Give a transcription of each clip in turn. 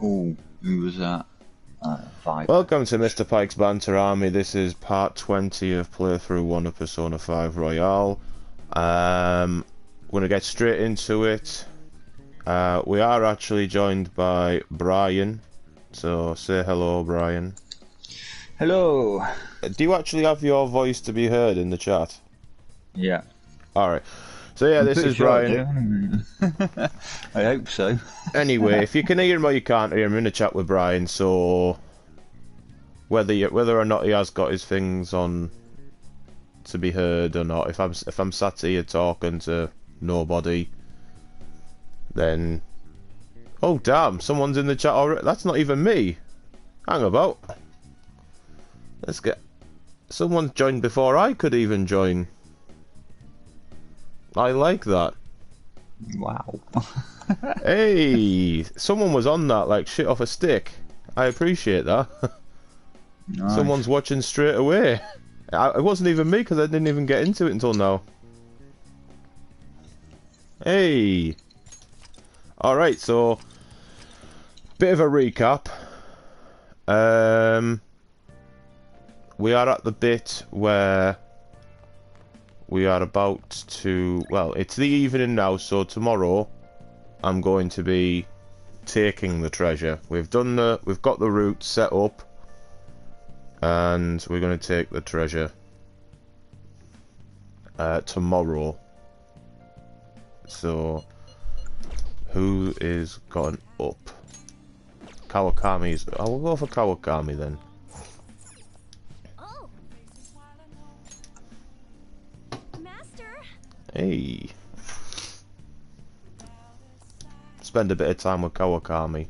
Oh, who was that? Five. Welcome to Mr. Pike's Banter Army. This is part 20 of playthrough 1 of Persona 5 Royale. We're going to get straight into it. We are actually joined by Brian. So say hello, Brian. Hello. Do you actually have your voice to be heard in the chat? Yeah. Alright. So yeah, this is Brian. I hope so. Anyway, if you can hear him or you can't hear him, I'm in a chat with Brian, so whether or not he has got his things on to be heard or not, if I'm sat here talking to nobody, then oh damn, someone's in the chat already. That's not even me. Hang about. Let's get someone's joined before I could even join. I like that. Wow. Hey, someone was on that like shit off a stick. I appreciate that. Nice. Someone's watching straight away. It wasn't even me because I didn't even get into it until now. Hey. Alright, so bit of a recap. We are at the bit where we are about to, well, it's the evening now, so tomorrow I'm going to be taking the treasure. We've got the route set up, and we're going to take the treasure tomorrow. So, who is gone up? Kawakami's. I will go for Kawakami then. Hey. Spend a bit of time with Kawakami.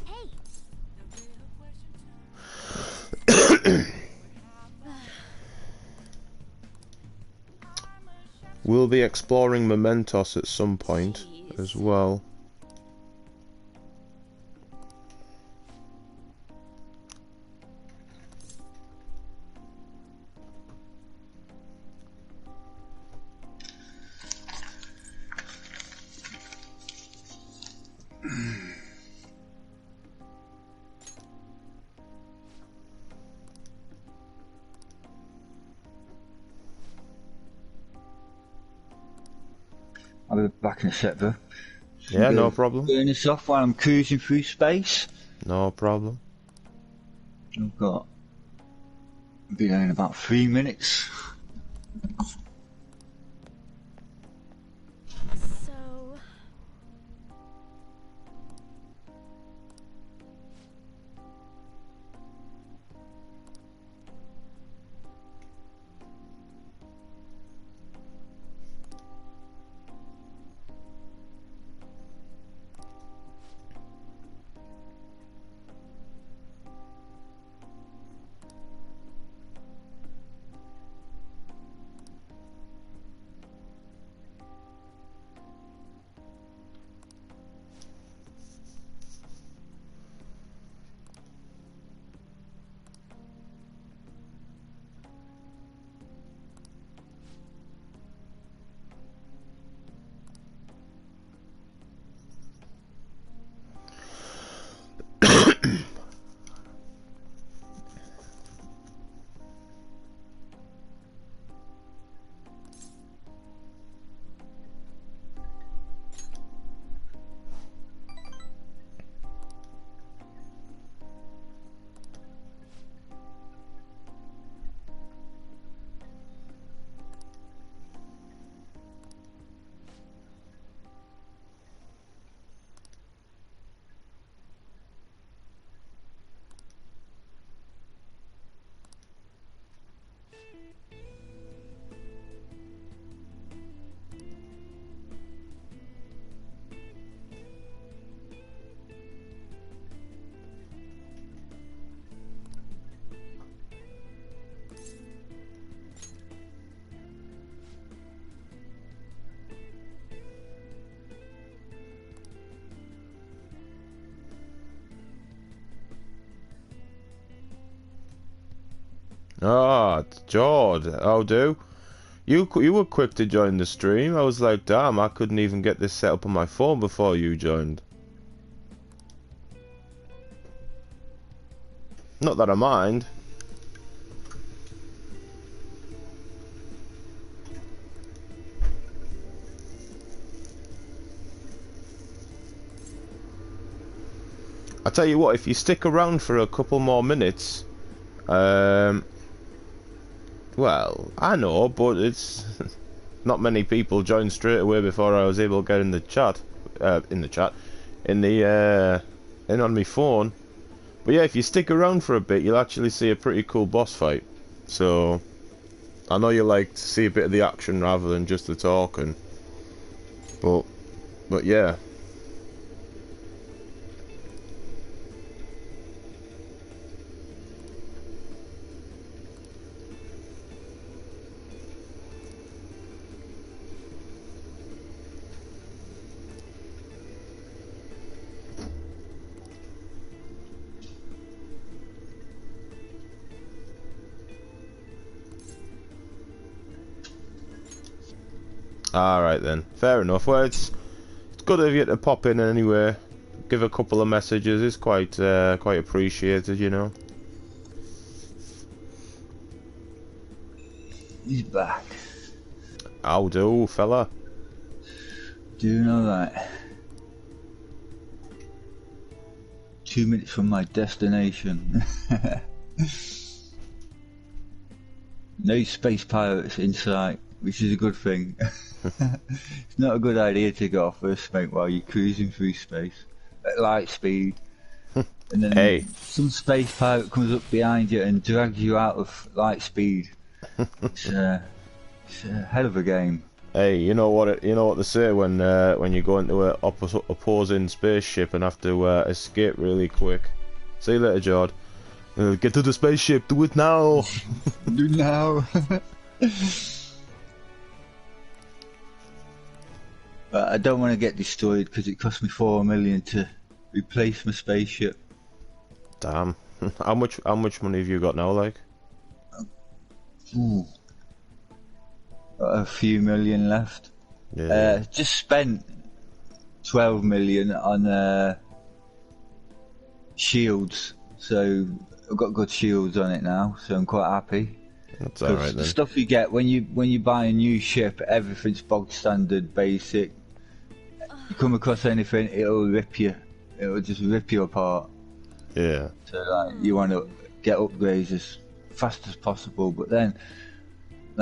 Hey. We'll be exploring Mementos at some point as well. I'll be back in a sec, bro. Yeah, no problem. Turn this off while I'm cruising through space. No problem. I'll be there in about 3 minutes. Ah, Jord, how do? You were quick to join the stream. I was like, damn, I couldn't even get this set up on my phone before you joined. Not that I mind. I tell you what, if you stick around for a couple more minutes, well, I know, but it's not many people joined straight away before I was able to get in the chat, in on my phone. But yeah, if you stick around for a bit, you'll actually see a pretty cool boss fight. So I know you like to see a bit of the action rather than just the talking, but yeah. Alright then, fair enough. Well, it's good of you to pop in anyway. Give a couple of messages, it's quite appreciated, you know. He's back. How do, fella? Doing alright. 2 minutes from my destination. No space pirates in sight, which is a good thing. It's not a good idea to go off first, mate, while you're cruising through space at light speed, and then some space pirate comes up behind you and drags you out of light speed. It's a hell of a game. Hey, you know what they say when you go into an opposing spaceship and have to escape really quick. See you later, Jord. Get to the spaceship. Do it now. Do it now. But I don't want to get destroyed because it cost me 4 million to replace my spaceship. Damn. How much money have you got now, like? Ooh. Got a few million left. Yeah. Just spent 12 million on shields, so I've got good shields on it now, so I'm quite happy. That's alright then. The stuff you get when you buy a new ship, everything's bog standard, basic. You come across anything, it'll just rip you apart. Yeah. So like, you want to get upgrades as fast as possible, but then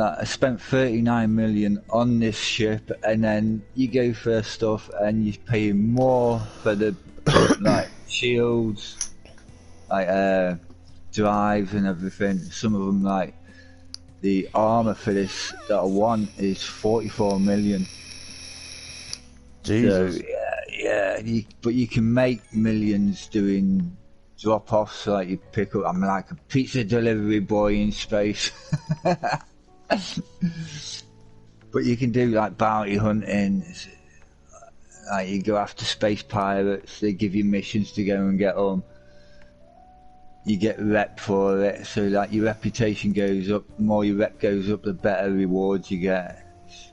I spent 39 million on this ship, and then you go for stuff and you're paying more for the like shields, like drives and everything. Some of them, like the armor for this that I want, is 44 million. Jesus. So yeah, but you can make millions doing drop-offs, like you pick up. I'm like a pizza delivery boy in space. But you can do like bounty hunting, like you go after space pirates, they give you missions to go and get them. You get rep for it, so like your reputation goes up. The more your rep goes up, the better rewards you get. It's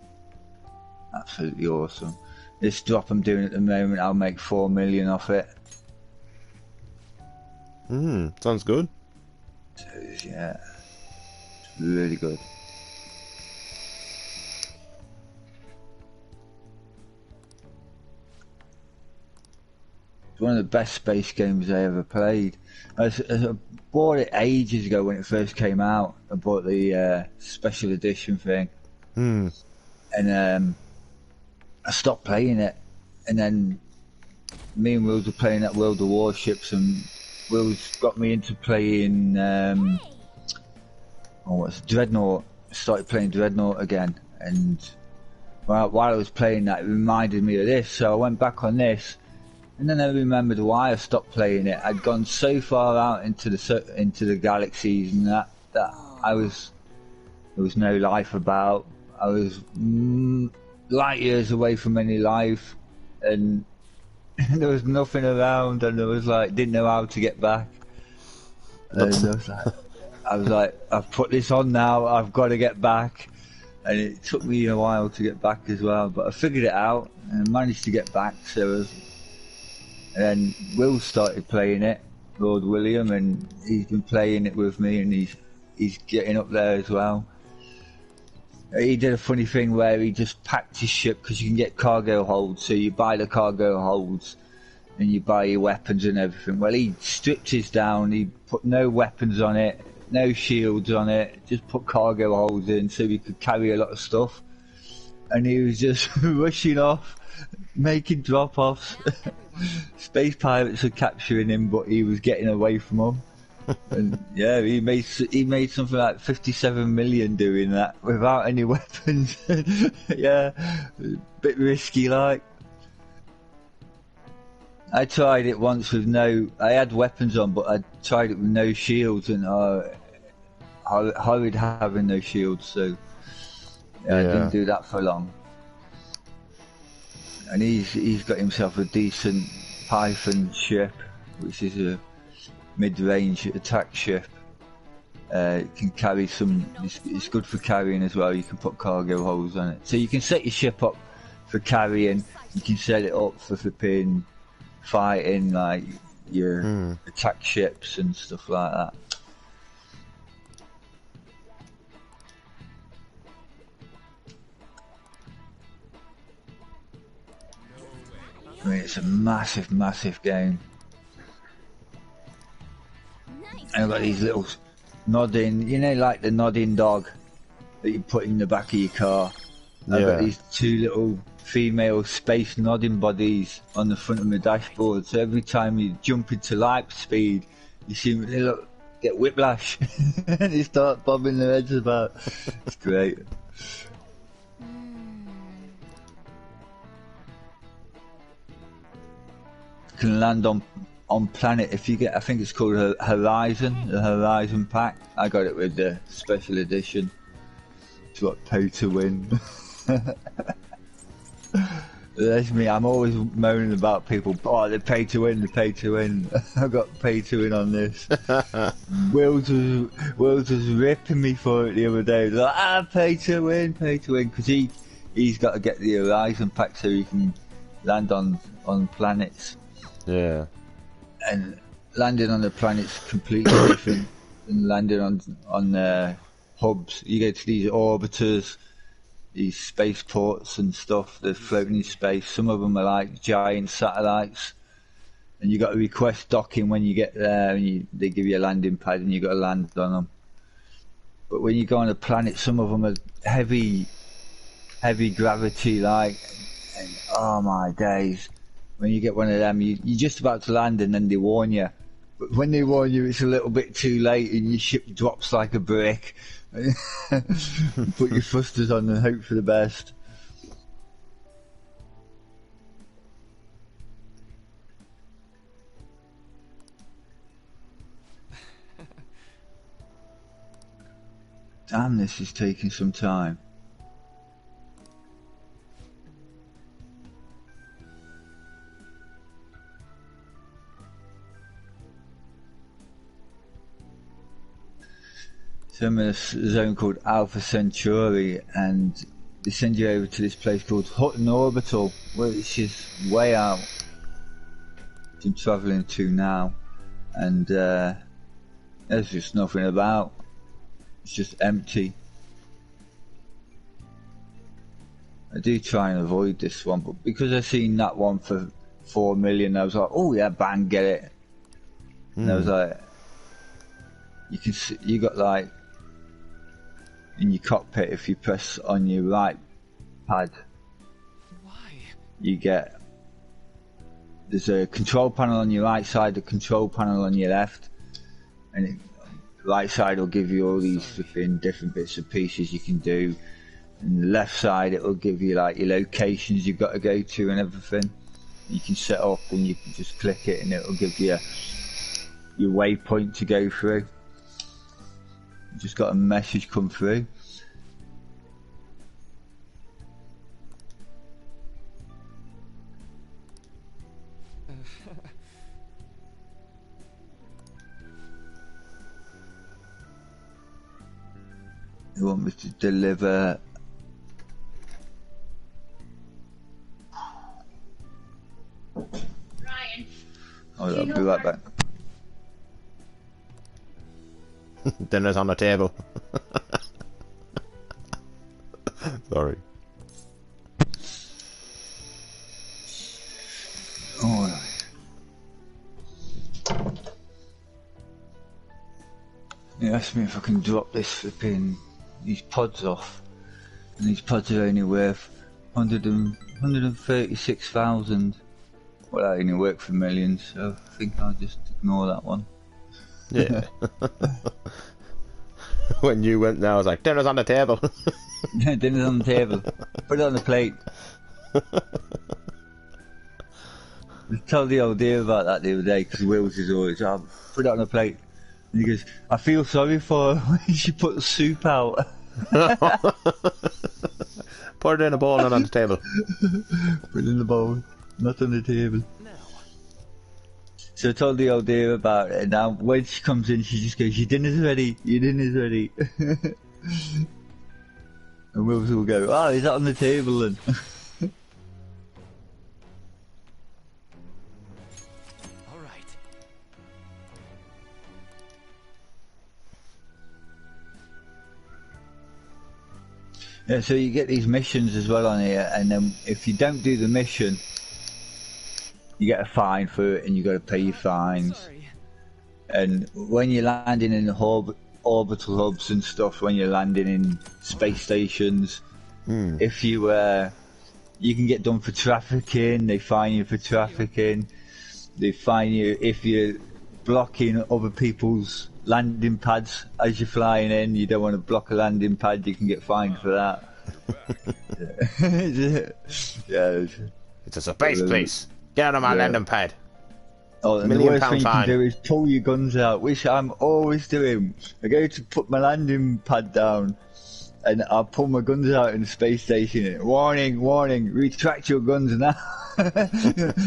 absolutely awesome. This drop I'm doing at the moment, I'll make 4 million off it. Sounds good. So, yeah, it's really good. It's one of the best space games I ever played. I bought it ages ago when it first came out. I bought the special edition thing, and I stopped playing it. And then me and Wills were playing that World of Warships, and Wills got me into playing Dreadnought. I started playing Dreadnought again, and while I was playing that, it reminded me of this, so I went back on this. And then I remembered why I stopped playing it. I'd gone so far out into the galaxies, and that there was no life about. I was light years away from any life, and there was nothing around, and I was like, didn't know how to get back. And I was like, I've put this on now. I've got to get back. And it took me a while to get back as well, but I figured it out and managed to get back. And then Will started playing it, Lord William, and he's been playing it with me, and he's getting up there as well. He did a funny thing where he just packed his ship, because you can get cargo holds, so you buy the cargo holds and you buy your weapons and everything. Well, he stripped his down, he put no weapons on it, no shields on it, just put cargo holds in so he could carry a lot of stuff. And he was just rushing off, making drop-offs. Space pirates were capturing him, but he was getting away from them. And yeah, he made something like 57 million doing that without any weapons. Yeah, a bit risky like. I tried it once with I had weapons on, but I tried it with no shields, and horrid having no shields, so yeah, I didn't do that for long. And he's got himself a decent Python ship, which is a mid-range attack ship. It can carry some. It's good for carrying as well. You can put cargo holds on it, so you can set your ship up for carrying. You can set it up for flipping fighting, like your attack ships and stuff like that. I mean, it's a massive, massive game. And I've got these little nodding, you know, like the nodding dog that you put in the back of your car. Yeah. I've got these two little female space nodding bodies on the front of my dashboard, so every time you jump into light speed, you see them get whiplash and they start bobbing their heads about. It's great. Can land on planet if you get, I think it's called Horizon, the Horizon pack. I got it with the special edition. It's what, pay to win. That's me, I'm always moaning about people, oh, they pay to win, they pay to win. I got pay to win on this. Wills was ripping me for it the other day. Like, pay to win, because he's got to get the Horizon pack so he can land on planets. Yeah. And landing on the planet's completely different than landing on hubs. You go to these orbiters, these spaceports and stuff, they're floating in space. Some of them are like giant satellites, and you got to request docking when you get there, and they give you a landing pad and you got to land on them. But when you go on a planet, some of them are heavy gravity, like, and oh my days. When you get one of them, you're just about to land and then they warn you. But when they warn you, it's a little bit too late and your ship drops like a brick. Put your thrusters on and hope for the best. Damn, this is taking some time. So I'm in a zone called Alpha Centauri, and they send you over to this place called Hutton Orbital, which is way out. I'm travelling to now, and there's just nothing about. It's just empty. I do try and avoid this one, but because I seen that one for 4 million, I was like, oh yeah, bang, get it. And I was like, you can see, you got like, in your cockpit, if you press on your right pad, you get, there's a control panel on your right side, a control panel on your left, and the right side will give you all these different bits and pieces you can do, and the left side it will give you like your locations you've got to go to and everything. You can set up and you can just click it and it will give you your waypoint to go through. Just got a message come through. They want me to deliver. Ryan. I'll be right back. Dinner's on the table. Sorry. Alright. He asked me if I can drop these pods off. And these pods are only worth 136,000. Well, I only work for millions, so I think I'll just ignore that one. Yeah. When you went there, I was like, dinner's on the table. Dinner's on the table. Put it on the plate. I told the old dear about that the other day, because Will's is always, put it on the plate. And he goes, I feel sorry for her when she put the soup out. Put it in a bowl, not on the table. Put it in the bowl, not on the table. So I told the old dear about it, and now when she comes in, she just goes, your dinner's ready, your dinner's ready. And Wills will go, oh, is that on the table then? Alright. Yeah, so you get these missions as well on here, and then if you don't do the mission, you get a fine for it, and you got to pay your fines. Sorry. And when you're landing in the orbital hubs and stuff, when you're landing in space stations, if you you can get done for trafficking. They fine you for trafficking. They fine you if you're blocking other people's landing pads as you're flying in. You don't want to block a landing pad, you can get fined for that. Yeah. It's a space place. Get out of my landing pad. Oh, and the £1 million worst thing you fine. can do is pull your guns out, which I'm always doing. I go to put my landing pad down, and I pull my guns out in the space station. Warning, warning, retract your guns now.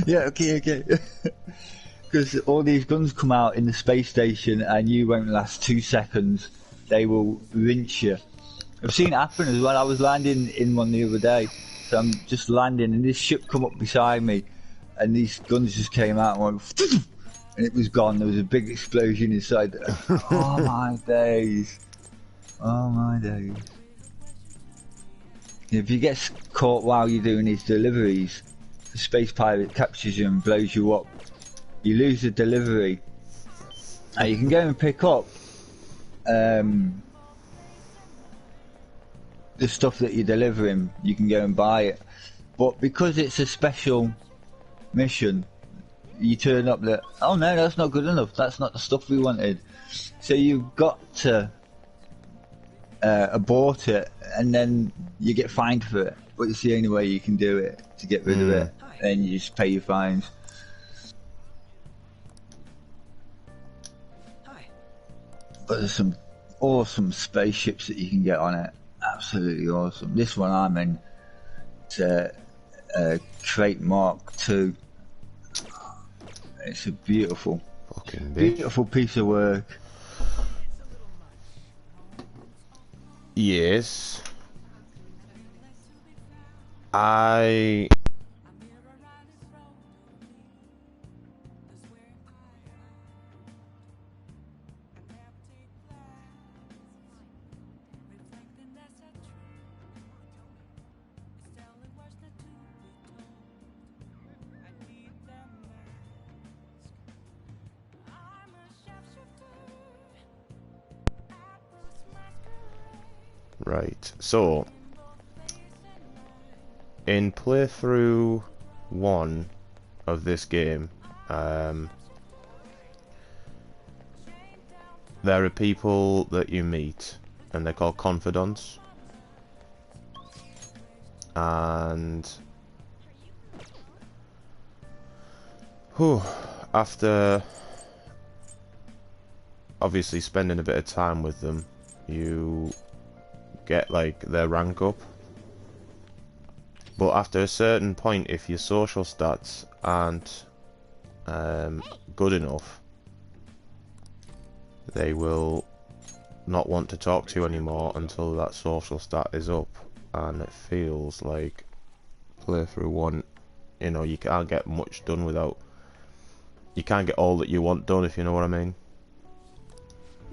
Yeah, okay. Because all these guns come out in the space station, and you won't last 2 seconds. They will rinse you. I've seen it happen as well. I was landing in one the other day, so I'm just landing, and this ship come up beside me, and these guns just came out and went, and it was gone. There was a big explosion inside there. Oh my days. Oh my days. If you get caught while you're doing these deliveries, the space pirate captures you and blows you up. You lose the delivery. Now you can go and pick up the stuff that you're delivering. You can go and buy it. But because it's a special mission, you turn up that, oh no, that's not good enough, that's not the stuff we wanted, so you've got to abort it, and then you get fined for it, but it's the only way you can do it to get rid of it, and you just pay your fines. But there's some awesome spaceships that you can get on it, absolutely awesome. This one I'm in, it's a Crate Mark II. It's a beautiful piece of work. Yes. Right, so in playthrough 1 of this game, there are people that you meet, and they're called confidants, and after obviously spending a bit of time with them, you get like their rank up, but after a certain point, if your social stats aren't good enough, they will not want to talk to you anymore until that social stat is up. And it feels like playthrough 1, you know, you can't get much done without, you can't get all that you want done, if you know what I mean.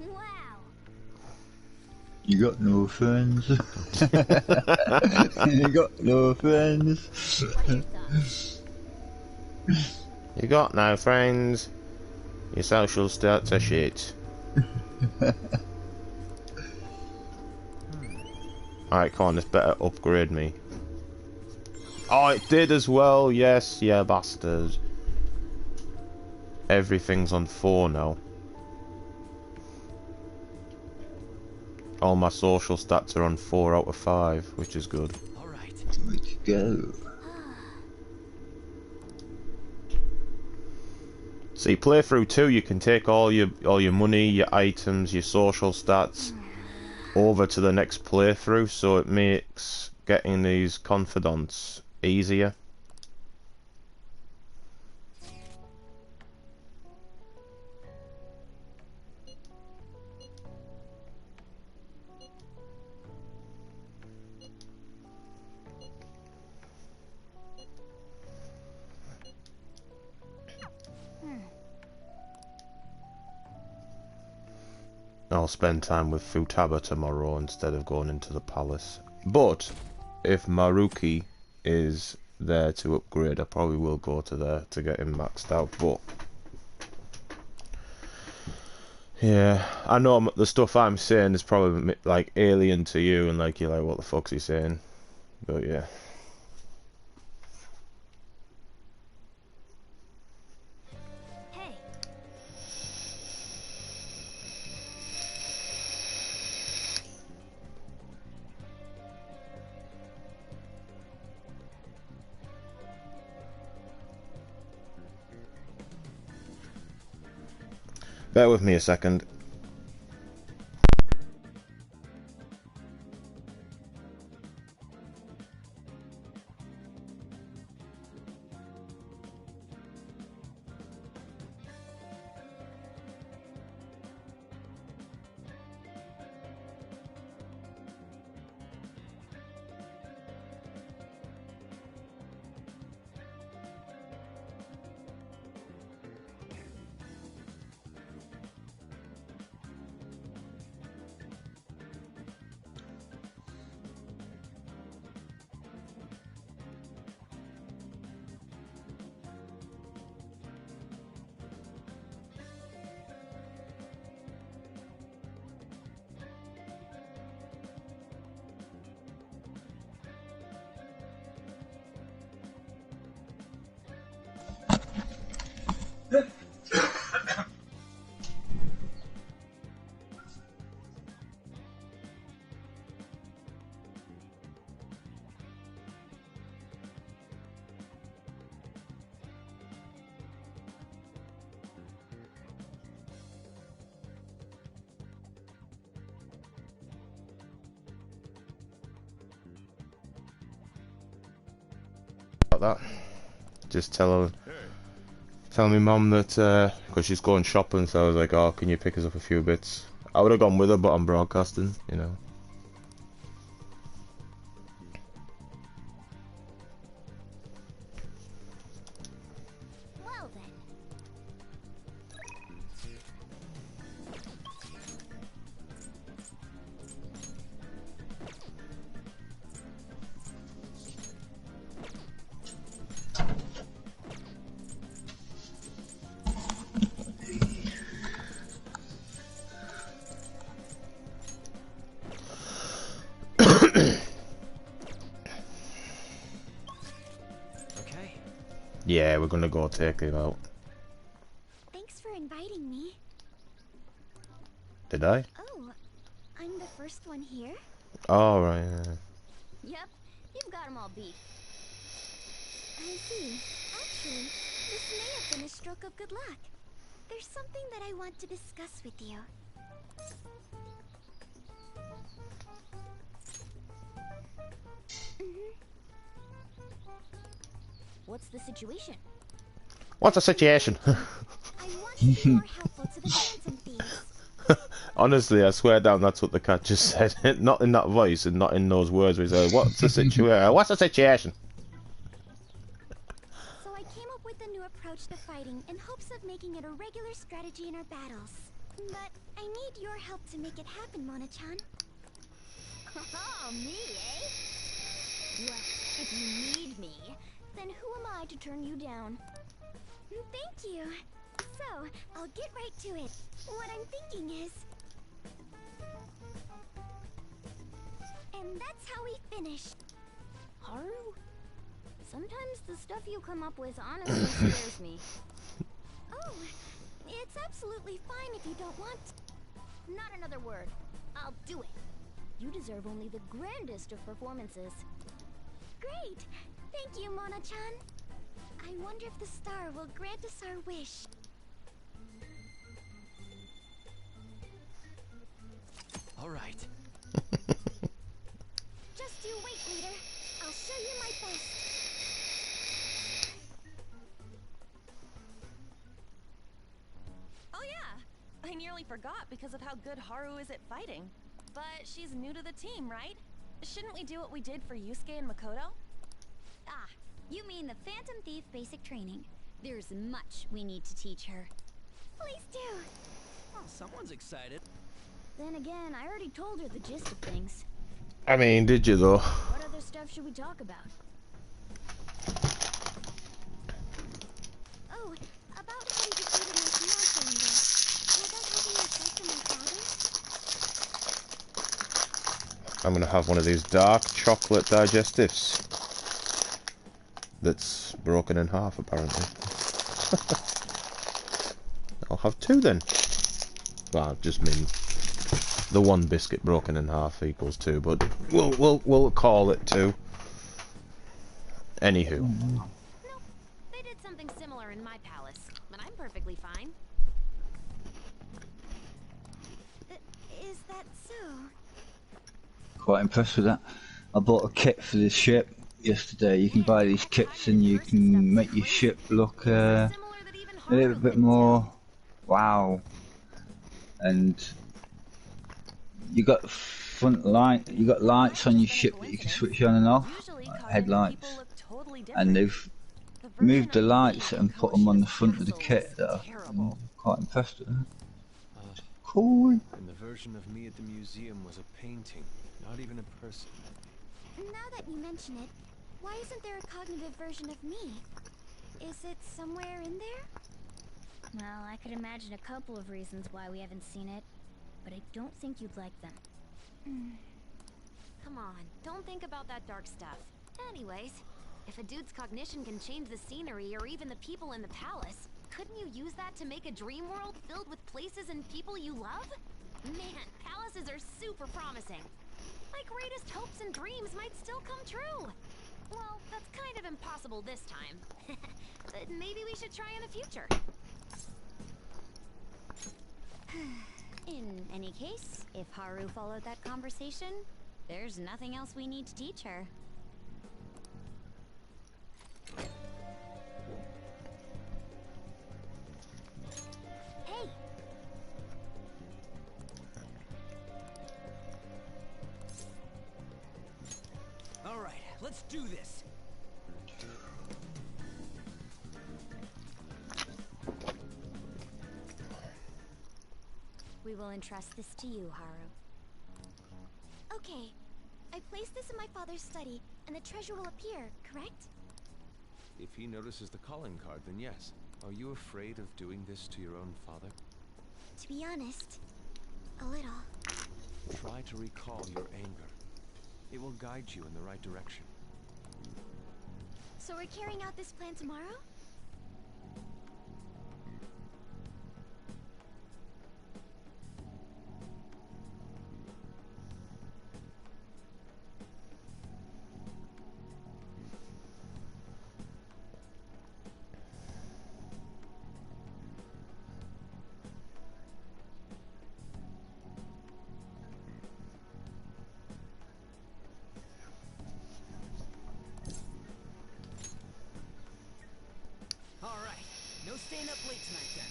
Wow, You got no friends. You got no friends. What are your thoughts? You got no friends. Your social stats are shit. Alright, come on, this better upgrade me. Oh, it did as well. Yes, yeah, bastard. Everything's on 4 now. All my social stats are on 4 out of 5, which is good. All right. Let's go. See, playthrough 2, you can take all your money, your items, your social stats over to the next playthrough, so it makes getting these confidants easier. I'll spend time with Futaba tomorrow instead of going into the palace. But if Maruki is there to upgrade, I probably will go to there to get him maxed out. But yeah, I know the stuff I'm saying is probably like alien to you, and like you're like, what the fuck's he saying? But yeah. Hey. Bear with me a second. That. Just tell me mum that because she's going shopping, so I was like, oh, can you pick us up a few bits? I would have gone with her, but I'm broadcasting, you know. Well then. Okay. Yeah, we're gonna go take him out. Thanks for inviting me. Did I? Oh, I'm the first one here? Oh, right. Yep, you've got 'em all beat. I see. Actually, this may have been a stroke of good luck. There's something that I want to discuss with you. What's the situation? What's the situation? I want to be more helpful to the phantom thieves. Honestly, I swear down that's what the cat just said. Not in that voice and not in those words where he's like, what's the situation? What's the situation? So I came up with a new approach to fighting in hopes of making it a regular strategy in our battles. But I need your help to make it happen, Mona-chan. Oh, me, eh? Well, if you need me, then who am I to turn you down? Thank you. So, I'll get right to it. What I'm thinking is... And that's how we finish. Haru? Sometimes the stuff you come up with honestly scares me. Oh, it's absolutely fine if you don't want to. Not another word. I'll do it. You deserve only the grandest of performances. Great! Thank you, Mona-chan. I wonder if the star will grant us our wish. All right. Just you wait, leader. I'll show you my best. Oh yeah! I nearly forgot because of how good Haru is at fighting. But she's new to the team, right? Shouldn't we do what we did for Yusuke and Makoto? Ah, you mean the Phantom Thief basic training. There's much we need to teach her. Please do. Oh, someone's excited. Then again, I already told her the gist of things. I mean, did you though? What other stuff should we talk about? Oh, about how we defeated my fiancé in there. Will that have any effect on my father? I'm gonna have one of these dark chocolate digestives. That's broken in half, apparently. I'll have two then. Well, just mean the one biscuit broken in half equals two, but we'll call it two. Anywho. Nope. They did something similar in my palace, but I'm perfectly fine. Is that so? Quite impressed with that. I bought a kit for this ship yesterday. You can buy these kits and you can make your ship look a little bit more wow. And you got front light, you got lights on your ship that you can switch on and off, headlights, and they've moved the lights and put them on the front of the kit. I'm quite impressed with that. Cool. And the version of me at the museum was a painting, not even a person. Now that you mention it, why isn't there a cognitive version of me? Is it somewhere in there? Well, I could imagine a couple of reasons why we haven't seen it, but I don't think you'd like them. Come on, don't think about that dark stuff. Anyways, if a dude's cognition can change the scenery or even the people in the palace, couldn't you use that to make a dream world filled with places and people you love? Man, palaces are super promising. My greatest hopes and dreams might still come true. Well, that's kind of impossible this time. But maybe we should try in the future. In any case, if Haru followed that conversation, there's nothing else we need to teach her. Hey! All right, let's do this. We will entrust this to you, Haru. Okay. I place this in my father's study, and the treasure will appear, correct? If he notices the calling card, then yes. Are you afraid of doing this to your own father? To be honest, a little. Try to recall your anger. It will guide you in the right direction. So we're carrying out this plan tomorrow? All right, no staying up late tonight then.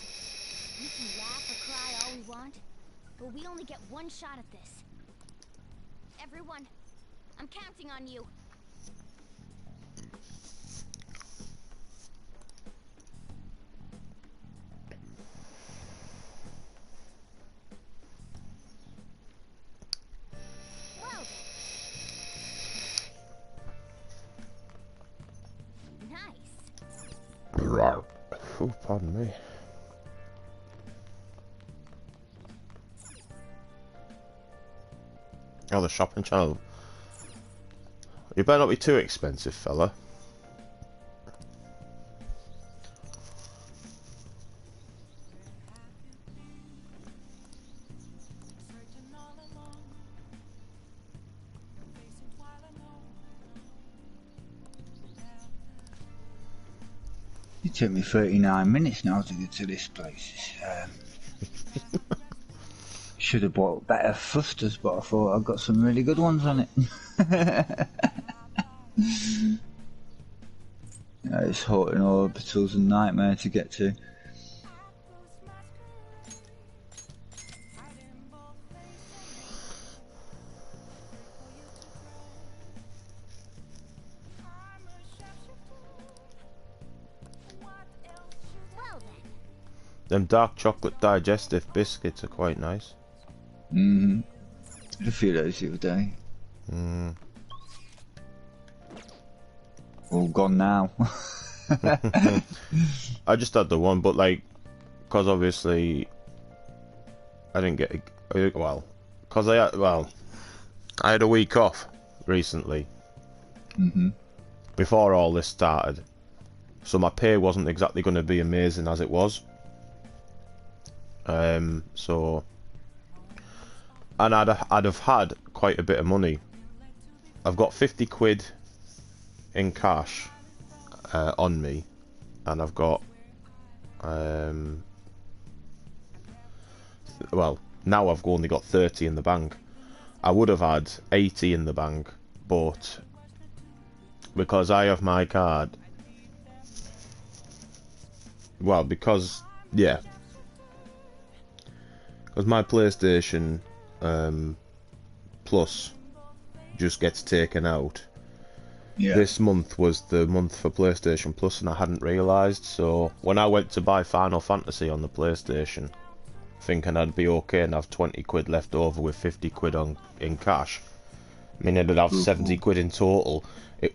We can laugh or cry all we want, but we only get one shot at this. Everyone, I'm counting on you. Well, Oh, pardon me. Oh, the shopping channel. You better not be too expensive, fella. It took me 39 minutes now to get to this place. Should have bought better thrusters, but I thought I've got some really good ones on it. Yeah, it's hot in orbitals a nightmare to get to. Well then. Them dark chocolate digestive biscuits are quite nice. Mm-hmm. Had a few of those the other day. Mm. All gone now. I just had the one, but like, cause obviously I didn't get cause I had a week off recently. Mm-hmm. Before all this started, so my pay wasn't exactly going to be amazing as it was. So, and I'd have had quite a bit of money. I've got 50 quid in cash on me, and I've got well, now I've only got 30 in the bank. I would have had 80 in the bank, but because I have my card, well, because my PlayStation Plus just gets taken out. Yeah. This month was the month for PlayStation Plus, and I hadn't realised. So when I went to buy Final Fantasy on the PlayStation, thinking I'd be okay and have 20 quid left over with 50 quid in cash, I mean, I'd have 70 quid in total.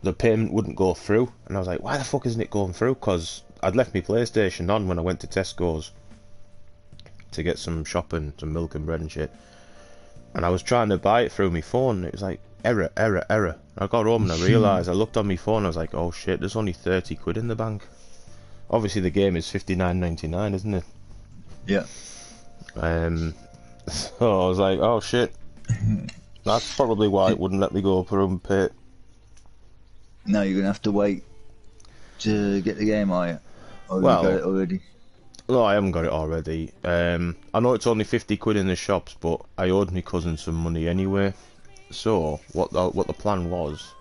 The payment wouldn't go through, and I was like, why the fuck isn't it going through? Because I'd left my PlayStation on when I went to Tesco's to get some shopping, some milk and bread and shit, and I was trying to buy it through my phone, and it was like, error, error, error. I got home and I realised, I looked on my phone, I was like, oh shit, there's only 30 quid in the bank. Obviously the game is $59.99, isn't it? Yeah. So I was like, oh shit. That's probably why it wouldn't let me go through and pay it. Now you're going to have to wait to get the game, are you? Or Well, you got it already? No, I haven't got it already. I know it's only 50 quid in the shops, but I owed my cousin some money anyway. So what the plan was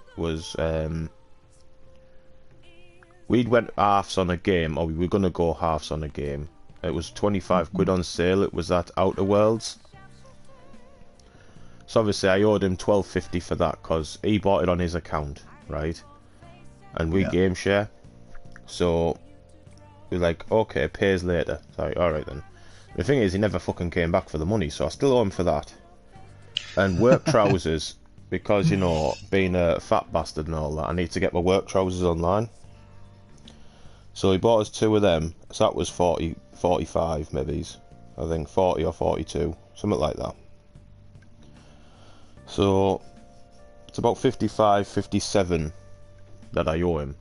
we'd went halves on a game, or we were gonna go halves on a game. It was 25 quid on sale. It was at Outer Worlds. So obviously I owed him $12.50 for that because he bought it on his account, right? And we game share. So we're like, okay, pays later. Sorry, alright then. The thing is, he never fucking came back for the money, so I still owe him for that. And work trousers, because, you know, being a fat bastard and all that, I need to get my work trousers online. So he bought us 2 of them, so that was 45 maybe, I think, 40 or 42, something like that. So it's about 55, 57 that I owe him.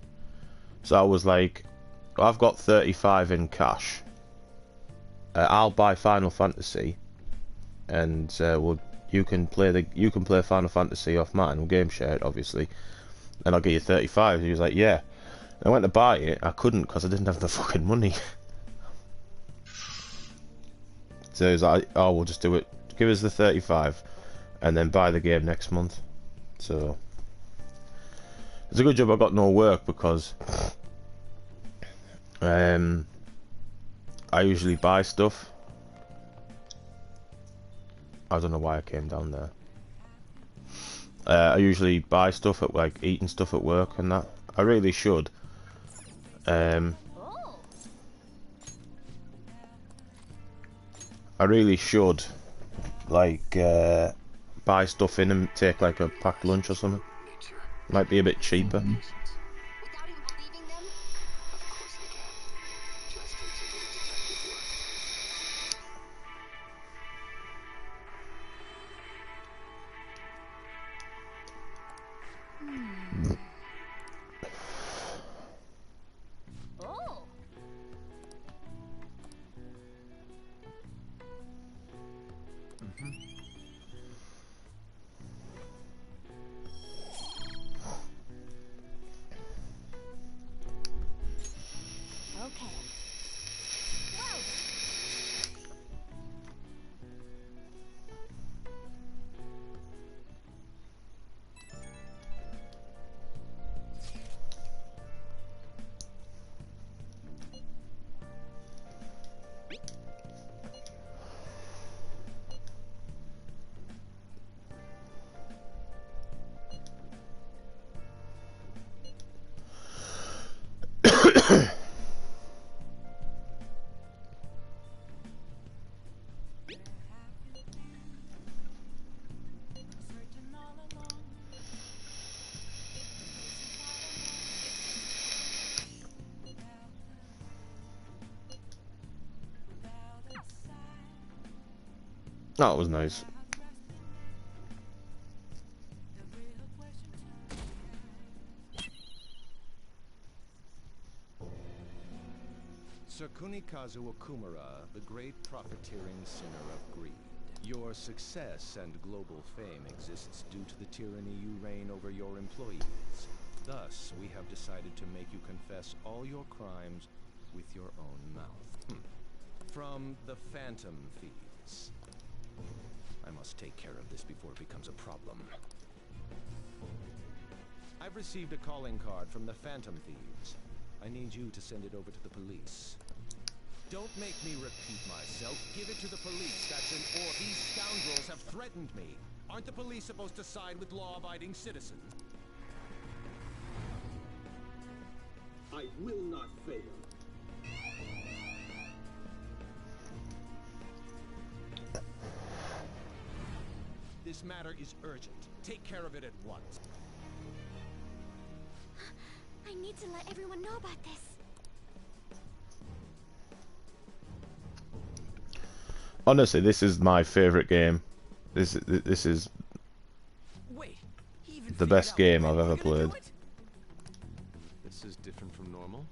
So I was like, I've got 35 in cash. I'll buy Final Fantasy, and you can play Final Fantasy off mine. We'll game share it, obviously, and I'll get you 35. He was like, yeah. I went to buy it. I couldn't because I didn't have the fucking money. So he was like, oh, we'll just do it. Give us the 35, and then buy the game next month. So it's a good job I got no work because I usually buy stuff. I don't know why I came down there. I usually buy stuff at, like, eating stuff at work and that. I really should. I really should, like, buy stuff in and take, like, a packed lunch or something. Might be a bit cheaper. That was nice. Sir Kunikazu Okumura, the great profiteering sinner of greed. Your success and global fame exists due to the tyranny you reign over your employees. Thus, we have decided to make you confess all your crimes with your own mouth. From the Phantom Thieves. I must take care of this before it becomes a problem. I've received a calling card from the Phantom Thieves. I need you to send it over to the police. Don't make me repeat myself. Give it to the police. That's an order. These scoundrels have threatened me. Aren't the police supposed to side with law-abiding citizens? I will not fail. This matter is urgent. Take care of it at once. I need to let everyone know about this. Honestly, this is my favorite game. This is Wait, he even the figured best out game when I've we're ever gonna do played. it? This is different from normal.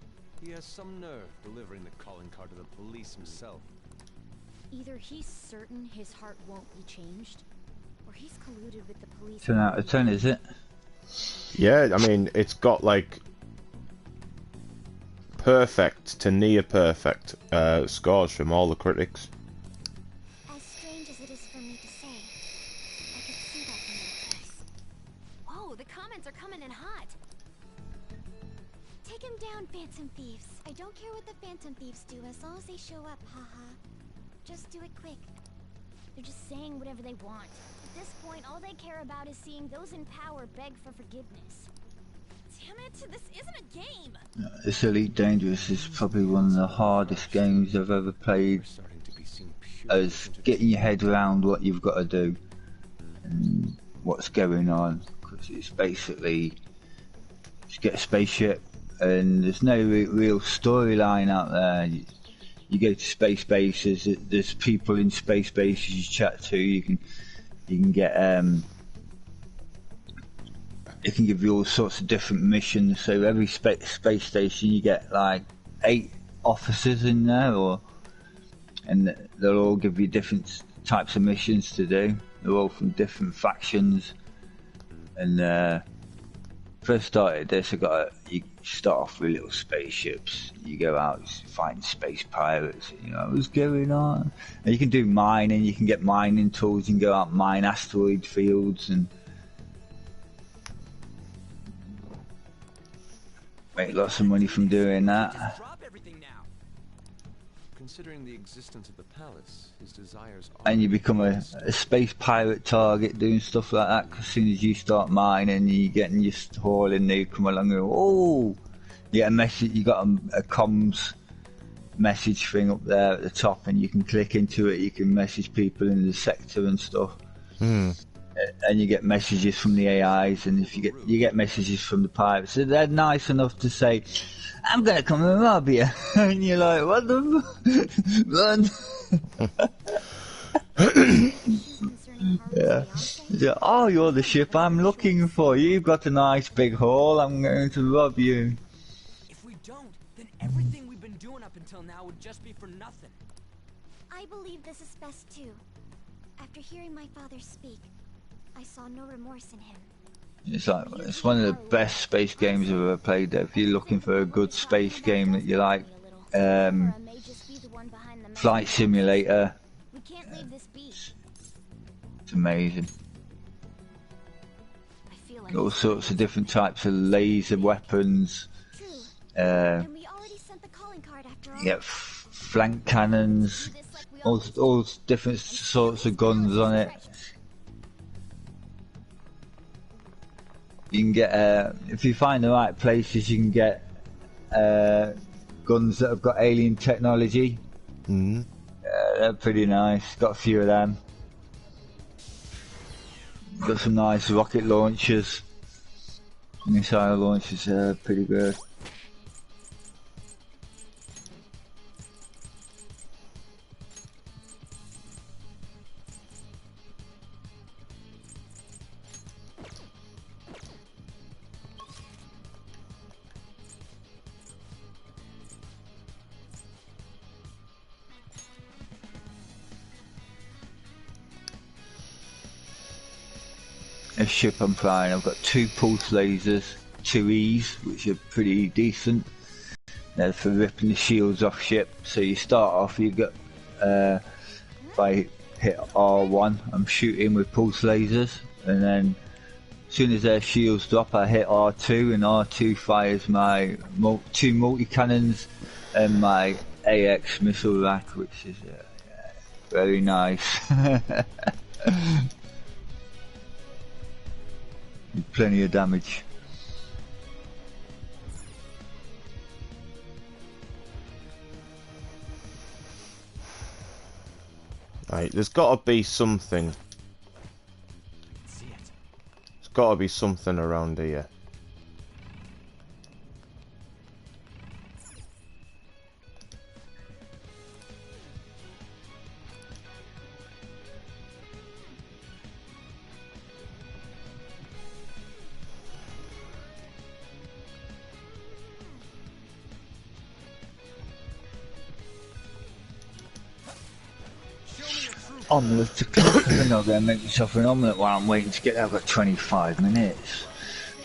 He has some nerve delivering the calling card to the police himself. Either he's certain his heart won't be changed, or he's colluded with the police. 10 out of 10, is it? Yeah, I mean, it's got like perfect to near perfect scores from all the critics. As strange as it is for me to say, I could see that from their face. Whoa, the comments are coming in hot. Take him down, Phantom Thieves. I don't care what the Phantom Thieves do as long as they show up, haha. Just do it quick. They're just saying whatever they want. At this point, all they care about is seeing those in power beg for forgiveness. Damn it, this isn't a game. This Elite Dangerous is probably one of the hardest games I've ever played, We're starting to be seen pure as getting your head around what you've got to do and what's going on, because it's basically just get a spaceship and there's no real storyline out there. You go to space bases, there's people in space bases you chat to, you can get it can give you all sorts of different missions. So every space station you get like 8 officers in there, and they'll all give you different types of missions to do. They're all from different factions. And first started this, you start off with little spaceships. You go out fighting space pirates. You know what's going on. And you can do mining. You can get mining tools. You can go out and mine asteroid fields and make lots of money from doing that. Drop everything now. Considering the existence of the palace, his desires are... And you become a space pirate target doing stuff like that. Cause as soon as you start mining, you getting your haul in there, you come along and go, oh, you get a message. You got a comms message thing up there at the top, and you can click into it. You can message people in the sector and stuff. And you get messages from the AIs, and if you get messages from the pirates, so they're nice enough to say, "I'm gonna come and rob you," and you're like, "What the run?" Yeah. Oh, you're the ship I'm looking for. You've got a nice big haul. I'm going to rob you. If we don't, then everything we've been doing up until now would just be for nothing. I believe this is best too. After hearing my father speak, I saw no remorse in him. It's one of the best space games I've ever played. If you're looking for a good space game that you like, Flight Simulator, We can't leave this be. it's amazing. I feel like All sorts of different types of laser weapons. True. Uh, And we already sent the calling card after all. you get flank cannons, all different sorts of guns on it. You can get, if you find the right places, you can get guns that have got alien technology. They're pretty nice. Got a few of them. Got some nice rocket launchers. Missile launchers are pretty good. a ship I'm flying. I've got 2 pulse lasers, 2 E's, which are pretty decent. They're for ripping the shields off ship. So you start off, you get, if I hit R1, I'm shooting with pulse lasers, and then as soon as their shields drop, I hit R2, and R2 fires my 2 multi-cannons and my AX missile rack, which is very nice. Plenty of damage. Right, there's got to be something. There's got to be something around here. Omelette to cook. I'm not going to make myself an omelette while I'm waiting to get there. I've got 25 minutes.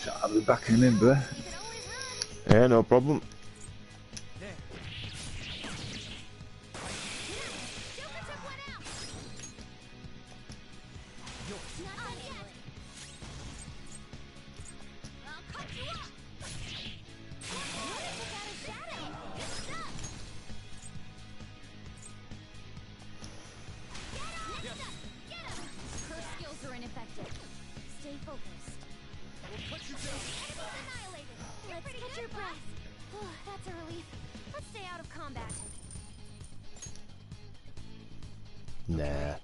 So I'll be back in a minute, bro. Yeah, no problem. Nah.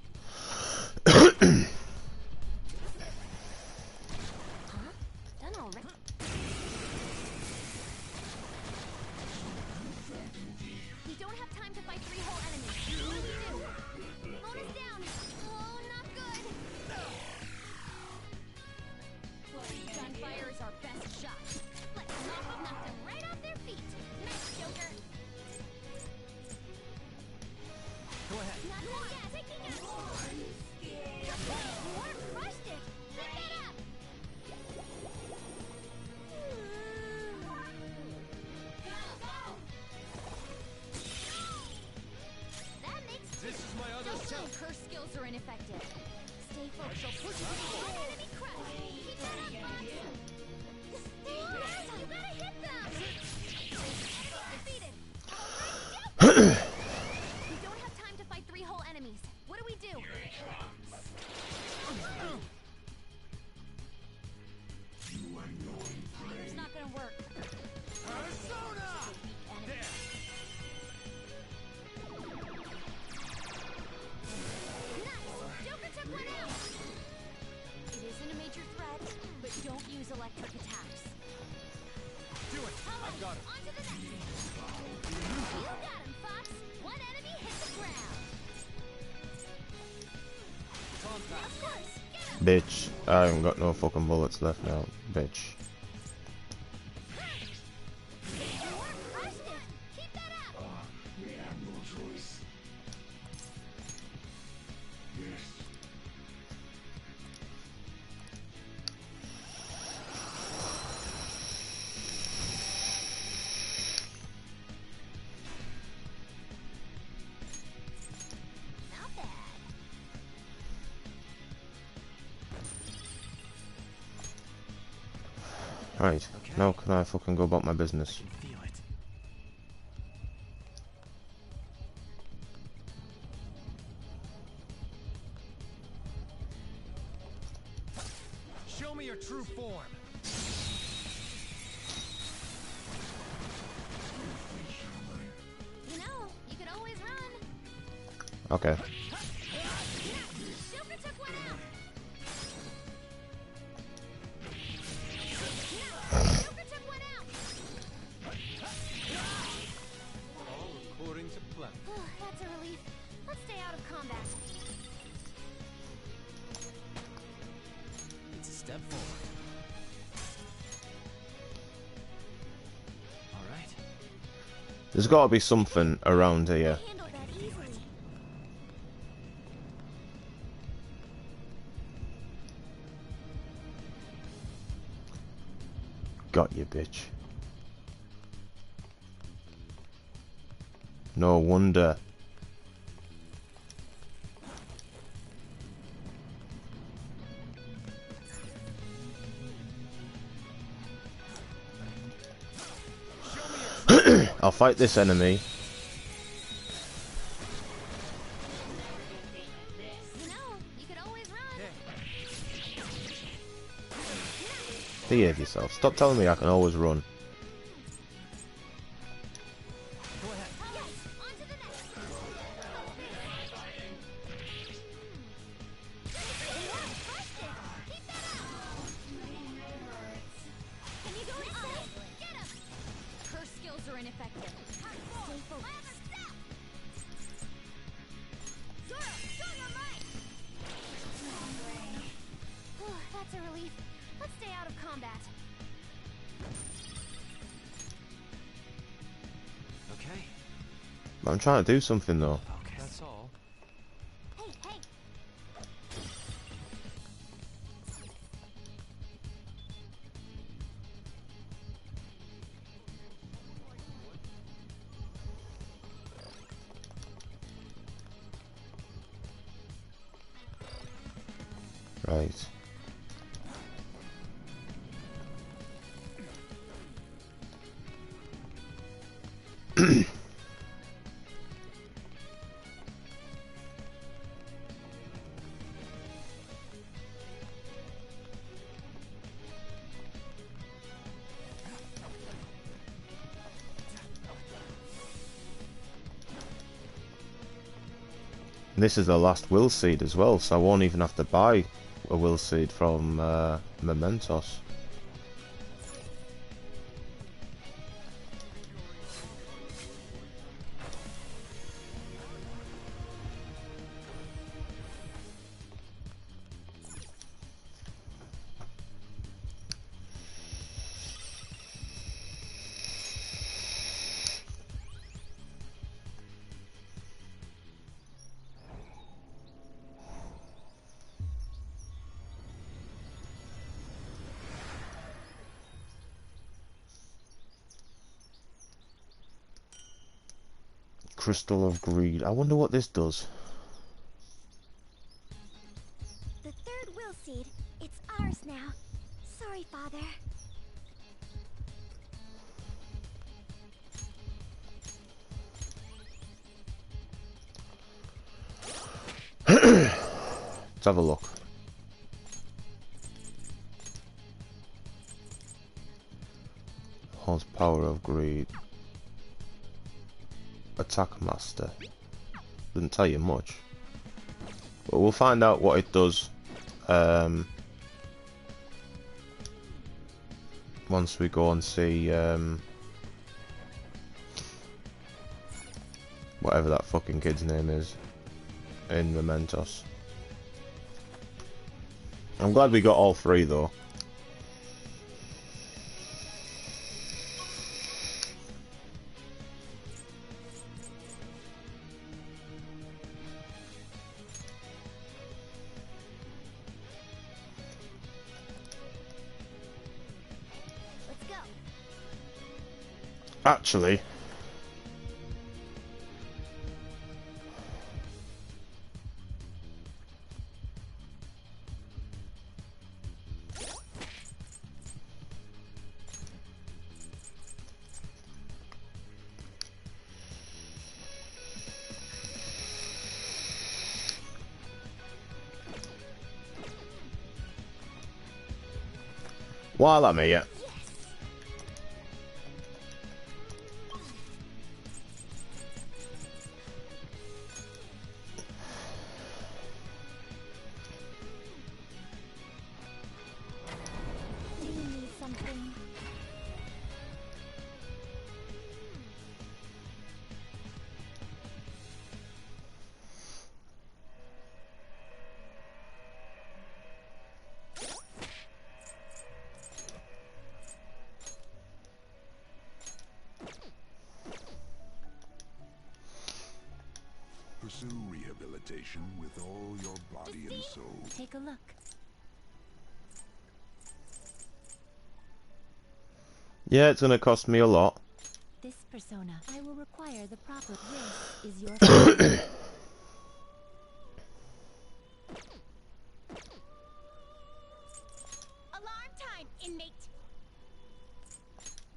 Her skills are ineffective. Stay focused. I shall push you forward. Enemy crush. Keep that up. You gotta hit them. Defeated. We don't have time to fight 3 whole enemies. What do we do? It's not gonna work. Persona! It isn't a major threat, but don't use electric attacks. Do it! I've got it. On to the next. You got him, Fox. One enemy hit the ground. Of course. Bitch. I haven't got no fucking bullets left now. Bitch. Right, now can I fucking go about my business? Feel it. Show me your true form. You know, you could always run. Okay. Joker took one out. Joker took one out. All according to plan. That's a relief. Let's stay out of combat. It's a step forward. All right. There's got to be something around here. Handle that easily. Got you, bitch. No wonder. I'll fight this enemy. You know, you could always run. Behave yourself. Stop telling me I can always run. Yes, on to the next. Keep that up. Can you do it? Get him. Her skills are ineffective. Stay focused. Zoro, show your might. That's a relief. Let's stay out of combat. Okay. I'm trying to do something though. Okay. That's all. Hey, hey. Right. This is the last will seed as well, so I won't even have to buy a will seed from Mementos. Crystal of Greed. I wonder what this does. The third will seed. It's ours now. Sorry, Father. Let's have a look. Horsepower of Greed. Attack Master. Doesn't tell you much. But we'll find out what it does once we go and see whatever that fucking kid's name is in Mementos. I'm glad we got all three though. Let's go. Actually, while I'm here, Do you need something? Pursue rehabilitation with all your body and soul. Take a look. Yeah, it's gonna cost me a lot. This persona, I will require the proper. This is your friend. Alarm time, inmate!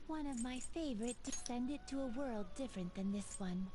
One of my favorite to send it to a world different than this one.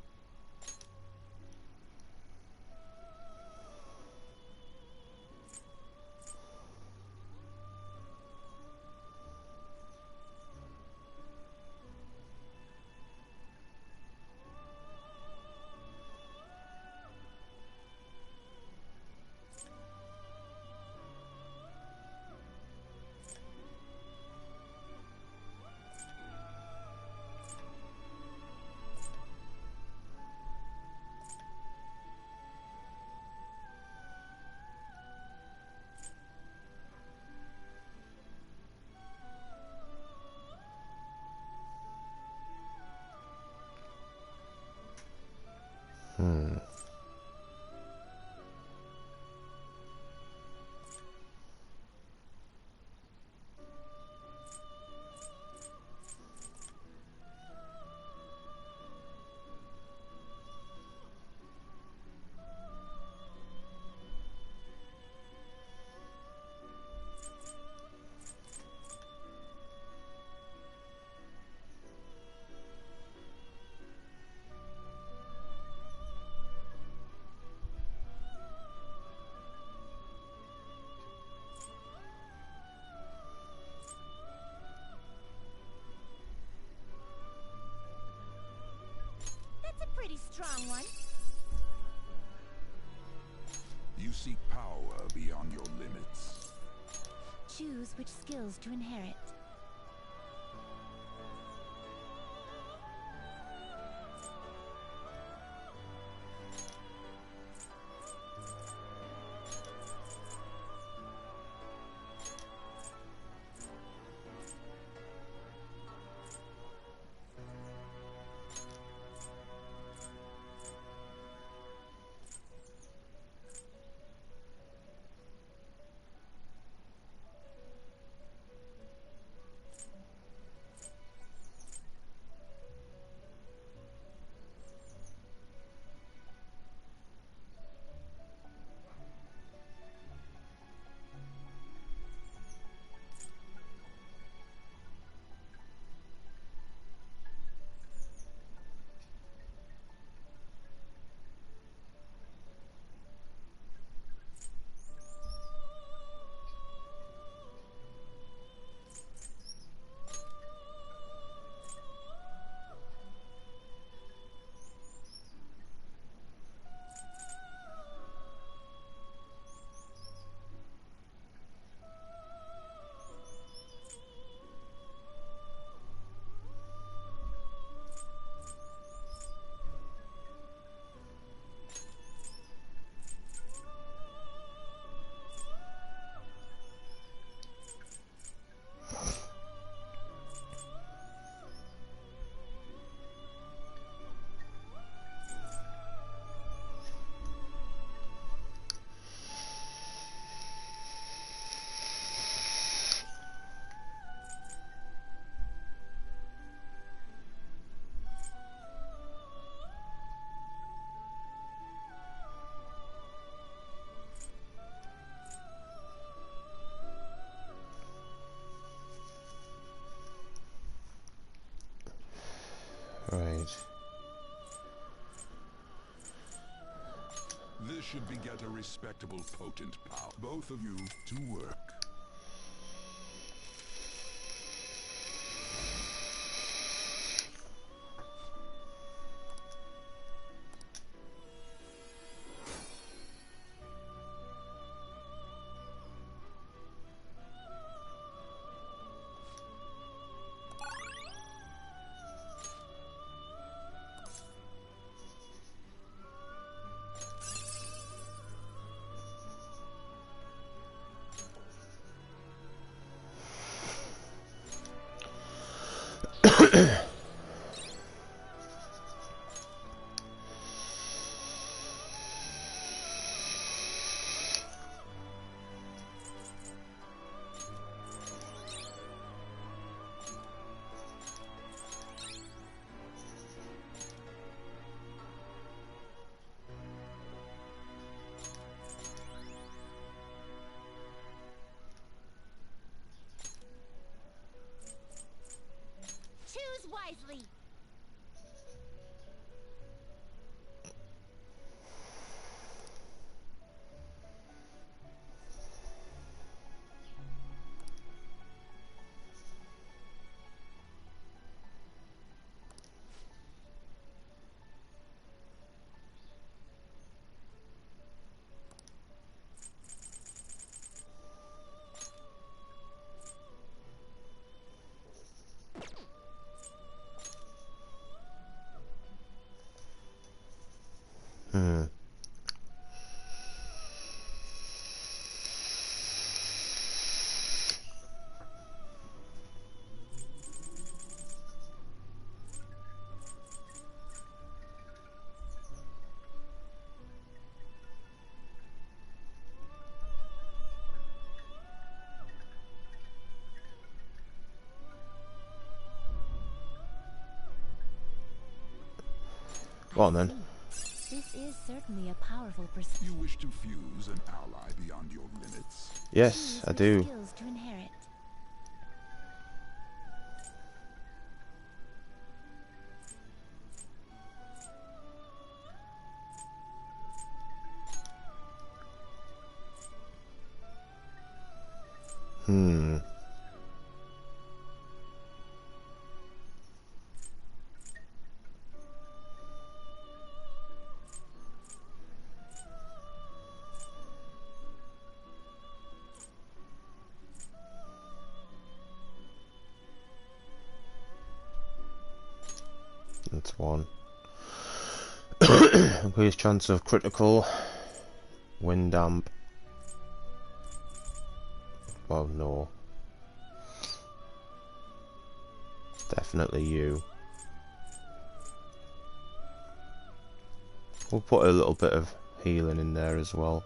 That's a pretty strong one. You seek power beyond your limits. Choose which skills to inherit. Right. This should beget a respectable, potent power. Both of you to work. wisely. Hmm. Go on then. This is certainly a powerful pursuit. You wish to fuse an ally beyond your limits? Yes, I do. Skills to inherit. Hmm. That's one. Increased chance of critical. Wind damp. Well, no. Definitely you. We'll put a little bit of healing in there as well.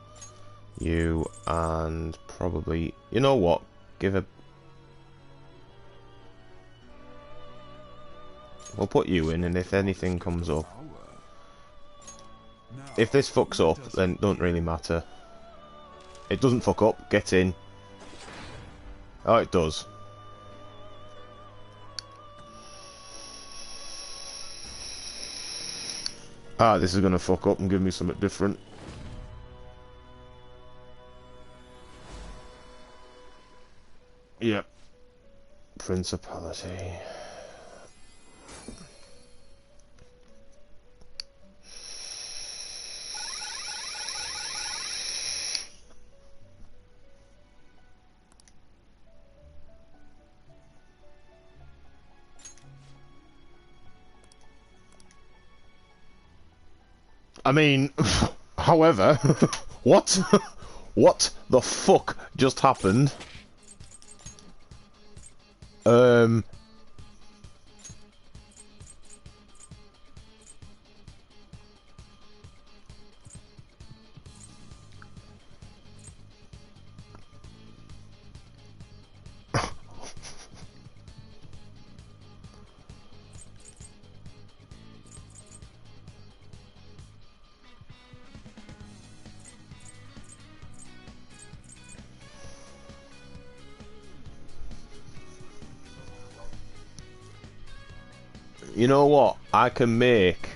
You and probably... You know what? Give a... We'll put you in, and if anything comes up... If this fucks up, then it don't really matter. It doesn't fuck up. Get in. Oh, it does. Ah, this is gonna fuck up and give me something different. Yep. Principality. I mean, however, what? What the fuck just happened? You know what? I can make...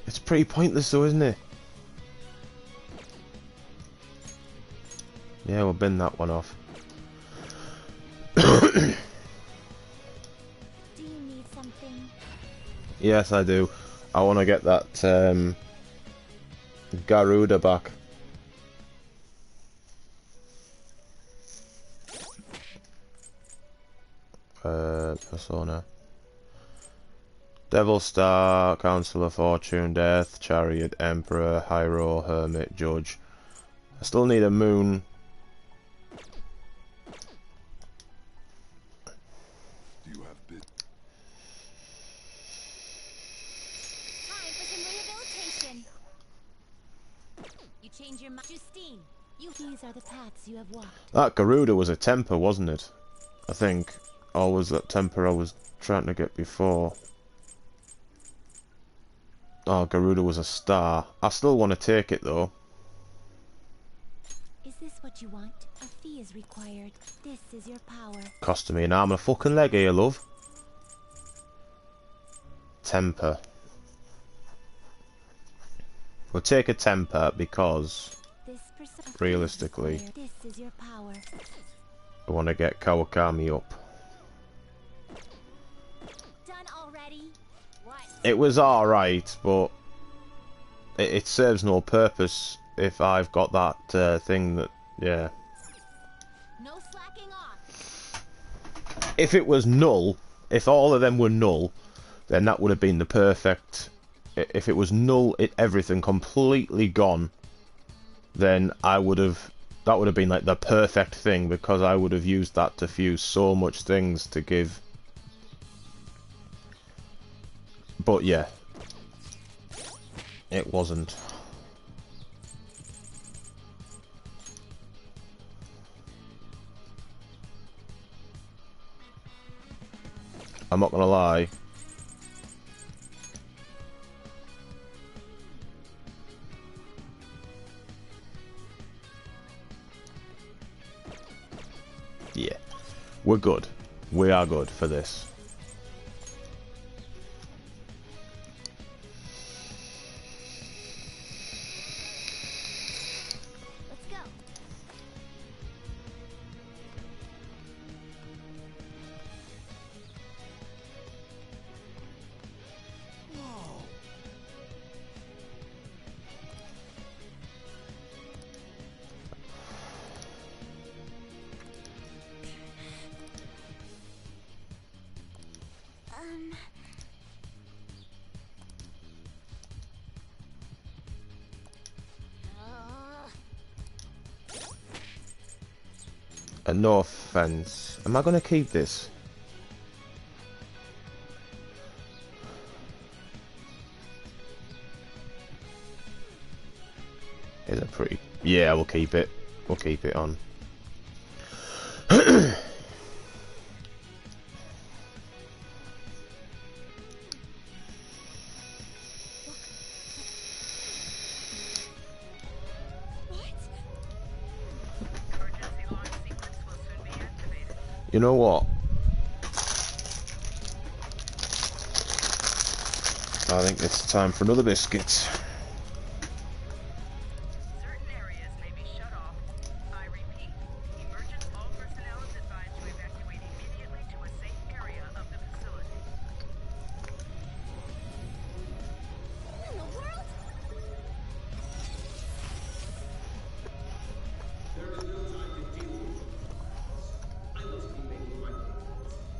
It's pretty pointless though, isn't it? Yeah, we'll bin that one off. Do you need something? Yes, I do. I want to get that Garuda back. Persona. Devil Star, Councillor, Fortune, Death, Chariot, Emperor, Hyro, Hermit, Judge. I still need a moon. Do you have bit? Time for some rehabilitation. You change your mind, Justine. These are the paths you have walked. That Garuda was a temper, wasn't it? I think. Or was that temper I was trying to get before? Oh, Garuda was a star. I still want to take it though. Is this what you want? A fee is required. This is your power. Costing me an arm and a fucking leg here, love. Temper. We'll take a temper because, realistically, this is your power. I want to get Kawakami up. Done already? What? It was alright, but it serves no purpose if I've got that thing that, yeah. No slacking off. If it was null, if all of them were null, then that would have been the perfect. If it was null, everything completely gone, then that would have been like the perfect thing, because I would have used that to fuse so much things to give. But yeah, it wasn't. I'm not gonna lie. Yeah, we're good. We are good for this. Let's go. And no offense, am I gonna keep this? Is it pretty? Yeah, we'll keep it. We'll keep it on. You know what? I think it's time for another biscuit. Certain areas may be shut off. I repeat, emergent all personnel is advised to evacuate immediately to a safe area of the facility. What in the world? There is no time to deal with it. I must be making my point.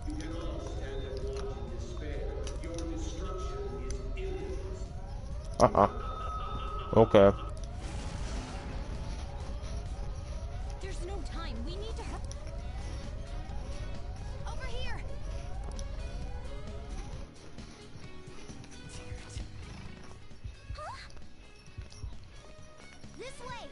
You can all stand and watch in despair. Your destruction is imminent. Haha. Okay. There's no time. We need to hurry. Over here. Huh? This way.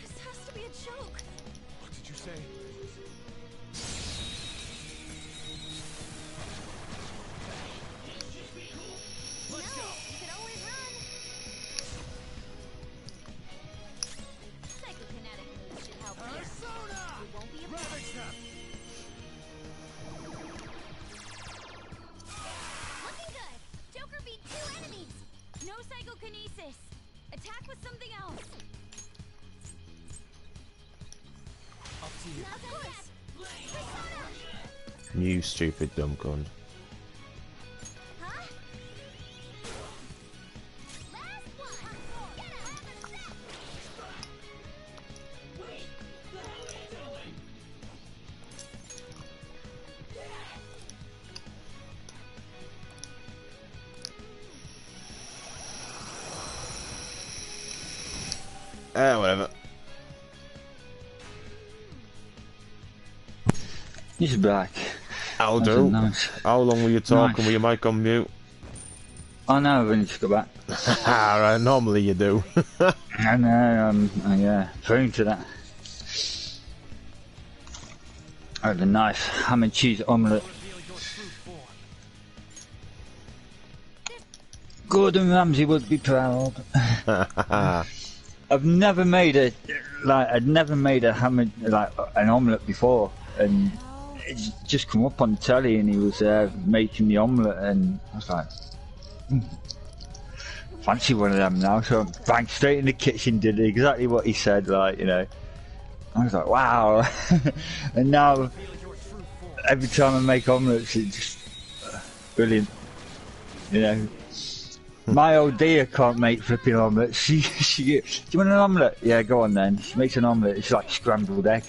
This has to be a joke. What did you say? Let's go. You could always run. Psychokinetic moves should help here. Persona! It won't be a Ravage them! Looking good. Joker beat 2 enemies. No psychokinesis. Attack with something else. Up to you. Now of course. Persona. You stupid dumb cunt. Huh? Last one. Get him. Whatever. He's back. I'll That's do. nice. How long were you talking Nice. with your mic on mute? Oh no, we need to go back. Alright, normally you do. I know, yeah, prone to that. I had a nice ham and cheese omelette. Gordon Ramsay would be proud. I've never made I'd never made a ham, like an omelette before, and it's just come up on the telly, and he was making the omelette, and I was like, fancy one of them now. So I bang straight in the kitchen, did exactly what he said, like, you know. I was like, wow. And now every time I make omelettes, it's just brilliant, you know. My old dear can't make flipping omelettes. She do you want an omelette? Yeah, go on then. She makes an omelette. It's like scrambled egg.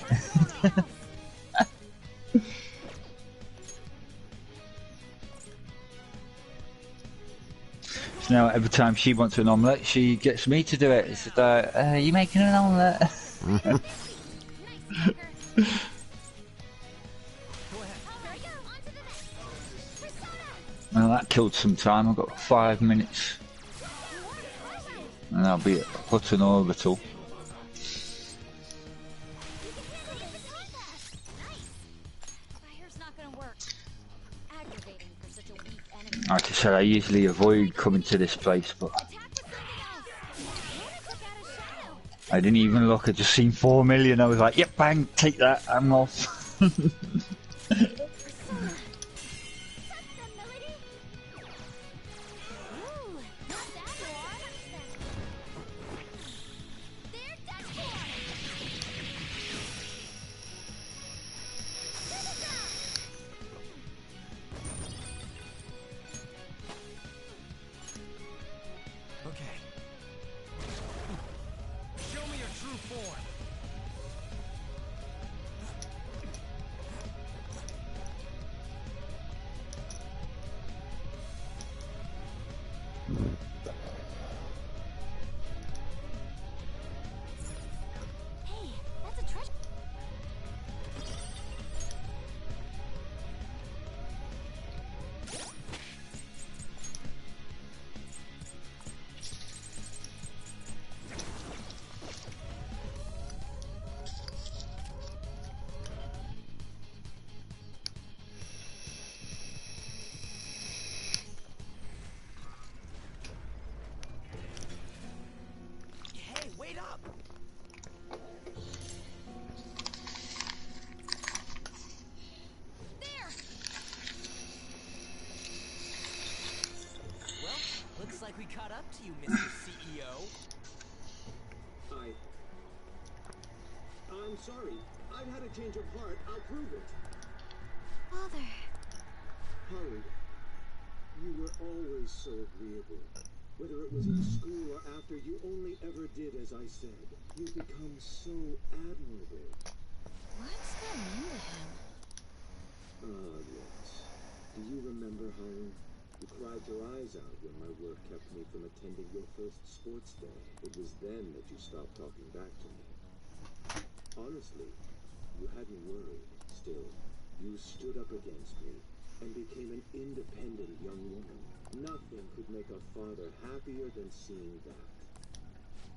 So now every time she wants an omelette, she gets me to do it. It's like, are you making an omelette? Well, that killed some time. I've got 5 minutes. And I'll be at Hutton Orbital. Like I said, I usually avoid coming to this place, but I didn't even look. I just seen 4 million. I was like, yep, bang, take that. I'm off. Like we caught up to you, Mr. CEO. I'm sorry. I've had a change of heart. I'll prove it. Father. Haru, you were always so agreeable. Whether it was in school or after, you only ever did as I said. You've become so admirable. What's that mean to him? Ah, yes. Do you remember, Haru? You cried your eyes out when my work kept me from attending your first sports day. It was then that you stopped talking back to me. Honestly, you had me worried. Still, you stood up against me and became an independent young woman. Nothing could make a father happier than seeing that.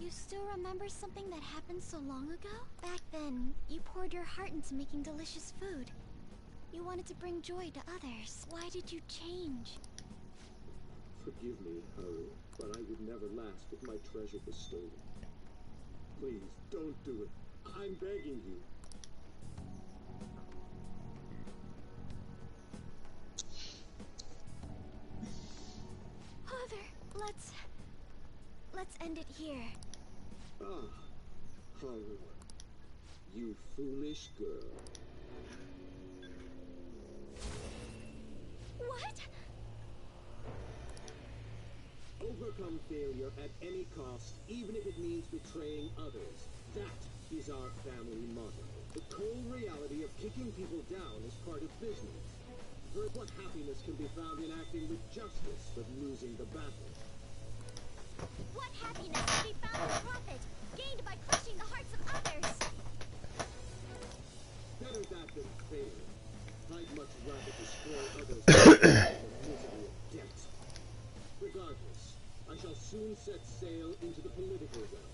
You still remember something that happened so long ago? Back then, you poured your heart into making delicious food. You wanted to bring joy to others. Why did you change? Forgive me, Haru, but I would never last if my treasure was stolen. Please, don't do it. I'm begging you. Father, let's end it here. Ah, Haru, you foolish girl. What? Overcome failure at any cost, even if it means betraying others. That is our family motto. The cold reality of kicking people down is part of business. For what happiness can be found in acting with justice but losing the battle? What happiness can be found in profit, gained by crushing the hearts of others? Better that than failure. I'd much rather destroy others than the misery of debt. Regardless, I shall soon set sail into the political realm.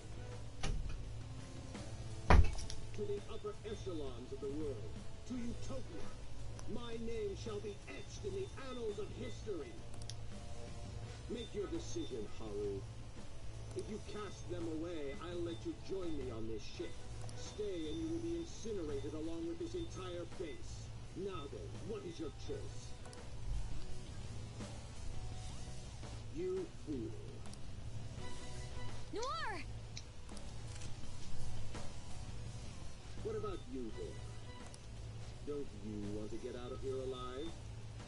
To the upper echelons of the world. To Utopia. My name shall be etched in the annals of history. Make your decision, Haru. If you cast them away, I'll let you join me on this ship. Stay and you will be incinerated along with this entire base. Now then, what is your choice? You fool. Noir! What about you, boy? Don't you want to get out of here alive?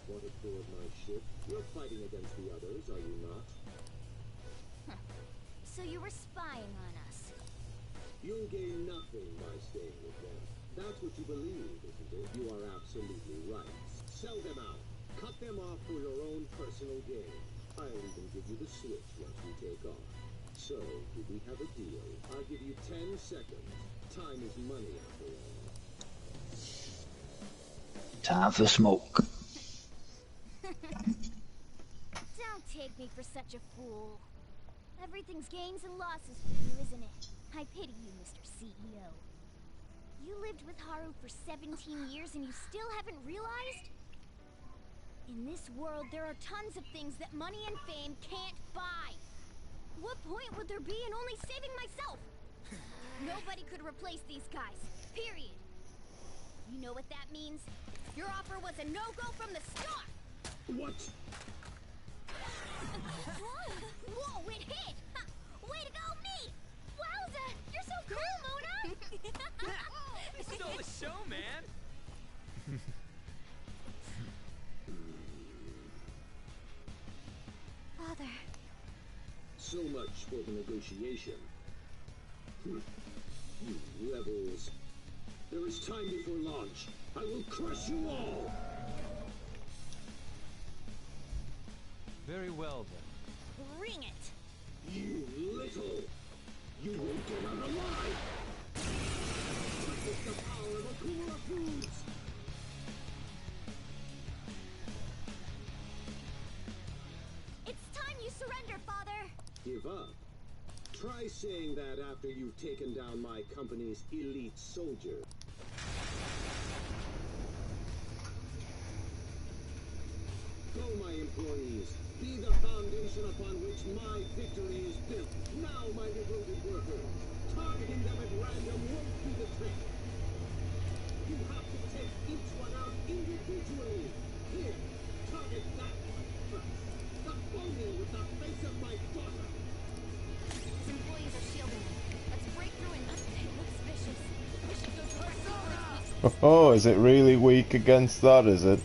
Want to board my ship? You're fighting against the others, are you not? So you were spying on us. You'll gain nothing by staying with them. That's what you believe, isn't it? You are absolutely right. Sell them out. Cut them off for your own personal gain. I'll even give you the switch once we take off. So, do we have a deal? I'll give you 10 seconds. Time is money after all. Time for smoke. Don't take me for such a fool. Everything's gains and losses for you, isn't it? I pity you, Mr. CEO. You lived with Haru for 17 years and you still haven't realized? In this world, there are tons of things that money and fame can't buy. What point would there be in only saving myself? Nobody could replace these guys, period. You know what that means? Your offer was a no-go from the start! What? Whoa, it hit! Way to go, me! Wowza! You're so cool, Mona! Stole the show, man! Father. So much for the negotiation. You rebels. There is time before launch. I will crush you all! Very well, then. Bring it! You little! You won't get out alive! Witness the power of Akuma Foods! It's time you surrender, Father! Give up? Try saying that after you've taken down my company's elite soldier. Go, my employees. Be the foundation upon which my victory is built. Now, my devoted workers, targeting them at random won't do the trick. You have to take each one out individually. Here, target that one first. The phony with the face of my daughter. His employees are shielding him. Let's break through and it looks vicious. We should go to Oh, is it really weak against that, is it?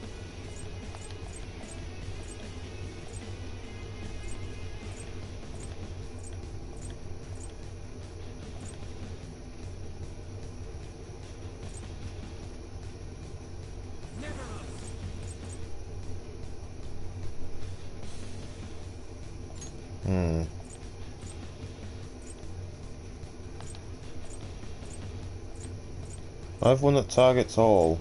I have one that targets all.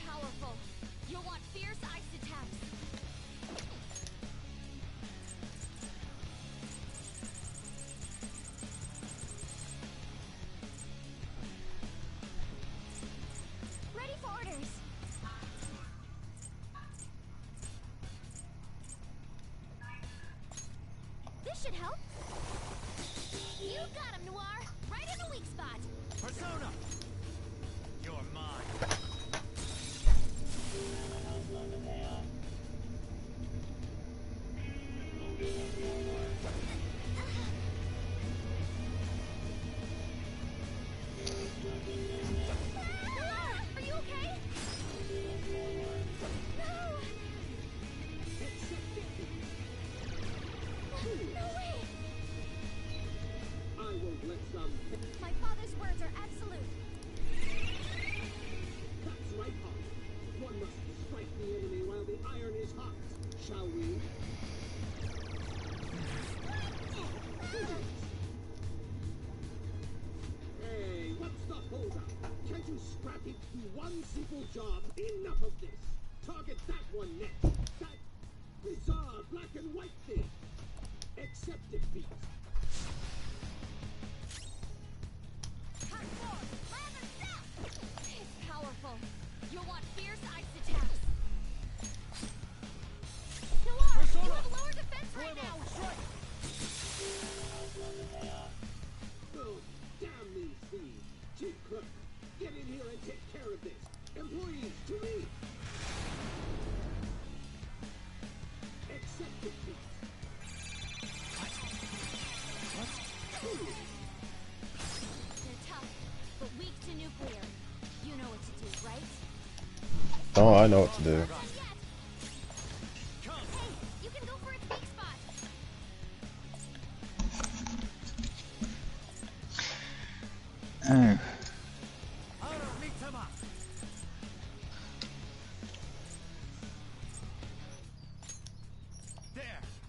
Powerful. You'll want fierce ice attacks. Ready for orders. This should help. You got him, Noir. Right in the weak spot. Persona! You're mine. Noir, are you okay? No way! I won't let some... My father's words are absolute. That's right, Hawk. One must strike the enemy while the iron is hot. Shall we? Hey, what's the holdup? Can't you scrap it to one simple job? Enough of this. Target that one next. That bizarre black and white thing. Accept it, Pete. It's powerful. You'll want fierce ice attacks. Noir, you have lower defense right now. Oh, damn these thieves. Chief Clerk, get in here and take care of this. Employees, to me. Accept it, Pete. They're tough, but weak to nuclear. You know what to do, right? Oh, I know what to do. Hey, you can go for its weak spot. Oh.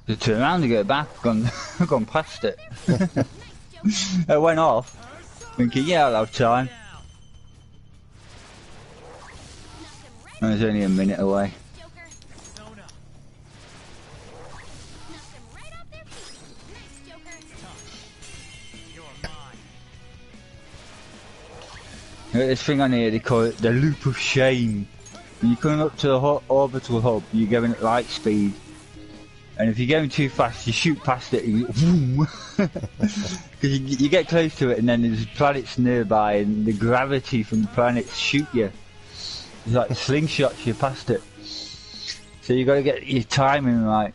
To turn around to get back, gone past it. It went off, thinking, yeah, I'll have time. It was only a minute away. This thing on here, they call it the loop of shame. When you're coming up to the orbital hub, you're going at light speed. And if you're going too fast, you shoot past it and you boom. Because you get close to it and then there's planets nearby and the gravity from the planets shoot you. It's like slingshots you past it. So you got to get your timing right.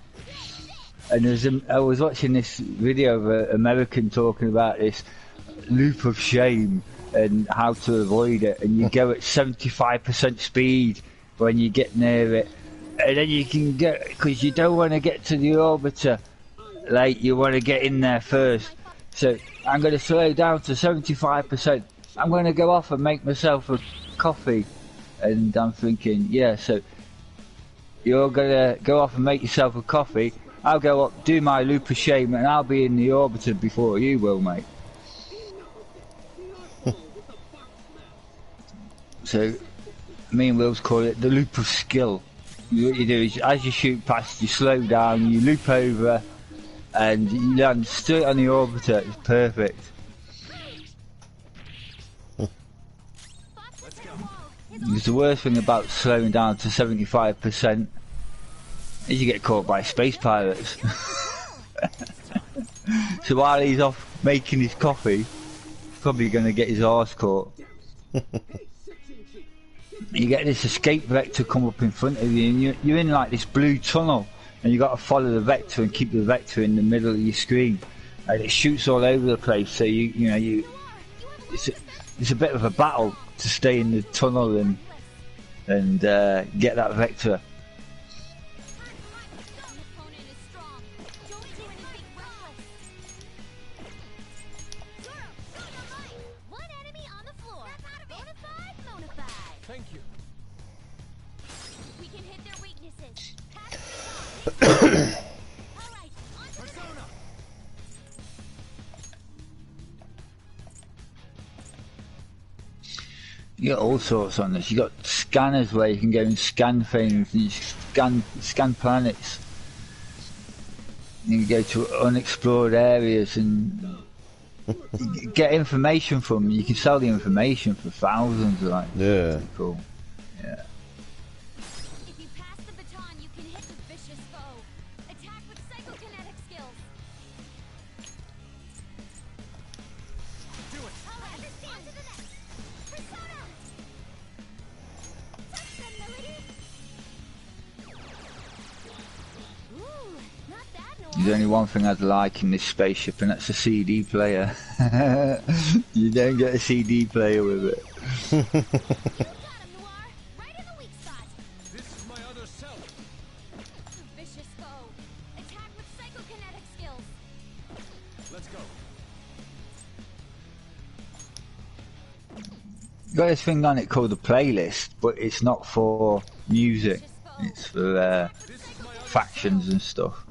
And I was watching this video of an American talking about this loop of shame and how to avoid it. And you go at 75% speed when you get near it. And then you can get, because you don't want to get to the orbiter late, you want to get in there first. So I'm going to slow down to 75%. I'm going to go off and make myself a coffee. And I'm thinking, yeah, so you're going to go off and make yourself a coffee. I'll go up, do my loop of shame, and I'll be in the orbiter before you will, mate. So me and Will's call it the loop of skill. What you do is, as you shoot past, you slow down, you loop over, and you land straight on the orbiter. It's perfect. Because the worst thing about slowing down to 75% is you get caught by space pirates. So while he's off making his coffee, he's probably going to get his arse caught. You get this escape vector come up in front of you, and you're in like this blue tunnel, and you got to follow the vector and keep the vector in the middle of your screen, and it shoots all over the place. So it's a bit of a battle to stay in the tunnel and get that vector. You got all sorts on this. You got scanners where you can go and scan things, and you scan planets. You can go to unexplored areas and get information from them. You can sell the information for thousands, like. Yeah. Pretty cool. Yeah. If you pass the baton, you can hit the vicious foe. Attack with psychokinetic skills. Do it. All right, on to the next. Persona! Touch them, Melody! Ooh, not bad, Noir. There's only one thing I'd like in this spaceship, and that's a CD player. You don't get a CD player with it. You got him, Noir. Right in the weak spot. This is my other self. Vicious foe. Attack with psychokinetic skills. Let's go. Got this thing on it called a playlist, but it's not for music. It's for factions and stuff.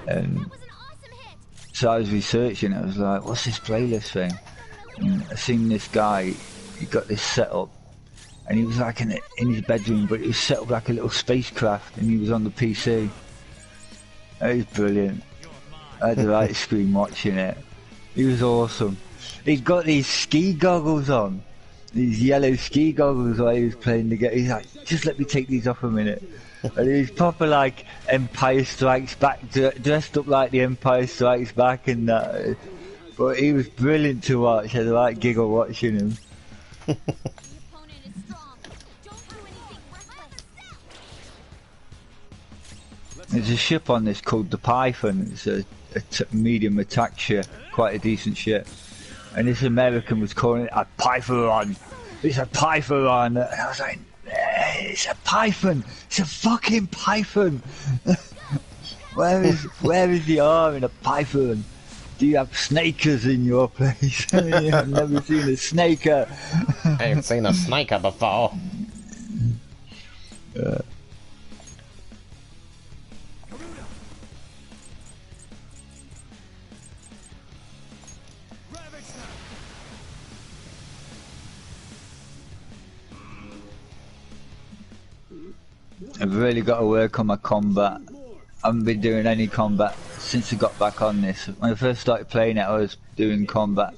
And That was an awesome hit. so I was researching. I was like, "What's this playlist thing?" And I seen this guy. He got this set up, and he was like in his bedroom, but it was set up like a little spacecraft, and he was on the PC. It was brilliant. I had the right screen watching it. He was awesome. He's got these ski goggles on. These yellow ski goggles while he was playing the game. He's like, just let me take these off a minute. And he was proper like Empire Strikes Back, dressed up like the Empire Strikes Back and that. But he was brilliant to watch. I had a right giggle watching him. The opponent is strong. Don't do anything reckless. There's a ship on this called the Python. It's a medium attack ship, quite a decent ship. And this American was calling it a Python. It's a Python. And I was like, it's a Python. It's a fucking Python. Where is the R in a Python? Do you have snakers in your place? I've never seen a snaker. I ain't seen a snaker before. I've really got to work on my combat. I haven't been doing any combat since I got back on this. When I first started playing it, I was doing combat,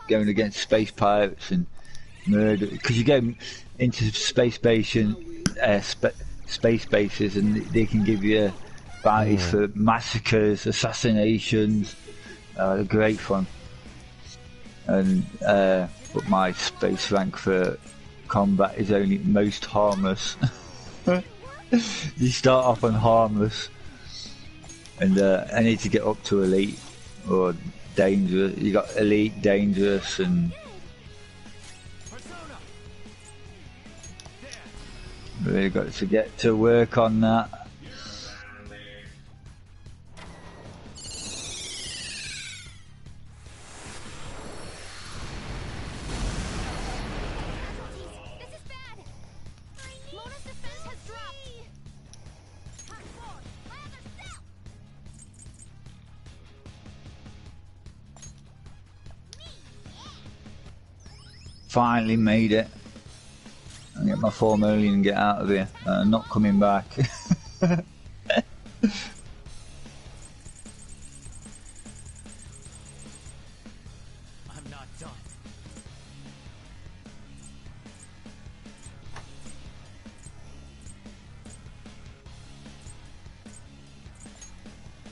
going against space pirates and murder. Because you go into space bases and they can give you bounties for massacres, assassinations. They're great fun. And but my space rank for combat is only most harmless. You start off on harmless, and I need to get up to elite or dangerous. You got elite, dangerous, and really got to get to work on that. Finally made it. I'll get my 4 million and get out of here. I'm not coming back. I'm not done.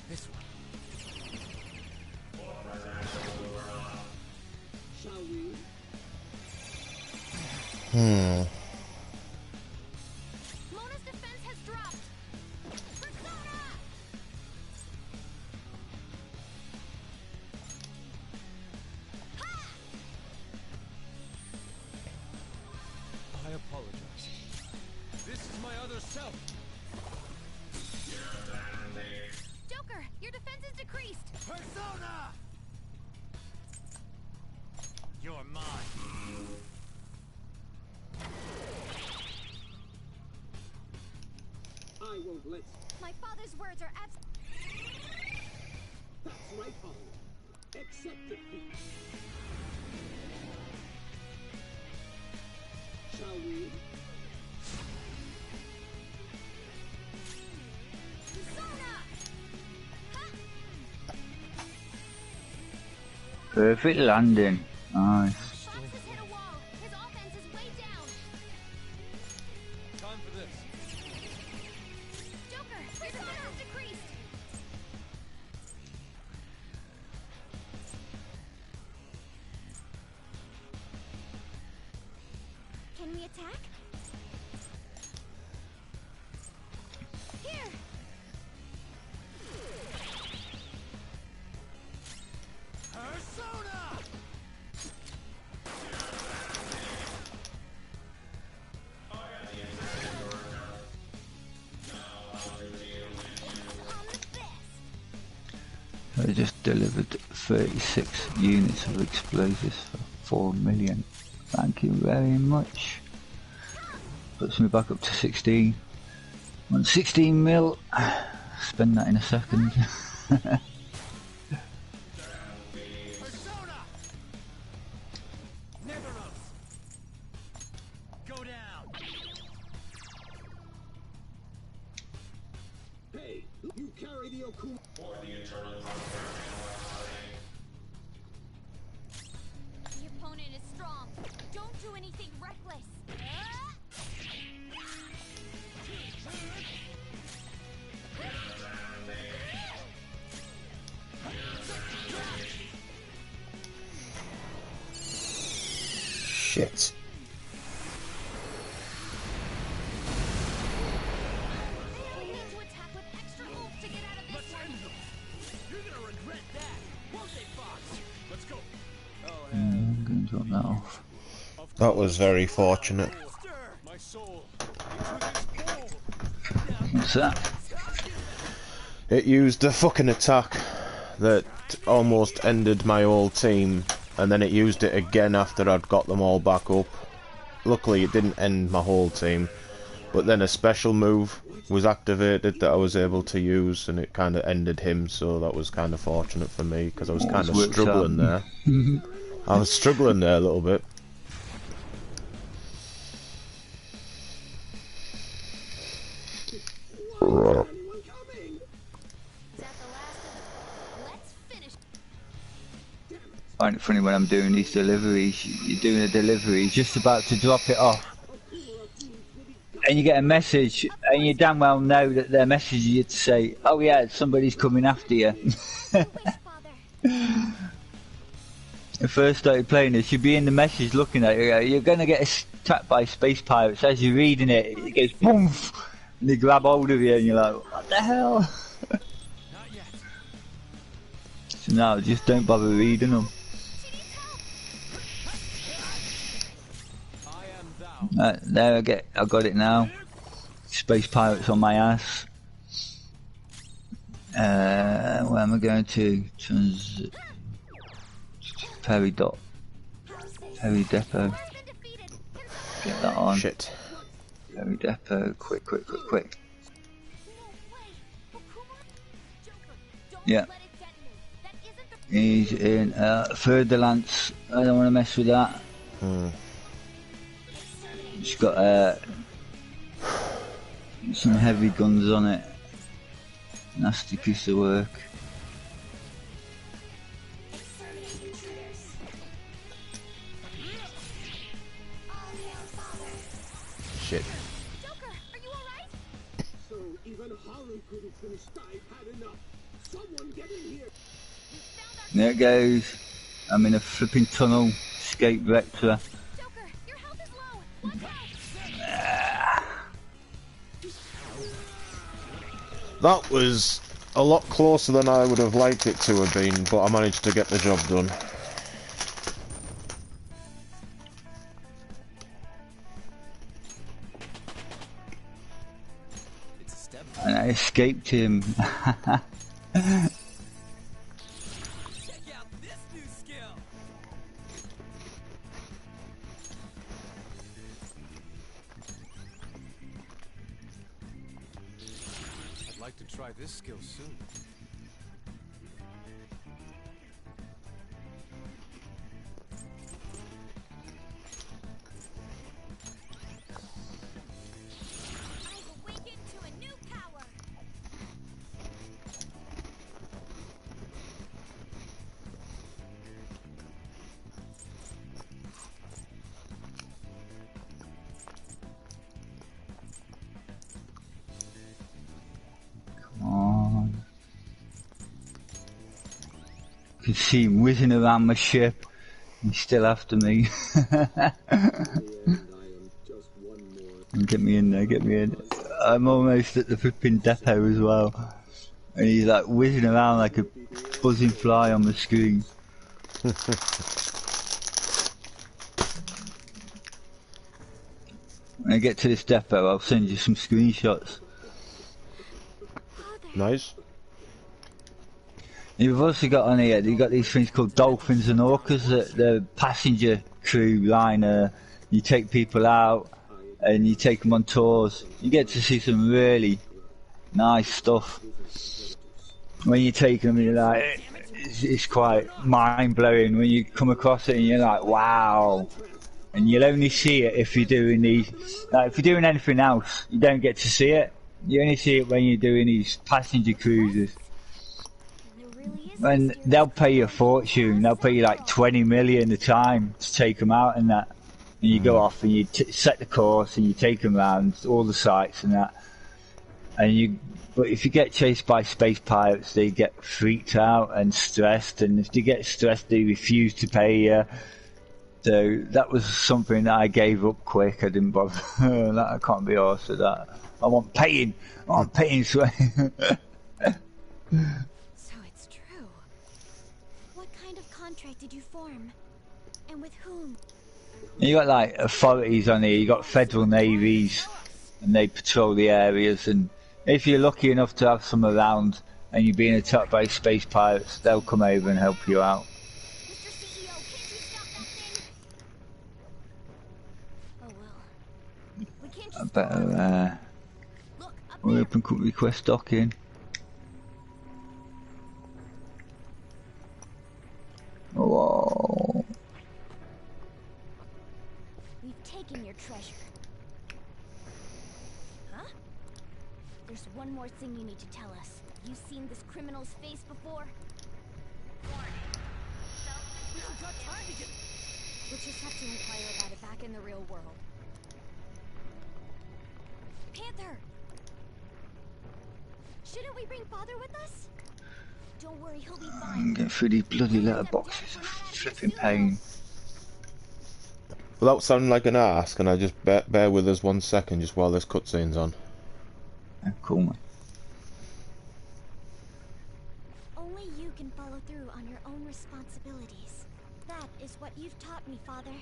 This one. Shall we? Mona's defense has dropped. Persona! I apologize. This is my other self. Joker, your defense is decreased. Persona! You're mine. I won't let My father's words are That's right, Holly. Accept defeat. Shall we? Perfect landing. Nice. Fox has hit a wall. His offense is way down. Time for this. Joker, your stamina has decreased. Can we attack? Here. Persona! I just delivered 36 units of explosives for 4 million. Thank you very much. Puts me back up to 16. On 16 mil. Spend that in a second. Persona! Neveros! Go down! Hey, you carry the Okuma. The opponent is strong. Don't do anything reckless. Shit. We need to attack with extra oomph to get out of this one. You're gonna regret that, won't they, Fox? Let's go. I'm going to drop that off. That was very fortunate. My soul. Into this hole. What's that? It used a fucking attack that almost ended my whole team, and then it used it again after I'd got them all back up. Luckily it didn't end my whole team, but then a special move was activated that I was able to use, and it kind of ended him, so that was kind of fortunate for me, because I was kind of struggling there. I was struggling there a little bit. Anyone coming? Is that the last of them? Let's finish. I find it funny when I'm doing these deliveries. You're doing a delivery, just about to drop it off, and you get a message, and you damn well know that they're messaging you to say, "Oh yeah, somebody's coming after you." I first started playing this, you'd be in the message looking at it, you're going to get attacked by space pirates. As you're reading it, it goes boom, and they grab hold of you, and you're like, what the hell? So now, just don't bother reading them. There I got it now. Space pirates on my ass. Where am I going to? Perry Depot. Get that on. Shit. Perry Depot. Quick. Yeah. He's in further lance. I don't want to mess with that. It's got some heavy guns on it. Nasty piece of work. Shit. Joker, are you alright? So even Haru couldn't finish. I've had enough. Someone get in here. There it goes. I'm in a flipping tunnel. Escape vector. Joker, your health is low. Watch out. That was a lot closer than I would have liked it to have been, but I managed to get the job done. And I escaped him. Check out this new skill. I'd like like to try this skill soon. I've awakened to a new power. Come on. You can see him whizzing around my ship. He's still after me. Get me in there, get me in. I'm almost at the flipping depot as well. And he's like whizzing around like a buzzing fly on the screen. When I get to this depot, I'll send you some screenshots. Nice. You've also got on here, you've got these things called dolphins and orcas, the passenger crew liner. You take people out and you take them on tours. You get to see some really nice stuff. When you take them, you're like, it's quite mind-blowing when you come across it and you're like, wow. And you'll only see it if you're doing these, like if you're doing anything else, you don't get to see it. You only see it when you're doing these passenger cruises. And they'll pay you a fortune. They'll pay you like 20 million a time to take them out and that. And you go off and you set the course and you take them around all the sites and that. And but if you get chased by space pirates, they get freaked out and stressed. And if they get stressed, they refuse to pay you. So that was something that I gave up quick. I didn't bother. I can't be arsed with that. I want paying. I want paying. So it's true. What kind of contract did you form? And with whom? You got like authorities on here. You got federal navies, and they patrol the areas. And if you're lucky enough to have some around, and you're being attacked by space pirates, they'll come over and help you out. I better hurry up and quick request docking. Whoa. We've taken your treasure. Huh? There's one more thing you need to tell us. You seen this criminal's face before? We don't got time to get... We'll just have to inquire about it back in the real world. Panther! Shouldn't we bring Father with us? Don't worry, he'll be fine. I'm getting through these bloody letterboxes. Flipping pain. Without sounding like an arse, can I just bear with us 1 second just while this cutscene's on? Yeah, cool, man. Only you can follow through on your own responsibilities. That is what you've taught me, Father.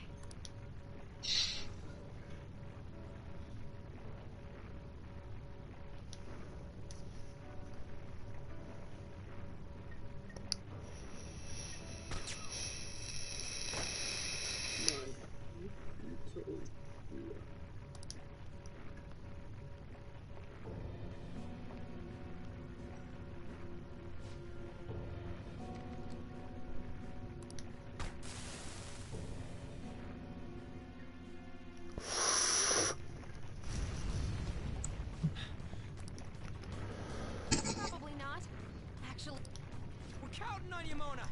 Probably not. Actually, We're counting on you, Mona!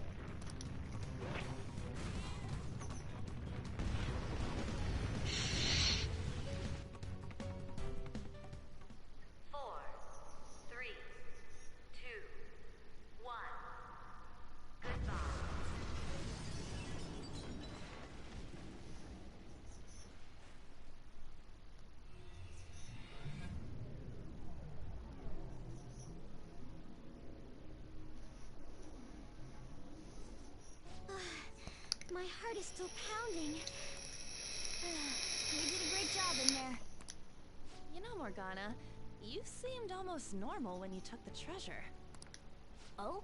My heart is still pounding. You did a great job in there. you know, Morgana, you seemed almost normal when you took the treasure. Oh?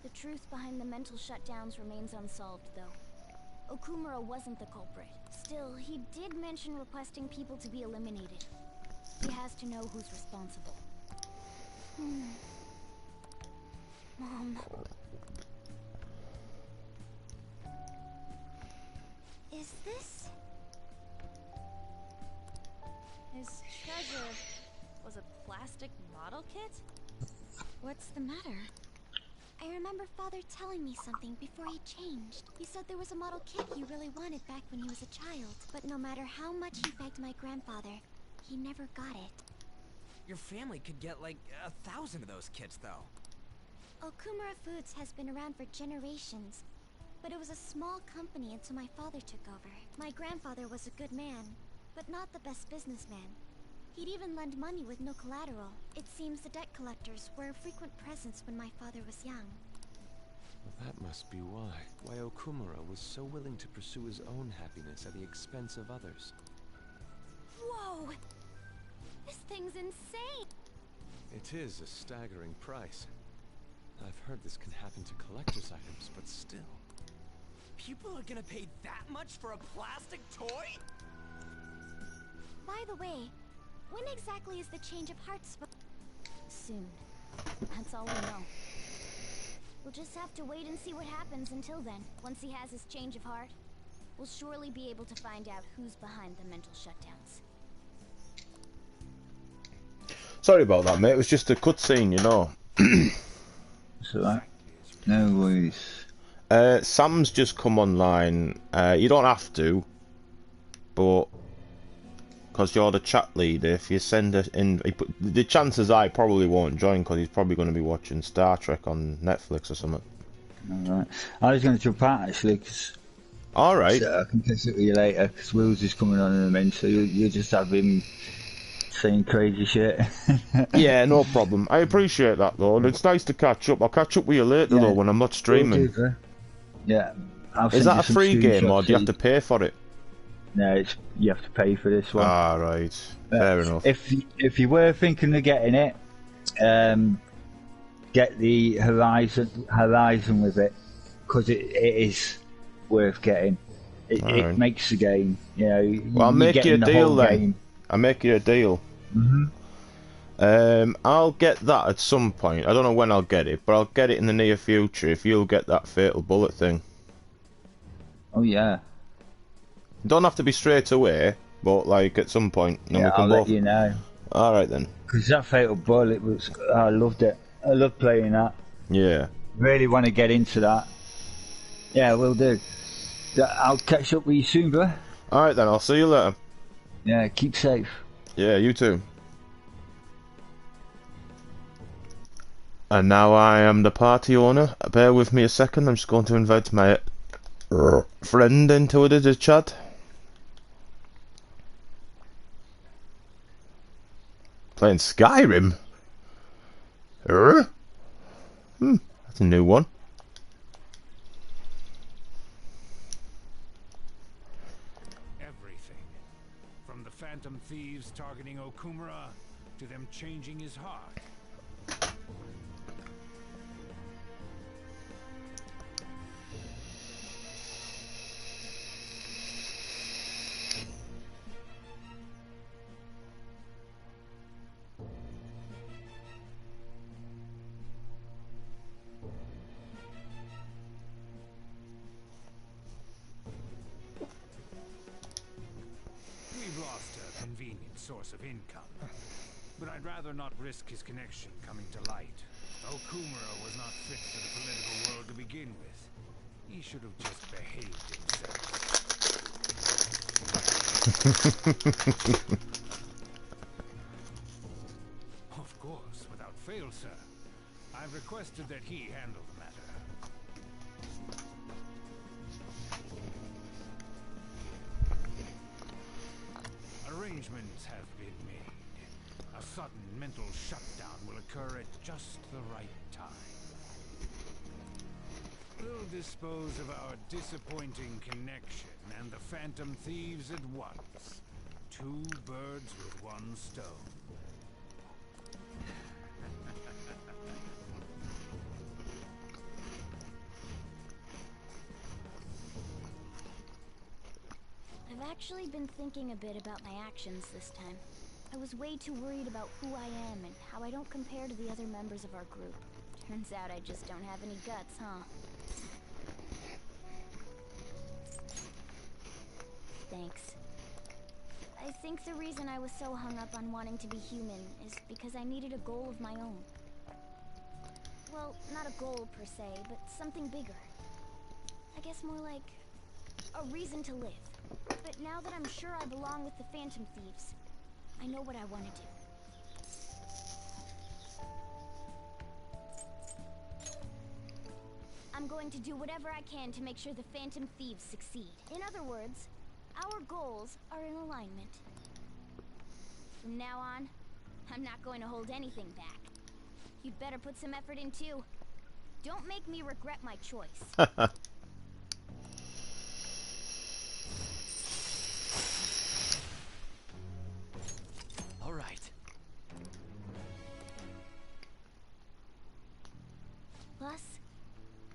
The truth behind the mental shutdowns remains unsolved, though. Okumura wasn't the culprit. Still, he did mention requesting people to be eliminated. He has to know who's responsible. Is this... His treasure was a plastic model kit? What's the matter? I remember Father telling me something before he changed. He said there was a model kit he really wanted back when he was a child. But no matter how much he begged my grandfather, he never got it. Your family could get like 1,000 of those kits, though. Okumura Foods has been around for generations, but it was a small company until my father took over. My grandfather was a good man, but not the best businessman. He'd even lend money with no collateral. It seems the debt collectors were a frequent presence when my father was young. Well, that must be why Okumura was so willing to pursue his own happiness at the expense of others. Whoa! This thing's insane! It is a staggering price. I've heard this can happen to collector's items, but still. People are gonna pay that much for a plastic toy? By the way, when exactly is the change of heart Soon. That's all we know. We'll just have to wait and see what happens until then. Once he has his change of heart, we'll surely be able to find out who's behind the mental shutdowns. Sorry about that, mate. It was just a cutscene, you know. It's alright. No worries. Sam's just come online. You don't have to, but because you're the chat leader, if you send it in, the chances are he probably won't join because he's probably going to be watching Star Trek on Netflix or something. Alright. I was going to jump out actually, because alright. So I can catch up with you later, because Will's is coming on in a minute, so you just have him saying crazy shit. Yeah, no problem. I appreciate that though, and it's nice to catch up. I'll catch up with you later though when I'm not streaming. Yeah. Is that a free game or do you have to pay for it? No, you have to pay for this one. Ah, right. Fair enough. If you were thinking of getting it, get the Horizon with it, because it is worth getting. It makes the game. You know. Well, I'll make you a deal then. Game. I'll make you a deal. I'll get that at some point. I don't know when I'll get it, but I'll get it in the near future if you'll get that Fatal Bullet thing. Oh yeah. Don't have to be straight away, but like at some point. Then we can I'll let you know. All right then. Because that Fatal Bullet was, I loved it. I loved playing that. Yeah. Really want to get into that. Yeah, we'll do. I'll catch up with you soon, bro. All right then. I'll see you later. Yeah, keep safe. Yeah, you too. And now I am the party owner. Bear with me a second. I'm just going to invite my friend into the chat. Playing Skyrim? That's a new one. Everything. From the Phantom Thieves targeting Okumura, to them changing his heart. Source of income, but I'd rather not risk his connection coming to light. Okumura was not fit for the political world to begin with. He should have just behaved himself. Of course, without fail, sir. I've requested that he handle the matter. Arrangements have been made. A sudden mental shutdown will occur at just the right time. We'll dispose of our disappointing connection and the Phantom Thieves at once. 2 birds with 1 stone. I've actually been thinking a bit about my actions this time. I was way too worried about who I am and how I don't compare to the other members of our group. Turns out I just don't have any guts, huh? Thanks. I think the reason I was so hung up on wanting to be human is because I needed a goal of my own. Well, not a goal per se, but something bigger. I guess more like a reason to live. But now that I'm sure I belong with the Phantom Thieves, I know what I want to do. I'm going to do whatever I can to make sure the Phantom Thieves succeed. In other words, our goals are in alignment. From now on, I'm not going to hold anything back. You'd better put some effort in too. Don't make me regret my choice. All right. Plus,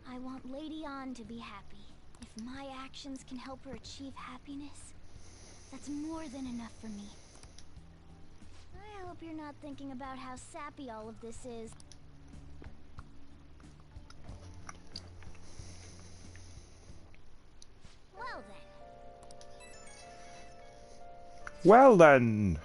I want Lady Ann to be happy. If my actions can help her achieve happiness, that's more than enough for me. I hope you're not thinking about how sappy all of this is. Well then. Well then.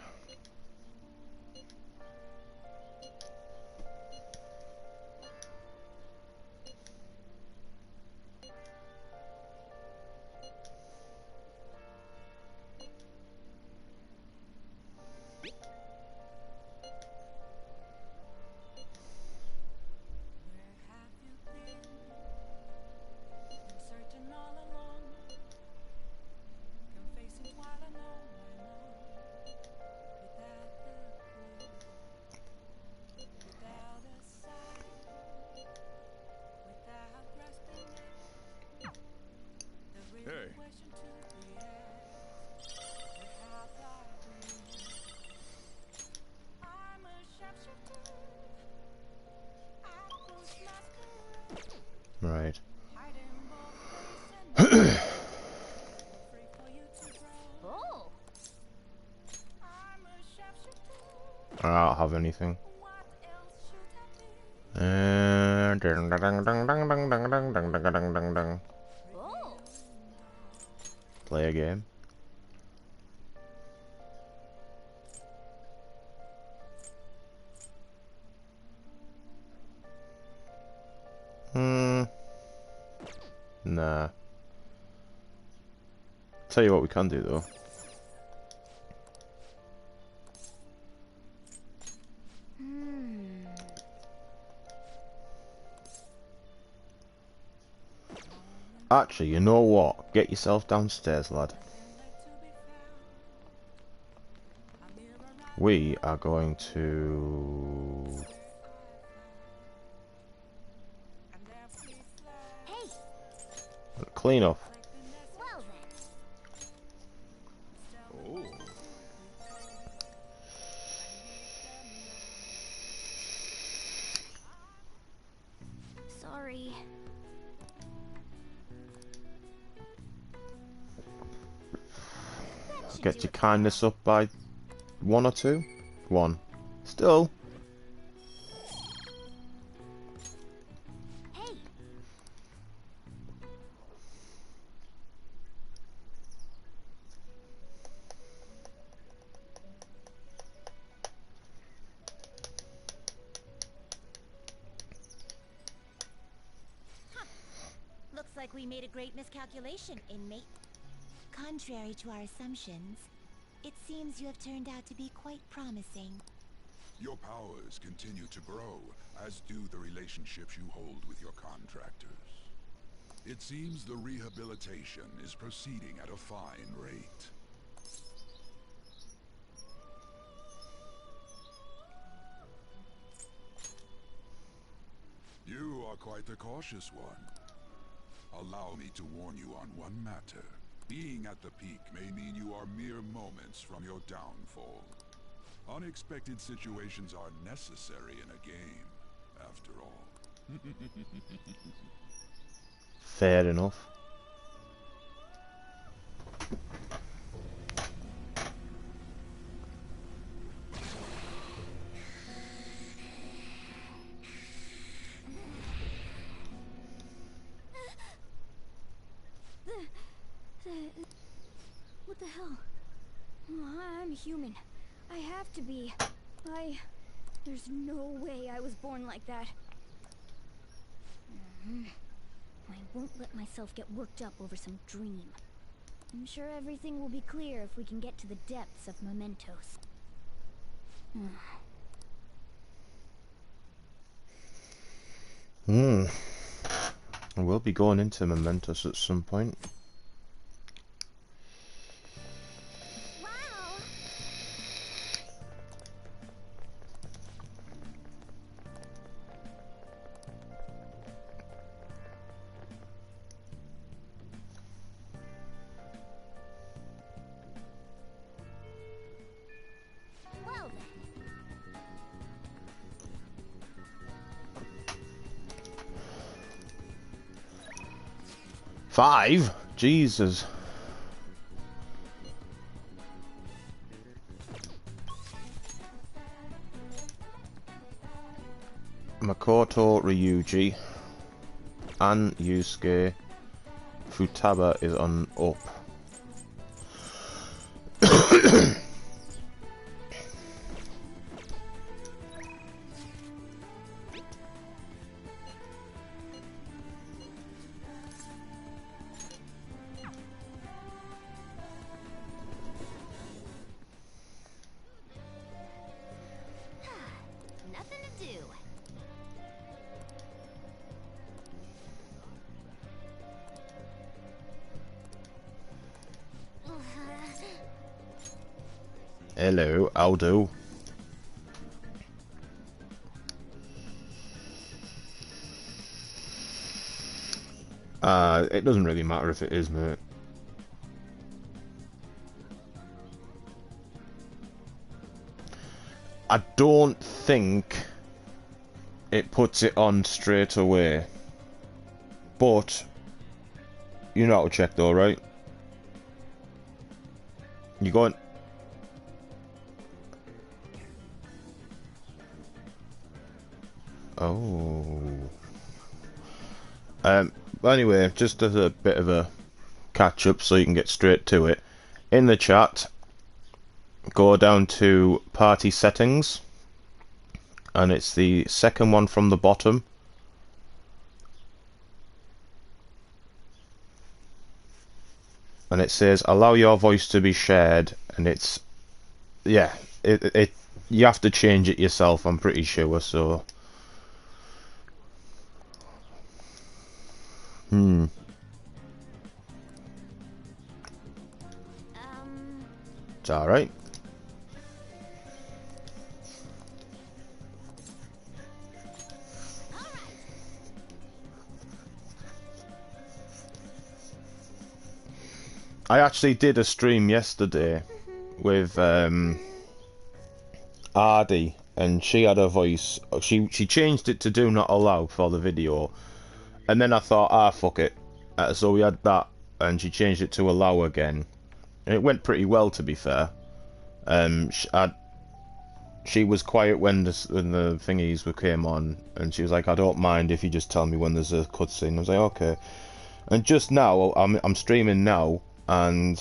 Right. Oh. I don't have anything. Oh. Play a game. Nah. Tell you what we can do though. Actually, you know what? Get yourself downstairs, lad. We are going to... Hey. Clean up. Well then. Oh. Sorry. Get your kindness up by 1 or 2? 1. Still. Hey. Looks like we made a great miscalculation, inmate. Contrary to our assumptions, it seems you have turned out to be quite promising. Your powers continue to grow, as do the relationships you hold with your contractors. It seems the rehabilitation is proceeding at a fine rate. You are quite the cautious one. Allow me to warn you on one matter. Being at the peak may mean you are mere moments from your downfall. Unexpected situations are necessary in a game, after all. Fair enough. hell? Oh, I'm human. I have to be. There's no way I was born like that. I won't let myself get worked up over some dream. I'm sure everything will be clear if we can get to the depths of mementos. We'll be going into mementos at some point. Wow! Well then. 5? Jesus. Makoto Ryuji and Yusuke Futaba is on up. Nothing to do. Hello, Aldo. It doesn't really matter if it is, mate. I don't think it puts it on straight away. But you know how to check though, right? You going? Oh. Anyway, just as a bit of a catch up so you can get straight to it. In the chat, go down to party settings, and it's the second one from the bottom. And it says allow your voice to be shared, and it's, yeah, it you have to change it yourself, I'm pretty sure, so it's alright. I actually did a stream yesterday with Ardy, and she had her voice. She changed it to do not allow for the video, and then I thought, fuck it. So we had that, and she changed it to allow again, and it went pretty well, to be fair. She was quiet when the thingies came on, and she was like, "I don't mind if you just tell me when there's a cutscene." I was like, "Okay." And just now, I'm streaming now, and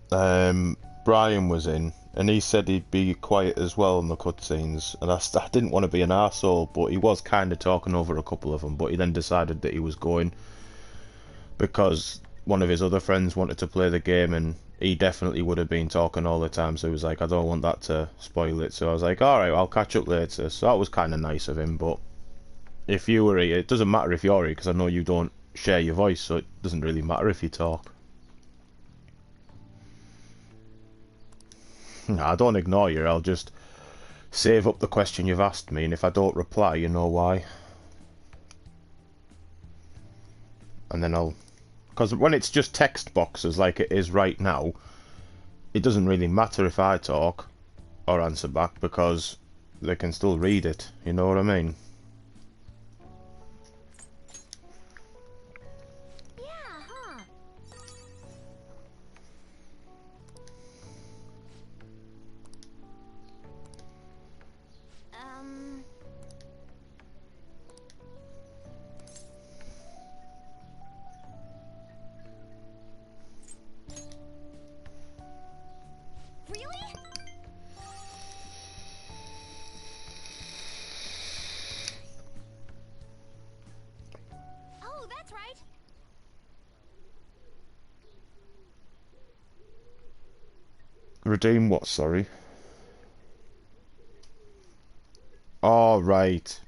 Brian was in, and he said he'd be quiet as well in the cutscenes, and I didn't want to be an arsehole, but he was kind of talking over a couple of them, but he then decided that he was going because one of his other friends wanted to play the game, and he definitely would have been talking all the time, so he was like, I don't want that to spoil it. So I was like, alright, I'll catch up later. So that was kind of nice of him, but if you were here, it doesn't matter if you're here, because I know you don't share your voice, so it doesn't really matter if you talk. I don't ignore you, I'll just save up the question you've asked me, and if I don't reply, you know why. And then I'll... Because when it's just text boxes like it is right now, it doesn't really matter if I talk or answer back, because they can still read it, you know what I mean? right? Redeem what, sorry? Oh, right.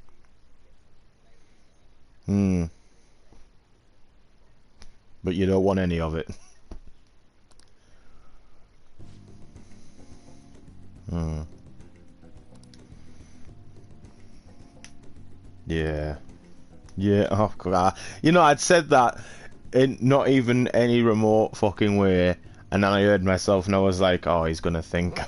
But you don't want any of it. Yeah. Yeah, oh god. You know, I'd said that in not even any remote fucking way, and then I heard myself and I was like, oh, he's gonna think.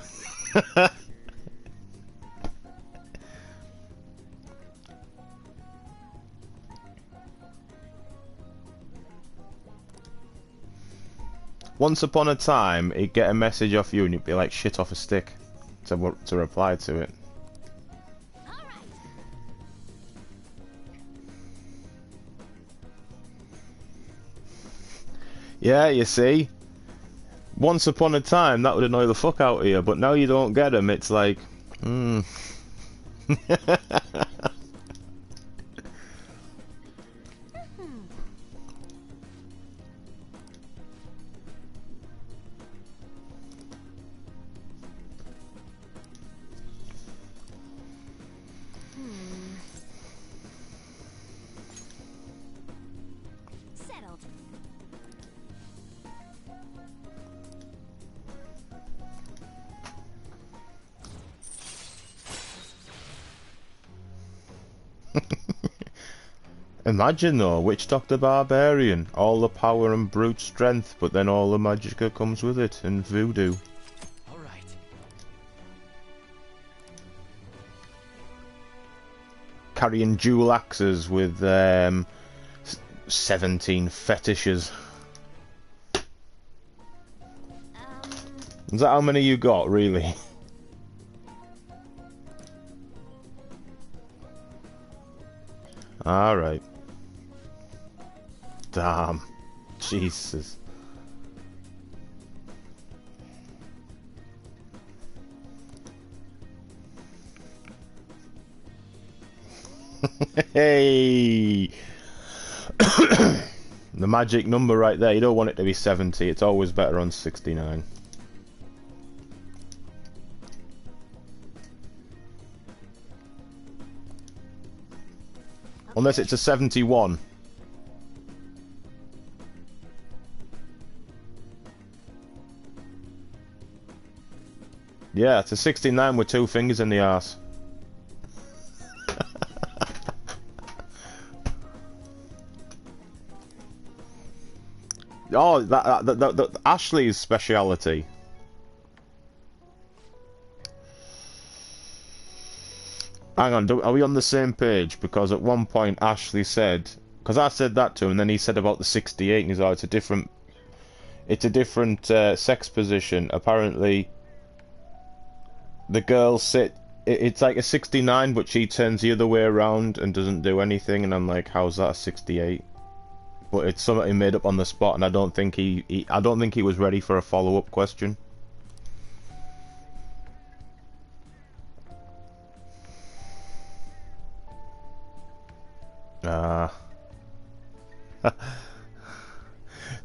Once upon a time, he'd get a message off you and you'd be like shit off a stick to reply to it. Yeah, you see? Once upon a time, that would annoy the fuck out of you, but now you don't get them, it's like... Settled. Imagine though, Witch Doctor Barbarian, all the power and brute strength, but then all the magicka comes with it, and voodoo. Alright. Carrying dual axes with 17 fetishes. Is that how many you got, really? Alright. Damn. Jesus. Hey! The magic number right there, you don't want it to be 70, it's always better on 69. Unless it's a 71. Yeah, it's a 69 with 2 fingers in the arse. Oh, that Ashley's speciality. Hang on, are we on the same page? Because at one point Ashley said, because I said that to him, and then he said about the 68, and he's like, it's a different sex position. Apparently, the girls sit. It's like a 69, but she turns the other way around and doesn't do anything. And I'm like, how's that a 68? But it's something he made up on the spot, and I don't think I don't think he was ready for a follow-up question.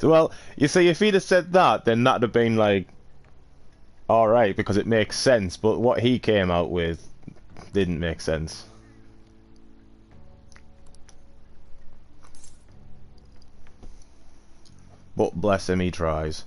Well, you see, if he'd have said that, then that'd have been like, alright, because it makes sense, but what he came out with didn't make sense. But bless him, he tries.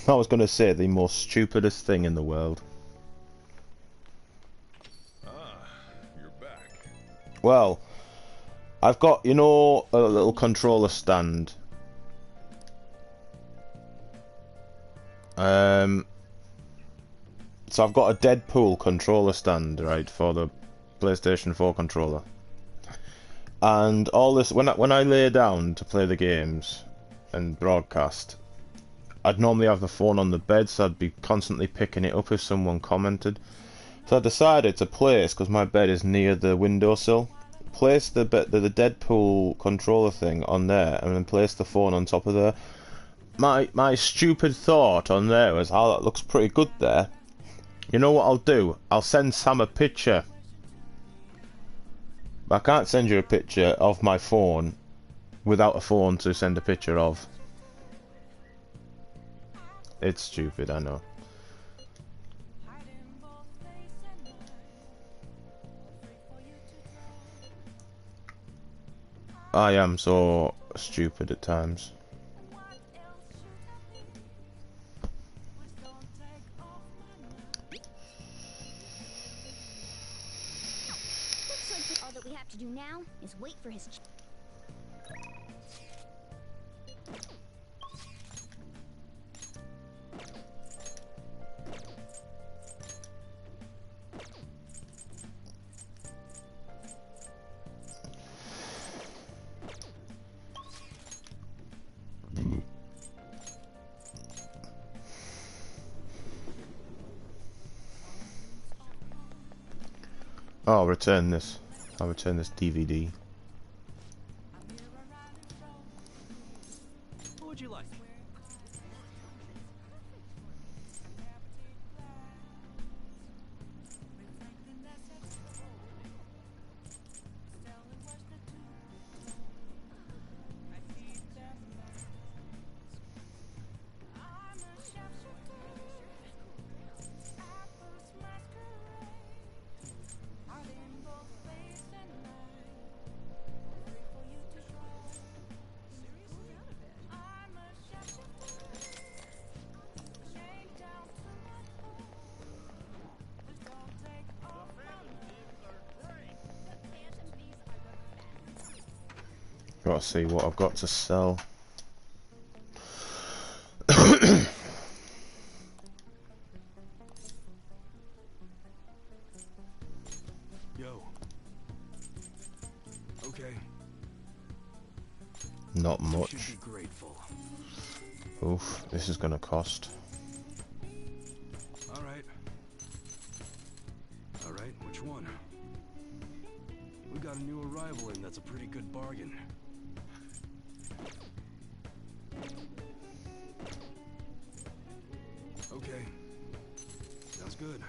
I was going to say the most stupidest thing in the world. Ah, you're back. Well, I've got, you know, a little controller stand. So I've got a Deadpool controller stand, right, for the PlayStation 4 controller. And all this, when I lay down to play the games and broadcast, I'd normally have the phone on the bed, so I'd be constantly picking it up if someone commented. So I decided to place, because my bed is near the windowsill, place the Deadpool controller thing on there, and then place the phone on top of there. My stupid thought on there was, oh, that looks pretty good there. You know what I'll do? I'll send Sam a picture. I can't send you a picture of my phone without a phone to send a picture of. It's stupid, I know. I am so stupid at times. Looks like all that we have to do now is wait for his. Oh, I'll return this. I'll return this DVD. What would you like? Gotta see what I've got to sell. Yo. Okay. Not You much. should be grateful. Oof, this is gonna cost. Alright. Alright, which one? We got a new arrival in that's a pretty good bargain. Okay. Sounds good.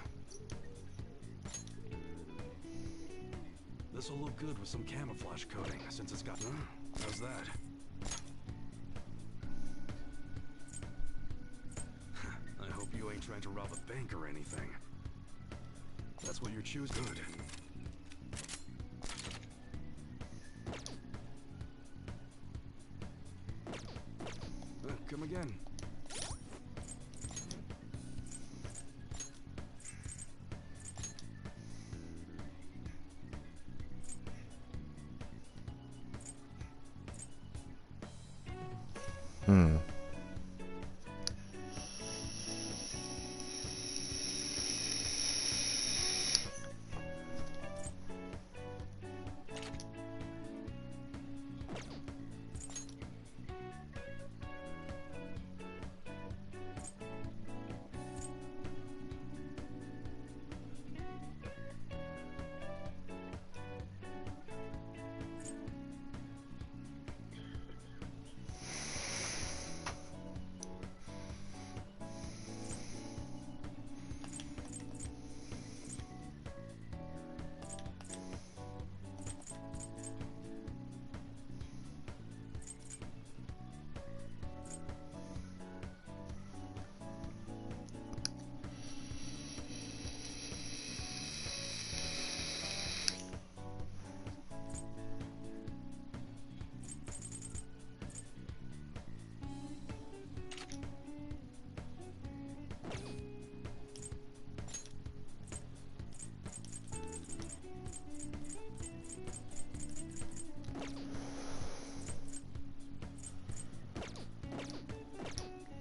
This'll look good with some camouflage coating, since it's got... How's that? I hope you ain't trying to rob a bank or anything. That's what you're choosing. Good. Come again.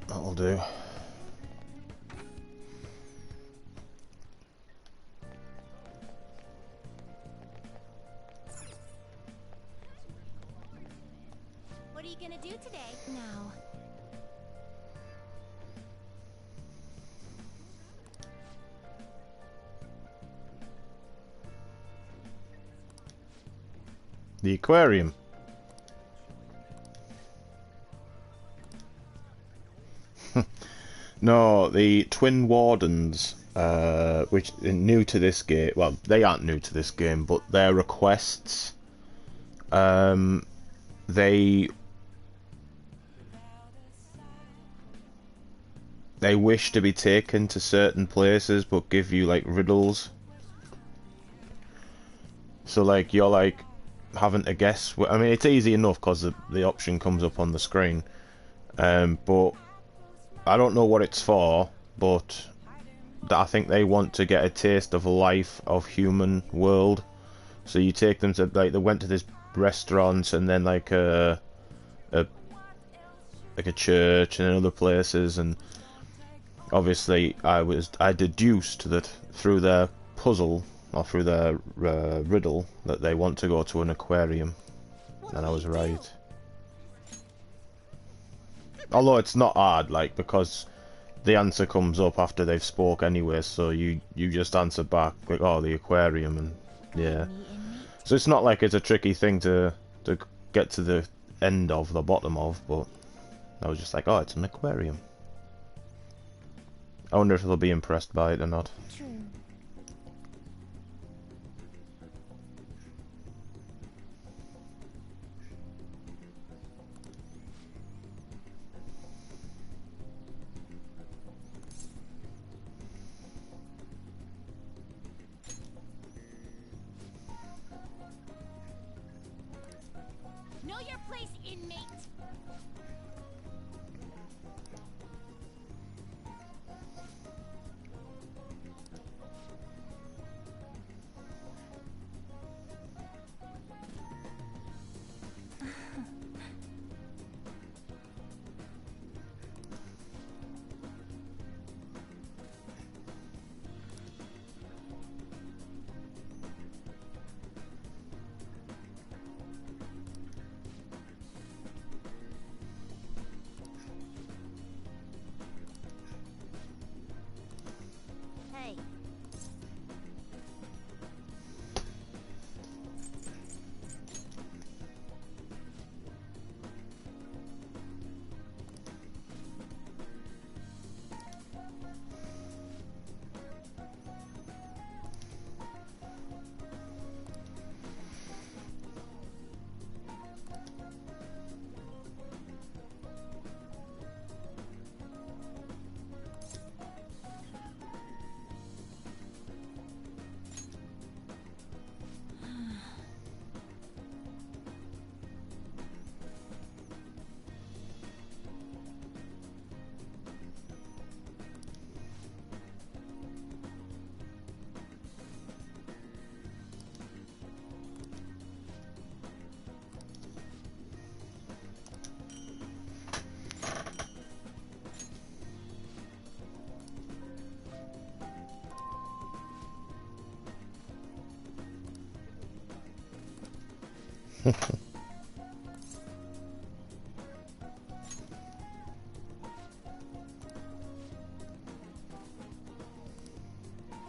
That'll do. gonna do today? Now. The aquarium. No, the Twin Wardens, which are new to this game. Well, they aren't new to this game, but their requests, they wish to be taken to certain places, but give you like riddles. So like you're like having to guess. I mean, it's easy enough because the option comes up on the screen, but I don't know what it's for, but I think they want to get a taste of life of human world. So you take them to, like, they went to this restaurant and then like a church and other places, and obviously I deduced that through their puzzle or through their riddle that they want to go to an aquarium, and I was right. Although it's not hard, like, because the answer comes up after they've spoke anyway, so you just answer back like, oh, the aquarium, and yeah. So it's not like it's a tricky thing to get to the end of, the bottom of, but I was just like, oh, it's an aquarium. I wonder if they'll be impressed by it or not. True. Know your place, inmate. Hey.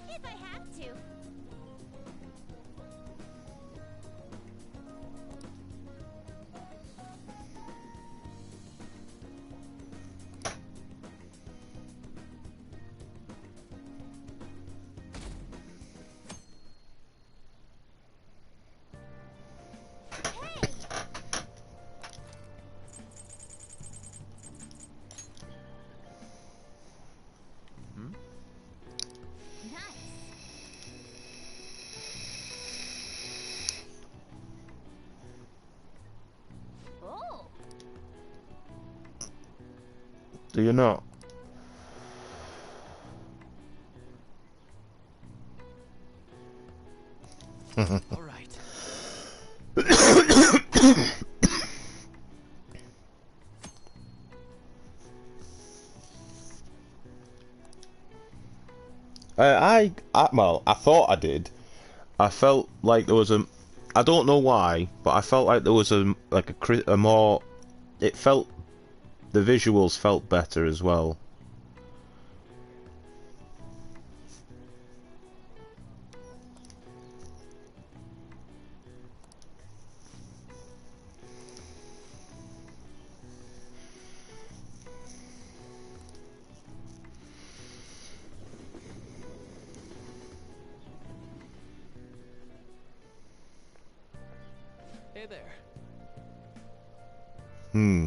If I have to. Oh. Do you not? All right. Well, I thought I did. I felt like there was a, I don't know why, but I felt like there was a more it felt, the visuals felt better as well. Hey there. Hmm.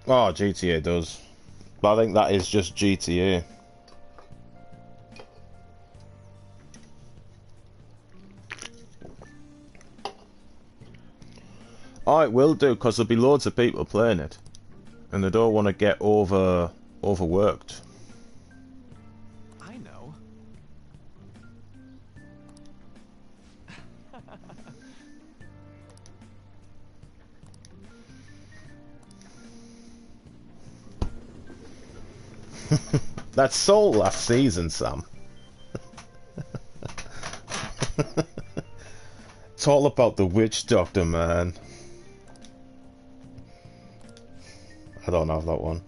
Oh, GTA does. But I think that is just GTA. Oh, it will do, because there'll be loads of people playing it. And they don't want to get overworked. I know. That's Soul last season, Sam. It's all about the witch doctor, man. I don't have that one.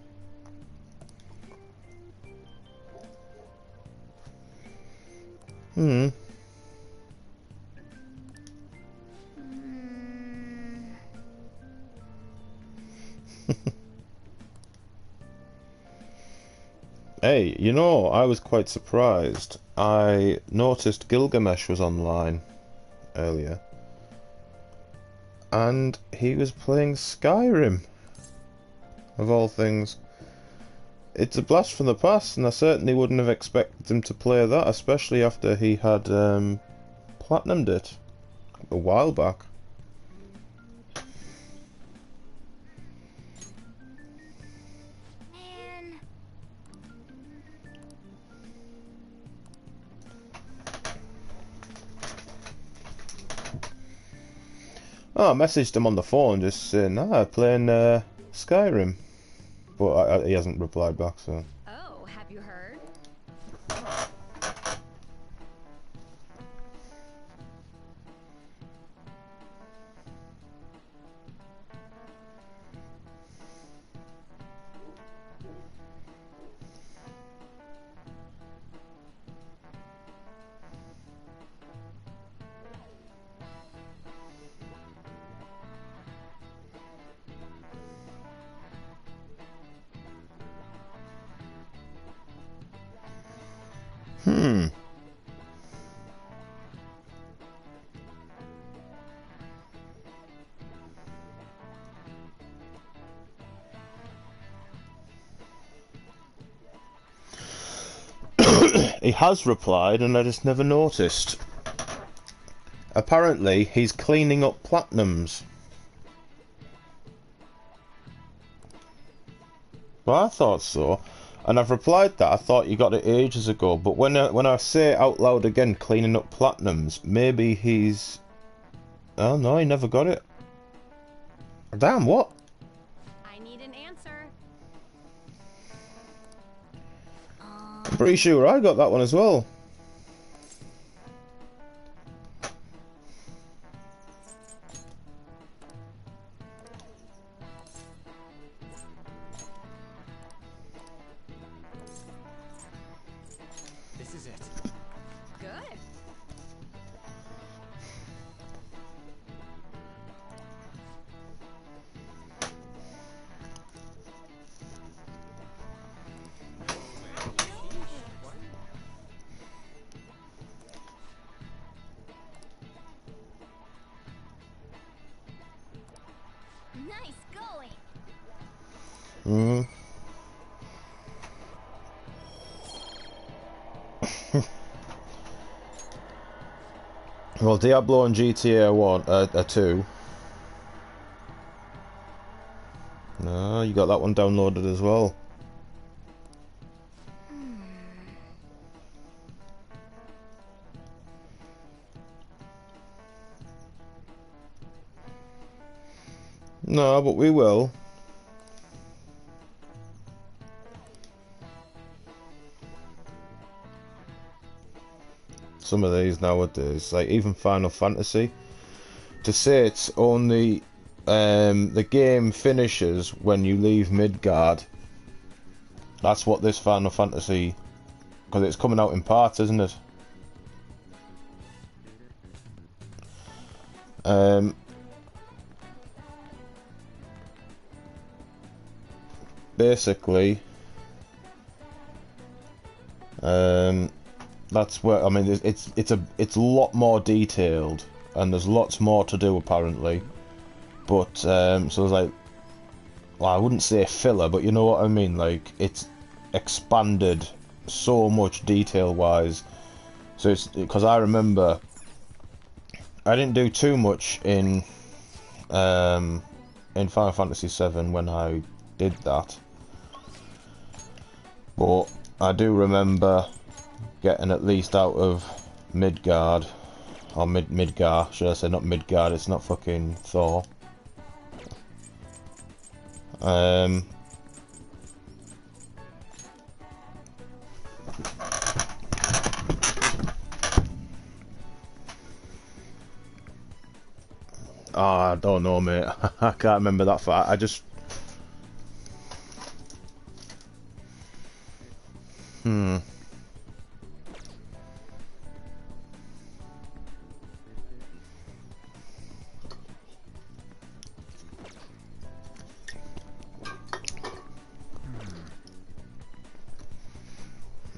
Hmm. Hey, you know, I was quite surprised. I noticed Gilgamesh was online earlier. And he was playing Skyrim. Of all things. It's a blast from the past, and I certainly wouldn't have expected him to play that, especially after he had platinumed it a while back. Man. Oh, I messaged him on the phone just saying, playing Skyrim. But he hasn't replied back, so... Oh, have you heard? Hmm. He has replied, and I just never noticed. Apparently, he's cleaning up platinums. Well, I thought so. And I've replied that I thought you got it ages ago, but when I say it out loud again, cleaning up platinums, maybe he's... Oh no, he never got it. Damn, what? I need an answer. I'm pretty sure I got that one as well. This is it. Good. Nice going. Hmm. Well, Diablo and GTA 1, 2. No, you got that one downloaded as well. No, but we will. some of these nowadays, like even Final Fantasy, to say it's only the game finishes when you leave Midgard. That's what this Final Fantasy, because it's coming out in parts, isn't it? Basically, that's where, I mean, it's a lot more detailed, and there's lots more to do apparently. But so there's like, well, I wouldn't say filler, but you know what I mean. Like, it's expanded so much detail wise. So it's because I remember I didn't do too much in Final Fantasy VII when I did that, but I do remember getting at least out of Midgard, or Midgar, should I say, not Midgard, it's not fucking Thor. Oh, I don't know, mate. I can't remember that far. I just...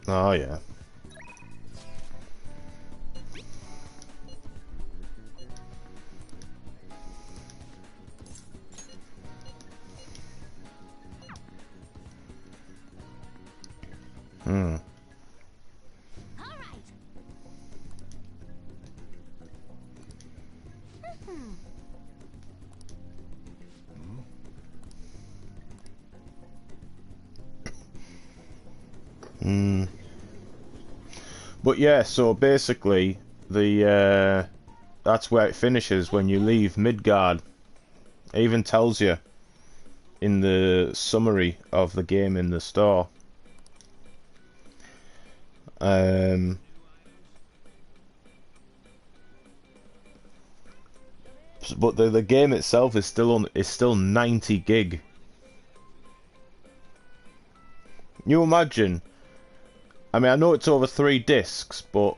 Oh, yeah. But yeah, so basically, the that's where it finishes when you leave Midgard. It even tells you in the summary of the game in the store. But the game itself is still 90 gig. You imagine? I mean, I know it's over 3 discs, but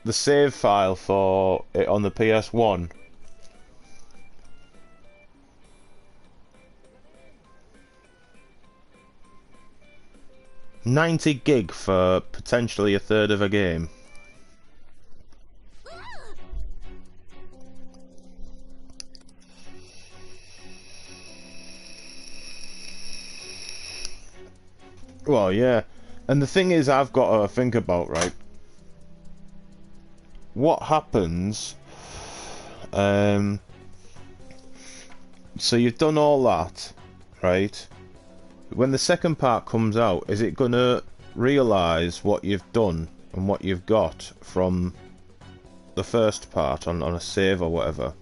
the save file for it on the PS1, $90 gig for potentially a third of a game. Well, yeah. And the thing is, I've got to think about, right? What happens? So you've done all that, right? When the second part comes out, is it gonna realise what you've done and what you've got from the first part on a save or whatever?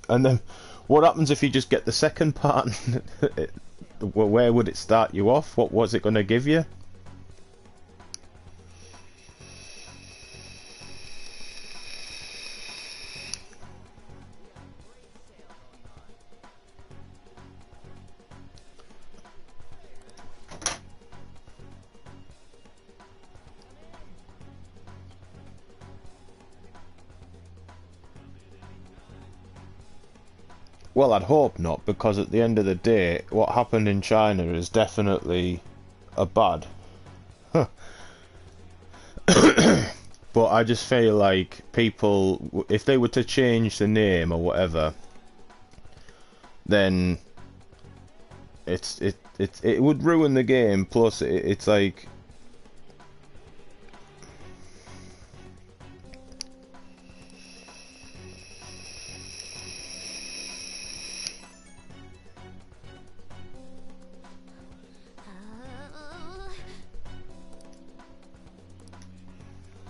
And then what happens if you just get the second part? Where would it start you off? What was it going to give you? Well, I'd hope not, because at the end of the day, what happened in China is definitely a bad. But I just feel like people, if they were to change the name or whatever, then it would ruin the game. Plus, it's like,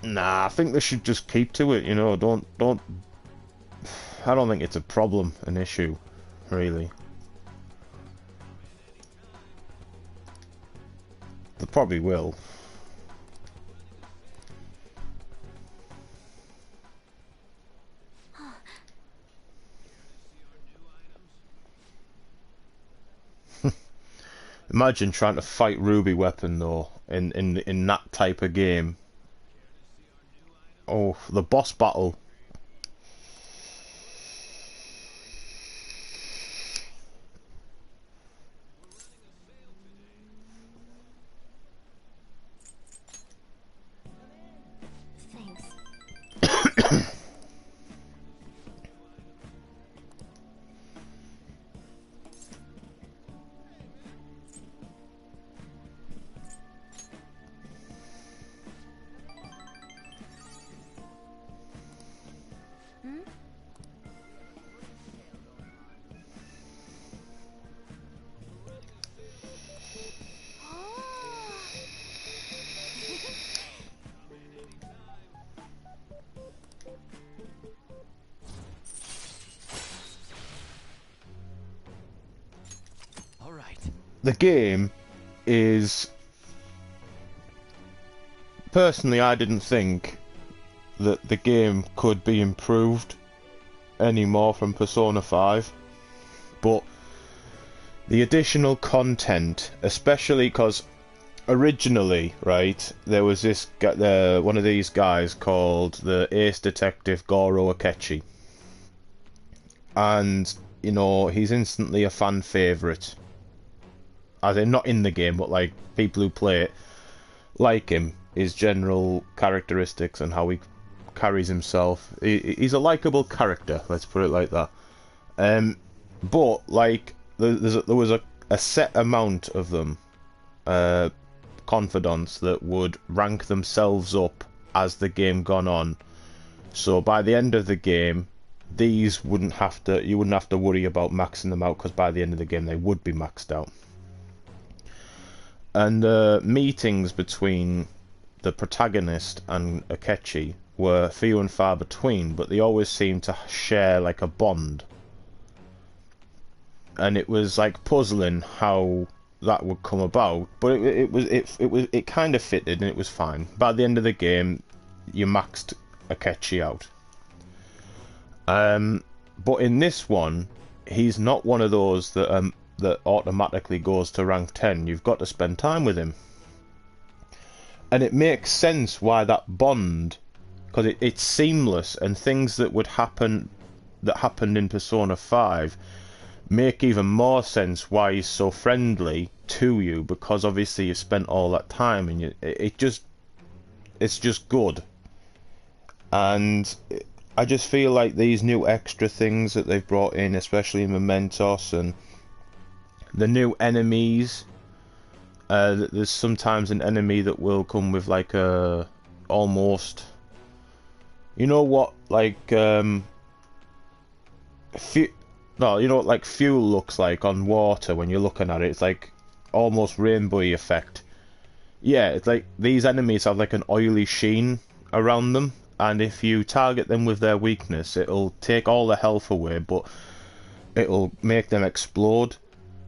nah, I think they should just keep to it, you know, don't, I don't think it's a problem, an issue, really. probably will. Imagine trying to fight Ruby Weapon though in that type of game. Oh, the boss battle. The game is... Personally, I didn't think that the game could be improved any more from Persona 5. But the additional content, especially because originally, right, there was this one of these guys called the Ace Detective Goro Akechi. And, you know, he's instantly a fan favourite. As in, not in the game, but like people who play it like him, his general characteristics and how he carries himself. He's a likeable character, let's put it like that. But like there was a set amount of them, confidants that would rank themselves up as the game gone on. So by the end of the game, these you wouldn't have to worry about maxing them out, because by the end of the game they would be maxed out. And the meetings between the protagonist and Akechi were few and far between, but they always seemed to share like a bond. And it was like puzzling how that would come about, but it kind of fitted and it was fine. By the end of the game, you maxed Akechi out. But in this one, he's not one of those that automatically goes to rank 10. You've got to spend time with him. And it makes sense why that bond, because it's seamless, and things that happened in Persona 5 make even more sense why he's so friendly to you, because obviously you spent all that time, and it's just good. And I just feel like these new extra things that they've brought in, especially in Mementos, and the new enemies, there's sometimes an enemy that will come with like a almost, you know what, like you know what like fuel looks like on water when you're looking at it. It's like almost rainbowy effect. Yeah, it's like these enemies have like an oily sheen around them, and if you target them with their weakness, it'll take all the health away, but it'll make them explode,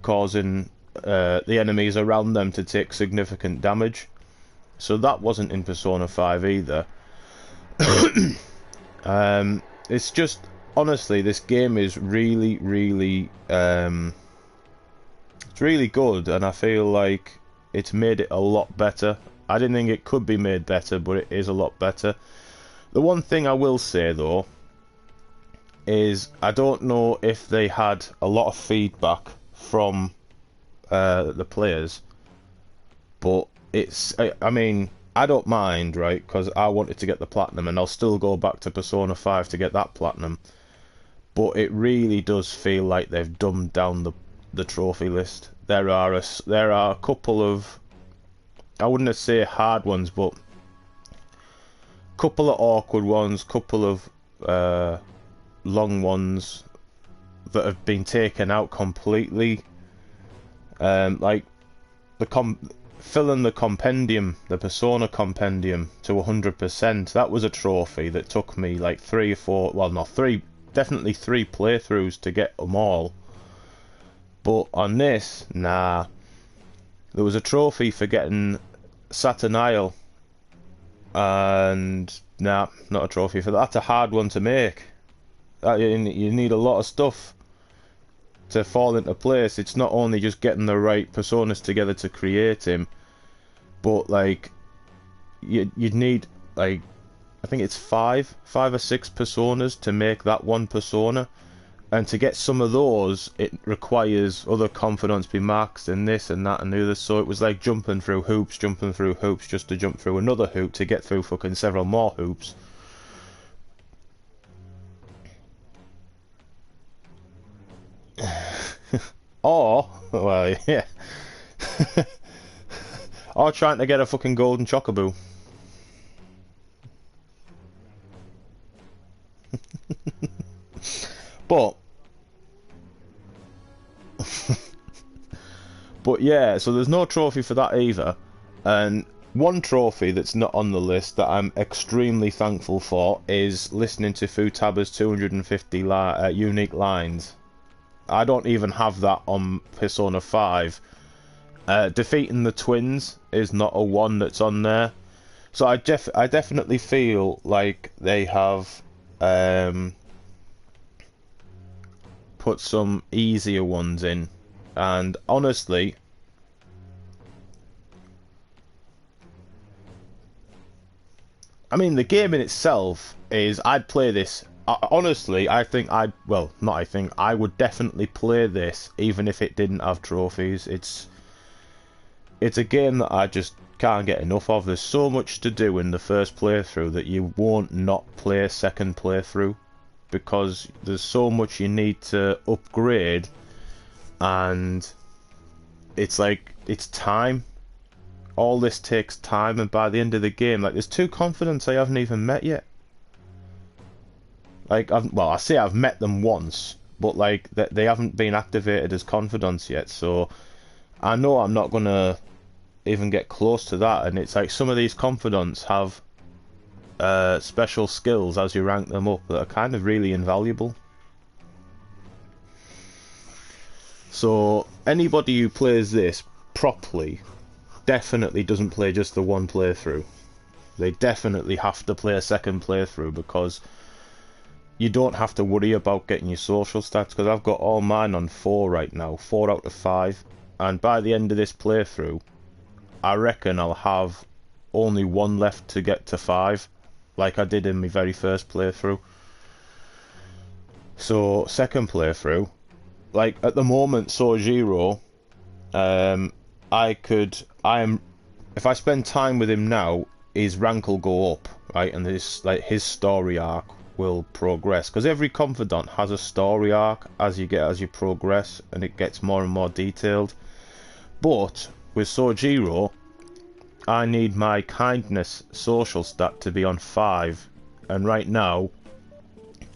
causing the enemies around them to take significant damage. So that wasn't in Persona 5 either. It's just, honestly, this game is really, really, it's really good, and I feel like it's made it a lot better. I didn't think it could be made better, but it is a lot better. The one thing I will say though is I don't know if they had a lot of feedback from the players, but I mean, I don't mind, right, because I wanted to get the platinum, and I'll still go back to Persona 5 to get that platinum, but it really does feel like they've dumbed down the trophy list. There are a couple of, I wouldn't say hard ones, but couple of awkward ones, couple of long ones that have been taken out completely. Like filling the compendium, the Persona compendium to 100%. That was a trophy that took me like 3 or 4, well, not 3, definitely 3 playthroughs to get them all. But on this, nah. There was a trophy for getting Saturn Isle, and nah, not a trophy for that. That's a hard one to make. You need a lot of stuff to fall into place. It's not only just getting the right personas together to create him, but like you'd need like I think it's five or six personas to make that one persona, and to get some of those it requires other confidants be maxed and this and that and the other. So it was like jumping through hoops just to jump through another hoop to get through fucking several more hoops. Or, well, yeah. Or trying to get a fucking golden chocobo. But yeah, so there's no trophy for that either. And one trophy that's not on the list that I'm extremely thankful for is listening to Futaba's 250 unique lines. I don't even have that on Persona 5. Defeating the twins is not a one that's on there. So I definitely feel like they have put some easier ones in. And honestly, I mean, the game in itself is, I'd play this. Honestly, I would definitely play this even if it didn't have trophies. It's a game that I just can't get enough of. There's so much to do in the first playthrough that you won't not play a second playthrough, because there's so much you need to upgrade, and it's like, it's time. All this takes time, and by the end of the game, like, there's 2 confidants I haven't even met yet. Like, I say I've met them once, but like they haven't been activated as confidants yet, so I know I'm not gonna even get close to that. And it's like some of these confidants have special skills as you rank them up that are kind of really invaluable. So anybody who plays this properly definitely doesn't play just the one playthrough. They definitely have to play a second playthrough, because you don't have to worry about getting your social stats, because I've got all mine on 4 right now, 4 out of 5, and by the end of this playthrough I reckon I'll have only 1 left to get to 5, like I did in my very first playthrough. So second playthrough, like at the moment Sojiro, if I spend time with him now, his rank will go up, right, and this, like, his story arc will progress, because every confidant has a story arc as you progress, and it gets more and more detailed. But with Sojiro, I need my kindness social stat to be on 5, and right now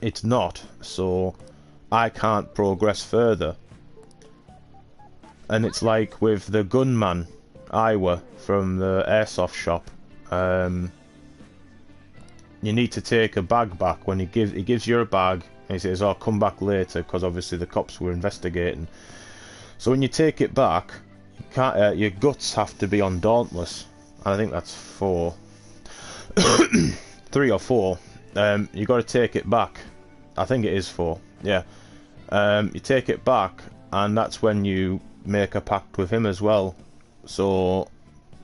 it's not, so I can't progress further. And it's like with the gunman Iwa from the airsoft shop, you need to take a bag back. When he gives you a bag, and he says, "Oh, come back later," because obviously the cops were investigating. So when you take it back, you can't, your guts have to be on Dauntless. I think that's 4, 3 or 4. You got to take it back. I think it is 4. Yeah. You take it back, and that's when you make a pact with him as well. So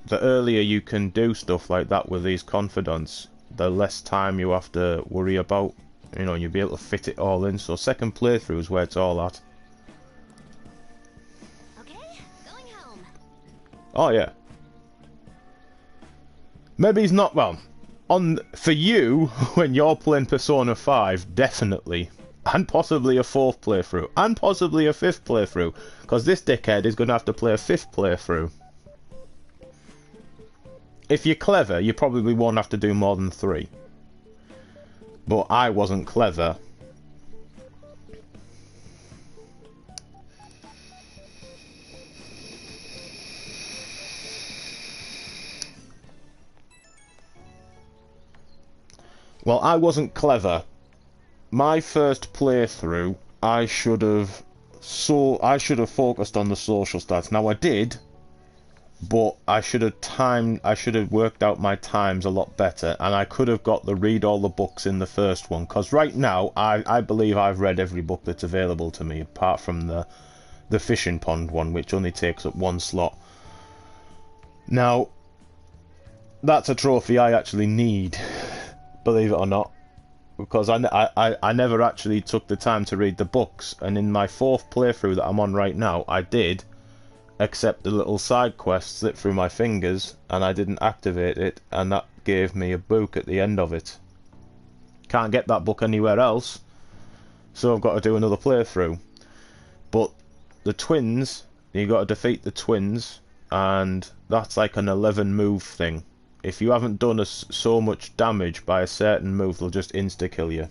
the earlier you can do stuff like that with these confidants, the less time you have to worry about. You know, you'll be able to fit it all in. So second playthrough is where it's all at. Okay, going home. Oh yeah. Maybe he's not, well, for you when you're playing Persona 5, definitely, and possibly a 4th playthrough, and possibly a 5th playthrough, because this dickhead is going to have to play a 5th playthrough. If you're clever, you probably won't have to do more than 3. But I wasn't clever. Well, I wasn't clever. My first playthrough, I should have focused on the social stats. Now I did, but I should have worked out my times a lot better, and I could have got to read all the books in the first one, because right now I believe I've read every book that's available to me, apart from the fishing pond one, which only takes up one slot. Now, that's a trophy I actually need, believe it or not, because I never actually took the time to read the books, and in my 4th playthrough that I'm on right now, I did, except the little side quest slipped through my fingers, and I didn't activate it, and that gave me a book at the end of it. Can't get that book anywhere else, so I've got to do another playthrough. But the twins, you got to defeat the twins, and that's like an 11 move thing. If you haven't done so much damage by a certain move, they'll just insta-kill you.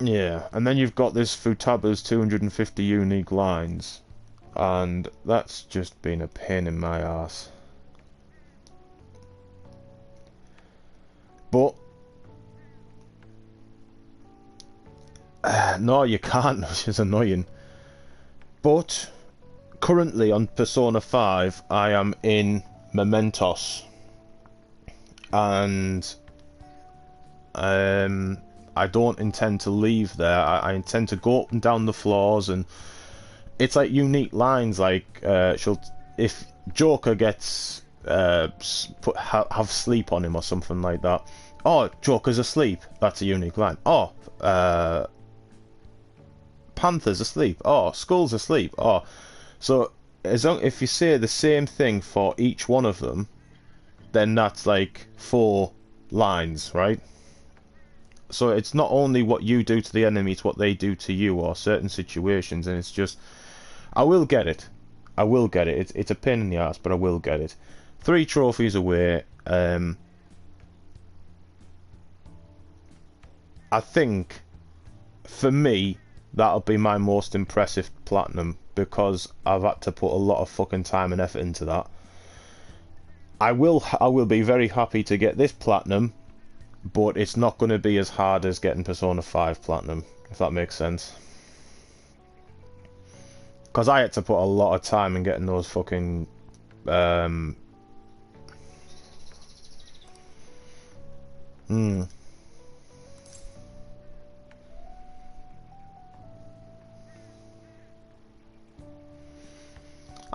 Yeah, and then you've got this Futaba's 250 unique lines, and that's just been a pain in my ass. But no, you can't, which is annoying. But currently on Persona 5, I am in Mementos, and I don't intend to leave there. I intend to go up and down the floors, and it's like unique lines, like if Joker gets have sleep on him or something like that. Oh, Joker's asleep. That's a unique line. Oh, Panther's asleep. Oh, Skull's asleep. Oh, so if you say the same thing for each one of them, then that's like 4 lines, right? So it's not only what you do to the enemy, it's what they do to you, or certain situations, and it's just... I will get it. I will get it. It's a pain in the ass, but I will get it. 3 trophies away. I think, for me, that'll be my most impressive platinum, because I've had to put a lot of fucking time and effort into that. I will be very happy to get this platinum, but it's not going to be as hard as getting Persona 5 Platinum, if that makes sense. Because I had to put a lot of time in getting those fucking... I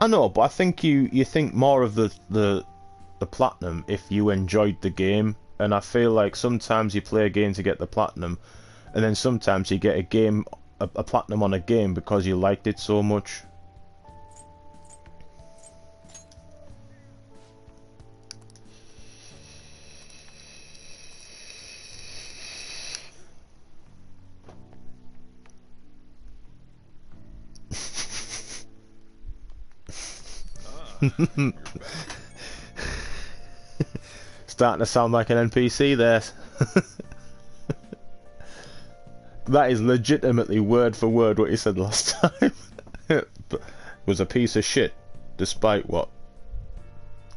know, but I think you think more of the Platinum if you enjoyed the game. And I feel like sometimes you play a game to get the platinum, and then sometimes you get a platinum on a game because you liked it so much. Starting to sound like an NPC there. That is legitimately word for word what you said last time. Was a piece of shit, despite what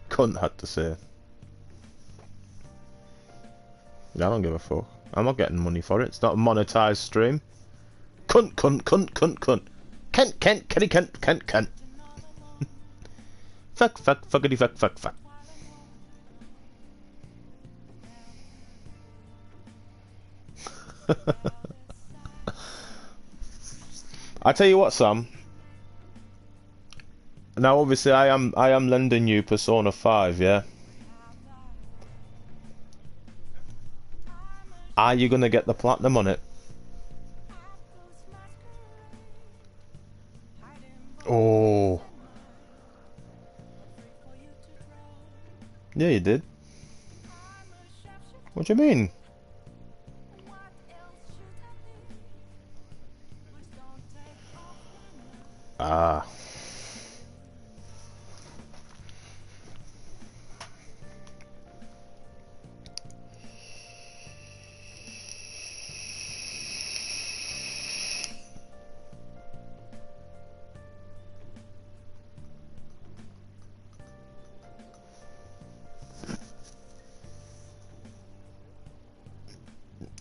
cunt had to say. I don't give a fuck. I'm not getting money for it. It's not a monetized stream. Cunt, cunt, cunt, cunt, cunt. Kent, Kent, Kenny, Kent, Kent, Kent. Fuck, fuck, fuckity, fuck, fuck, fuck. I tell you what, Sam. Now, obviously, I am lending you Persona 5, yeah. Are you gonna get the platinum on it? Oh. Yeah, you did. What do you mean? Ah.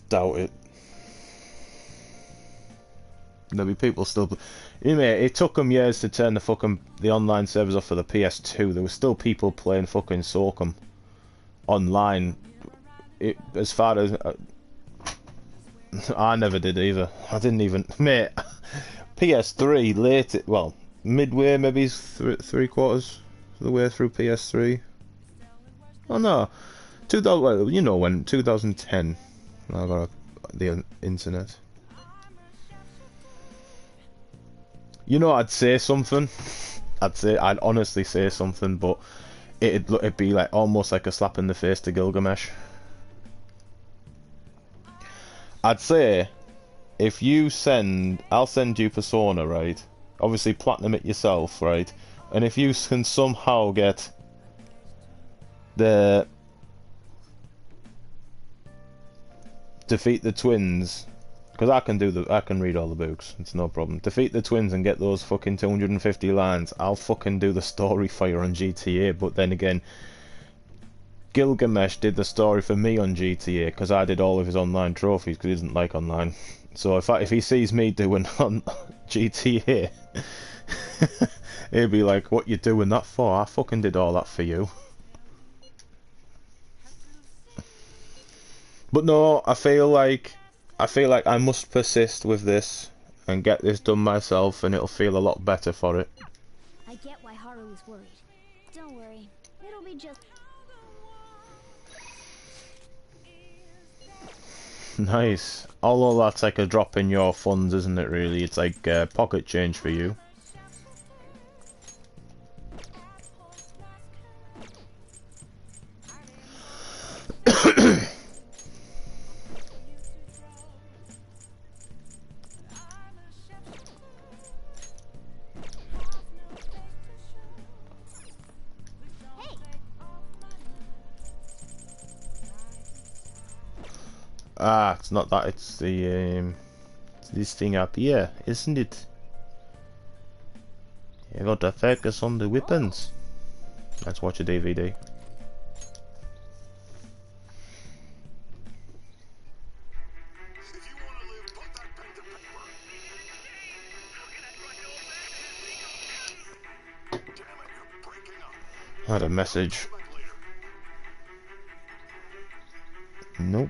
Doubt it. There'll be people still. Anyway, it took them years to turn the online servers off for the PS2. There were still people playing fucking Soakum online. As far as I never did either. I didn't even, mate. PS3 late, well, midway, maybe three quarters of the way through PS3. Oh no, 2000. Well, you know when 2010. I got the internet. You know, I'd say something. I'd honestly say something, but it'd be like almost like a slap in the face to Gilgamesh. I'd say, if you I'll send you Persona, right? Obviously platinum it yourself, right? And if you can somehow get the defeat the twins, because I can read all the books, it's no problem. Defeat the twins and get those fucking 250 lines, I'll fucking do the story for you on GTA. But then again, Gilgamesh did the story for me on GTA because I did all of his online trophies because he doesn't like online. So if he sees me doing on GTA, he'll be like, "What you doing that for? I fucking did all that for you." But no, I feel like I must persist with this and get this done myself, and it'll feel a lot better for it. I get why Haru is worried. Don't worry, it'll be just. Nice. Although that's like a drop in your funds, isn't it, really? It's like pocket change for you. Ah, it's not that, it's the this thing up here, isn't it? You got to focus on the weapons. Let's watch a DVD. I had a message. Nope.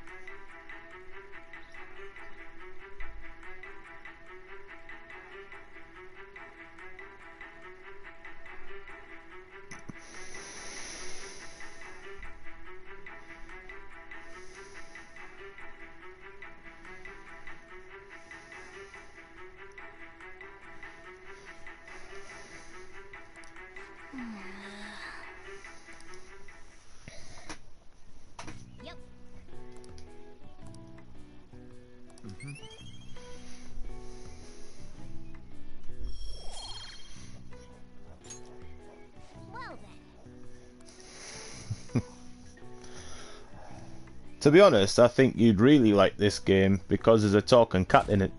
To be honest, I think you'd really like this game because there's a talking cat in it.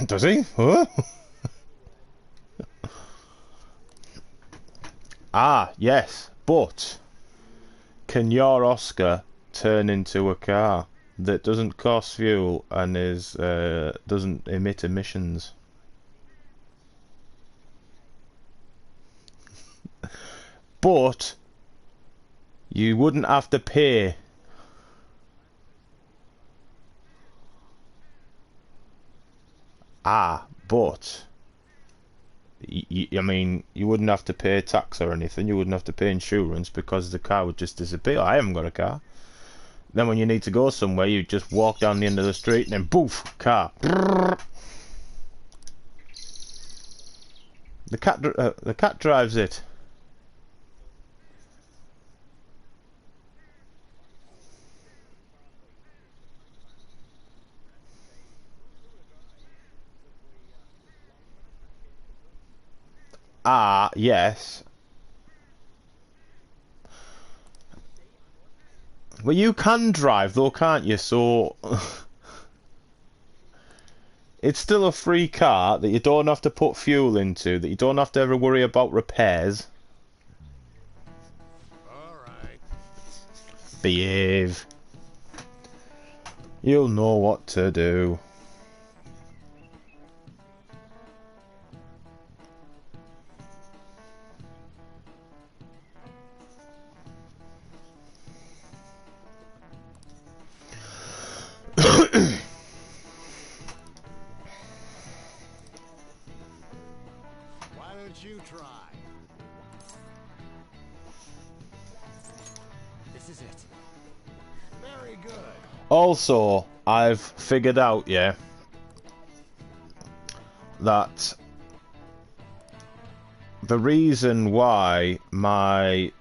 Does he? Huh? Ah, yes, but can your Oscar turn into a car that doesn't cost fuel and doesn't emit emissions? But you wouldn't have to pay. Ah, but I mean, you wouldn't have to pay tax or anything. You wouldn't have to pay insurance because the car would just disappear. I haven't got a car. Then when you need to go somewhere, you just walk down the end of the street and then poof, car. The cat drives it. Ah, yes. Well, you can drive though, can't you? So it's still a free car that you don't have to put fuel into, that you don't have to ever worry about repairs. Behave. You'll know what to do. Why don't you try? This is it. Very good. Also, I've figured out, yeah, that the reason why I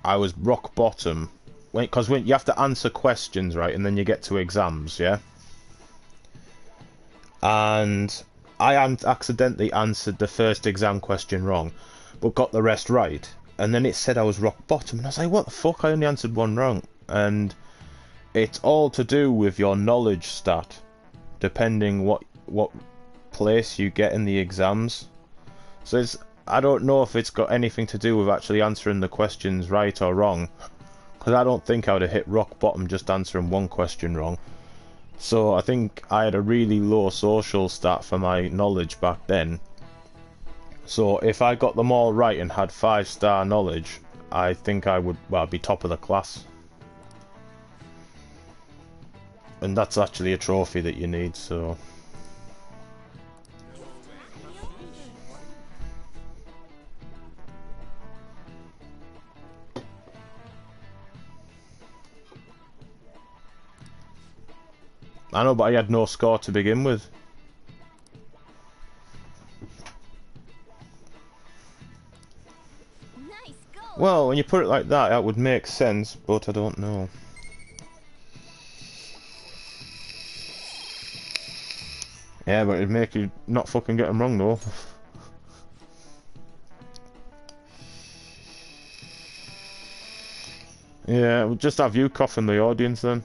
was rock bottom, because when you have to answer questions, right, and then you get to exams, yeah, and I accidentally answered the first exam question wrong, but got the rest right, and then it said I was rock bottom, and I was like, what the fuck, I only answered one wrong, and it's all to do with your knowledge stat, depending what place you get in the exams. So it's, I don't know if it's got anything to do with actually answering the questions right or wrong, because I don't think I would have hit rock bottom just answering one question wrong. So I think I had a really low social stat for my knowledge back then. So if I got them all right and had 5-star knowledge, I think I would, well, be top of the class. And that's actually a trophy that you need, so... I know, but I had no score to begin with. Nice go. Well, when you put it like that, that would make sense, but I don't know. Yeah, but it'd make you not fucking get them wrong, though. Yeah, we'll just have you cough in the audience then.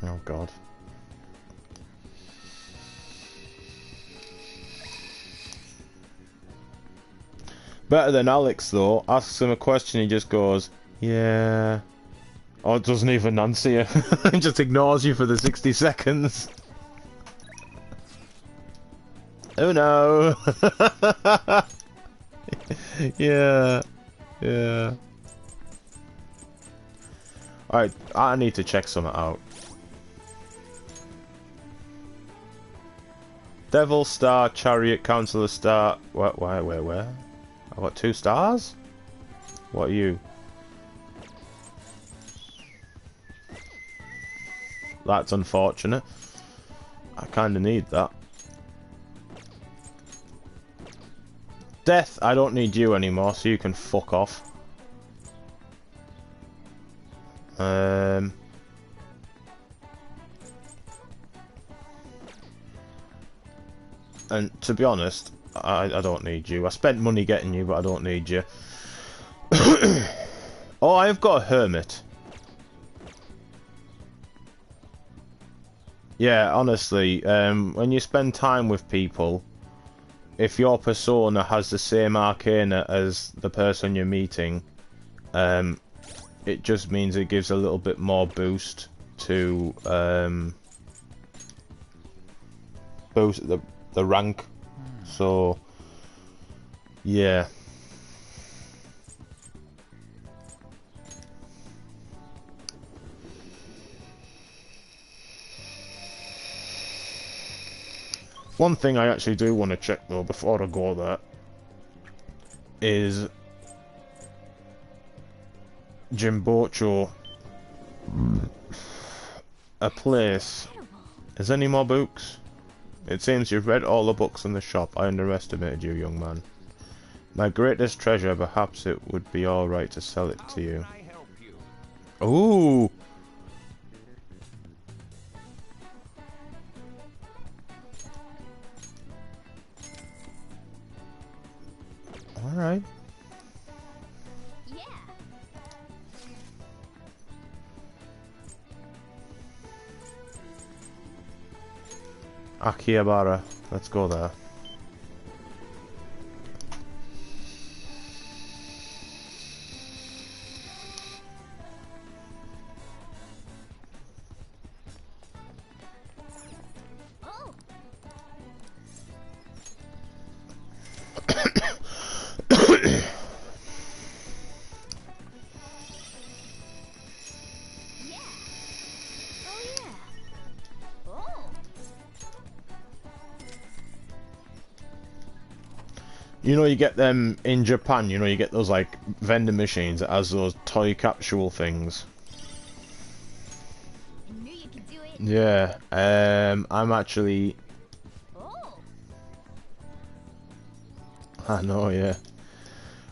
Oh god. Better than Alex though. Asks him a question, he just goes, yeah. Or doesn't even answer you. He just ignores you for the 60 seconds. Oh no. Yeah. Yeah. Alright, I need to check something out. Devil Star, Chariot, Counselor Star. Where? I got 2 stars? What are you? That's unfortunate. I kinda need that. Death, I don't need you anymore, so you can fuck off. And to be honest, I don't need you. I spent money getting you, but I don't need you. Oh, I've got a hermit. Yeah, honestly, when you spend time with people, if your persona has the same arcana as the person you're meeting, it just means it gives a little bit more boost to boost the rank. So yeah. One thing I actually do want to check though before I go there is Jimbocho, a place. Is there any more books? It seems you've read all the books in the shop. I underestimated you, young man. My greatest treasure, perhaps it would be alright to sell it to you. Ooh! Alright. Yeah. Akihabara. Let's go there. You know, you get them in Japan, you know, you get those, like, vending machines that has those toy capsule things. I knew you could do it. Yeah, I'm actually... I know, yeah.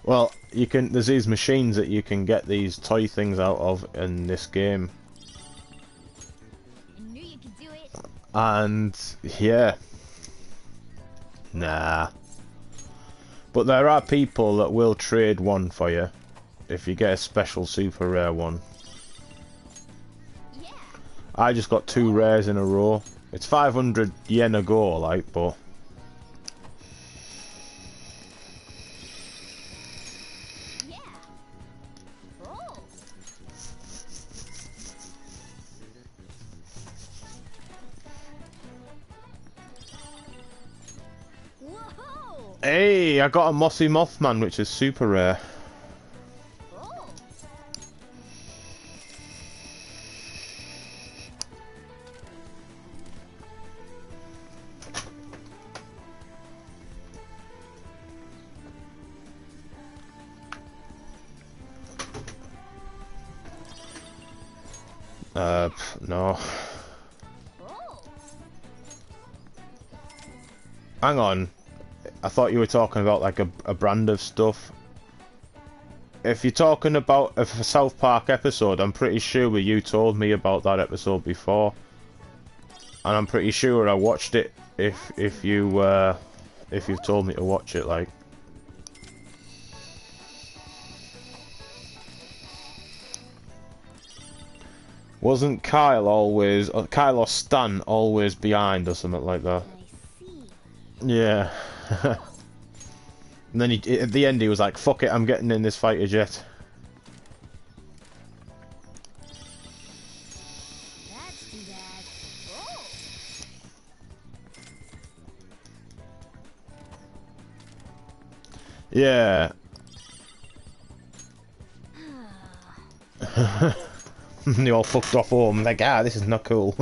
Well, you can, there's these machines that you can get these toy things out of in this game. I knew you could do it. And, yeah. Nah. But there are people that will trade one for you if you get a special super rare one. Yeah. I just got 2 rares in a row. It's 500 yen a go, like, but... Yeah. Oh. Whoa. Hey, I got a Mossy Mothman, which is super rare. Oh. No. Hang on. I thought you were talking about like a brand of stuff. If you're talking about a South Park episode, I'm pretty sure you told me about that episode before, and I'm pretty sure I watched it. If you've told me to watch it, like. Wasn't Kyle or Stan always behind or something like that? Yeah. And then at the end he was like, fuck it, I'm getting in this fighter jet. That's too bad. Oh. Yeah. They all fucked off home, like, this is not cool.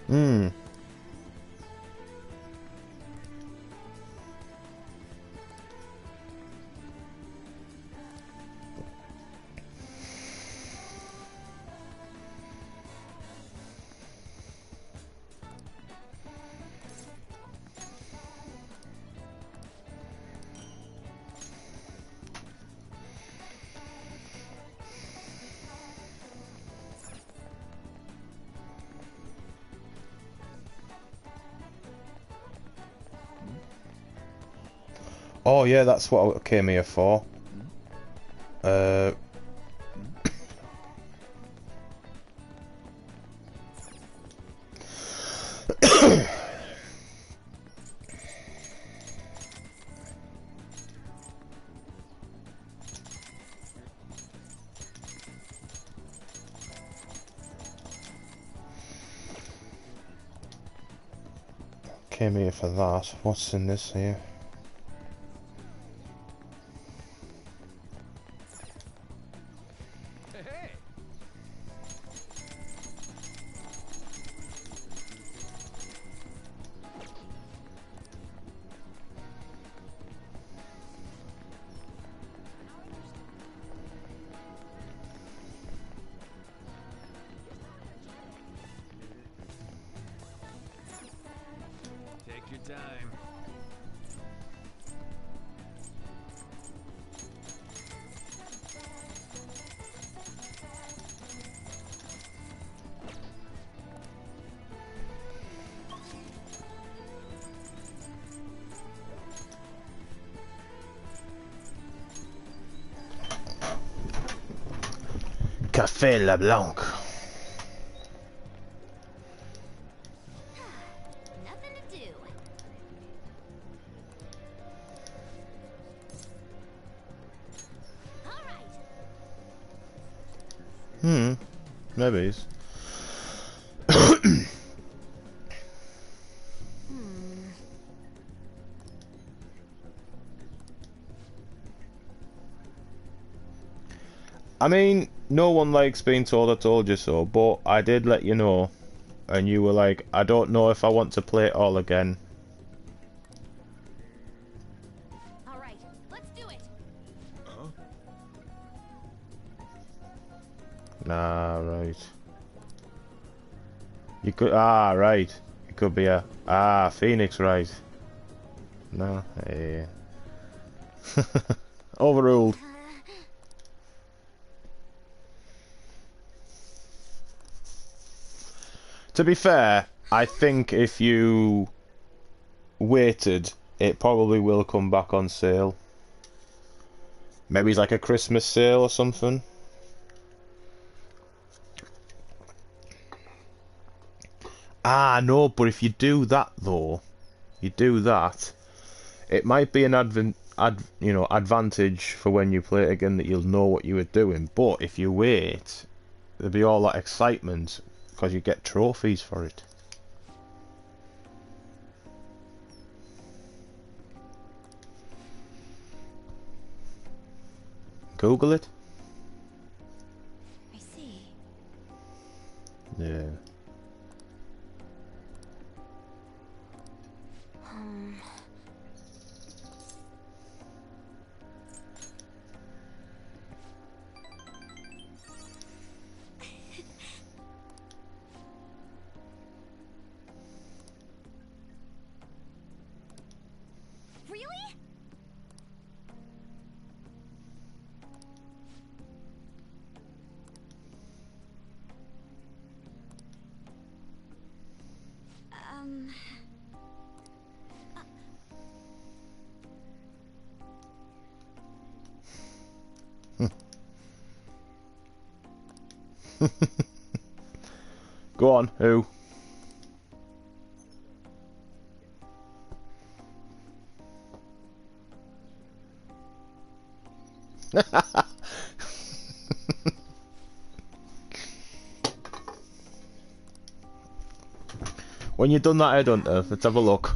Hmm. Oh yeah, that's what I came here for. Came here for that. What's in this here? time. Café LeBlanc. Nothing to do. All right. Maybe it's. I mean, no one likes being told I told you so, but I did let you know, and you were like, I don't know if I want to play it all again. All right. Let's do it. Nah, right. You could, right. It could be a, Phoenix, right. No, yeah. Overruled. To be fair, I think if you waited, it probably will come back on sale. Maybe it's like a Christmas sale or something. No, but if you do that though, it might be an advantage for when you play it again that you'll know what you were doing. But if you wait, there'll be all that excitement because you get trophies for it. Google it. I see. Yeah. Really? Go on, who? When you've done that headhunter, let's have a look.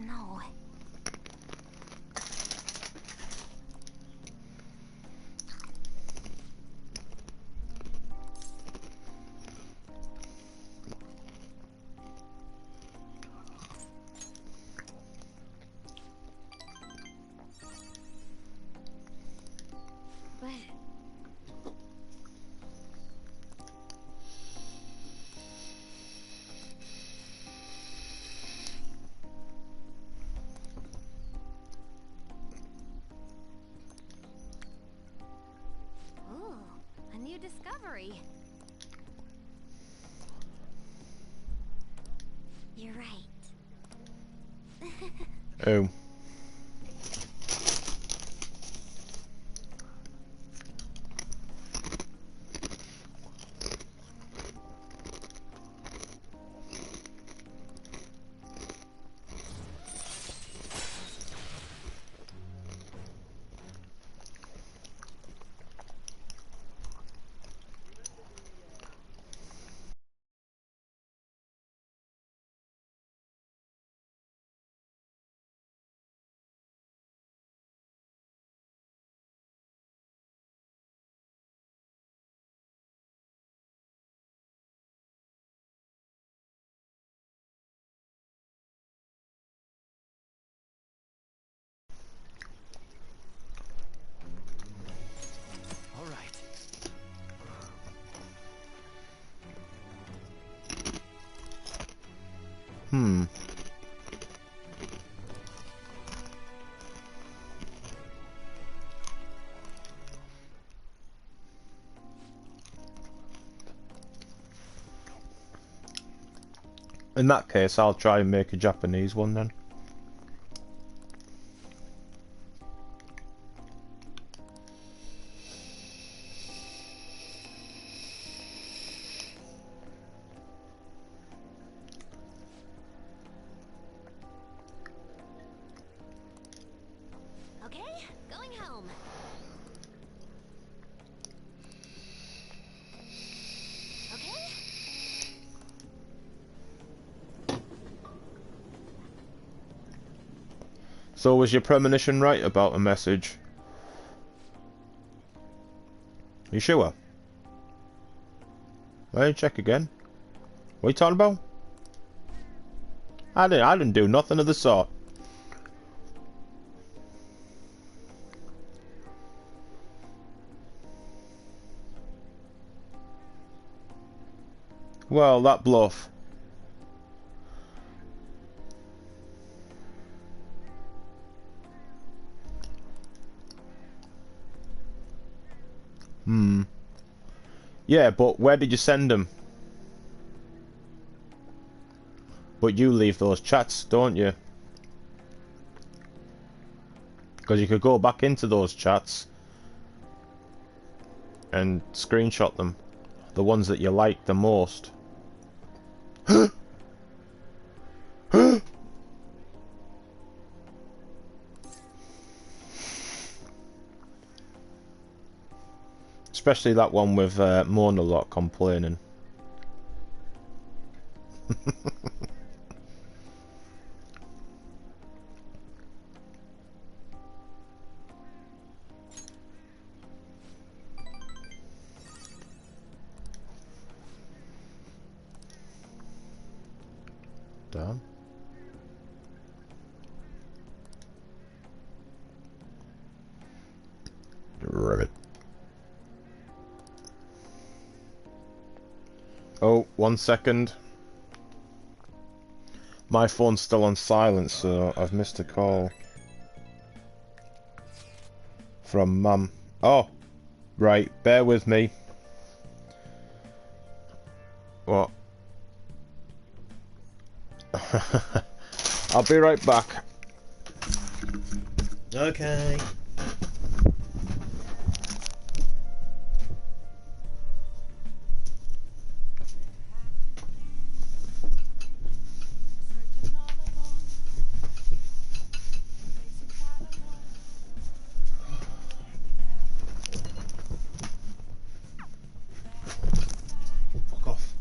No. But ooh, a new discovery. You're right. In that case, I'll try and make a Japanese one then. Okay, going home. Okay? So was your premonition right about a message? You sure? Why don't you check again? What are you talking about? I didn't do nothing of the sort. Well, that bluff. Yeah, but where did you send them? But you leave those chats, don't you? Because you could go back into those chats and screenshot them. The ones that you like the most. Especially that one with Mona lot complaining. Damn. Ribbit. Oh, 1 second. My phone's still on silent, so I've missed a call. From Mum. Oh, right, bear with me. What? I'll be right back. Okay. Fuck off.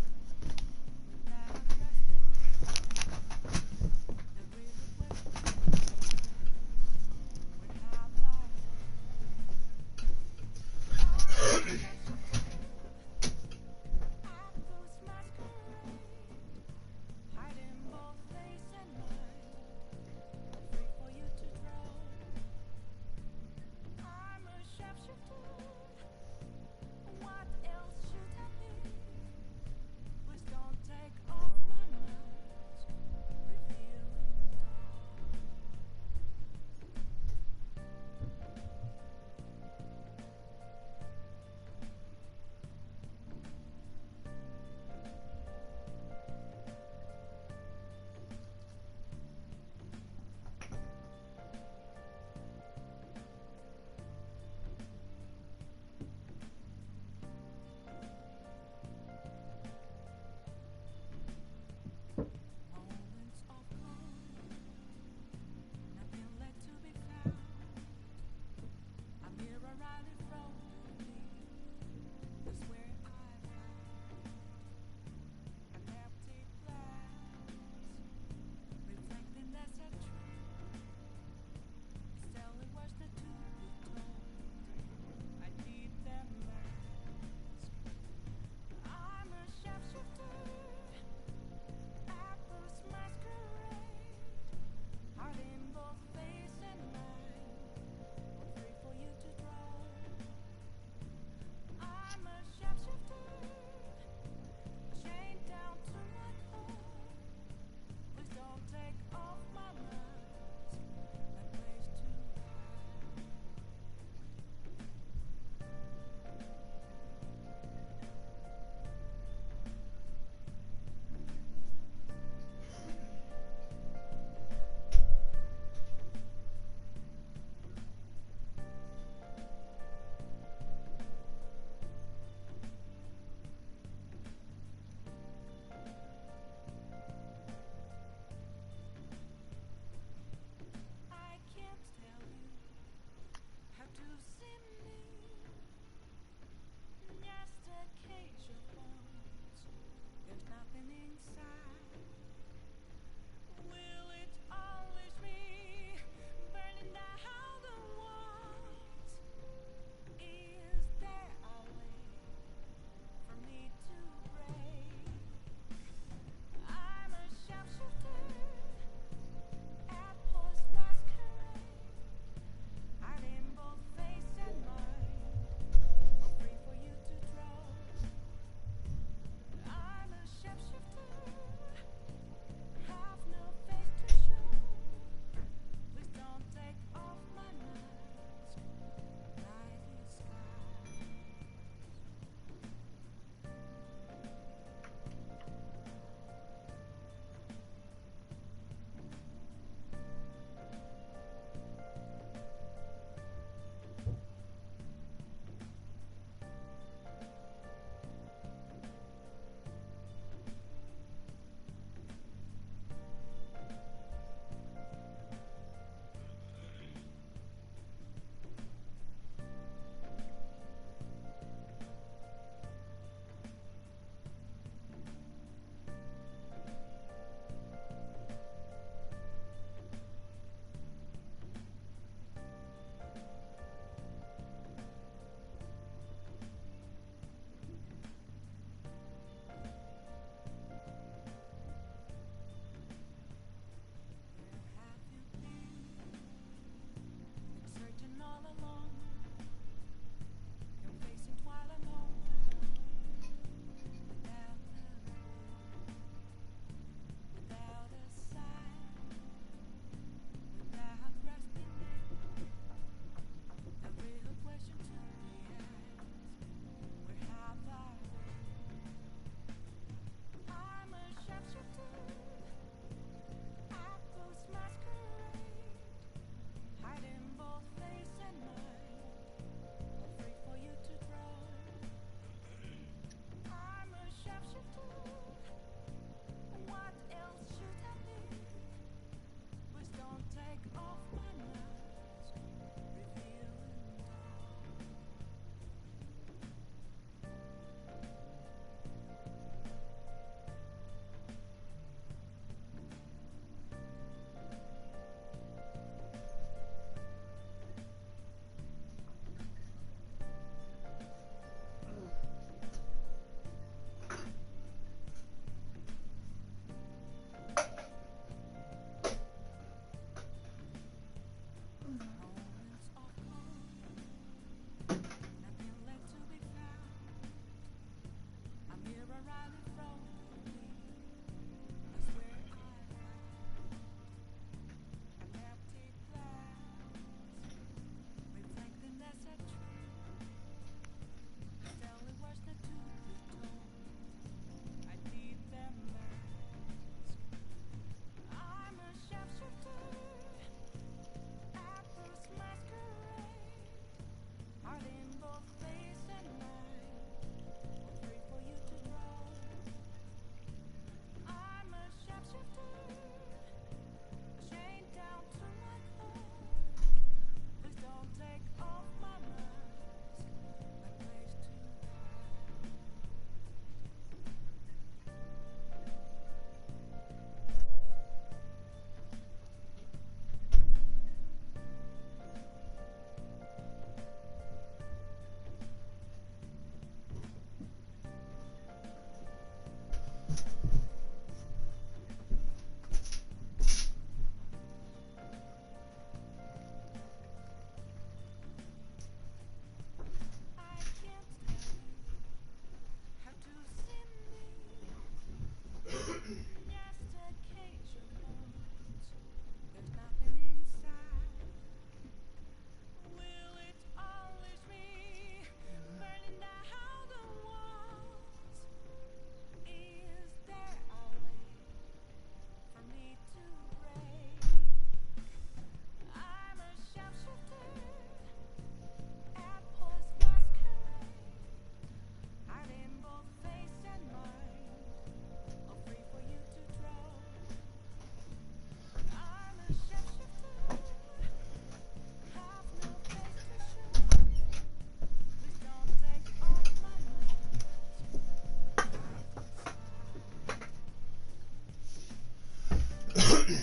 Right.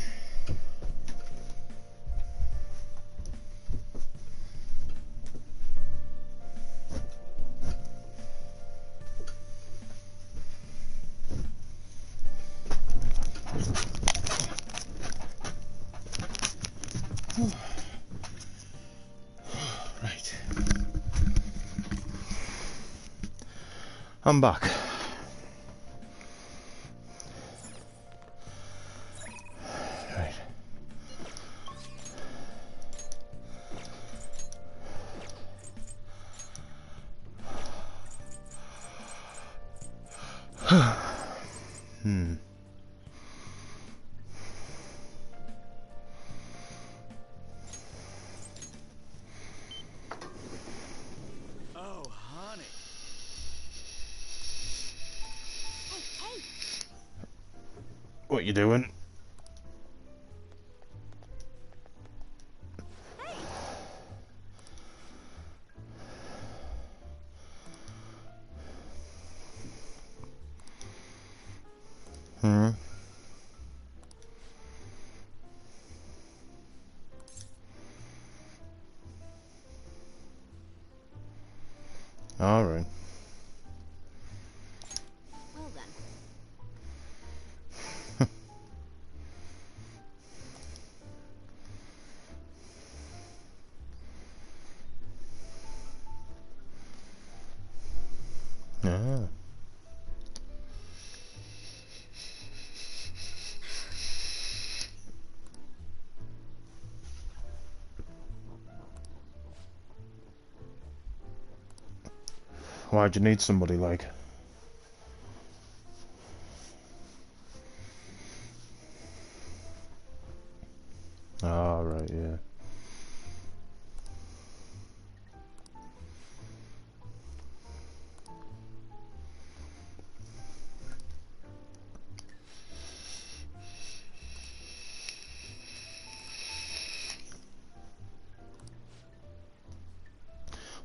I'm back. Right. Hmm. Oh, honey. Hey, What you doing? Hmm. All right. Well then. Ah. Why'd you need somebody like? Ah, right, yeah.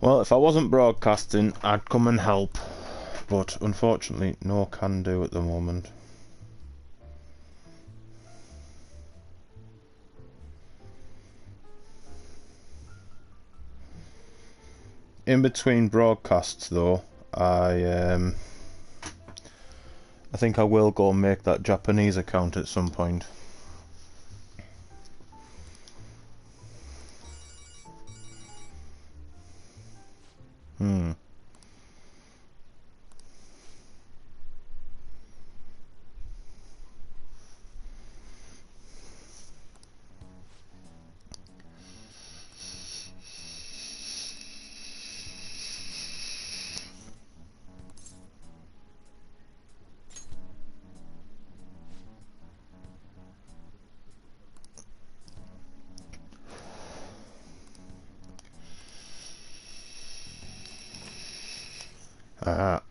Well, if I wasn't broadcasting, I'd come and help. But unfortunately, no can do at the moment. In between broadcasts, though, I think I will go and make that Japanese account at some point. Hmm. Ah.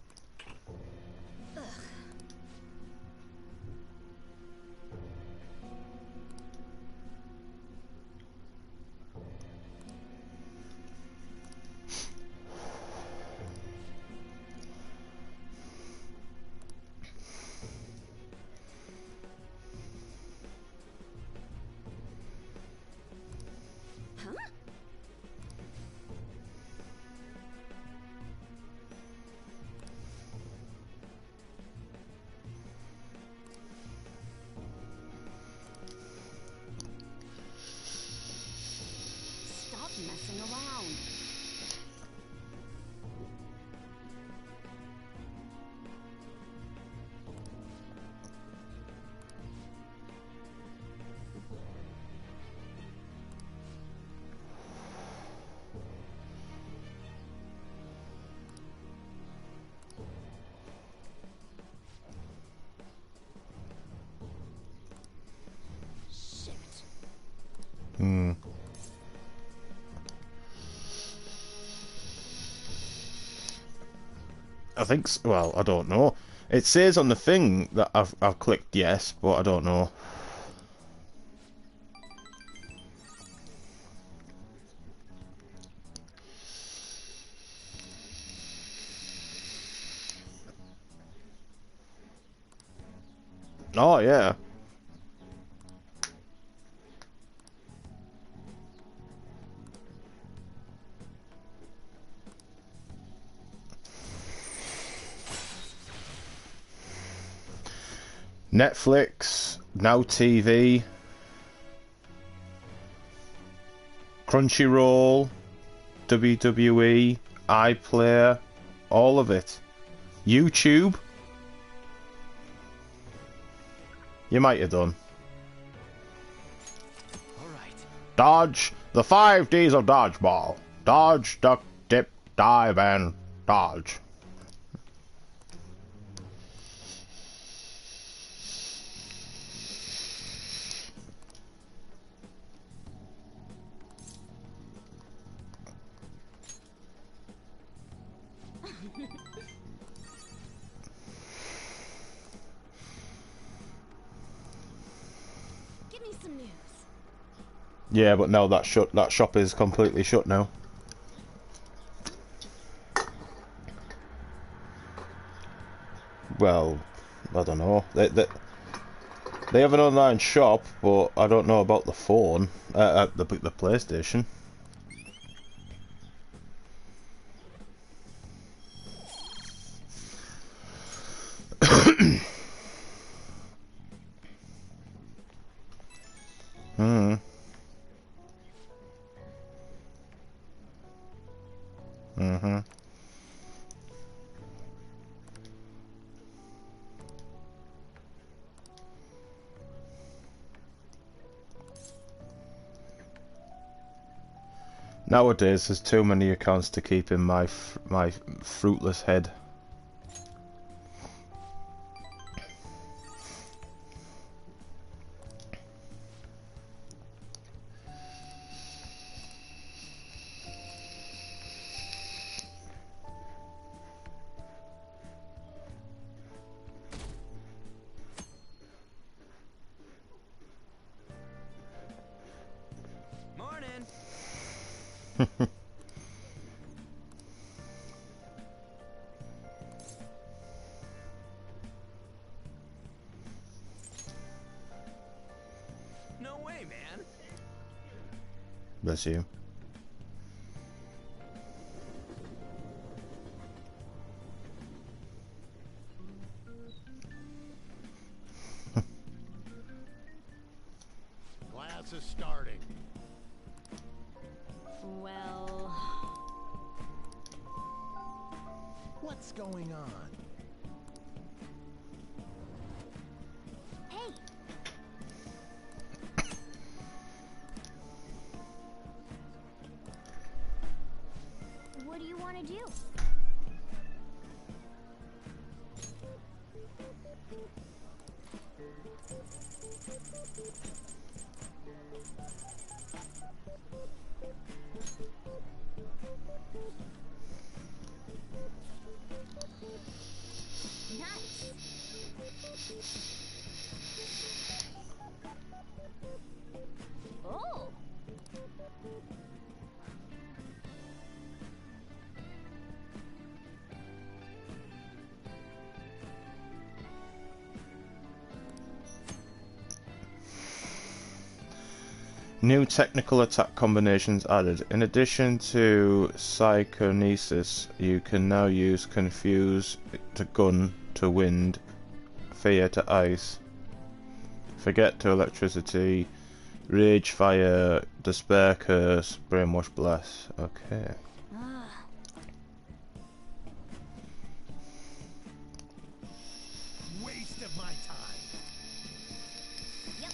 Huh? Stop messing around. Shit. Hmm. I think well, I don't know. It says on the thing that I've clicked yes, but I don't know. Oh yeah. Netflix, Now TV, Crunchyroll, WWE, iPlayer, all of it. YouTube. You might have done. Dodge. The 5 Ds of dodgeball. Dodge, duck, dip, dive, and dodge. Give me some news. Yeah, but no, that shop is completely shut now. Well, I don't know. They have an online shop, but I don't know about the phone, the PlayStation. Hmm. Mm-hmm. Nowadays, there's too many accounts to keep in my fruitless head. Morning. No way, man. Bless you. Class is starting. Well... What's going on? Hey, what do you want to do? Nice. Oh. New technical attack combinations added. In addition to psychonesis, you can now use confuse to gun to wind, fear to ice, forget to electricity, rage fire, despair curse, brainwash bless. Okay. Waste of my time. Yep.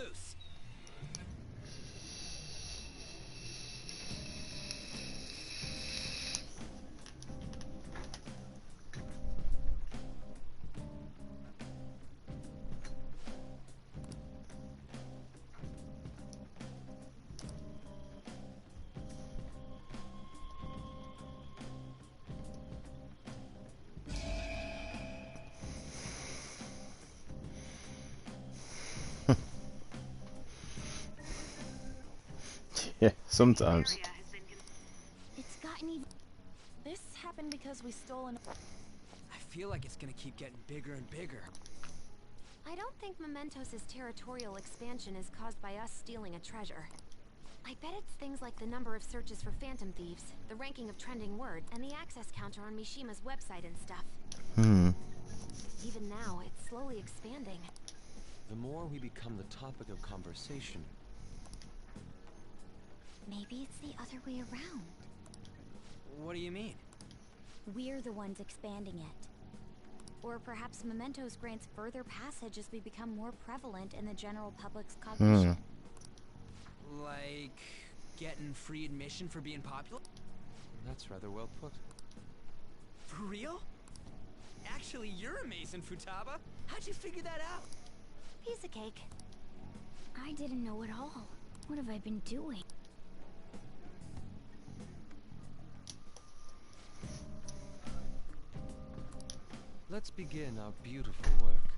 loose. Yeah, sometimes. It's gotten even. This happened because we stole an... I feel like it's gonna keep getting bigger and bigger. I don't think Mementos' territorial expansion is caused by us stealing a treasure. I bet it's things like the number of searches for phantom thieves, the ranking of trending words, and the access counter on Mishima's website and stuff. Even now, it's slowly expanding. The more we become the topic of conversation, Maybe it's the other way around. What do you mean? We're the ones expanding it. Or perhaps Mementos grants further passage as we become more prevalent in the general public's cognition. Like getting free admission for being popular? that's rather well put. For real? Actually, you're amazing, Futaba. How'd you figure that out? Piece of cake. I didn't know at all. What have I been doing? Let's begin our beautiful work.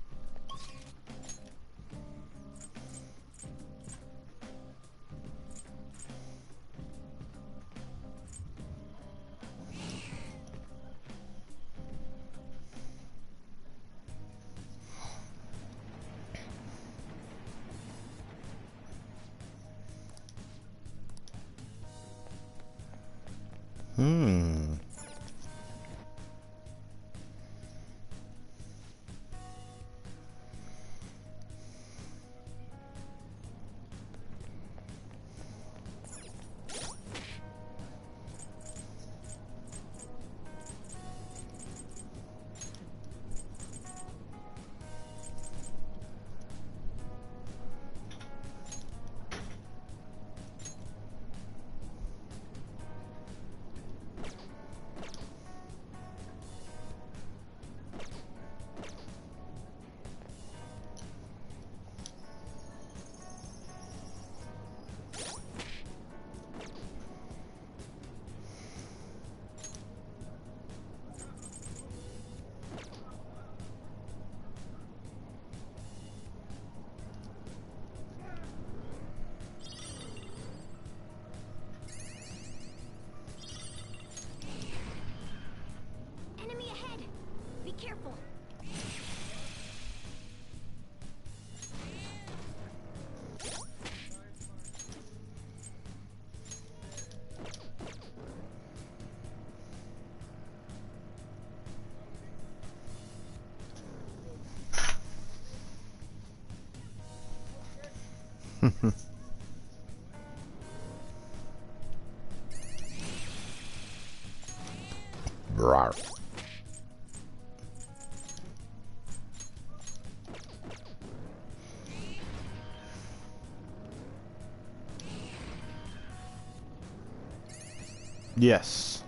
Enemy ahead! Be careful! Rawr. Yes.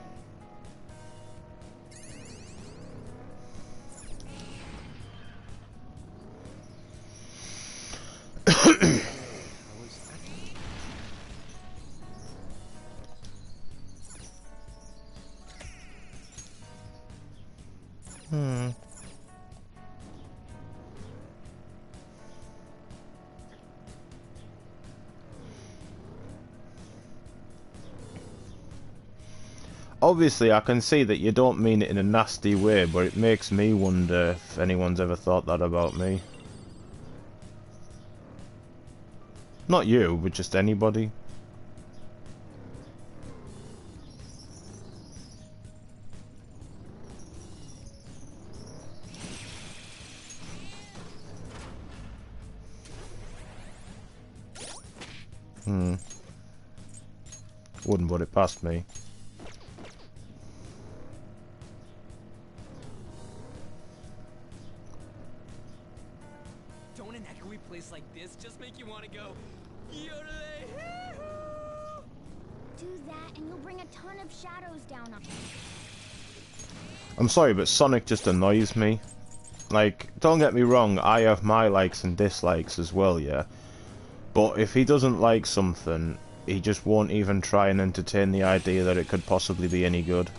Obviously, I can see that you don't mean it in a nasty way, but it makes me wonder if anyone's ever thought that about me. Not you, but just anybody. Wouldn't put it past me. Don't an echoey place like this just make you want to that and you'll bring a ton of shadows down on. I'm sorry, but Sonic just annoys me. Like, don't get me wrong, I have my likes and dislikes as well, yeah? But if he doesn't like something, he just won't even try and entertain the idea that it could possibly be any good.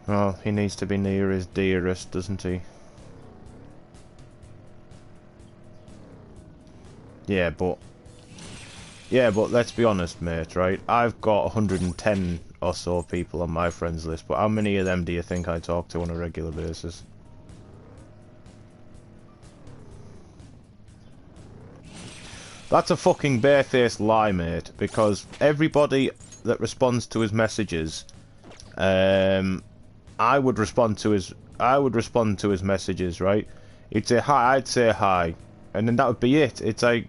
Oh, he needs to be near his dearest, doesn't he? Yeah, but let's be honest, mate, right? I've got 110 or so people on my friends list, but how many of them do you think I talk to on a regular basis? That's a fucking barefaced lie, mate, because everybody that responds to his messages, I would respond to his messages, right? He'd say hi, I'd say hi, and then that would be it. It's like,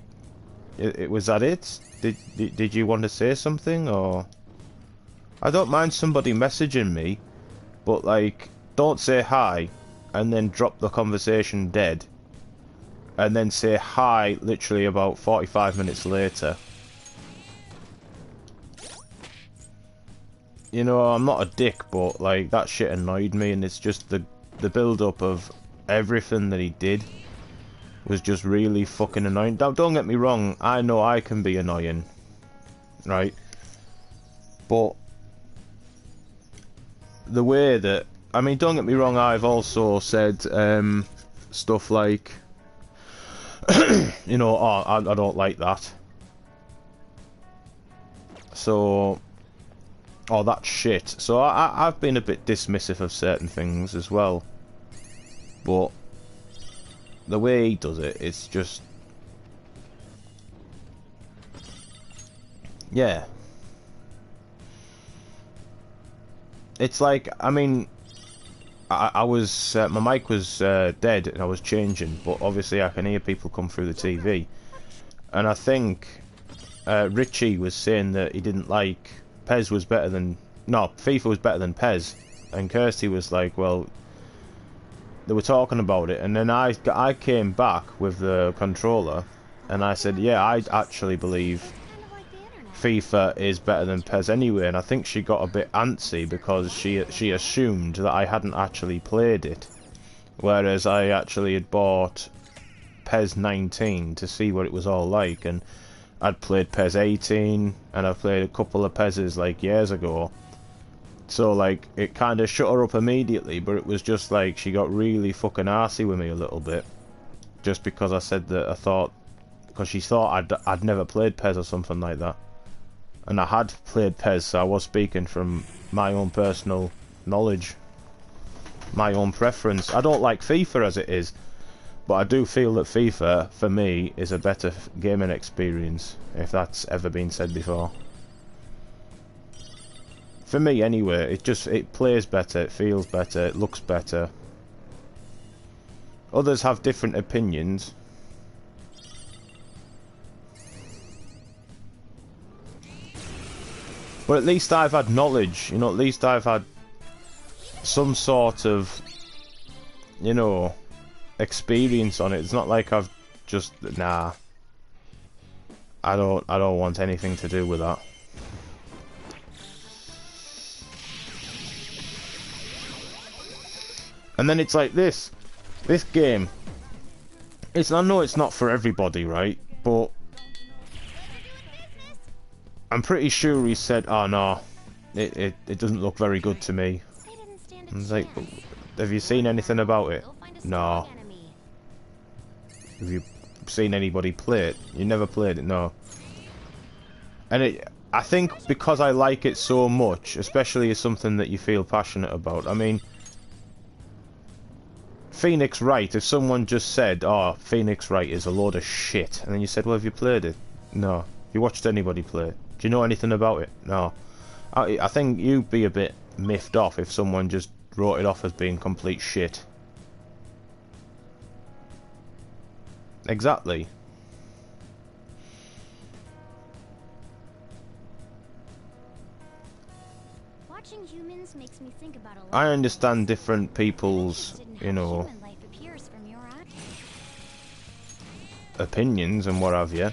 was that it? Did you want to say something, or? I don't mind somebody messaging me, but like, don't say hi, and then drop the conversation dead, and then say hi literally about 45 minutes later. You know, I'm not a dick, but like, that shit annoyed me, and it's just the build-up of everything that he did was just really fucking annoying. Don't get me wrong, I know I can be annoying, right? But the way that, I mean, don't get me wrong, I've also said stuff like, you know, oh, I don't like that. So, oh, that's shit. So I've been a bit dismissive of certain things as well. But the way he does it, it's just, yeah. It's like, I mean, I was, my mic was dead and I was changing, but obviously I can hear people come through the TV. And I think Richie was saying that he didn't like, Pez was better than, no, FIFA was better than Pez. And Kirsty was like, well, they were talking about it, and then I came back with the controller, and I said, yeah, I actually believe FIFA is better than PES anyway, and I think she got a bit antsy because she assumed that I hadn't actually played it, whereas I actually had bought PES 19 to see what it was all like, and I'd played PES 18, and I've played a couple of PESs like years ago. So, like, it kind of shut her up immediately, but it was just like, she got really fucking arsey with me a little bit. Just because I said that I thought, because she thought I'd never played PES or something like that. And I had played PES, so I was speaking from my own personal knowledge. My own preference. I don't like FIFA as it is, but I do feel that FIFA, for me, is a better gaming experience, if that's ever been said before. For me, anyway, it plays better, it feels better, it looks better. Others have different opinions. But at least I've had knowledge, you know, at least I've had some sort of, you know, experience on it. It's not like I've just, nah. I don't want anything to do with that. And then it's like this game, I know it's not for everybody, right? But I'm pretty sure he said, oh no, it doesn't look very good to me. I was like, have you seen anything about it? No. Have you seen anybody play it? You never played it, no. And I think because I like it so much, especially as something that you feel passionate about, I mean, Phoenix Wright, if someone just said, oh, Phoenix Wright is a load of shit, and then you said, well, have you played it? No. Have you watched anybody play it? Do you know anything about it? No. I think you'd be a bit miffed off if someone just wrote it off as being complete shit. Exactly. Why Watching humans makes me think about a lot. I understand different people's, you know, Human life appears from your eyes. opinions and what have you.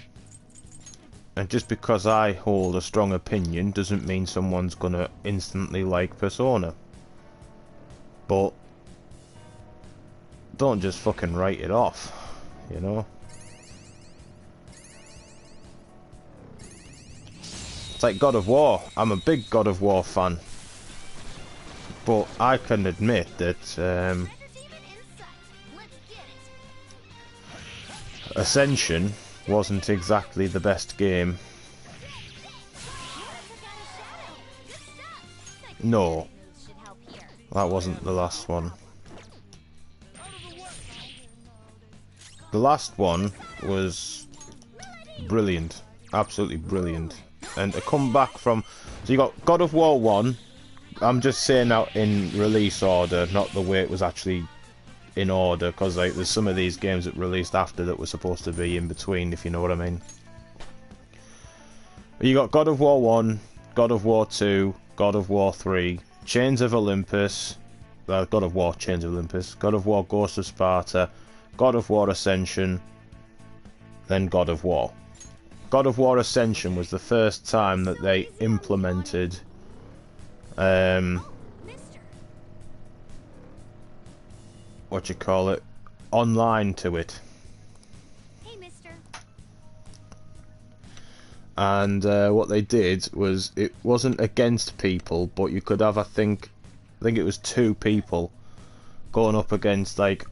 And just because I hold a strong opinion doesn't mean someone's gonna instantly like Persona. But don't just fucking write it off, you know? It's like God of War. I'm a big God of War fan. But I can admit that Ascension wasn't exactly the best game. No, that wasn't the last one. The last one was brilliant, absolutely brilliant. And to come back from, so you got God of War 1, I'm just saying out in release order, not the way it was actually in order, because like there's some of these games that released after that were supposed to be in between, if you know what I mean. You got God of War 1, God of War 2, God of War 3, Chains of Olympus, God of War Chains of Olympus, God of War Ghost of Sparta, God of War Ascension, then God of War. God of War Ascension was the first time that they implemented what you call it, online to it. Hey, mister. And what they did was, it wasn't against people, but you could have, I think it was 2 people going up against, like,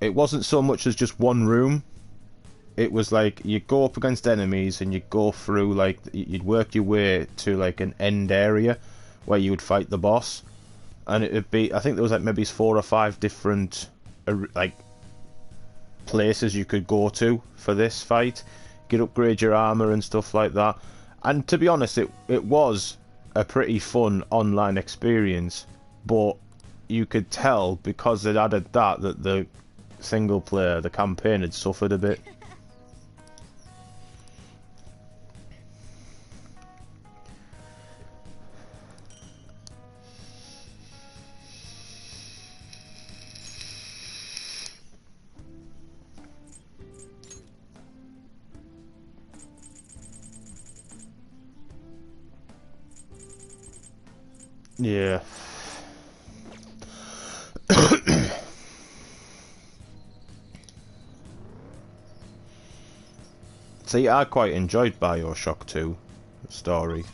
it wasn't so much as just one room. It was like you go up against enemies and you go through, like, you'd work your way to like an end area where you would fight the boss, and it would be, I think there was like maybe 4 or 5 different like places you could go to for this fight. You could upgrade your armor and stuff like that. And to be honest, it was a pretty fun online experience, but you could tell because they'd added that the single player, the campaign, had suffered a bit. Yeah. See, I quite enjoyed BioShock 2 story.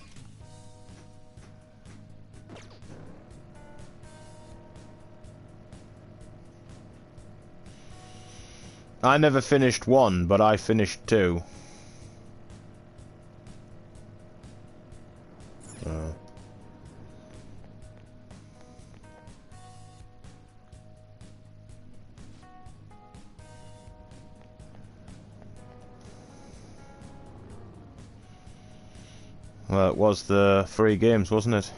I never finished 1, but I finished 2. Well, it was the 3 games, wasn't it?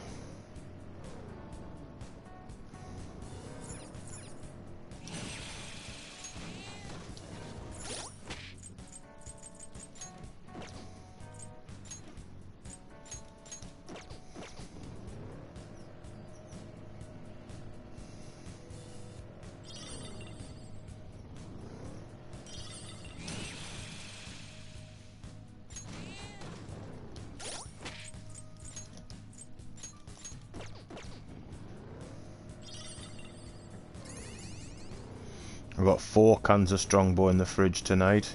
I've got 4 cans of Strongbow in the fridge tonight.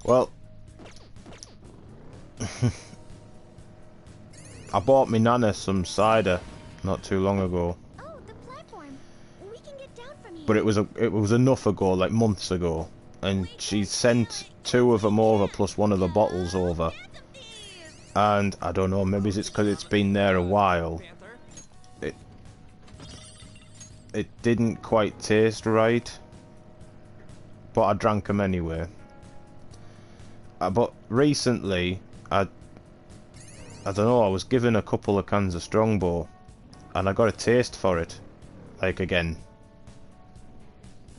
Well, I bought me Nana some cider not too long ago. Oh, the platform. We can get down from here. But it was enough ago, like months ago, and she sent 2 of them over plus 1 of the bottles over. And I don't know, maybe it's because it's been there a while. It didn't quite taste right, but I drank them anyway. But recently, I don't know, I was given a couple of cans of Strongbow, and I got a taste for it, like again,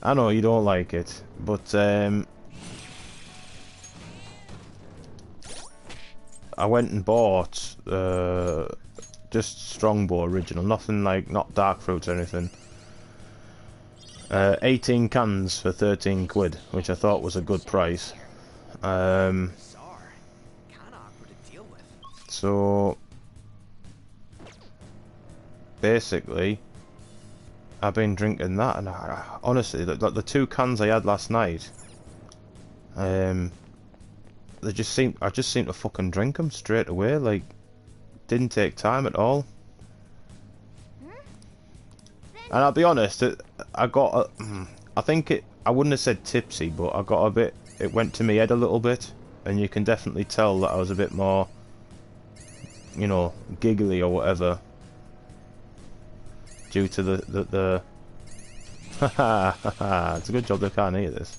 I know you don't like it, but I went and bought just Strongbow original, nothing like, not dark fruits or anything. 18 cans for 13 quid, which I thought was a good price. So basically, I've been drinking that, and honestly, the 2 cans I had last night, they just seem, I just seem to fucking drink them straight away. Like, didn't take time at all. And I'll be honest, I got, I think I wouldn't have said tipsy, but I got a bit, it went to my head a little bit, and you can definitely tell that I was a bit more, you know, giggly or whatever, due to the haha, it's a good job they can't hear this.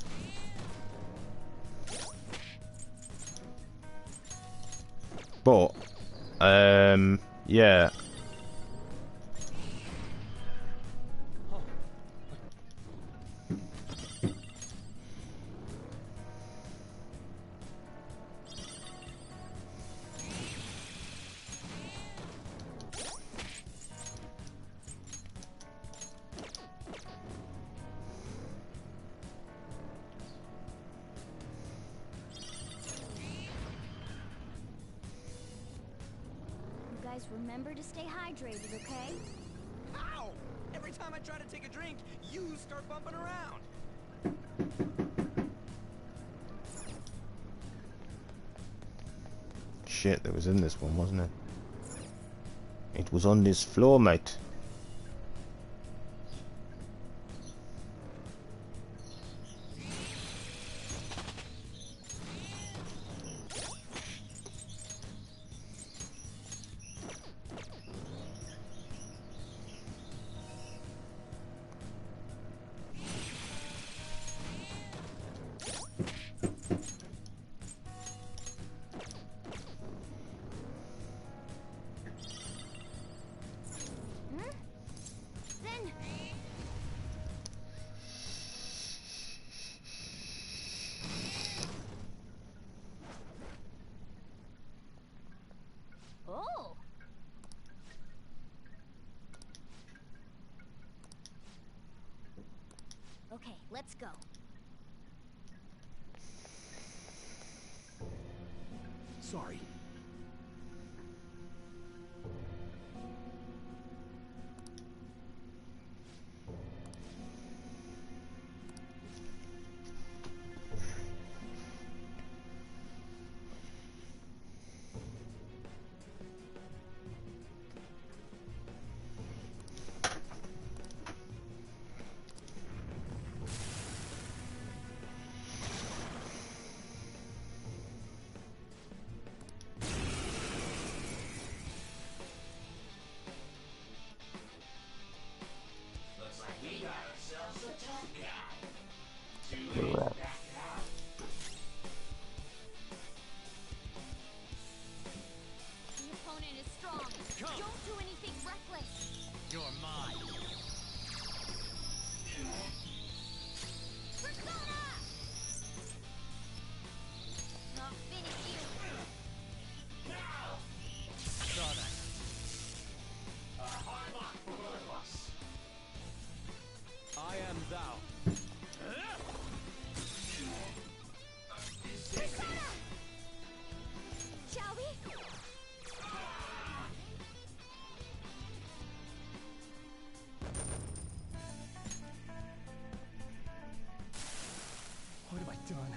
But, yeah. Remember to stay hydrated, okay? Ow! Every time I try to take a drink, you start bumping around. Shit, that was in this one, wasn't it? It was on this floor, mate. Oh! Okay, let's go. Sorry. I am thou. Shall we? What have I done?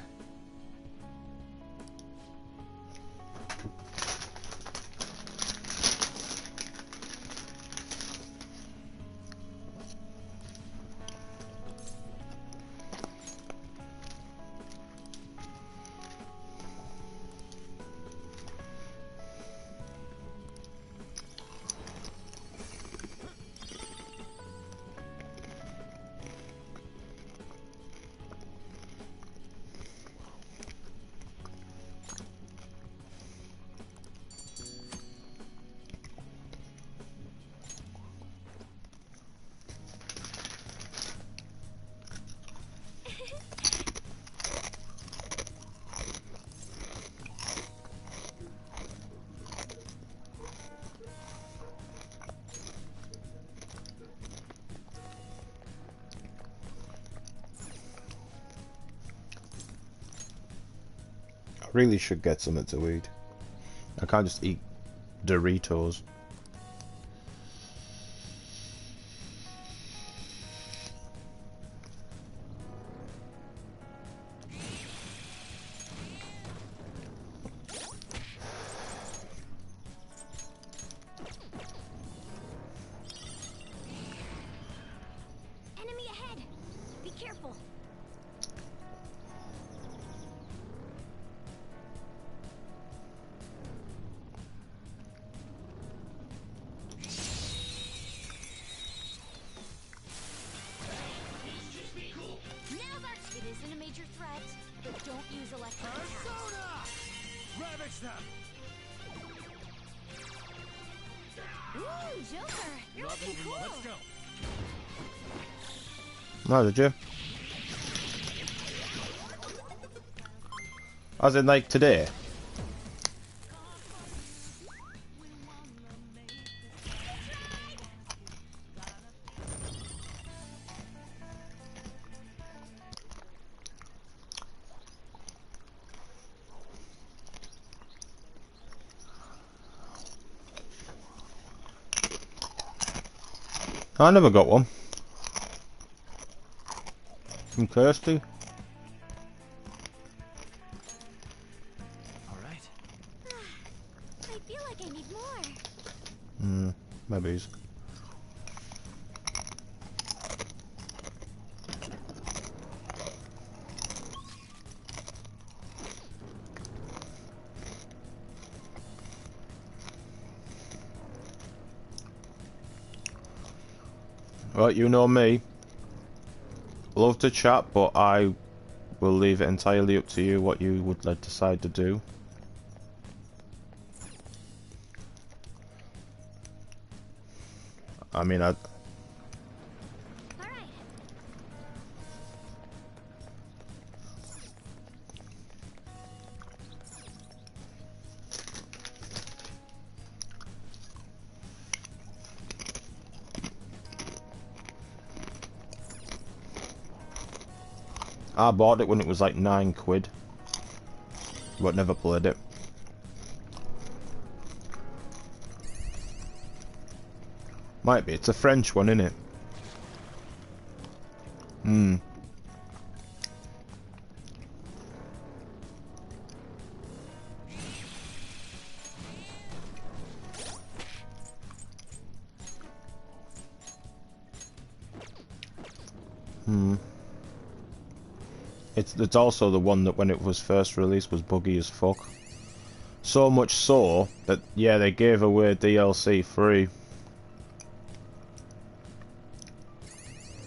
Really should get something to eat. I can't just eat Doritos. Enemy ahead! Be careful! It isn't a major threat, but don't use electric attacks. Ravage them! Ooh, Joker! You're looking cool! Let's go! No, did you? As in, like, today? I never got one. I'm thirsty. Alright. I feel like I need more. Maybe. Right, you know me. Love to chat, but I will leave it entirely up to you what you would decide to do. I mean, I bought it when it was like £9, but never played it. Might be. It's a French one, isn't it? It's also the one that when it was first released was buggy as fuck. So much so that, yeah, they gave away DLC free.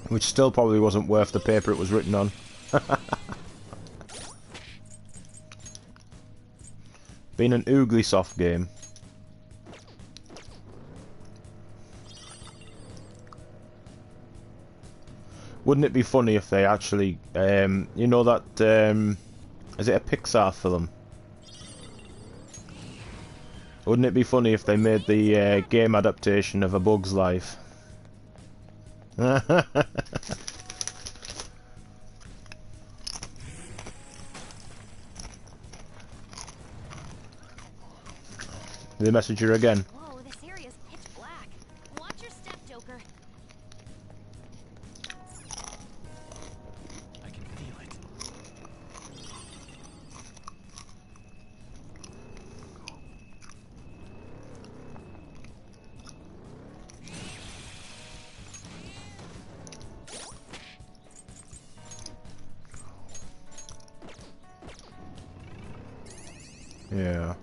Which still probably wasn't worth the paper it was written on. Been an oogly soft game. Wouldn't it be funny if they actually, you know that, is it a Pixar film? Wouldn't it be funny if they made the game adaptation of A Bug's Life? They message you again. Whoa, this area's pitch black. Watch your step, Joker. I can feel it. Yeah.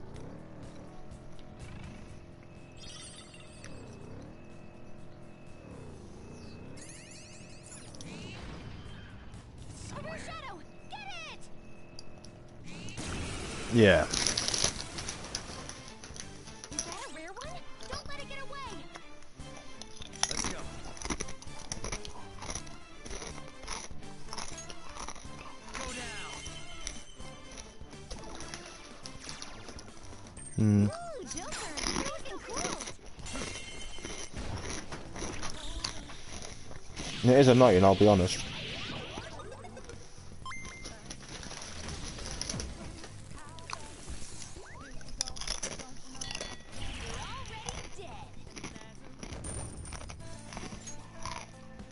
Shadow, get it! Yeah. Is that a rare one? Don't let it get away! Let's go. Go down. Ooh, Joker, you're looking cool! It is annoying, I'll be honest.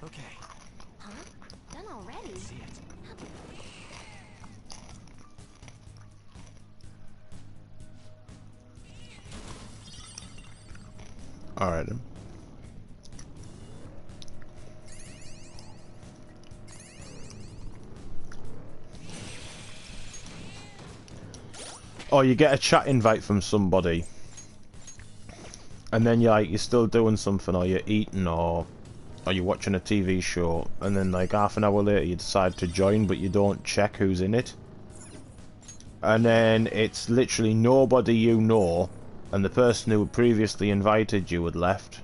Okay. Huh? Done already? See it. Alright then. Or you get a chat invite from somebody, and then you're still doing something, or you're eating, or you're watching a TV show, and then like half an hour later you decide to join, but you don't check who's in it, and then it's literally nobody you know, and the person who previously invited you had left.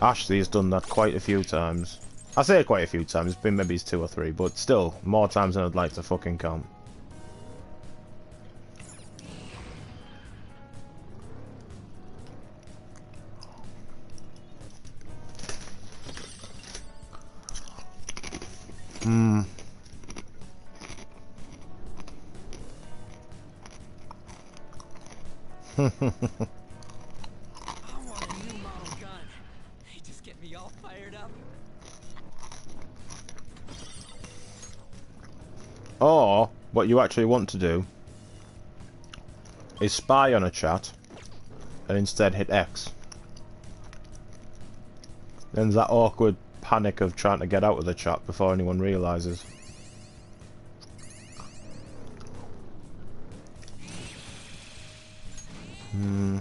Ashley has done that quite a few times. I say quite a few times, it's been maybe 2 or 3, but still, more times than I'd like to fucking count. Hmm. I want a new model gun. They just get me all fired up. Or, what you actually want to do is spy on a chat and instead hit X. Then there's that awkward panic of trying to get out of the chat before anyone realises. Hmm.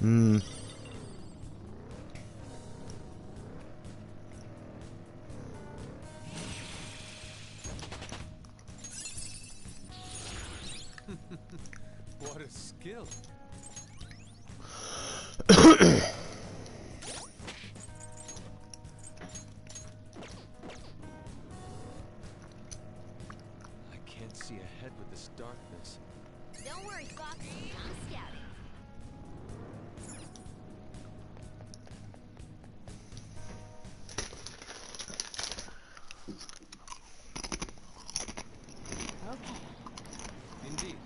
Hmm. What a skill. I can't see ahead with this darkness. Don't worry, Fox. I'm scouting. Okay. Indeed.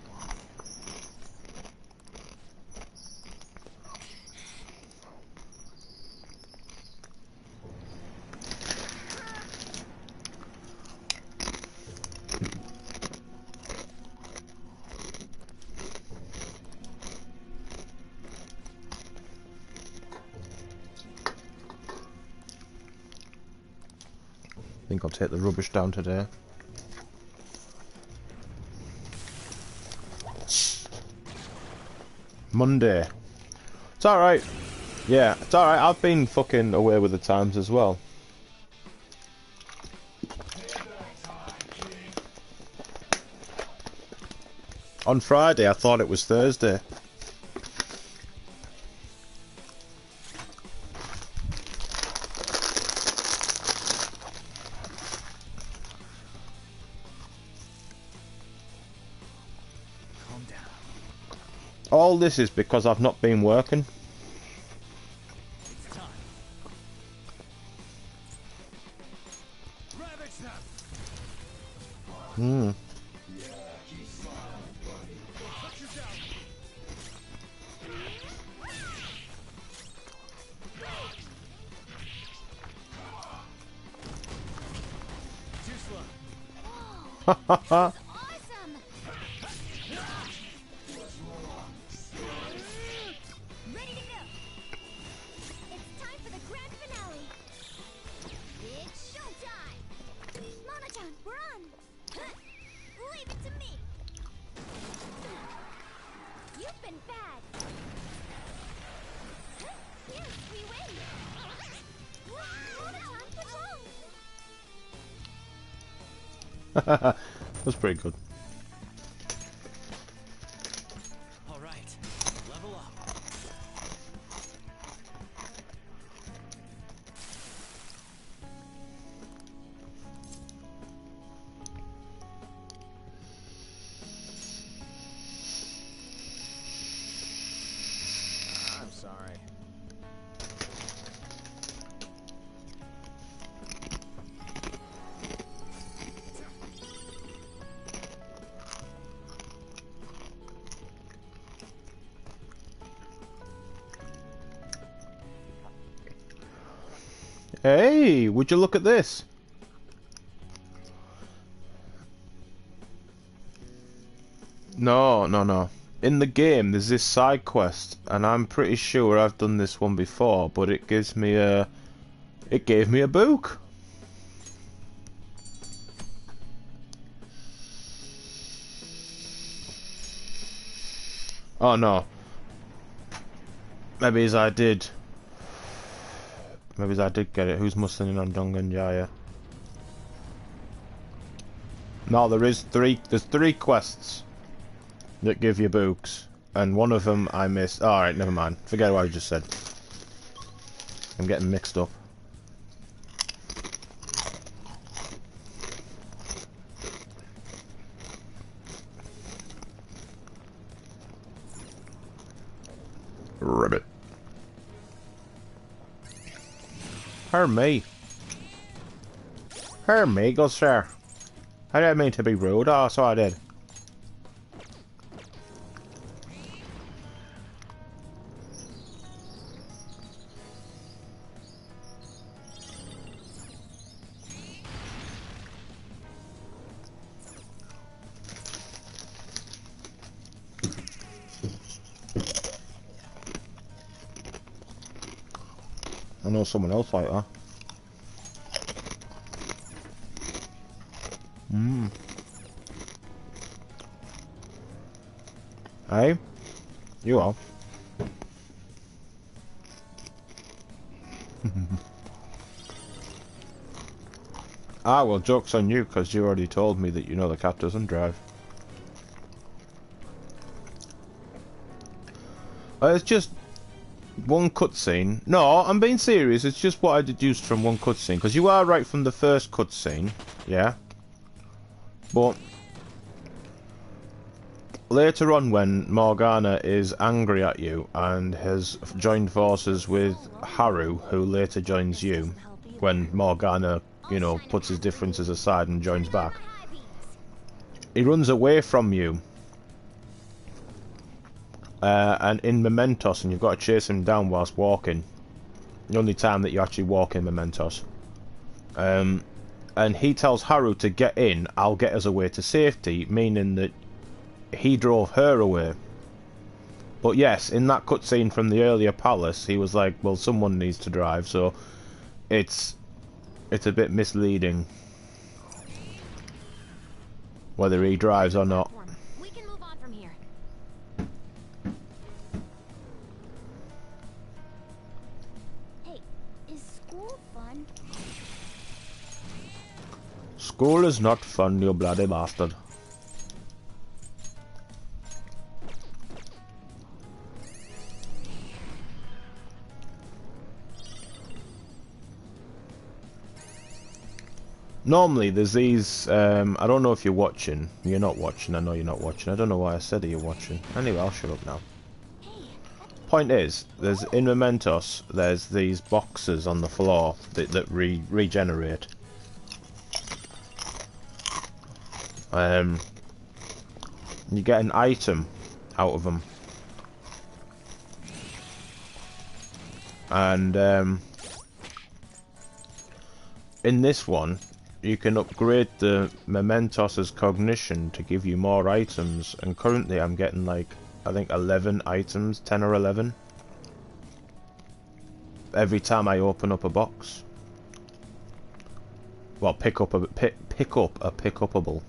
I think I'll take the rubbish down today. Monday. It's alright. Yeah, it's alright. I've been fucking away with the times as well. On Friday, I thought it was Thursday. Calm down. All this is because I've not been working. It's time. Ravage them. Hmm. Put you down. Too slow. Ha ha ha. Awesome! Ready to go! It's time for the grand finale! It's showtime! Monotone, we're on! Leave it to me! You've been bad! Yes, we win! Monotone, patrol! That's pretty good. All right. Level up. I'm sorry. Hey, would you look at this? No, no, no. In the game, there's this side quest, and I'm pretty sure I've done this one before, but it gives me a... It gave me a book. Oh no. Maybe as I did. Maybe as I did get it. Who's mustering on Donganjaya? No, there's three quests that give you books, and one of them I missed. Alright, never mind. Forget what I just said. I'm getting mixed up. Ribbit. Her me. Her me, good sir. I didn't mean to be rude. Oh, so I did. I know someone else like that. Hey? You are. Ah, well, joke's on you, because you already told me that you know the cat doesn't drive. It's just one cutscene. No, I'm being serious. It's just what I deduced from one cutscene. Because you are right from the first cutscene, yeah. But later on, when Morgana is angry at you and has joined forces with Haru, who later joins you, when Morgana, you know, puts his differences aside and joins back, he runs away from you. And in Mementos, and you've got to chase him down whilst walking. The only time that you actually walk in Mementos. And he tells Haru to get in, I'll get us away to safety, meaning that he drove her away. But yes, in that cutscene from the earlier palace, he was like, well, someone needs to drive, so it's a bit misleading whether he drives or not. We can move on from here. Hey, is school fun? School is not fun, you bloody bastard. Normally there's these, I don't know if you're watching. You're not watching, I know you're not watching. I don't know why I said that you're watching. Anyway, I'll shut up now. Point is, there's in Mementos, there's these boxes on the floor that regenerate. You get an item out of them. And in this one, you can upgrade the Mementos's cognition to give you more items, and currently I'm getting like, I think 11 items, 10 or 11, every time I open up a box. Well, pick up a pickupable.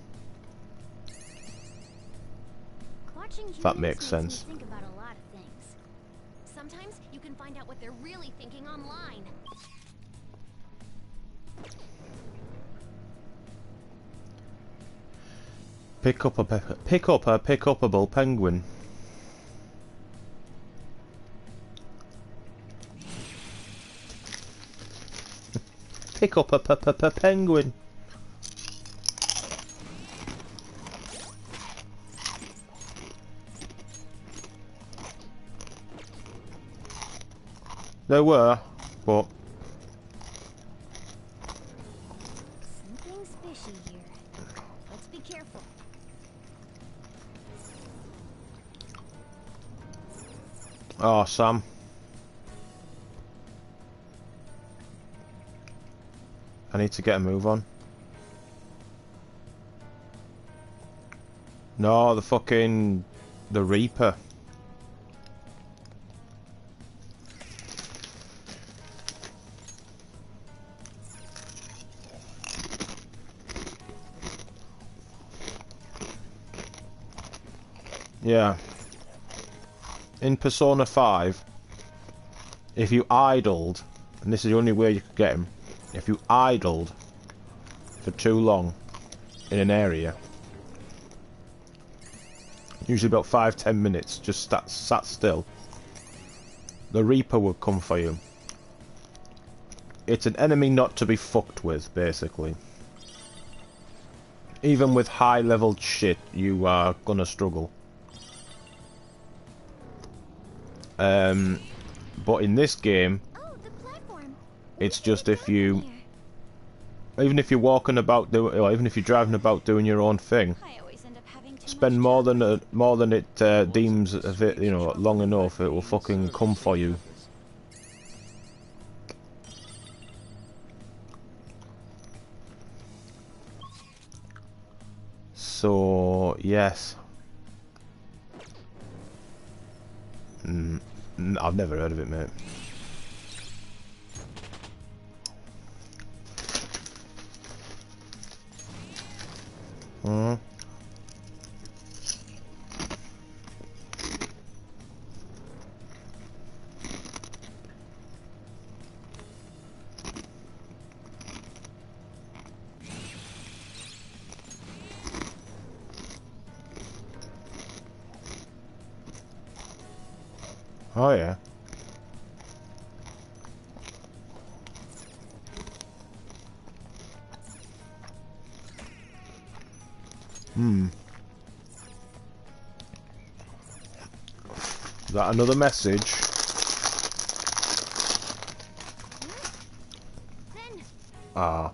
If that makes sense. Think about a lot of things. Sometimes you can find out what they're really thinking online. Pick up a pickupable penguin. Pick up a penguin. There were, but Something's fishy here. Let's be careful. oh, Sam. need to get a move on. No, the Reaper. Yeah. In Persona 5, if you idled, and this is the only way you could get him, if you idled for too long in an area, usually about 5-10 minutes, just sat still, the Reaper would come for you. It's an enemy not to be fucked with, basically. Even with high-leveled shit, you are gonna struggle. But in this game, it's just if you, even if you're walking about, or even if you're driving about doing your own thing, spend more than it deems of it, you know, long enough, it will fucking come for you. So yes. I've never heard of it, mate. Oh yeah. Is that another message? Ah.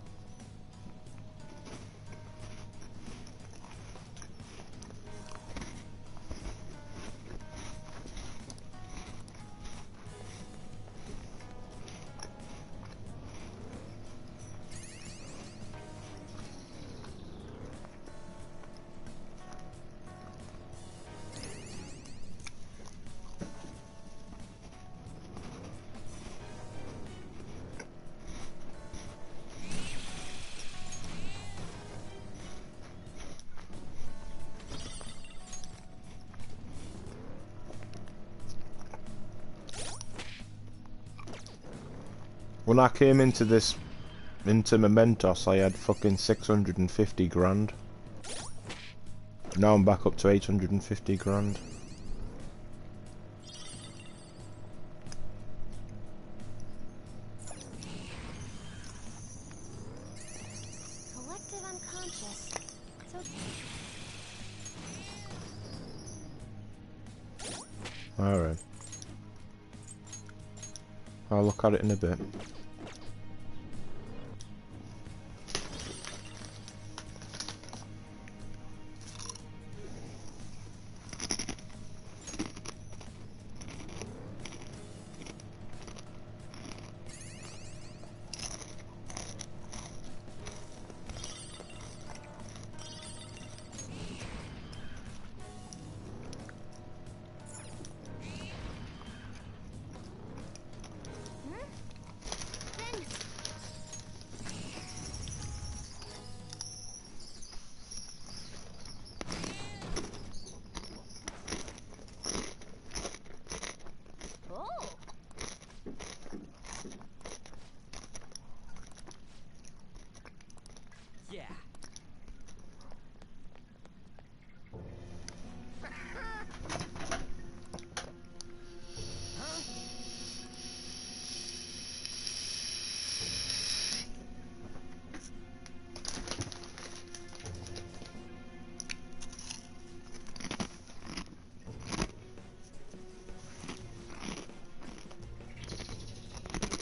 When I came into Mementos, I had fucking 650 grand. Now I'm back up to 850 grand. Collective unconscious. So Alright. I'll look at it in a bit. Yeah.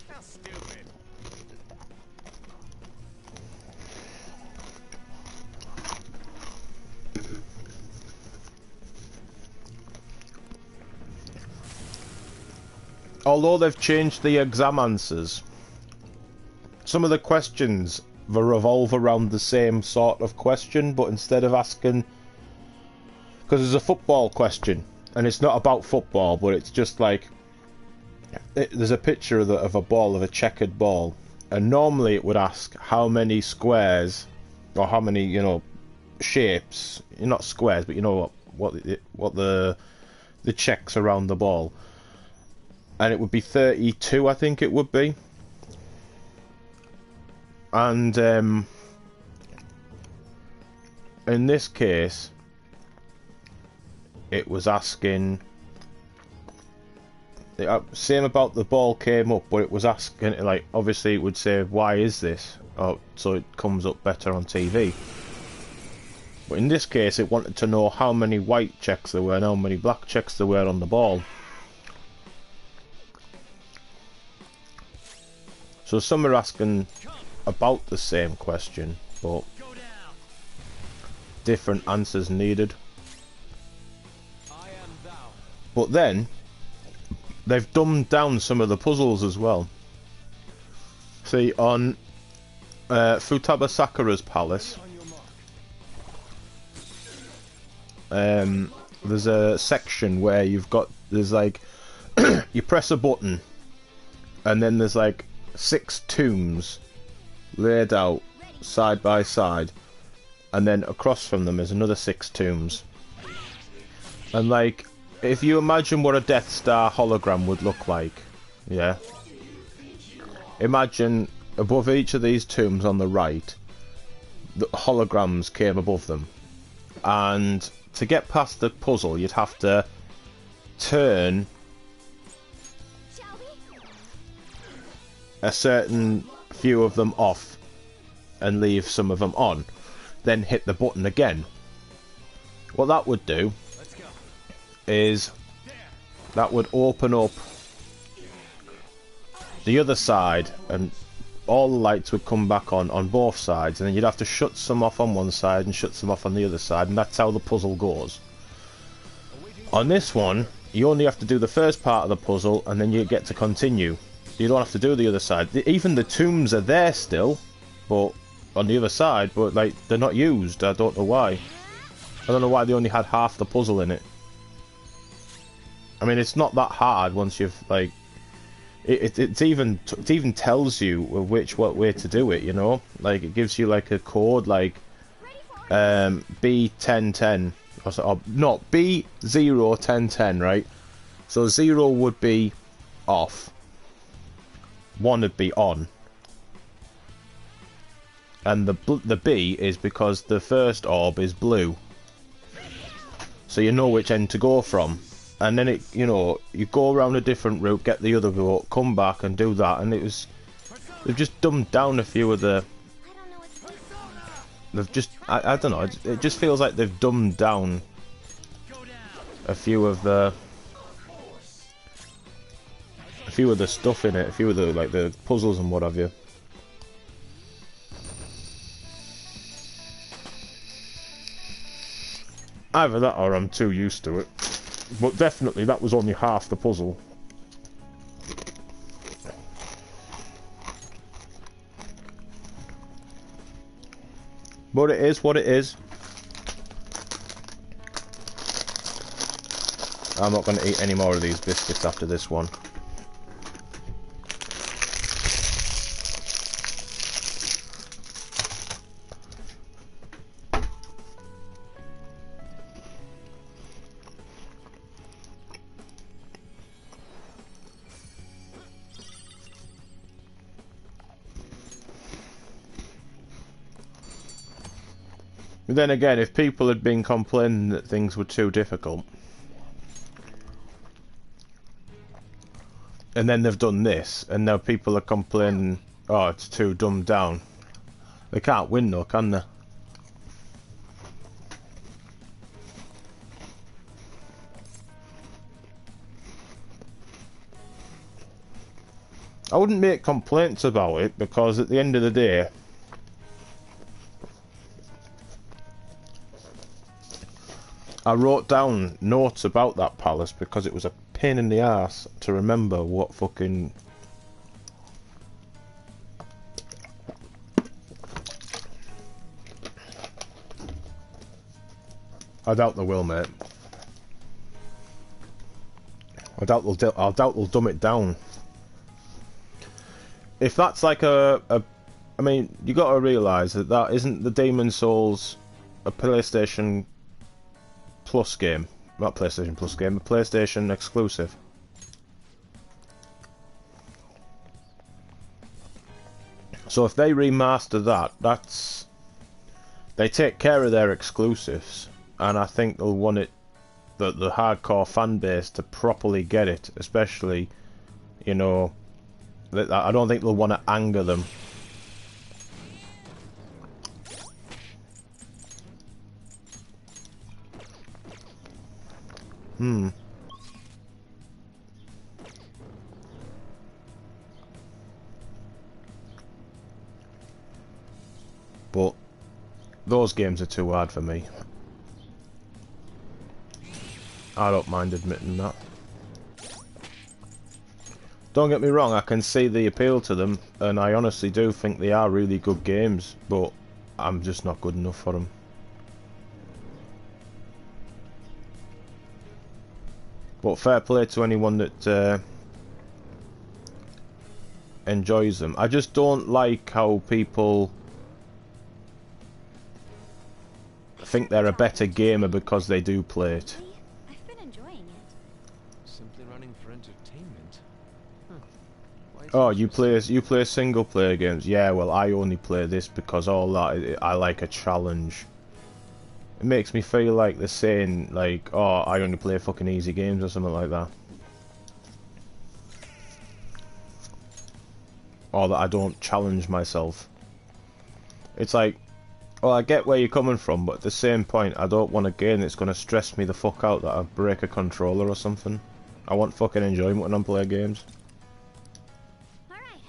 How stupid. Although they've changed the exam answers, some of the questions they revolve around the same sort of question, but instead of asking, because there's a football question, and it's not about football, but it's just like there's a picture of a ball, of a checkered ball, and normally it would ask how many squares or how many, you know, shapes, not squares, but you know what the checks around the ball, and it would be 32, I think it would be. And in this case, it was asking, same about the ball came up, but it was asking, like, obviously it would say, why is this? Oh, so it comes up better on TV. But in this case, it wanted to know how many white checks there were and how many black checks there were on the ball. So some are asking about the same question, but different answers needed. But then they've dumbed down some of the puzzles as well. See, on Futaba Sakura's palace, there's a section where there's like you press a button and then there's like 6 tombs laid out side by side, and then across from them is another 6 tombs. And like, if you imagine what a Death Star hologram would look like, yeah, imagine above each of these tombs on the right, the holograms came above them, and to get past the puzzle you'd have to turn a certain few of them off and leave some of them on, then hit the button again. What that would do is that would open up the other side and all the lights would come back on both sides, and then you'd have to shut some off on one side and shut some off on the other side, and that's how the puzzle goes. On this one, you only have to do the first part of the puzzle and then you get to continue. You don't have to do the other side. Even the tombs are there still, but on the other side, but like they're not used. I don't know why. I don't know why they only had half the puzzle in it. I mean, it's not that hard once you've like. It even tells you what way to do it. You know, like it gives you like a code, like B1010 or no, B01010, right? So 0 would be off. 1 would be on, and the B is because the first orb is blue, so you know which end to go from, and then you go around a different route, get the other route, come back and do that, and they've just dumbed down a few of the. They've just I don't know. It just feels like they've dumbed down a few of the. A few of the stuff in it, a few of the like the puzzles and what have you. Either that or I'm too used to it. But definitely that was only half the puzzle. But it is what it is. I'm not going to eat any more of these biscuits after this one. But then again, if people had been complaining that things were too difficult, and then they've done this, and now people are complaining, oh, it's too dumbed down, they can't win though, can they? I wouldn't make complaints about it, because at the end of the day, I wrote down notes about that palace because it was a pain in the ass to remember what fucking I doubt they will, mate. I doubt they'll dumb it down. If that's like I mean, you got to realise that isn't the Demon Souls a PlayStation Plus game, not PlayStation Plus game, a PlayStation exclusive. So if they remaster that, they take care of their exclusives, and I think they'll want it, the hardcore fan base to properly get it, especially, you know, I don't think they'll want to anger them. But those games are too hard for me. I don't mind admitting that. Don't get me wrong, I can see the appeal to them, and I honestly do think they are really good games, but I'm just not good enough for them. But fair play to anyone that enjoys them. I just don't like how people think they're a better gamer because they do play it. I've been enjoying it. Simply running for entertainment. Oh, you play single player games? Yeah, well, I only play this because all that I like a challenge. It makes me feel like they're saying like, oh, I only play fucking easy games or something like that. Or that I don't challenge myself. It's like, well, I get where you're coming from, but at the same point, I don't want a game that's going to stress me the fuck out that I break a controller or something. I want fucking enjoyment when I'm playing games. Alright.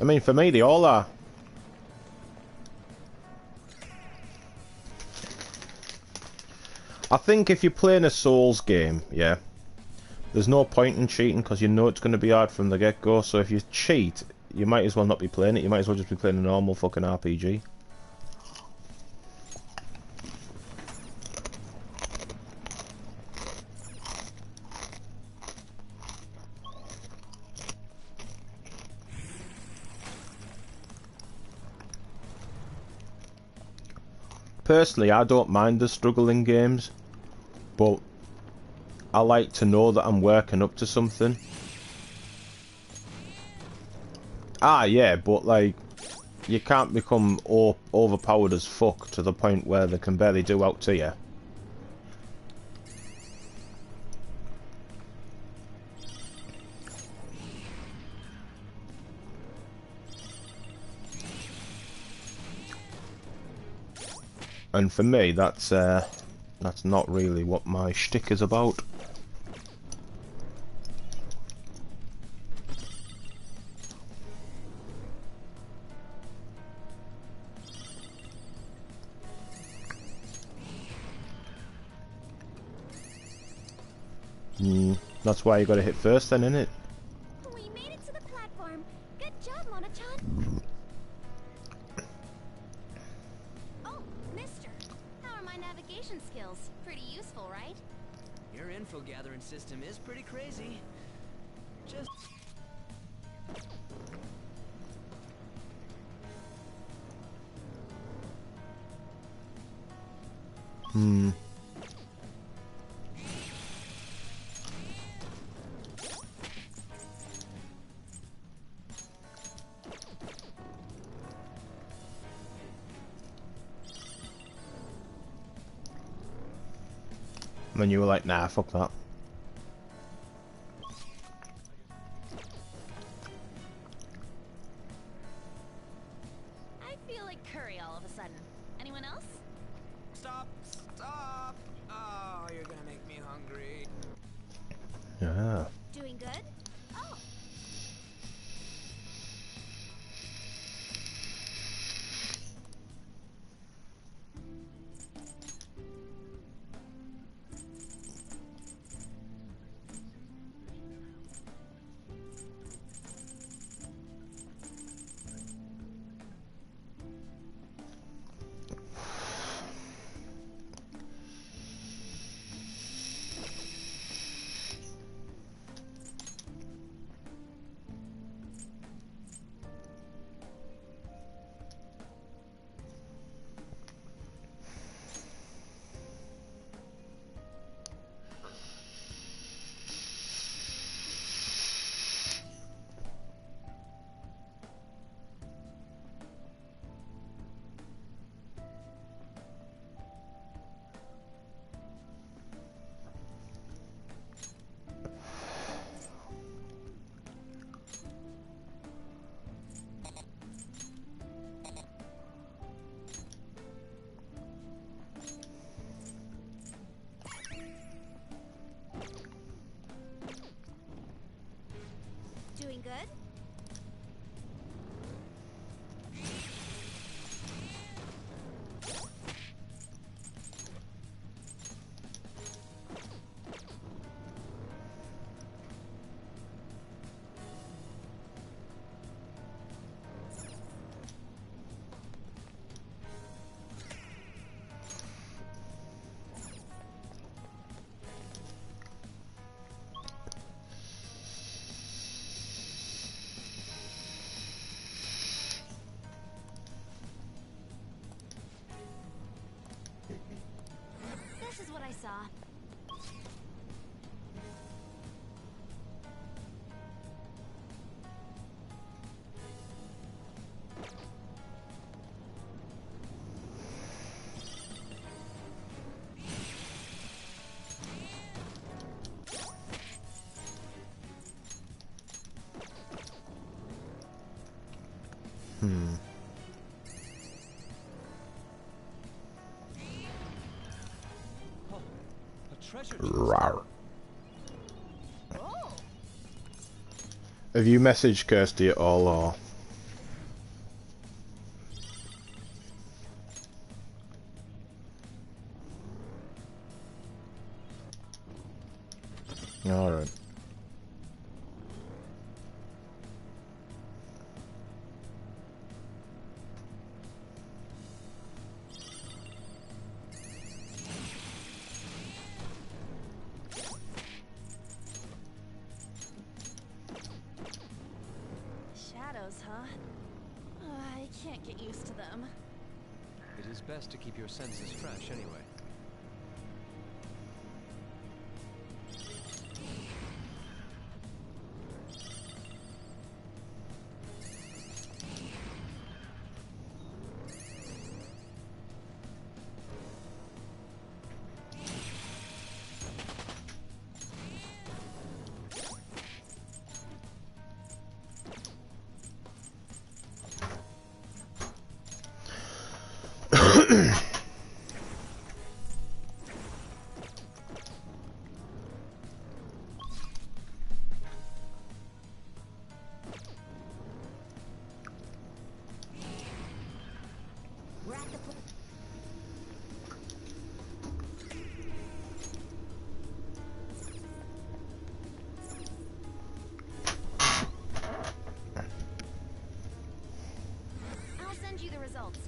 I mean, for me, they all are. I think if you're playing a Souls game, yeah, there's no point in cheating because you know it's going to be hard from the get-go, so if you cheat, you might as well not be playing it, you might as well just be playing a normal fucking RPG. Personally, I don't mind the struggling games, but I like to know that I'm working up to something. Ah, yeah, but like, you can't become overpowered as fuck to the point where they can barely do out to you. And for me, that's not really what my shtick is about. That's why you gotta hit first then, innit? We made it to the platform. Good job, Mona-chan. Oh, mister. How are my navigation skills? Pretty useful, right? Your info gathering system is pretty crazy. Just... And then you were like, nah, fuck that. I feel like curry all of a sudden. Anyone else? Stop! Stop! Oh, you're gonna make me hungry. Yeah. Doing good? Oh, I saw. Rawr. Have you messaged Kirsty at all, or? Alright. Shadows, huh? I can't get used to them. It is best to keep your senses fresh anyway. I'll send you the results.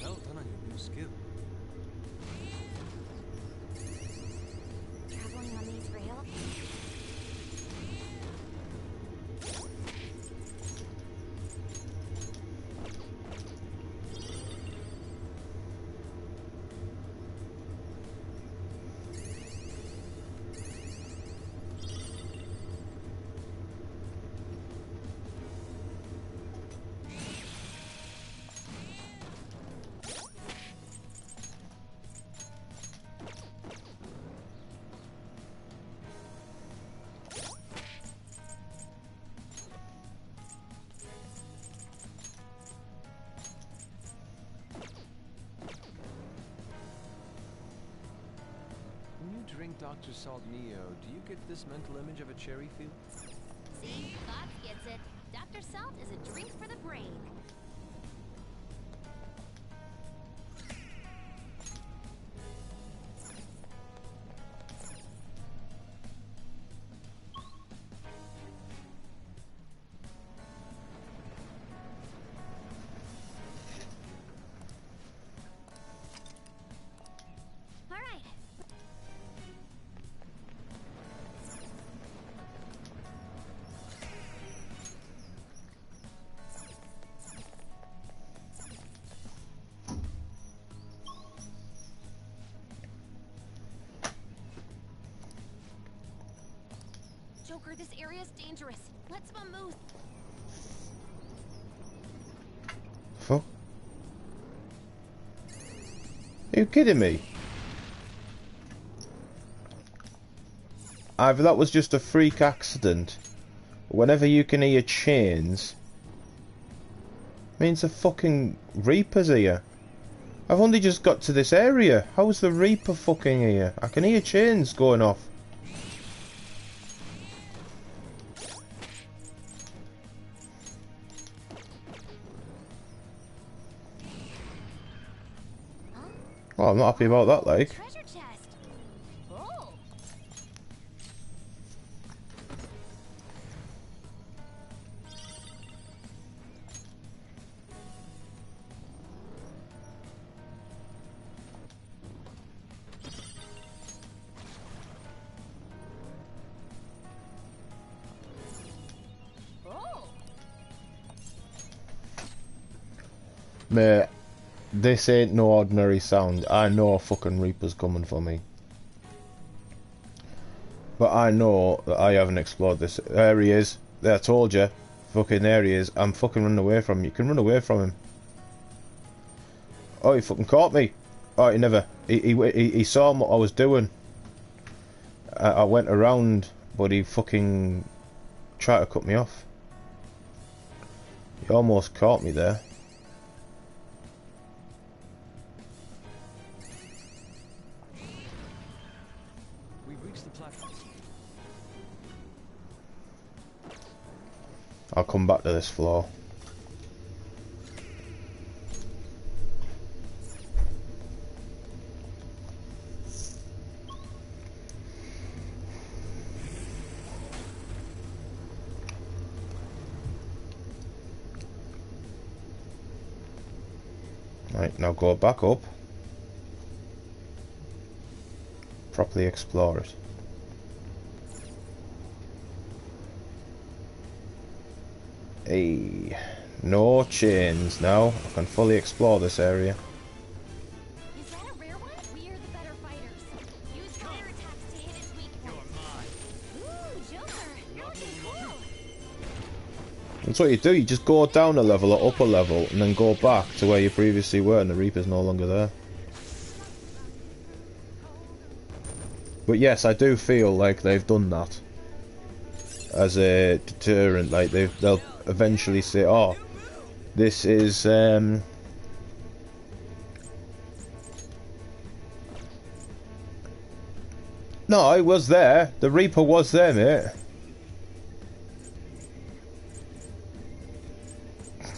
Well done on your new skill. Traveling on these rails? When you drink Dr. Salt Neo, do you get this mental image of a cherry field? See? Fox gets it. Dr. Salt is a drink for the brain. All right. Joker, this area's dangerous. Let's move. Fuck. Are you kidding me? Either that was just a freak accident, or whenever you can hear chains, means the fucking Reapers here. I've only just got to this area. How's the Reaper fucking here? I can hear chains going off. Well, I'm not happy about that, like. Treasure chest. Oh. Oh. Mate, this ain't no ordinary sound. I know a fucking Reaper's coming for me. But I know that I haven't explored this. There he is. There, I told you. Fucking there he is. I'm fucking running away from him. You can run away from him. Oh, he fucking caught me. Oh, he never. He saw what I was doing. I went around, but he fucking tried to cut me off. He almost caught me there. I'll come back to this floor. Right, now go back up. Properly explore it. Hey, no chains now. I can fully explore this area. Is that a rare one? We're the better fighters. Use fire attacks to hit its weak points. Ooh, Joker, you're looking cool. That's what you do. You just go down a level or up a level, and then go back to where you previously were, and the Reaper's no longer there. But yes, I do feel like they've done that as a deterrent. Like they'll eventually say, "Oh, this is no, I was there. The Reaper was there, mate."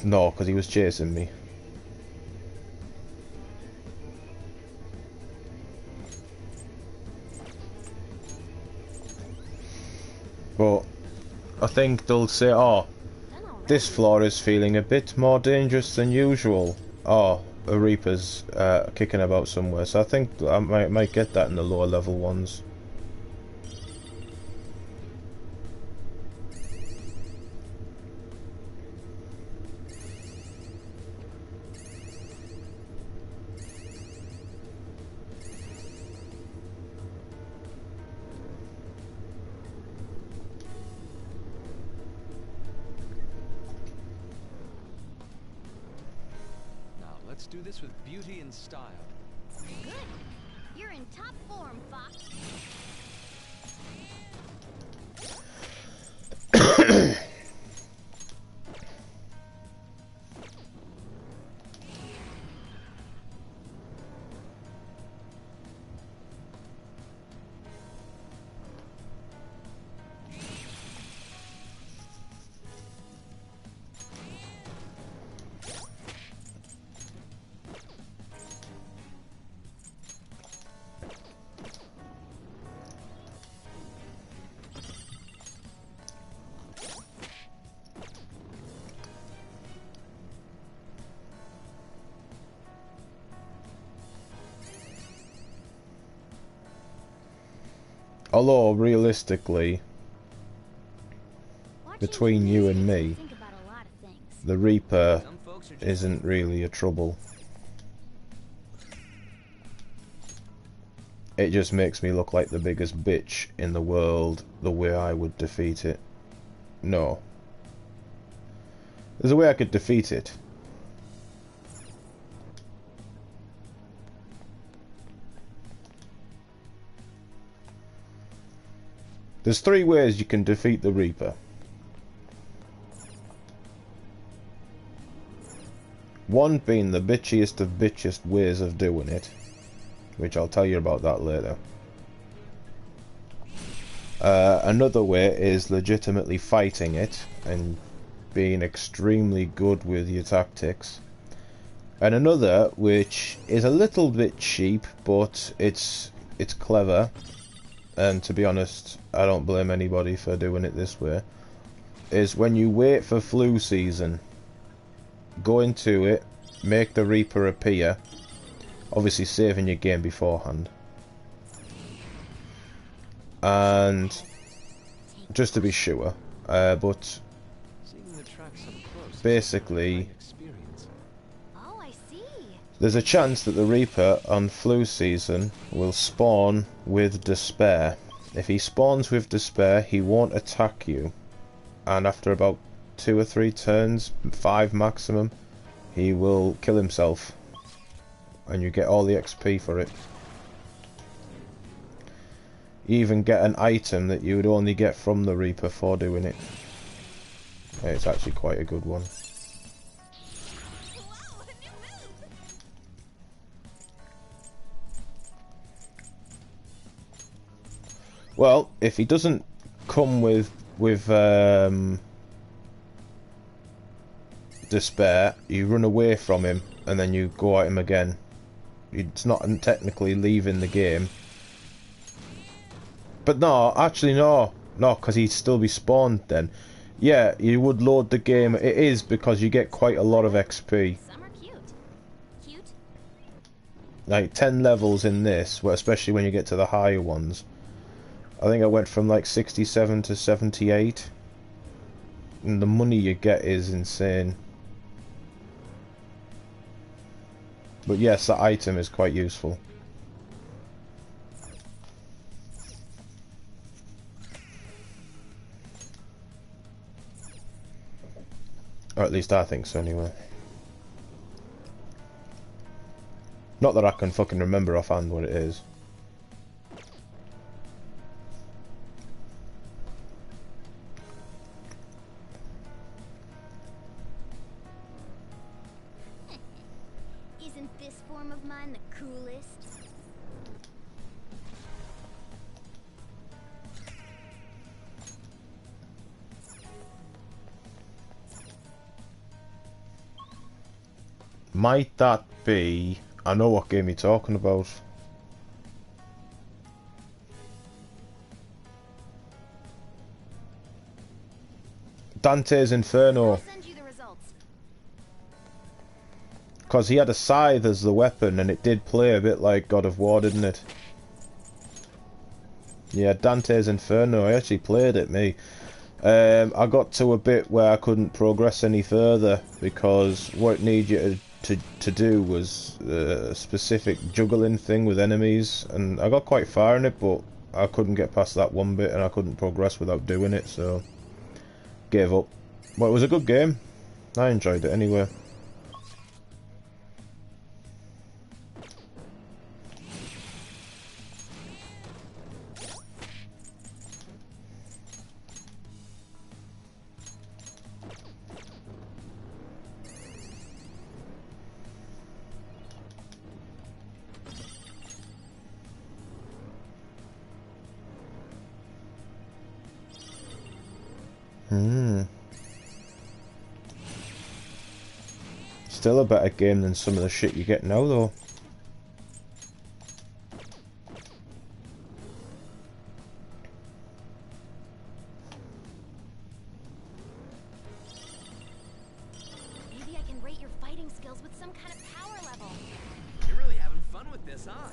No, because he was chasing me. But I think they'll say, "Oh, this floor is feeling a bit more dangerous than usual." Oh, a Reaper's kicking about somewhere. So I think I might get that in the lower level ones. Let's do this with beauty and style. Good. You're in top form, Fox. Although, realistically, between you and me, the Reaper isn't really a trouble. It just makes me look like the biggest bitch in the world the way I would defeat it. No. There's a way I could defeat it. There's 3 ways you can defeat the Reaper. One being the bitchiest of bitchiest ways of doing it, which I'll tell you about that later. Another way is legitimately fighting it and being extremely good with your tactics. And another, which is a little bit cheap, but it's clever, and to be honest, I don't blame anybody for doing it this way, is when you wait for flu season, go into it, make the Reaper appear, obviously saving your game beforehand, and just to be sure, but basically there's a chance that the Reaper on flu season will spawn with despair. If he spawns with despair, he won't attack you, and after about 2 or 3 turns, 5 maximum, he will kill himself, and you get all the XP for it. You even get an item that you would only get from the Reaper for doing it. It's actually quite a good one. Well, if he doesn't come with despair, you run away from him and then you go at him again. It's not technically leaving the game. But no, actually no, because he'd still be spawned then. Yeah, you would load the game. It is because you get quite a lot of XP. Some are cute. Cute? Like 10 levels in this, well, especially when you get to the higher ones. I think I went from like 67 to 78. And the money you get is insane. But yes, that item is quite useful. Or at least I think so anyway. Not that I can fucking remember offhand what it is. Isn't this form of mine the coolest? Might that be... I know what game you're talking about. Dante's Inferno. Because he had a scythe as the weapon and it did play a bit like God of War, didn't it? Yeah, Dante's Inferno. I actually played it, me. I got to a bit where I couldn't progress any further because what it needed you to do was a specific juggling thing with enemies, and I got quite far in it, but I couldn't get past that one bit and I couldn't progress without doing it, so gave up. But it was a good game. I enjoyed it anyway. Still a better game than some of the shit you get now, though. Maybe I can rate your fighting skills with some kind of power level. You're really having fun with this, huh?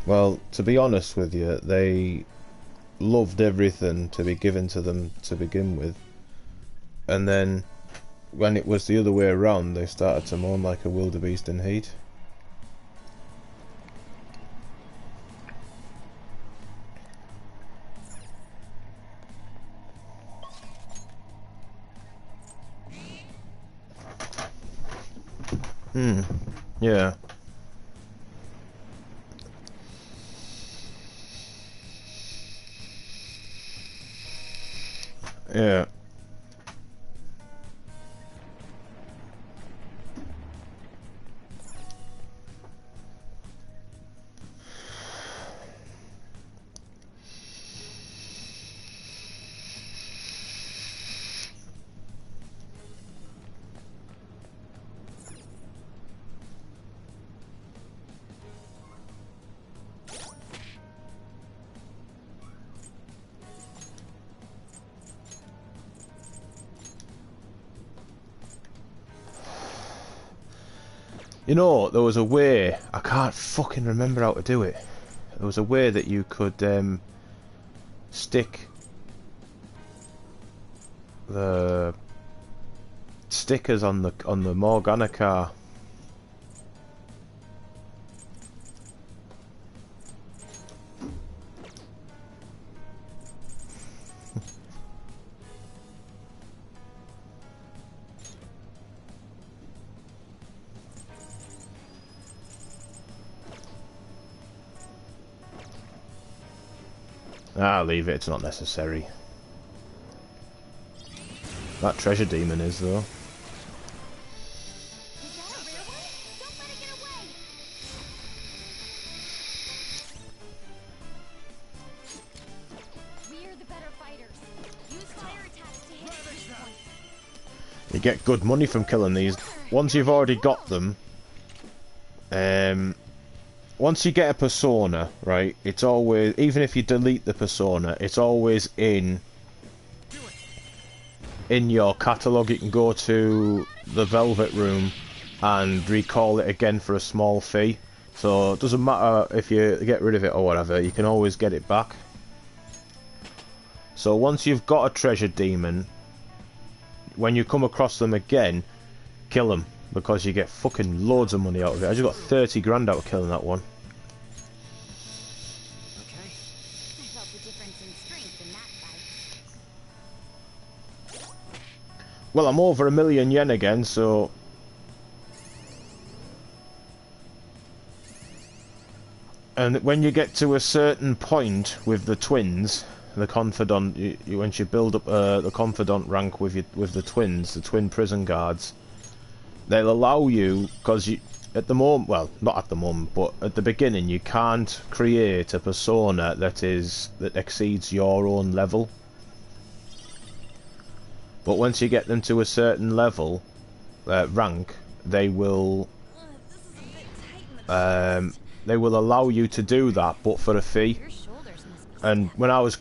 Well, to be honest with you, they loved everything to be given to them to begin with, and then when it was the other way around, they started to mourn like a wildebeest in heat. Yeah. Yeah. You know, there was a way, I can't fucking remember how to do it. There was a way that you could stick the stickers on the Morgana car. Leave it, it's not necessary. That treasure demon is, though. You get good money from killing these. Once you've already got them, once you get a persona, right, it's always, even if you delete the persona, it's always in your catalogue. You can go to the Velvet Room and recall it again for a small fee. So it doesn't matter if you get rid of it or whatever, you can always get it back. So once you've got a treasure demon, when you come across them again, kill them, because you get fucking loads of money out of it. I just got 30 grand out of killing that one. Okay. I felt the difference in strength in that fight. Well, I'm over 1,000,000 yen again, so... And when you get to a certain point with the twins, the confidant, once you build up the confidant rank with the twins, the twin prison guards, they'll allow you, because you, at the moment, well, not at the moment, but at the beginning, you can't create a persona that exceeds your own level. But once you get them to a certain level, rank, they will allow you to do that, but for a fee. And when I was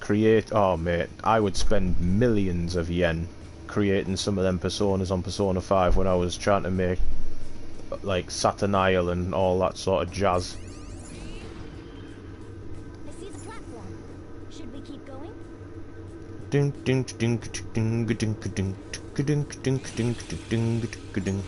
oh mate, I would spend millions of yen creating some of them personas on Persona 5 when I was trying to make like Saturn Isle and all that sort of jazz. I see the platform. Should we keep going? Ding ding ding ding ding ding ding ding ding ding ding ding.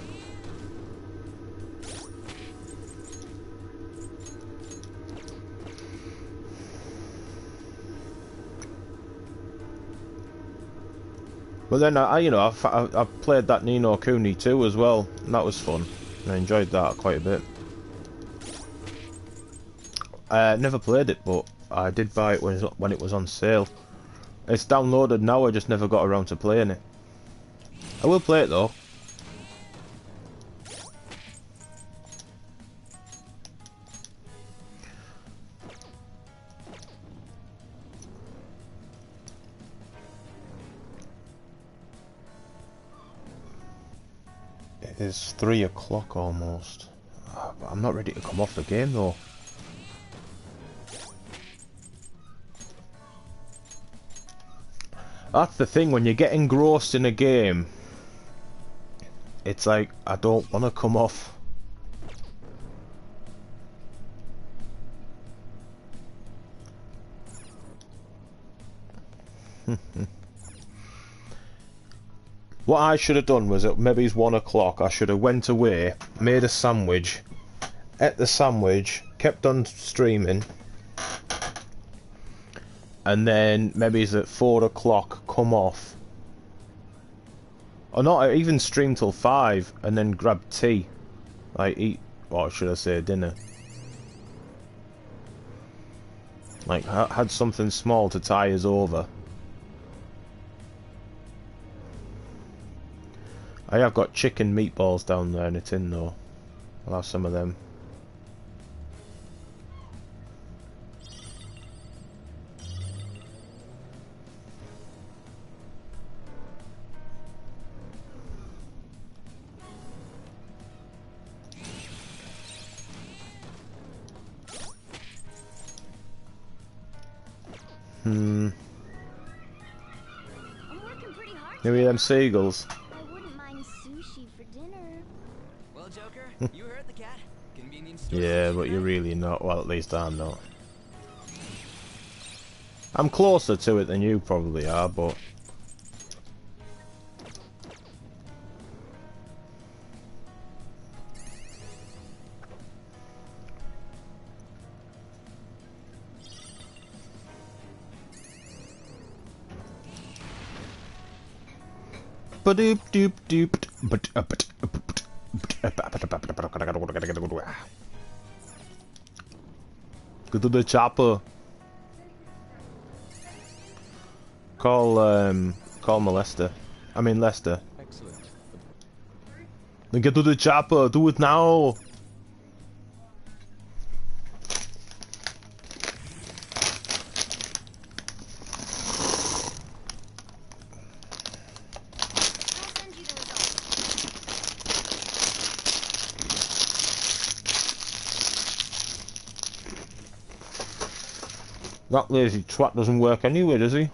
But then I played that Ni no Kuni 2 as well, and that was fun. I enjoyed that quite a bit. Never played it, but I did buy it when it was on sale. It's downloaded now, I just never got around to playing it. I will play it though. It is 3 o'clock almost. But I'm not ready to come off the game though. That's the thing, when you get engrossed in a game, it's like, I don't want to come off. What I should have done was at maybe it's 1 o'clock. I should have went away, made a sandwich, ate the sandwich, kept on streaming, and then maybe it's at 4 o'clock come off, or not even stream till 5, and then grab tea, like eat. What should I say? Dinner. Like had something small to tie us over. I have got chicken meatballs down there in a tin though. I'll have some of them. Maybe them seagulls. Well, Joker, you heard the cat. Convenience Yeah, but you're really not. Well, at least I'm not. I'm closer to it than you probably are, but... Ba-doop doop doop. Go to the chopper. Call Molester. I mean Lester. Excellent. Then get to the chopper. Do it now. That lazy twat doesn't work anyway, does he?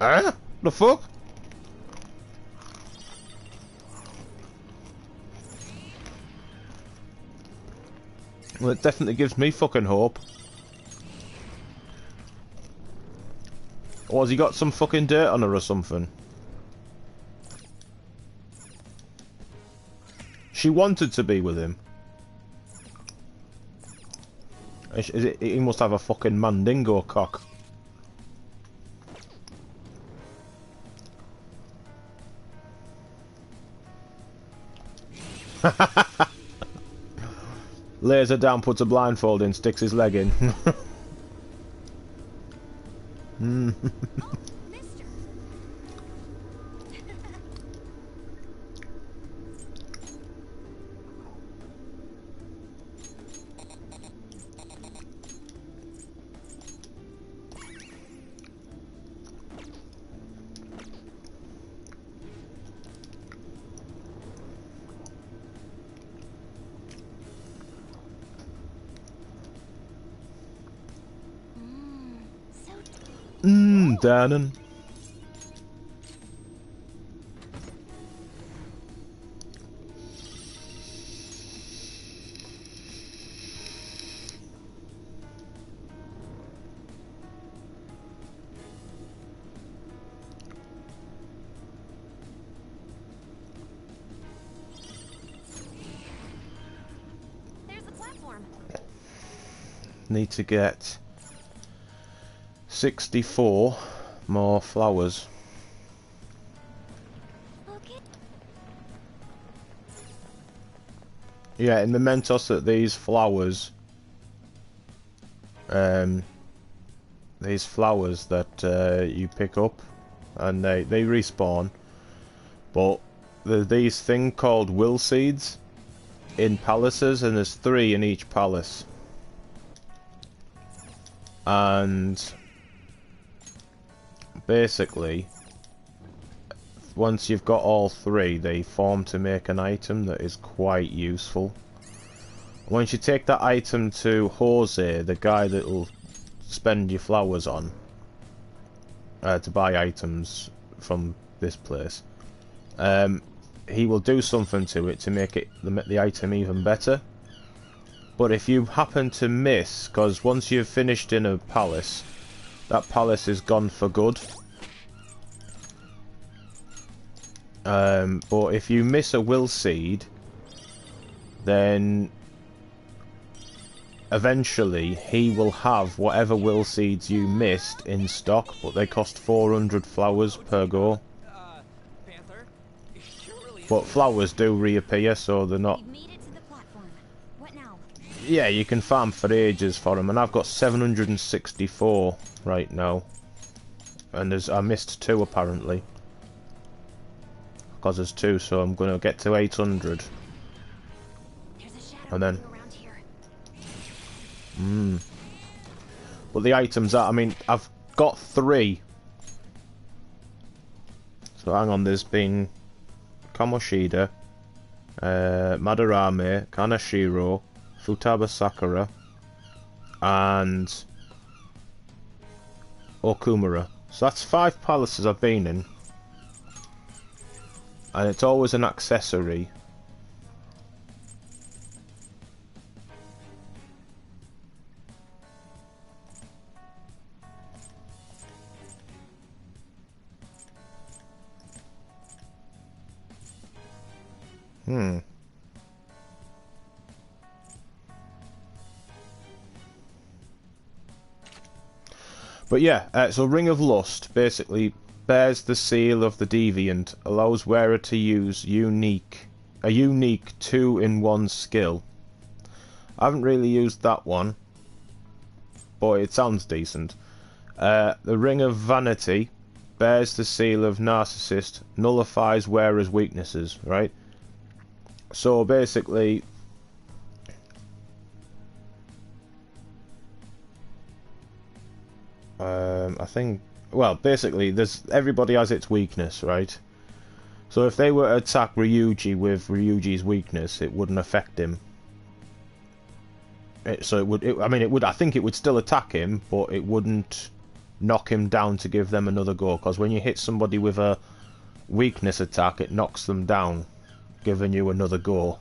Eh? The fuck? Well, it definitely gives me fucking hope. Or has he got some fucking dirt on her or something? She wanted to be with him. He must have a fucking mandingo cock. Lays her down, puts a blindfold in, sticks his leg in. Dannon. There's the platform. Need to get 64 more flowers. Okay. Yeah, in Mementos that these flowers that you pick up and they respawn, but there's these thing called will seeds in palaces, and there's 3 in each palace. And basically, once you've got all 3, they form to make an item that is quite useful. Once you take that item to Jose, the guy that will spend your flowers on to buy items from this place, he will do something to it to make the item even better. But if you happen to miss, because once you've finished in a palace, that palace is gone for good. But if you miss a will seed, then eventually he will have whatever will seeds you missed in stock, but they cost 400 flowers per go. Banter, you're really But flowers do reappear, so they're not... We've made it to the platform. What now? Yeah, you can farm for ages for them, and I've got 764 right now. And I missed 2 apparently. Because there's 2, so I'm going to get to 800. And then... But the items are... I mean, I've got 3. So hang on, there's been... Kamoshida, Madarame, Kanashiro, Futaba Sakura, and Okumura. So that's 5 palaces I've been in. And it's always an accessory. But yeah, so Ring of Lust basically bears the seal of the Deviant, allows wearer to use a unique 2-in-1 skill. I haven't really used that one, but it sounds decent. The Ring of Vanity bears the seal of Narcissist, nullifies wearer's weaknesses, right? So basically... I think, well, basically, everybody has its weakness, right? So if they were to attack Ryuji with Ryuji's weakness, it wouldn't affect him. I think it would still attack him, but it wouldn't knock him down to give them another go. Because when you hit somebody with a weakness attack, it knocks them down, giving you another go.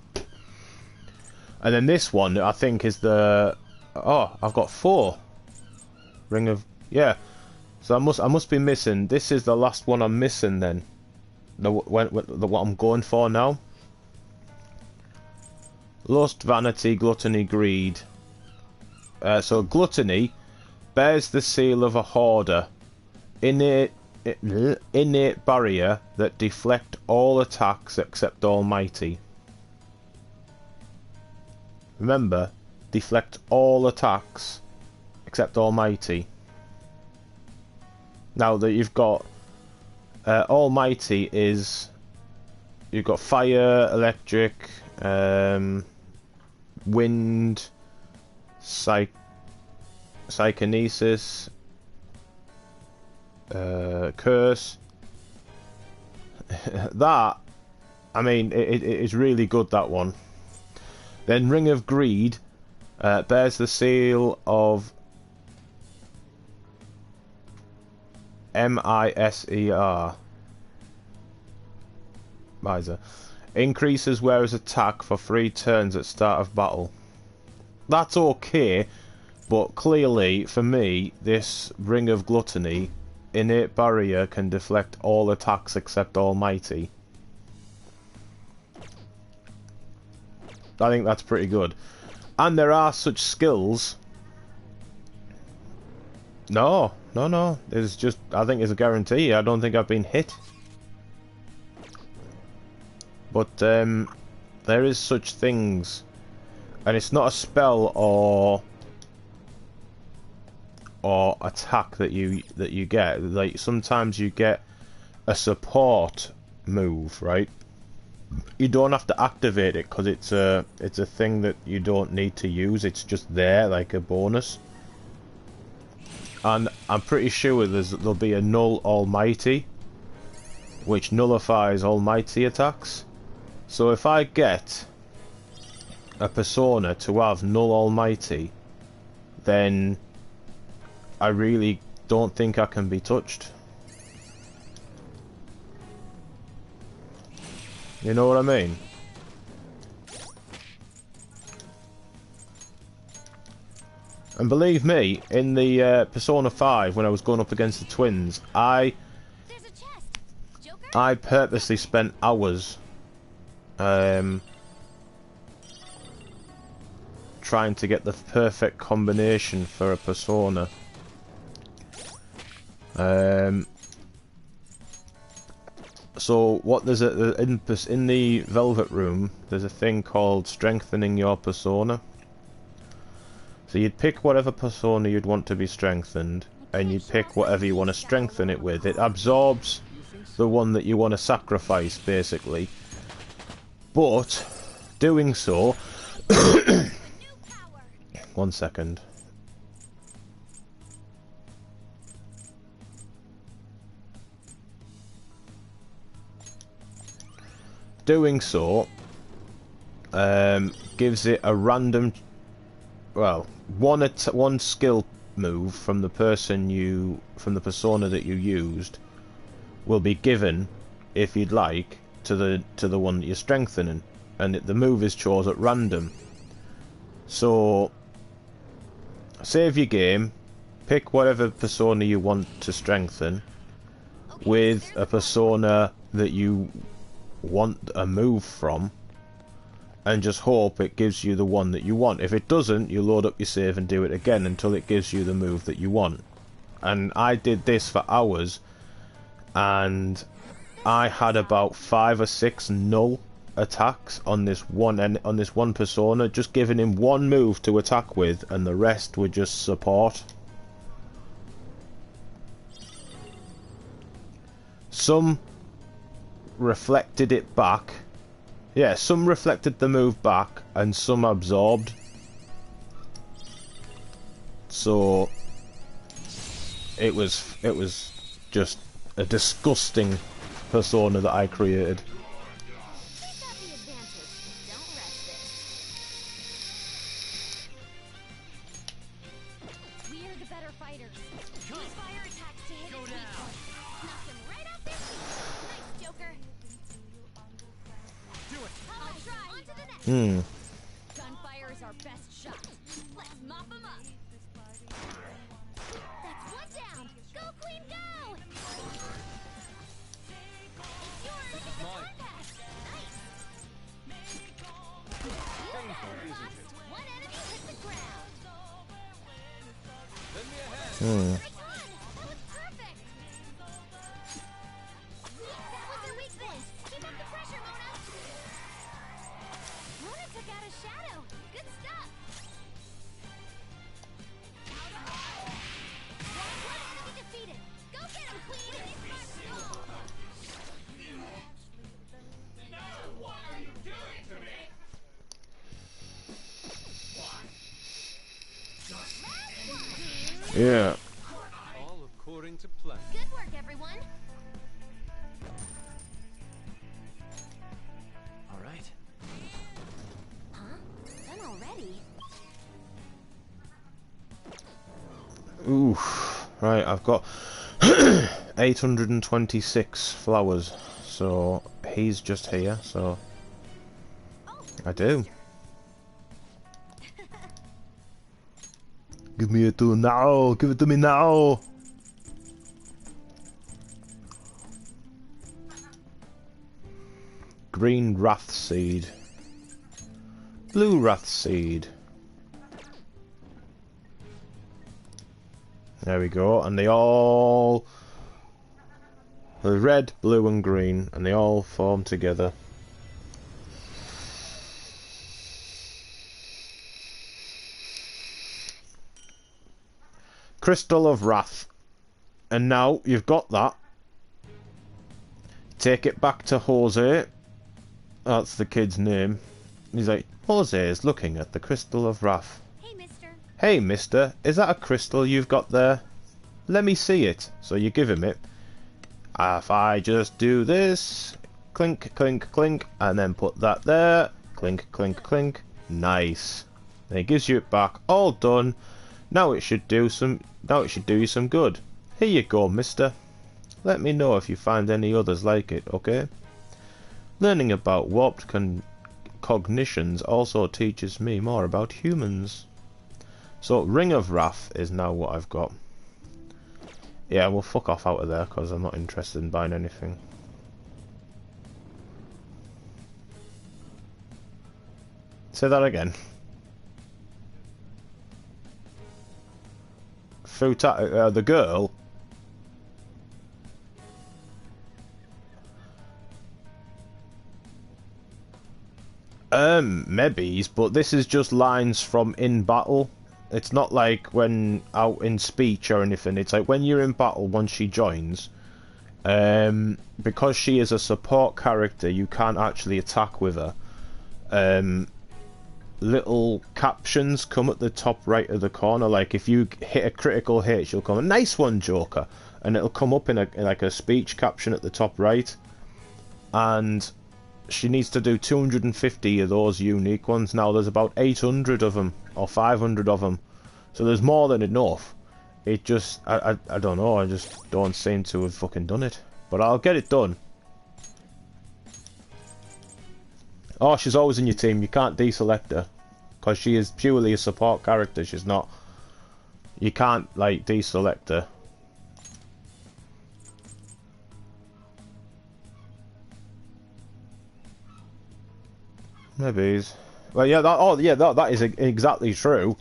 And then this one, I think, is the... Oh, I've got 4. Ring of... Yeah. So I must be missing. This is the last one I'm missing then. What I'm going for now. Lust, Vanity, Gluttony, Greed. So Gluttony bears the seal of a hoarder. Innate barrier that deflect all attacks except Almighty. Remember, deflect all attacks except Almighty. Now that you've got Almighty is... You've got fire, electric, wind, psychonesis, curse. That, I mean, it is really good, that one. Then Ring of Greed bears the seal of Miser. Miser. Increases wearer's attack for 3 turns at start of battle. That's okay, but clearly, for me, this Ring of Gluttony, innate barrier can deflect all attacks except Almighty. I think that's pretty good. And there are such skills. No. It's just, I think it's a guarantee. I don't think I've been hit. But there is such things, and it's not a spell or attack that you get. Like sometimes you get a support move, right? You don't have to activate it because it's a thing that you don't need to use. It's just there like a bonus. And I'm pretty sure there'll be a Null Almighty, which nullifies Almighty attacks. So if I get a persona to have Null Almighty, then I really don't think I can be touched. You know what I mean? And believe me, in the Persona 5, when I was going up against the twins, I purposely spent hours trying to get the perfect combination for a Persona. So what there's in the Velvet Room, there's a thing called strengthening your Persona. So you'd pick whatever Persona you'd want to be strengthened, and you'd pick whatever you want to strengthen it with. It absorbs the one that you want to sacrifice, basically. But doing so, 1 second. Doing so gives it a random, well, one skill move from the persona that you used will be given, if you'd like, to the one that you're strengthening, and the move is chose at random. So save your game, pick whatever persona you want to strengthen with a persona that you want a move from, and just hope it gives you the one that you want. If it doesn't, you load up your save and do it again until it gives you the move that you want. And I did this for hours, and I had about 5 or 6 null attacks on this one persona, just giving him one move to attack with, and the rest were just support. Some reflected it back. Yeah, some reflected the move back, and some absorbed. So it was just a disgusting persona that I created. Gunfire is our best shot. Let's mop them up. That's one down. Go, Queen, go! It's yours. It's mine. Nice. One enemy hit the ground. Lend me a hand. That was perfect. That was their weakness. Keep up the pressure, Mona. Mona took out a shadow. Good stuff. One enemy defeated. Go get him, Queen. What are you doing to me? Yeah. All according to plan. Good work, everyone. All right. Huh? Done already? Oof. Right, I've got 826 flowers, so he's just here, so I do. Give me it to now! Give it to me now! Green wrath seed. Blue wrath seed. There we go, and they all... the red, blue and green, and they all form together. Crystal of Wrath. And now you've got that. Take it back to Jose. That's the kid's name. He's like, Jose is looking at the Crystal of Wrath. Hey, mister. Hey, mister, is that a crystal you've got there? Let me see it. So you give him it. If I just do this, clink, clink, clink, and then put that there, clink, clink, clink, nice. Then he gives you it back, all done. Now it should do you some good. Here you go, mister. Let me know if you find any others like it, okay? Learning about warped cognitions also teaches me more about humans. So, Ring of Wrath is now what I've got. Yeah, we'll fuck off out of there because I'm not interested in buying anything. Say that again. The girl. Maybe, but this is just lines from in battle. It's not like when out in speech or anything. It's like when you're in battle, once she joins, because she is a support character, you can't actually attack with her. Little captions come at the top right of the corner, like if you hit a critical hit, she'll come, "Nice one, Joker," and it'll come up in a speech caption at the top right. And she needs to do 250 of those unique ones. Now there's about 800 of them or 500 of them, so there's more than enough. It just I don't know, I just don't seem to have fucking done it, but I'll get it done. Oh, she's always in your team. You can't deselect her because she is purely a support character. She's not. You can't like deselect her. Maybe. Well, yeah. That is exactly true.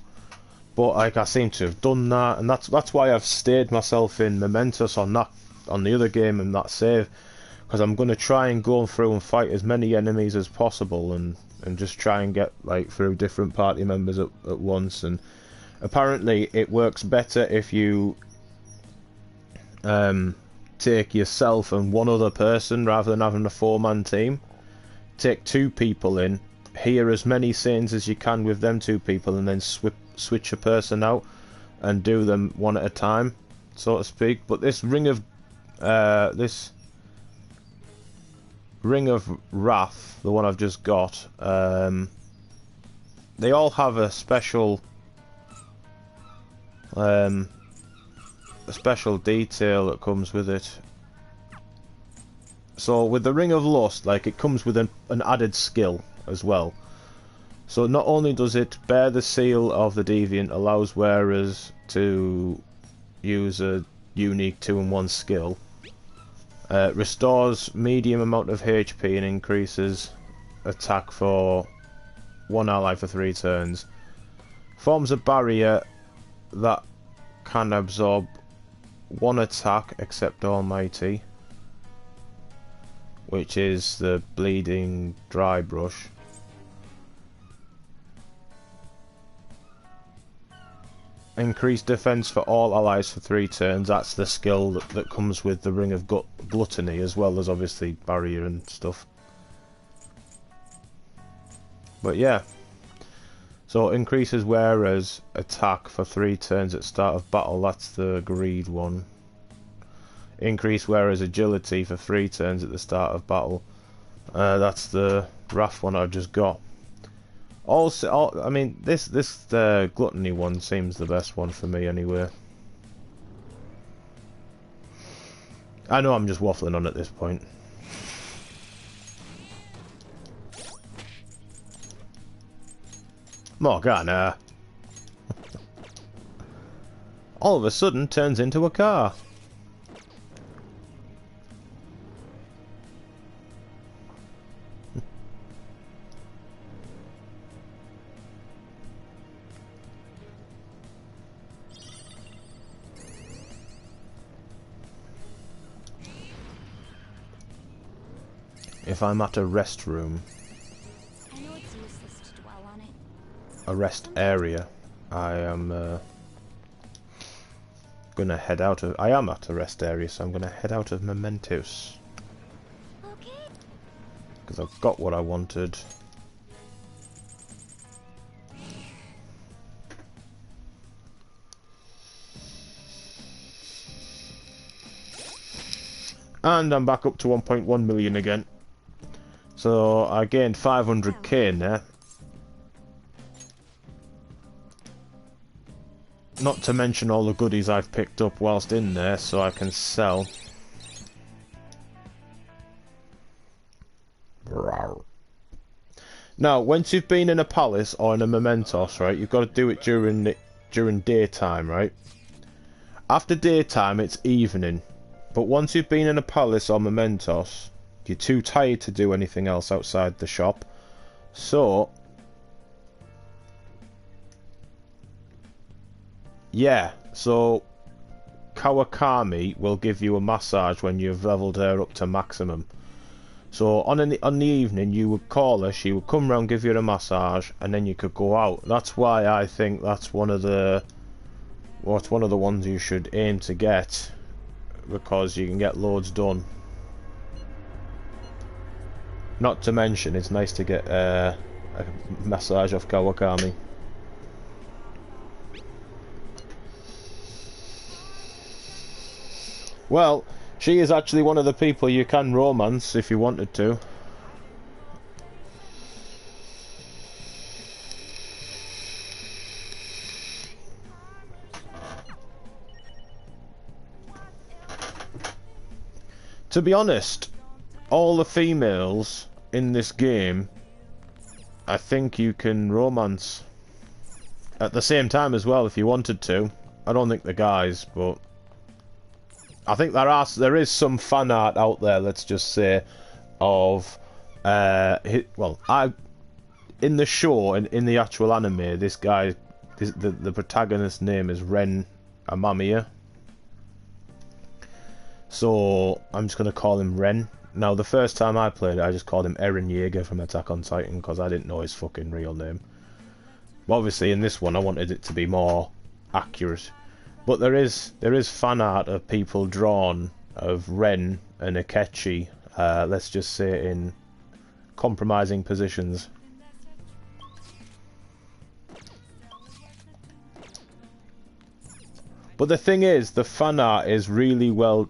But like, I seem to have done that, and that's why I've stayed myself in Momentous on the other game and that save. Because I'm going to try and go through and fight as many enemies as possible and just try and get like through different party members at once. And apparently it works better if you take yourself and one other person rather than having a 4-man team. Take 2 people in, hear as many scenes as you can with them 2 people, and then switch a person out and do them one at a time, so to speak. But this Ring of Wrath, the one I've just got, they all have a special detail that comes with it. So with the Ring of Lust, like, it comes with an added skill as well. So not only does it bear the seal of the Deviant, allows wearers to use a unique 2-in-1 skill, restores medium amount of HP and increases attack for 1 ally for 3 turns, forms a barrier that can absorb 1 attack except Almighty, which is the bleeding dry brush. Increased defense for all allies for 3 turns. That's the skill that comes with the Ring of Gluttony, as well as obviously barrier and stuff. But yeah, so increases wearer's attack for 3 turns at start of battle. That's the greed one. Increase wearer's agility for 3 turns at the start of battle. That's the Wrath one I've just got. Also, I mean, this gluttony one seems the best one for me anyway. I know I'm just waffling on at this point. Morgana! All of a sudden turns into a car. If I'm at a rest room, I know it's useless to dwell on it. a rest area, I am gonna head out of. I am at a rest area, so I'm gonna head out of Mementos. Okay. Because I've got what I wanted. And I'm back up to 1.1 million again. So I gained 500k in there. Not to mention all the goodies I've picked up whilst in there, so I can sell. Now, once you've been in a palace or in a Mementos, right, you've got to do it during during daytime, right? After daytime, it's evening. But once you've been in a palace or mementos, you're too tired to do anything else outside the shop. So, yeah, so Kawakami will give you a massage when you've leveled her up to maximum. So on the evening, you would call her, she would come round, give you a massage, and then you could go out. That's why I think that's one of the ones you should aim to get, because you can get loads done. Not to mention, it's nice to get a massage off Kawakami. Well, she is actually one of the people you can romance if you wanted to. To be honest, all the females in this game, I think you can romance at the same time as well if you wanted to. I don't think the guys, but I think there is some fan art out there, let's just say, of in the show, in the actual anime, this guy, the protagonist's name is Ren Amamiya. So I'm just gonna call him Ren. Now, the first time I played it, I just called him Eren Yeager from Attack on Titan because I didn't know his fucking real name. But obviously, in this one, I wanted it to be more accurate. But there is fan art of people drawn of Ren and Akechi, let's just say in compromising positions. But the thing is, the fan art is really well...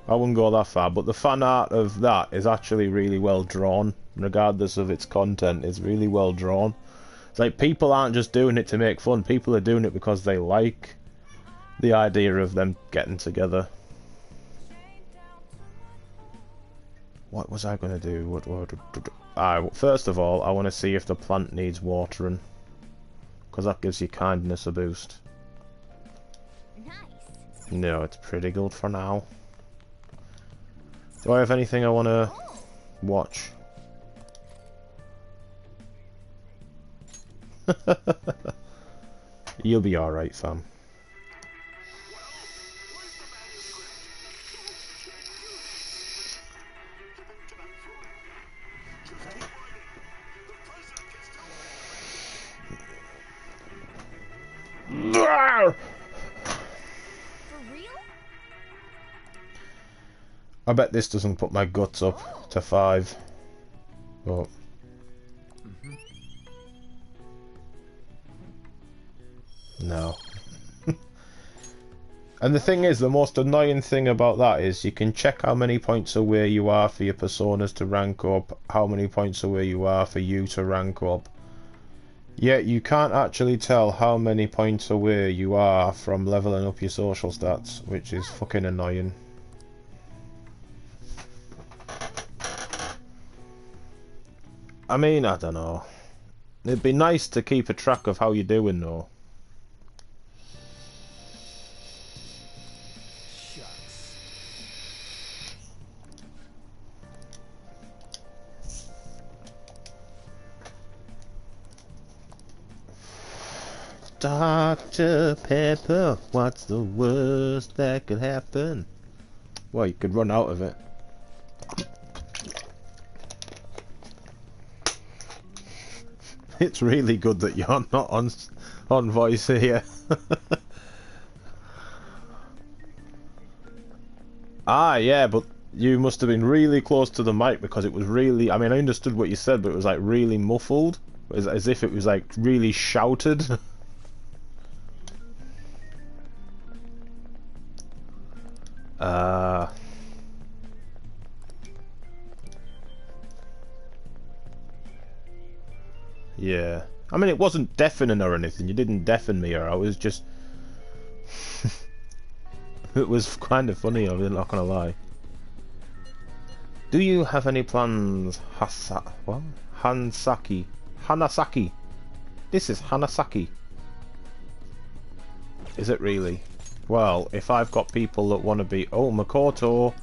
I wouldn't go that far, but the fan art of that is actually really well drawn, regardless of its content. It's really well drawn. It's like people aren't just doing it to make fun, people are doing it because they like the idea of them getting together. What was I going to do? First of all, I want to see if the plant needs watering, because that gives your kindness a boost. Nice. No, it's pretty good for now. Do I have anything I want to watch? You'll be alright, fam. I bet this doesn't put my guts up to 5. But no. And the thing is, the most annoying thing about that is you can check how many points away you are for your personas to rank up, how many points away you are for you to rank up. Yet you can't actually tell how many points away you are from leveling up your social stats, which is fucking annoying. I mean, I don't know. It'd be nice to keep a track of how you're doing, though. Dr. Pepper, what's the worst that could happen? Well, you could run out of it. It's really good that you're not on voice here. Ah, yeah, but you must have been really close to the mic because it was really... I mean, I understood what you said, but it was like really muffled. As if it was like really shouted. Yeah. I mean, it wasn't deafening or anything. You didn't deafen me, or I was just... It was kind of funny, I'm not gonna lie. Do you have any plans, Hanasaki? This is Hanasaki. Is it really? Well, if I've got people that want to be... Oh, Makoto.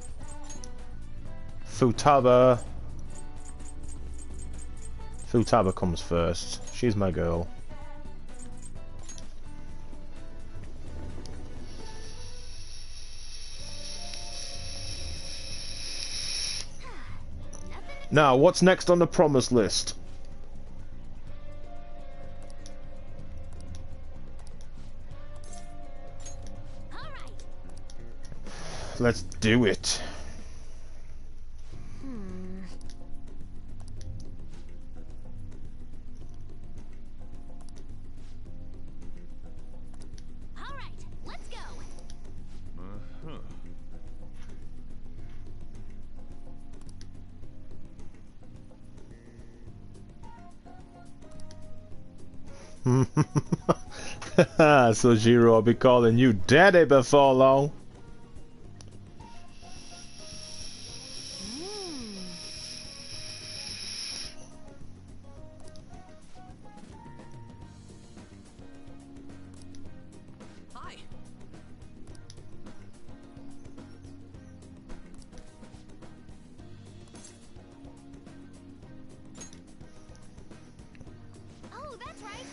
Futaba. Futaba comes first. She's my girl. Now, what's next on the promise list? Let's do it. All right, let's go. So, Jiro, I'll be calling you daddy before long. Hi. Oh, that's right.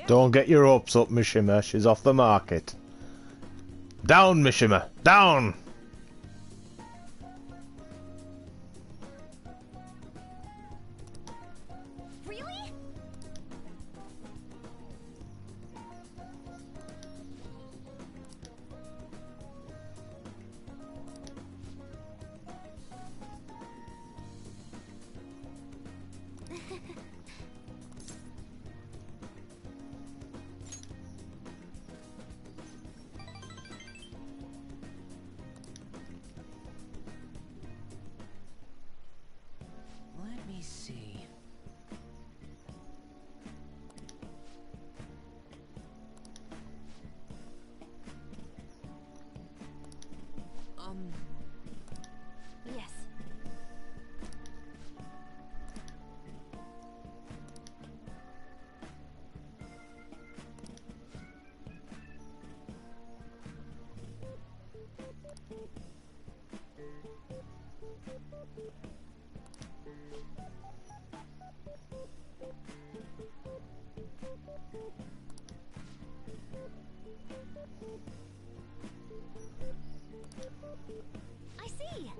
Don't get your hopes up, Mishima. She's off the market. Down, Mishima! Down! Really? Let me see. Yes. I see.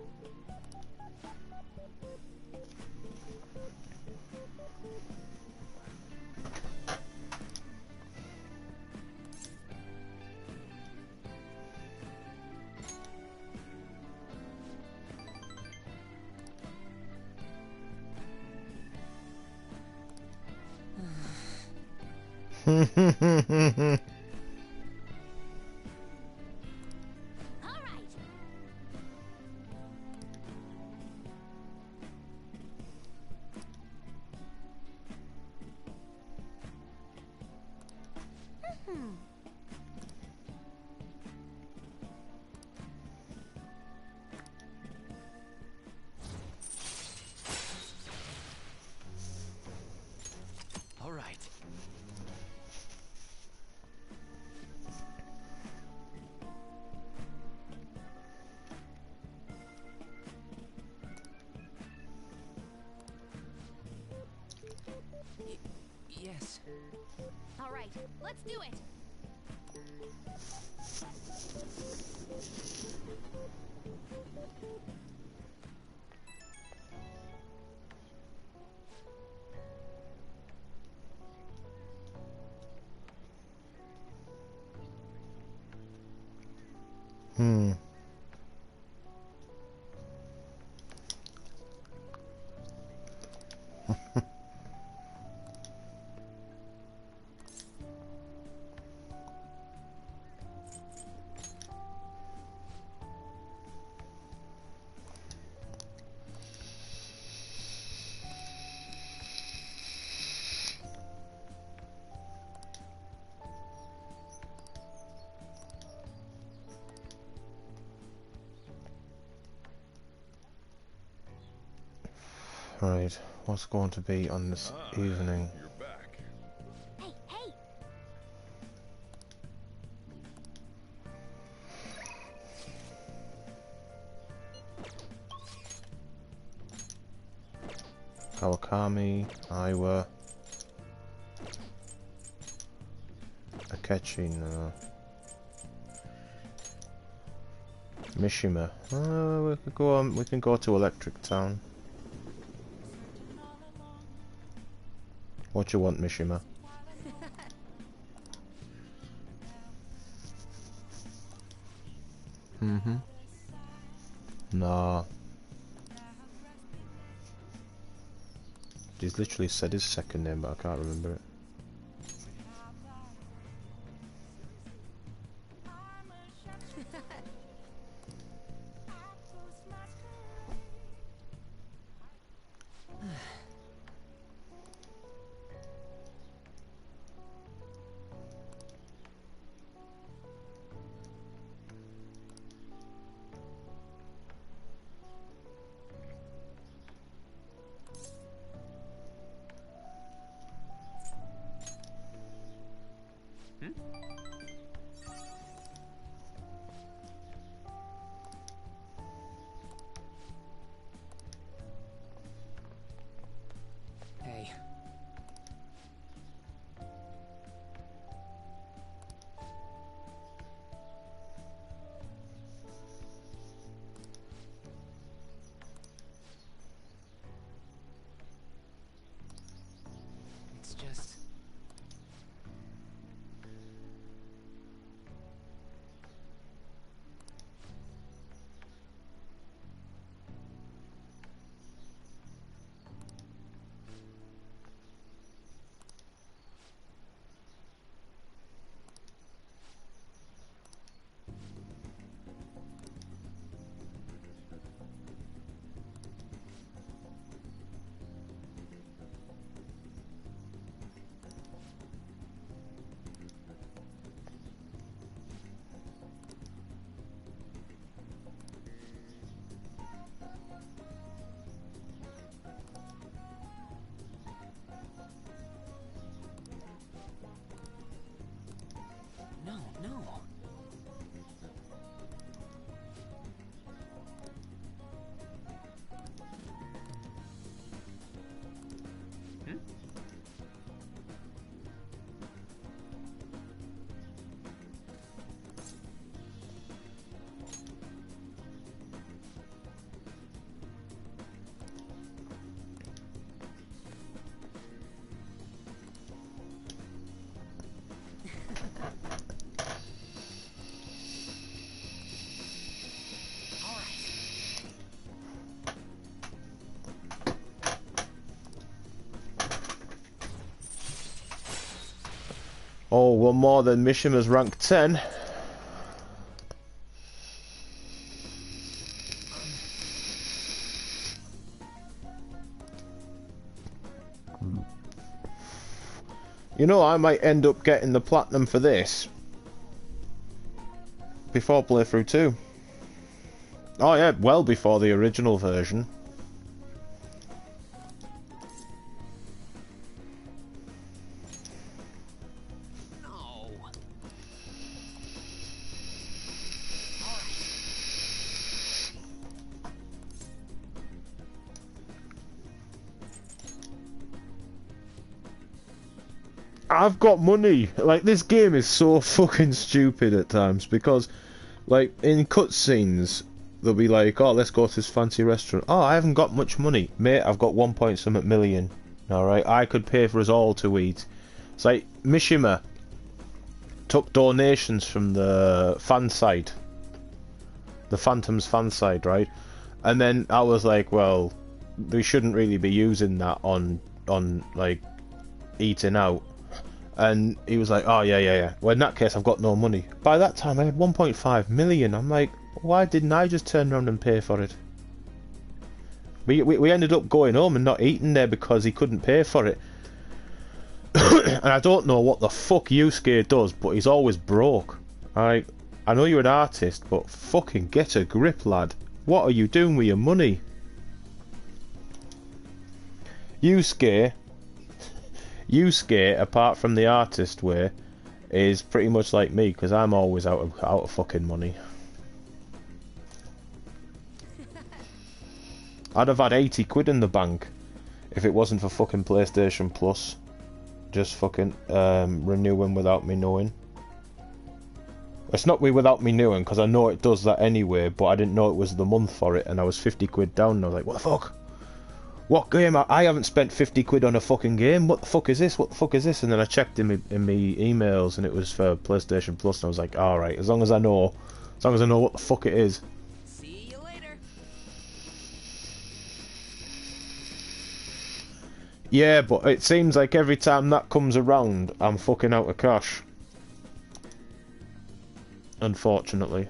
All right. All right. Yes. All right, let's do it. Right, what's going to be on this evening? You're back. Hey, hey! Kawakami, Aiwa, Akechi, no. Mishima. We could go on. We can go to Electric Town. What you want, Mishima? Nah. He's literally said his second name, but I can't remember it. Hey. It's just... No, no. Oh, one more than Mishima's rank 10. You know, I might end up getting the platinum for this before playthrough 2. Oh yeah, well before the original version. I've got money. Like, this game is so fucking stupid at times because, like, in cutscenes, they'll be like, oh, let's go to this fancy restaurant. Oh, I haven't got much money. Mate, I've got 1 point something million. Alright, I could pay for us all to eat. It's like, Mishima took donations from the fan site. The Phantom's fan site, right? And then I was like, well, we shouldn't really be using that on like, eating out. And he was like, oh yeah. Well, in that case, I've got no money. By that time, I had 1.5 million. I'm like, why didn't I just turn around and pay for it? We ended up going home and not eating there because he couldn't pay for it. And I don't know what the fuck Yusuke does, but he's always broke. I know you're an artist, but fucking get a grip, lad. What are you doing with your money? Yusuke, apart from the artist way, is pretty much like me because I'm always out of fucking money. I'd have had 80 quid in the bank if it wasn't for fucking PlayStation Plus. Just fucking renewing without me knowing. It's not without me knowing because I know it does that anyway, but I didn't know it was the month for it, and I was 50 quid down and I was like, what the fuck? What game? I haven't spent 50 quid on a fucking game. What the fuck is this? What the fuck is this? And then I checked in me emails and it was for PlayStation Plus and I was like, alright, as long as I know what the fuck it is. See you later. Yeah, but it seems like every time that comes around, I'm fucking out of cash. Unfortunately.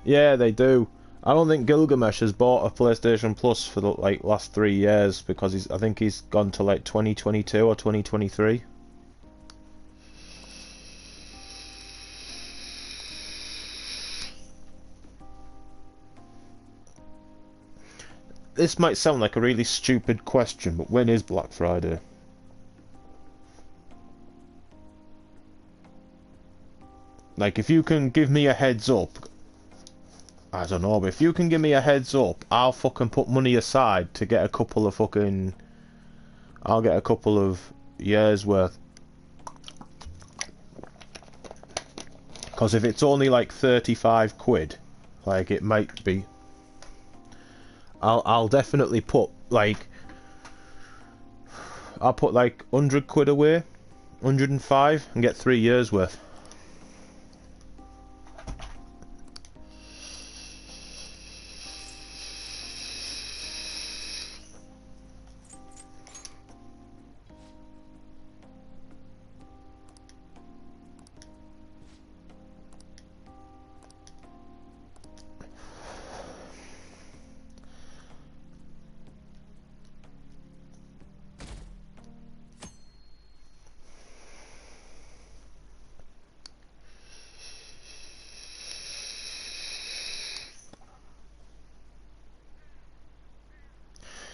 Yeah, they do. I don't think Gilgamesh has bought a PlayStation Plus for the last 3 years because I think he's gone to like 2022 or 2023. This might sound like a really stupid question, but when is Black Friday? Like, if you can give me a heads up, I don't know, but if you can give me a heads up, I'll fucking put money aside to get a couple of fucking... I'll get a couple of years worth. Because if it's only like 35 quid, like it might be, I'll definitely put like, I'll put like 100 quid away, 105, and get 3 years worth.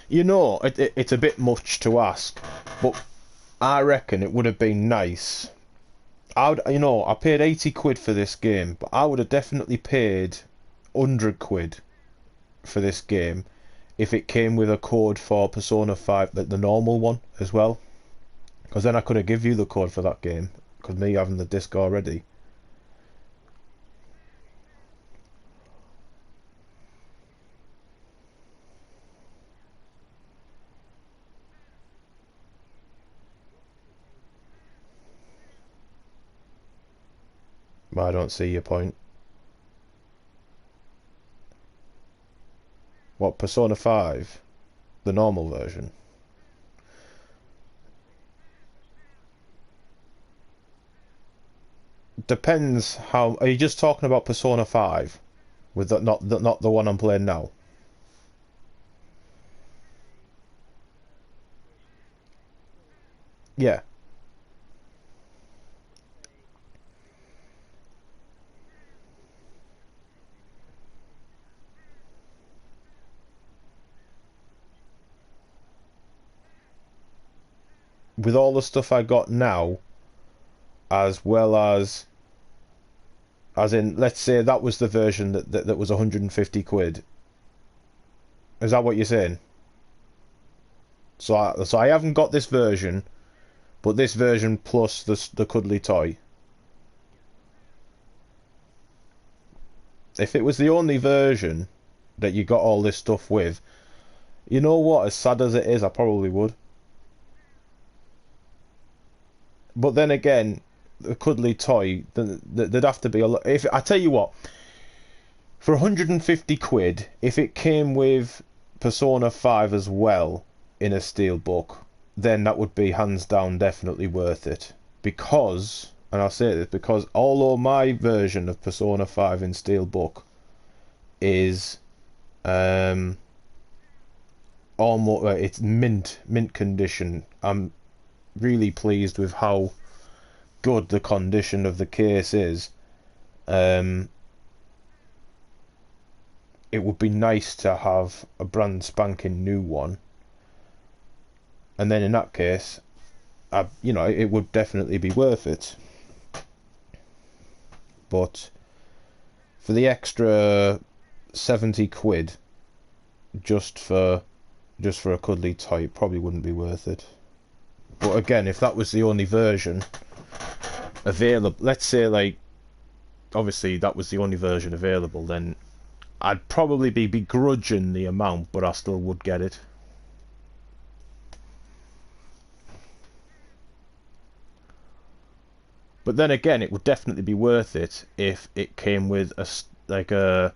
You know, it's a bit much to ask, but I reckon it would have been nice. I paid 80 quid for this game, but I would have definitely paid 100 quid for this game if it came with a code for Persona 5, the normal one as well. Because then I could have give you the code for that game, because me having the disc already. I don't see your point. What, Persona 5? The normal version? Depends how... Are you just talking about Persona 5? With not the one I'm playing now? Yeah. With all the stuff I got now, as well as in, let's say that was the version that was 150 quid. Is that what you're saying? So I haven't got this version, but this version plus the cuddly toy. If it was the only version that you got all this stuff with, you know what, as sad as it is, I probably would. But then again, the cuddly toy, there'd have to be a lot. If I tell you what, for 150 quid, if it came with Persona 5 as well in a steelbook, then that would be hands down definitely worth it. Because, and I'll say this, because although my version of Persona 5 in steelbook is almost it's mint condition, I'm really pleased with how good the condition of the case is. it would be nice to have a brand spanking new one. And then in that case, you know, it would definitely be worth it. But for the extra 70 quid just for a cuddly toy, it probably wouldn't be worth it. But again, if that was the only version available, let's say, like, obviously that was the only version available, then I'd probably be begrudging the amount, but I still would get it. But then again, it would definitely be worth it if it came with a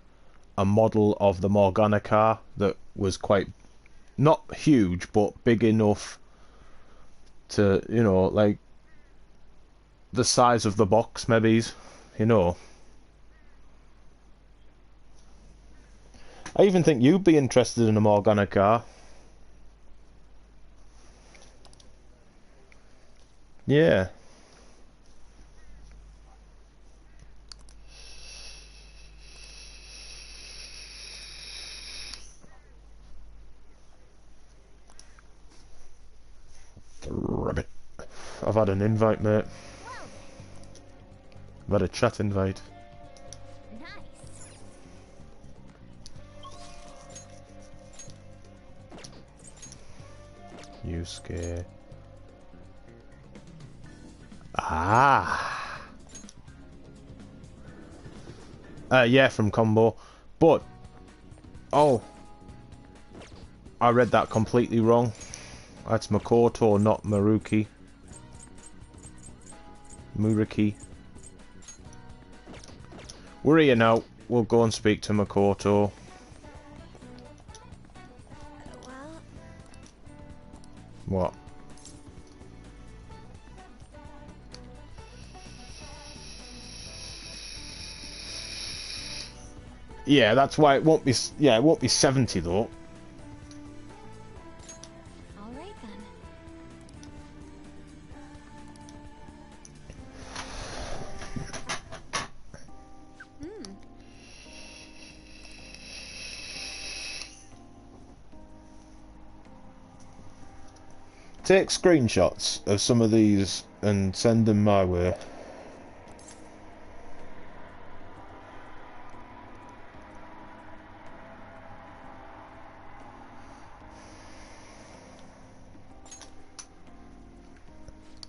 model of the Morgana car that was quite, not huge, but big enough to, you know, like the size of the box, maybe, you know. I even think you'd be interested in a Morgana car. Yeah. Rabbit. I've had an invite, mate. I've had a chat invite. Nice. Yusuke. Ah. Yeah, from Combo. But, oh, I read that completely wrong. That's Makoto, not Maruki. Muriki. We're here now. We'll go and speak to Makoto. Well... What? Yeah, that's why it won't be. Yeah, it won't be 70 though. All right then. Take screenshots of some of these and send them my way.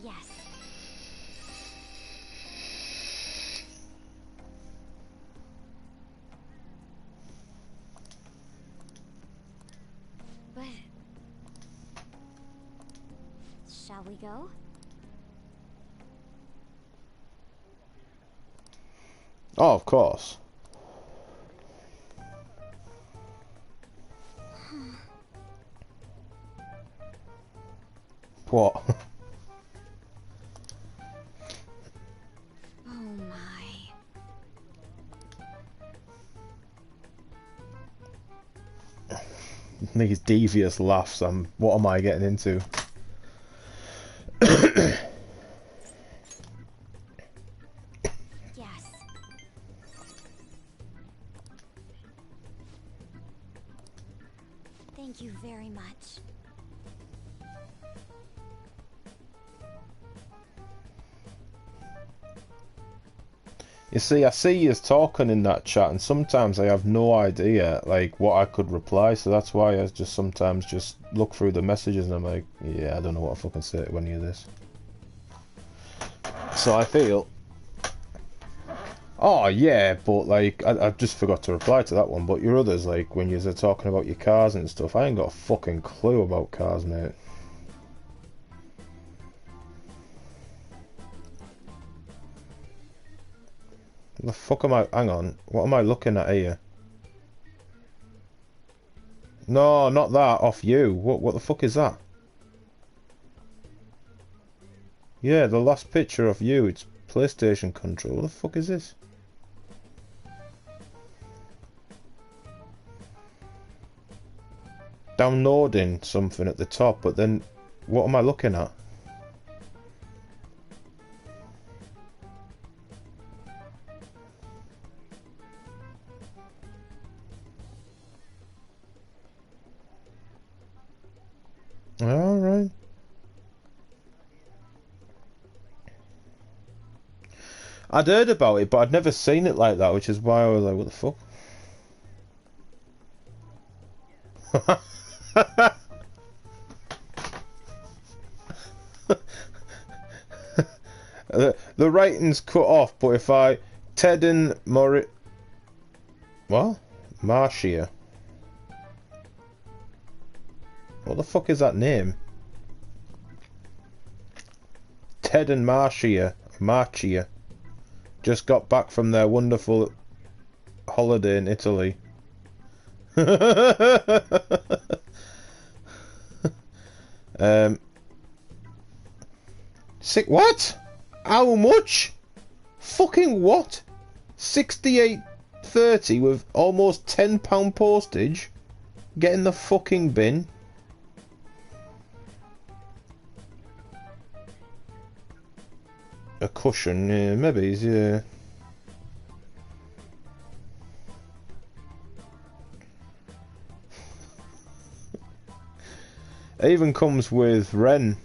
Yes. But shall we go? Oh, of course. What? Oh my. These devious laughs. What am I getting into? Yes. Thank you very much. You see, I see you talking in that chat, and sometimes I have no idea, like, what I could reply, so that's why I just sometimes just look through the messages and I'm like, yeah, I don't know what I fucking say to any of this. So I feel... Oh, yeah, but, like, I just forgot to reply to that one, but your others, like, when you're talking about your cars and stuff, I ain't got a fucking clue about cars, mate. The fuck am I... Hang on. What am I looking at here? No, not that. Off you. What the fuck is that? Yeah, the last picture of you. It's PlayStation control. What the fuck is this? Downloading something at the top, but then... What am I looking at? Alright. I'd heard about it, but I'd never seen it like that, which is why I was like, what the fuck? The writing's cut off, but if I... Ted and What? Marcia. What the fuck is that name? Ted and Marcia just got back from their wonderful holiday in Italy. What? How much? Fucking what? 68.30 with almost £10 postage? Get in the fucking bin. A cushion, yeah, maybe, yeah. It even comes with Ren.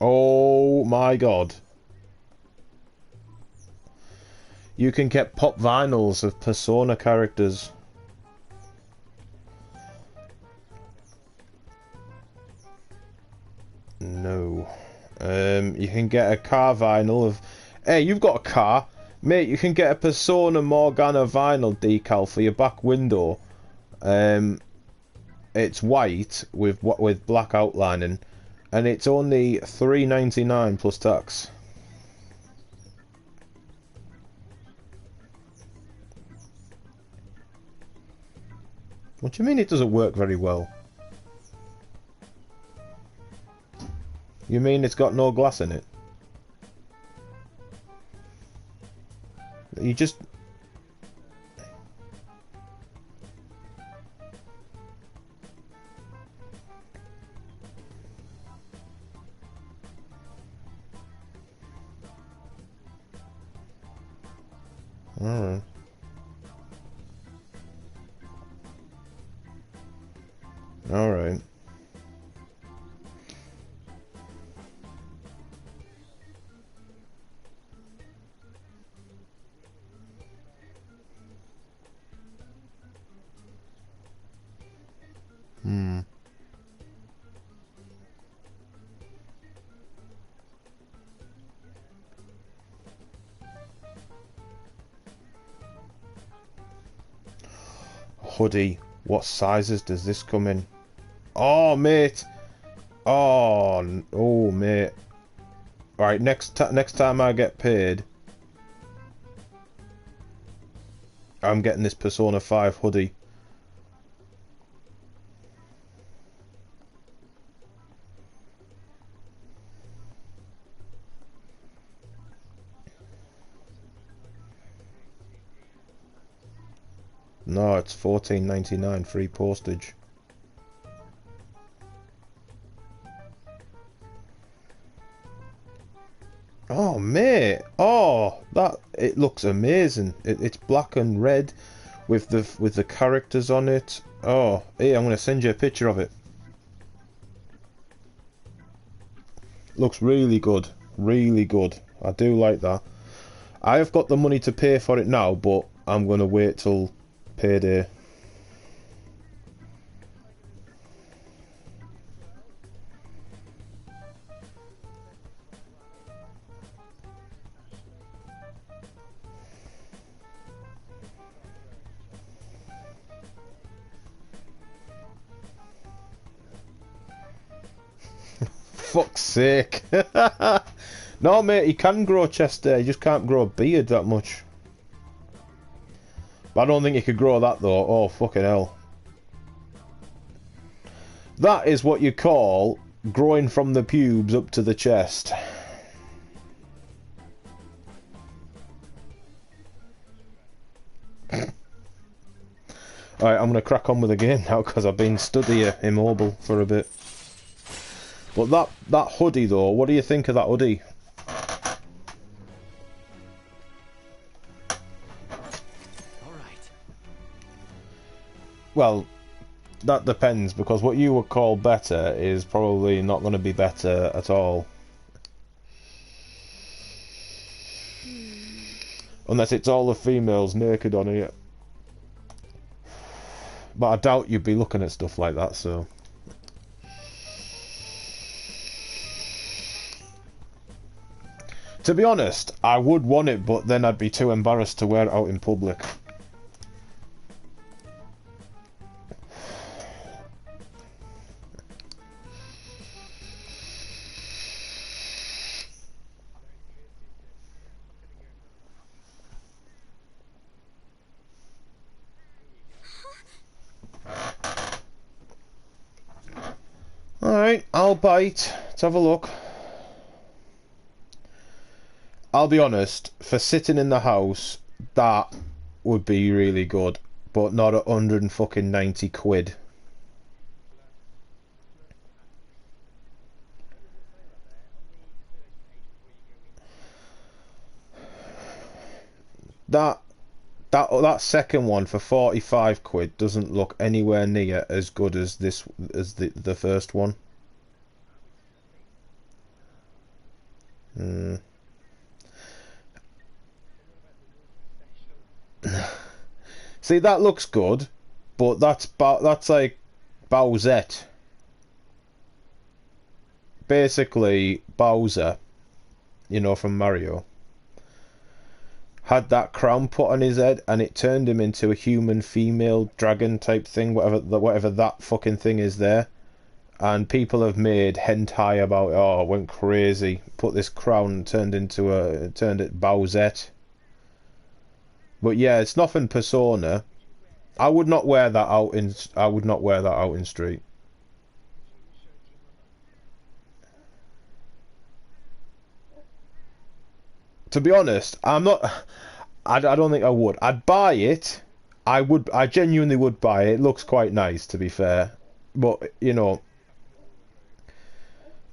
Oh my god. You can get pop vinyls of Persona characters. No. You can get a car vinyl of... Hey, you've got a car. Mate, you can get a Persona Morgana vinyl decal for your back window. It's white with black outlining. And it's only $3.99 plus tax. What do you mean it doesn't work very well? You mean it's got no glass in it? You just... Alright. Alright. Hoodie. What sizes does this come in? Oh, mate. Oh, mate. Right, next time I get paid, I'm getting this Persona 5 hoodie. No, it's $14.99 free postage. Oh mate, it looks amazing. It's black and red with the characters on it. Oh, hey, I'm gonna send you a picture of it. Looks really good, really good. I do like that. I have got the money to pay for it now, but I'm gonna wait till payday. fuck's sake. No, mate, he can grow chest hair, he just can't grow a beard that much. But I don't think he could grow that, though. Oh, fucking hell. That is what you call growing from the pubes up to the chest. Alright, I'm going to crack on with the game now because I've been stood here immobile for a bit. But that hoodie though, what do you think of that hoodie? Alright. Well, that depends because what you would call better is probably not going to be better at all. Unless it's all the females naked on it. But I doubt you'd be looking at stuff like that, so... To be honest, I would want it, but then I'd be too embarrassed to wear it out in public. Alright, I'll bite. Let's have a look. I'll be honest, for sitting in the house, that would be really good, but not 190 quid. That second one for 45 quid doesn't look anywhere near as good as the first one. See, that looks good, but that's like Bowsette. Basically, Bowser, you know, from Mario, had that crown put on his head and it turned him into a human female dragon type thing, whatever that fucking thing is there. And people have made hentai about it. Oh, went crazy. Put this crown, turned it Bowsette. But yeah, it's nothing Persona. I would not wear that out in street. To be honest, I don't think I would. I'd buy it. I genuinely would buy it. It looks quite nice, to be fair. But, you know,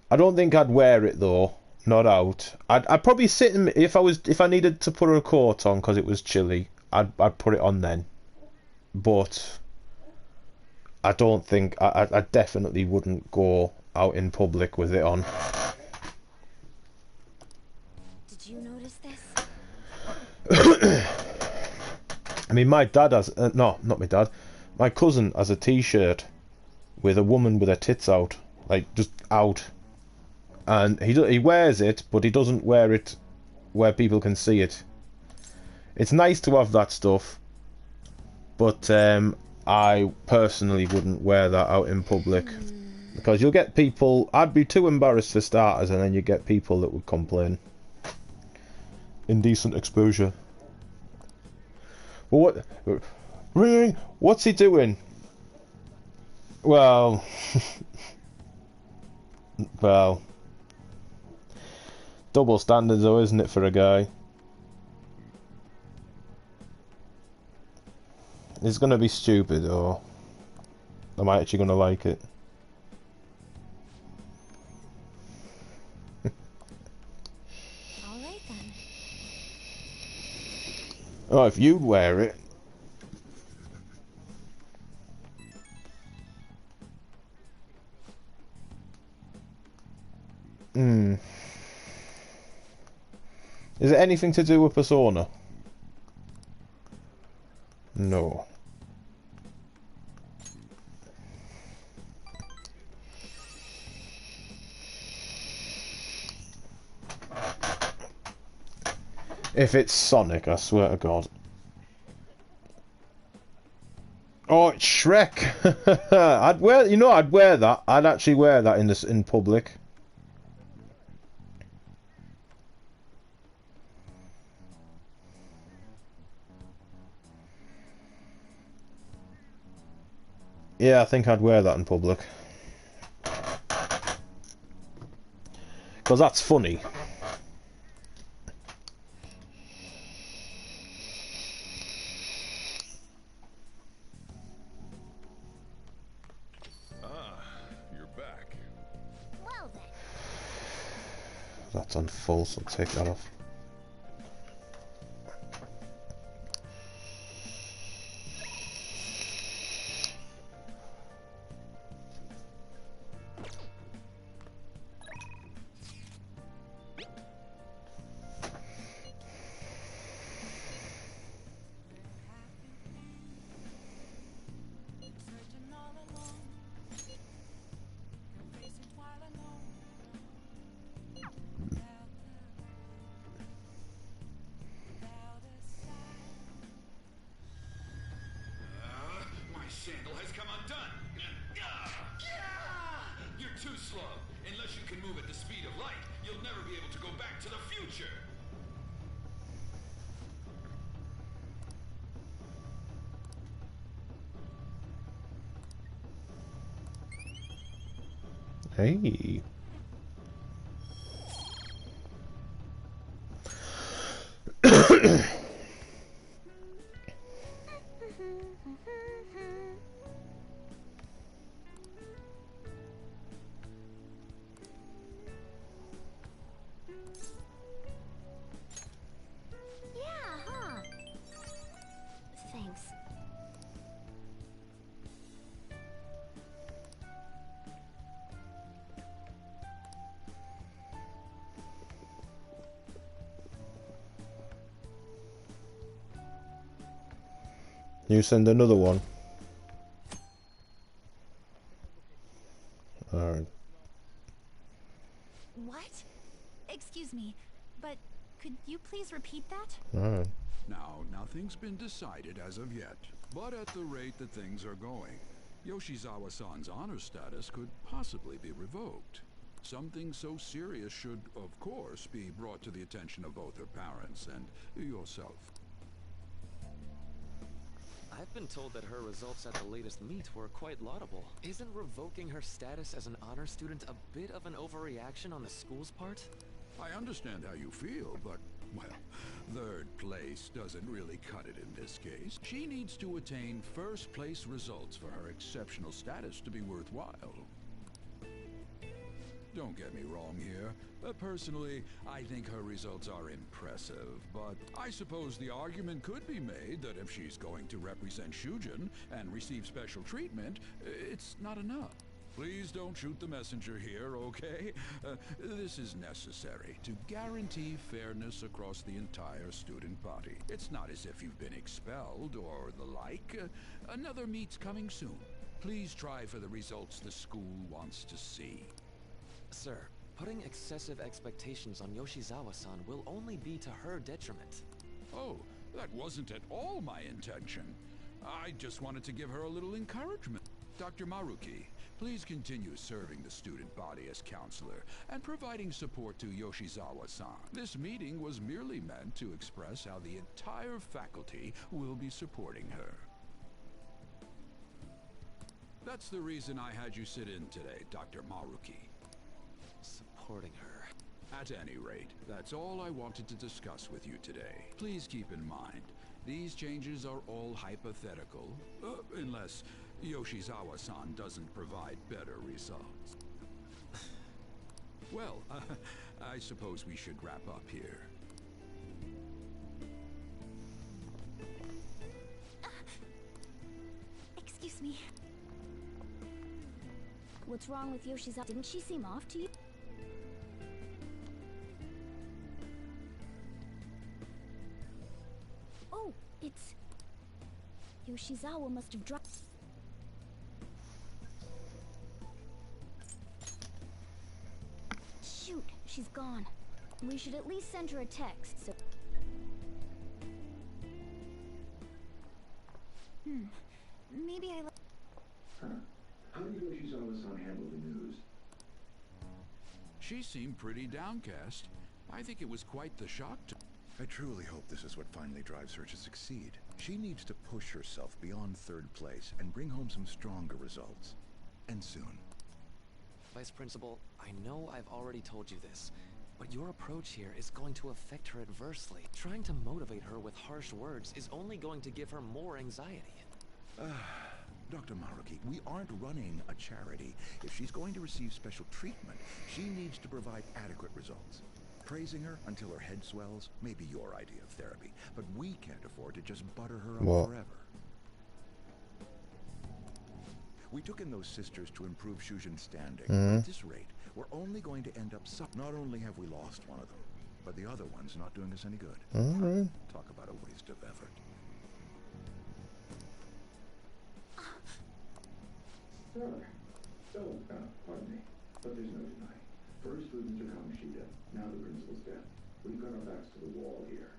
I don't think I'd wear it though. Not out. I'd probably sit in, if I needed to put a coat on because it was chilly, I'd put it on then. But I don't think I definitely wouldn't go out in public with it on. Did you notice this? I mean, my dad has no, not my dad. My cousin has a T-shirt with a woman with her tits out, like just out, and he wears it, but he doesn't wear it where people can see it. It's nice to have that stuff, but I personally wouldn't wear that out in public because you'll get people. I'd be too embarrassed for starters, and then you get people that would complain. Indecent exposure. Well, what? Ring! What's he doing? Well, well, double standards though, isn't it, for a guy? It's gonna be stupid, or am I actually gonna like it? Alright then. Oh, if you'd wear it. Is it anything to do with Persona? No. If it's Sonic, I swear to God. Oh, it's Shrek. I'd wear that. I'd actually wear that in public. Yeah, I think I'd wear that in public. Because that's funny. You're back. Well then. That's on full, so take that off. My sandal has come undone. You're too slow. Unless you can move at the speed of light, you'll never be able to go back to the future. Hey. Yeah, huh? Thanks. You send another one. Alright. What? Excuse me, but could you please repeat that? Alright. Now, nothing's been decided as of yet, but at the rate that things are going, Yoshizawa-san's honor status could possibly be revoked. Something so serious should, of course, be brought to the attention of both her parents and yourself. I've been told that her results at the latest meet were quite laudable. Isn't revoking her status as an honor student a bit of an overreaction on the school's part? I understand how you feel, but, well, third place doesn't really cut it in this case. She needs to attain first place results for her exceptional status to be worthwhile. Don't get me wrong here. Personally, I think her results are impressive, but I suppose the argument could be made that if she's going to represent Shujin and receive special treatment, it's not enough. Please don't shoot the messenger here, okay? This is necessary to guarantee fairness across the entire student body. It's not as if you've been expelled or the like. Another meet's coming soon. Please try for the results the school wants to see. Sir, putting excessive expectations on Yoshizawa-san will only be to her detriment. Oh, that wasn't at all my intention. I just wanted to give her a little encouragement. Dr. Maruki, please continue serving the student body as counselor and providing support to Yoshizawa-san. This meeting was merely meant to express how the entire faculty will be supporting her. That's the reason I had you sit in today, Dr. Maruki. Supporting her. At any rate, that's all I wanted to discuss with you today. Please keep in mind, these changes are all hypothetical, unless Yoshizawa-san doesn't provide better results. Well, I suppose we should wrap up here. Excuse me. What's wrong with Yoshizawa? Didn't she seem off to you? Oh, it's... Yoshizawa must have dropped... Shoot, she's gone. We should at least send her a text, so... Maybe I... How did Yoshizawa-san handle the news? She seemed pretty downcast. I think it was quite the shock to... I truly hope this is what finally drives her to succeed. She needs to push herself beyond third place and bring home some stronger results. And soon. Vice Principal, I know I've already told you this, but your approach here is going to affect her adversely. Trying to motivate her with harsh words is only going to give her more anxiety. Dr. Maruki, we aren't running a charity. If she's going to receive special treatment, she needs to provide adequate results. Praising her until her head swells may be your idea of therapy, but we can't afford to just butter her up forever. We took in those sisters to improve Shujin's standing. At this rate, we're only going to end up not only have we lost one of them, but the other one's not doing us any good. Alright. Talk about a waste of effort. Pardon me, but there's no denying. First was Mr. Kamoshida, now the principal's death. We've got our backs to the wall here.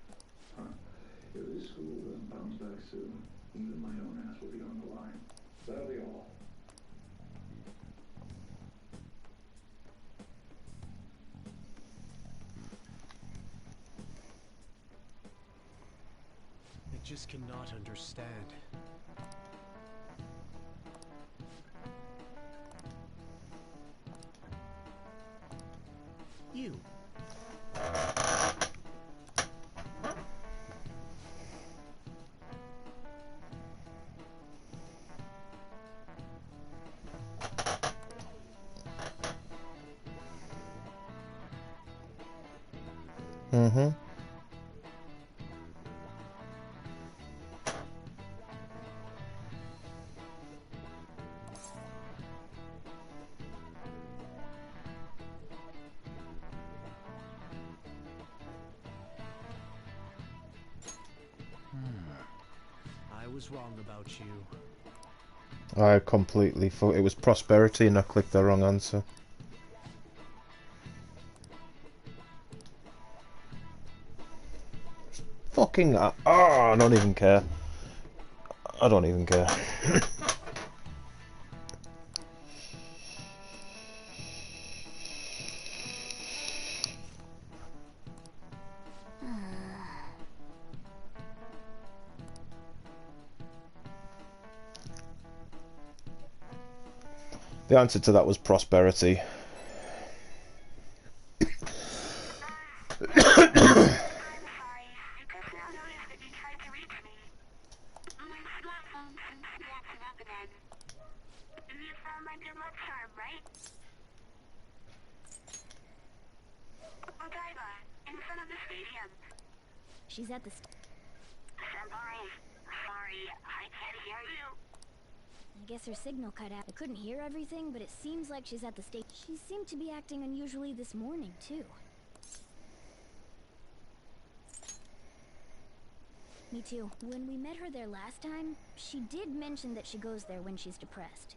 If this school doesn't bounce back soon, even my own ass will be on the line. That'll be all. I just cannot understand. You. I was wrong about you. I completely thought it was prosperity and I clicked the wrong answer. Fucking I don't even care. I don't even care. The answer to that was prosperity. She's at the Senpai, sorry, I can't hear you. I guess her signal cut out. I couldn't hear everything, but it seems like she's at the station. She seemed to be acting unusually this morning, too. Me too. When we met her there last time, she did mention that she goes there when she's depressed.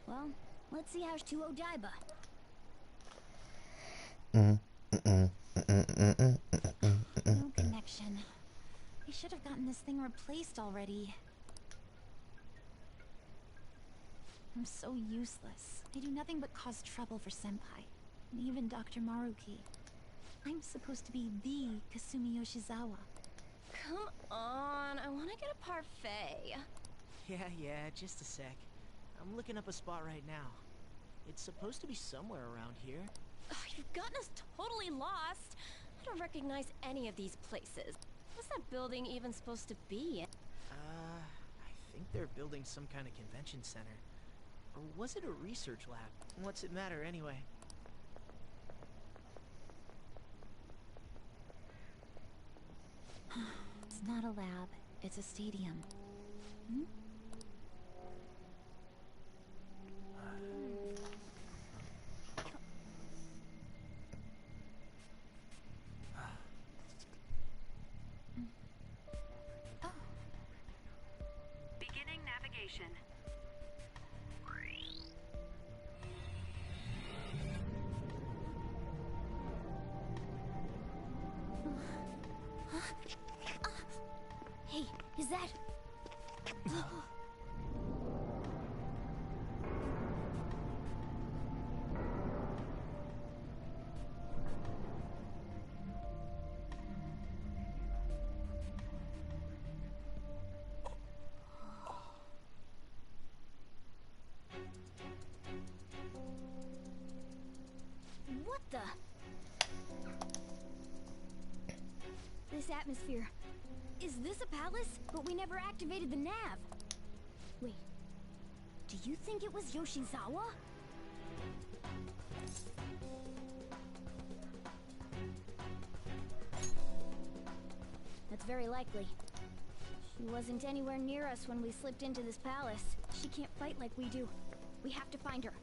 Well, let's see how to Odaiba. No connection. I should have gotten this thing replaced already. I'm so useless. I do nothing but cause trouble for Senpai. And even Dr. Maruki. I'm supposed to be the Kasumi Yoshizawa. Come on, I want to get a parfait. Yeah, just a sec. I'm looking up a spot right now. It's supposed to be somewhere around here. Ugh, you've gotten us totally lost. I don't recognize any of these places. What's that building even supposed to be in? I think they're building some kind of convention center. Or was it a research lab? What's it matter anyway? It's not a lab, it's a stadium. Hmm? Beginning navigation. Hey, is that... the... This atmosphere... Is this a palace? But we never activated the nav. Wait. Do you think it was Yoshizawa? That's very likely. She wasn't anywhere near us when we slipped into this palace. She can't fight like we do. We have to find her.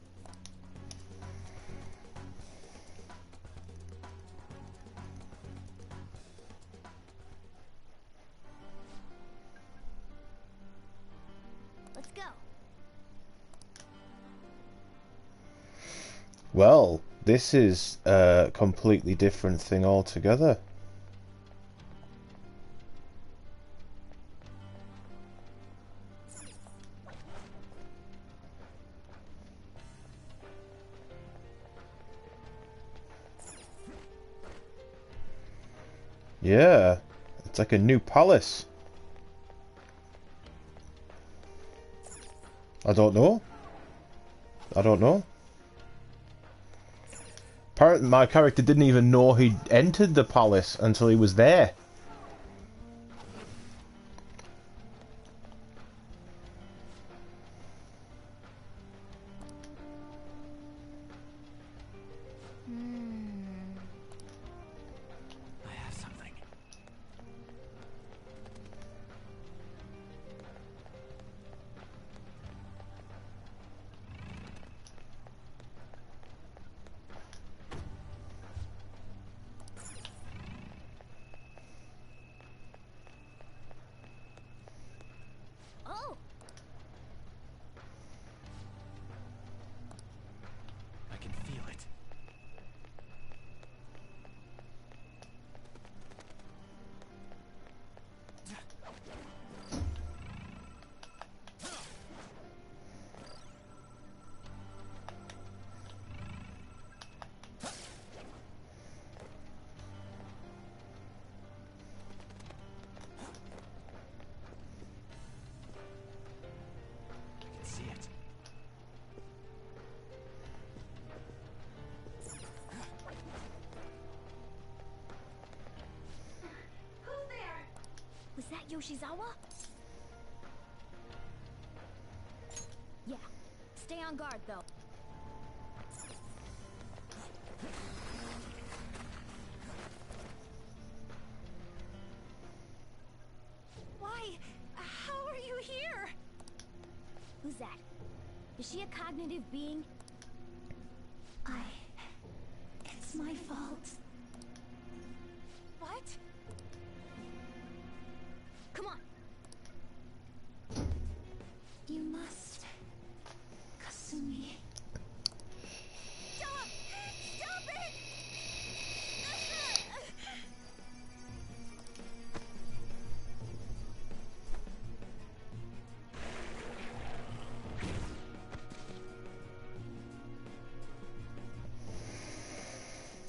Let's go. Well, this is a completely different thing altogether. Yeah, it's like a new palace. I don't know. Apparently my character didn't even know he'd entered the palace until he was there. I have something. Oh! I can feel it. I can see it. Who's there? Was that Yoshizawa? Yeah. Stay on guard, though. Why? How are you here? Who's that? Is she a cognitive being? It's my fault. What? Come on. You must. Kasumi. Stop! Stop it!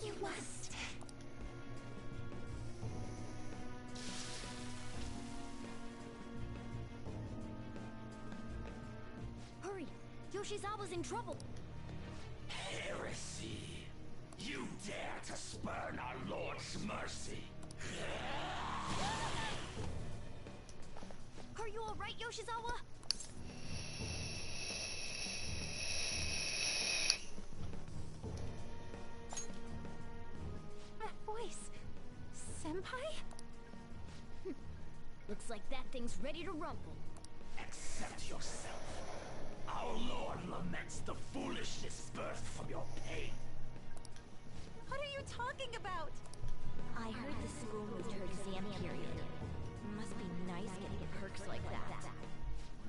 You must. Hurry! Yoshizawa's in trouble! Heresy! You dare to spurn our Lord's mercy! Are you alright, Yoshizawa? That voice. Senpai? Looks like that thing's ready to rumble. Accept yourself. Our Lord laments the foolishness birthed from your pain. What are you talking about? I heard the school moved her exam period. Must be nice getting perks like that.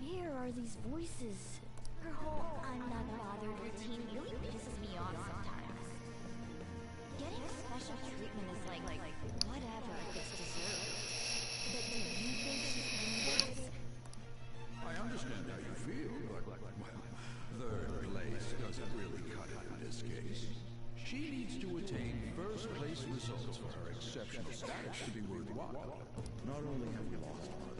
Where are these voices? Her whole I'm not bothered routine really pisses me off sometimes. Getting special treatment is like whatever if it's deserved. But do you think she's doing this? I understand how you feel, but, well, third place doesn't really cut it in this case. She needs to attain first-place results for her exceptional status to be worthwhile. Not only have we lost one,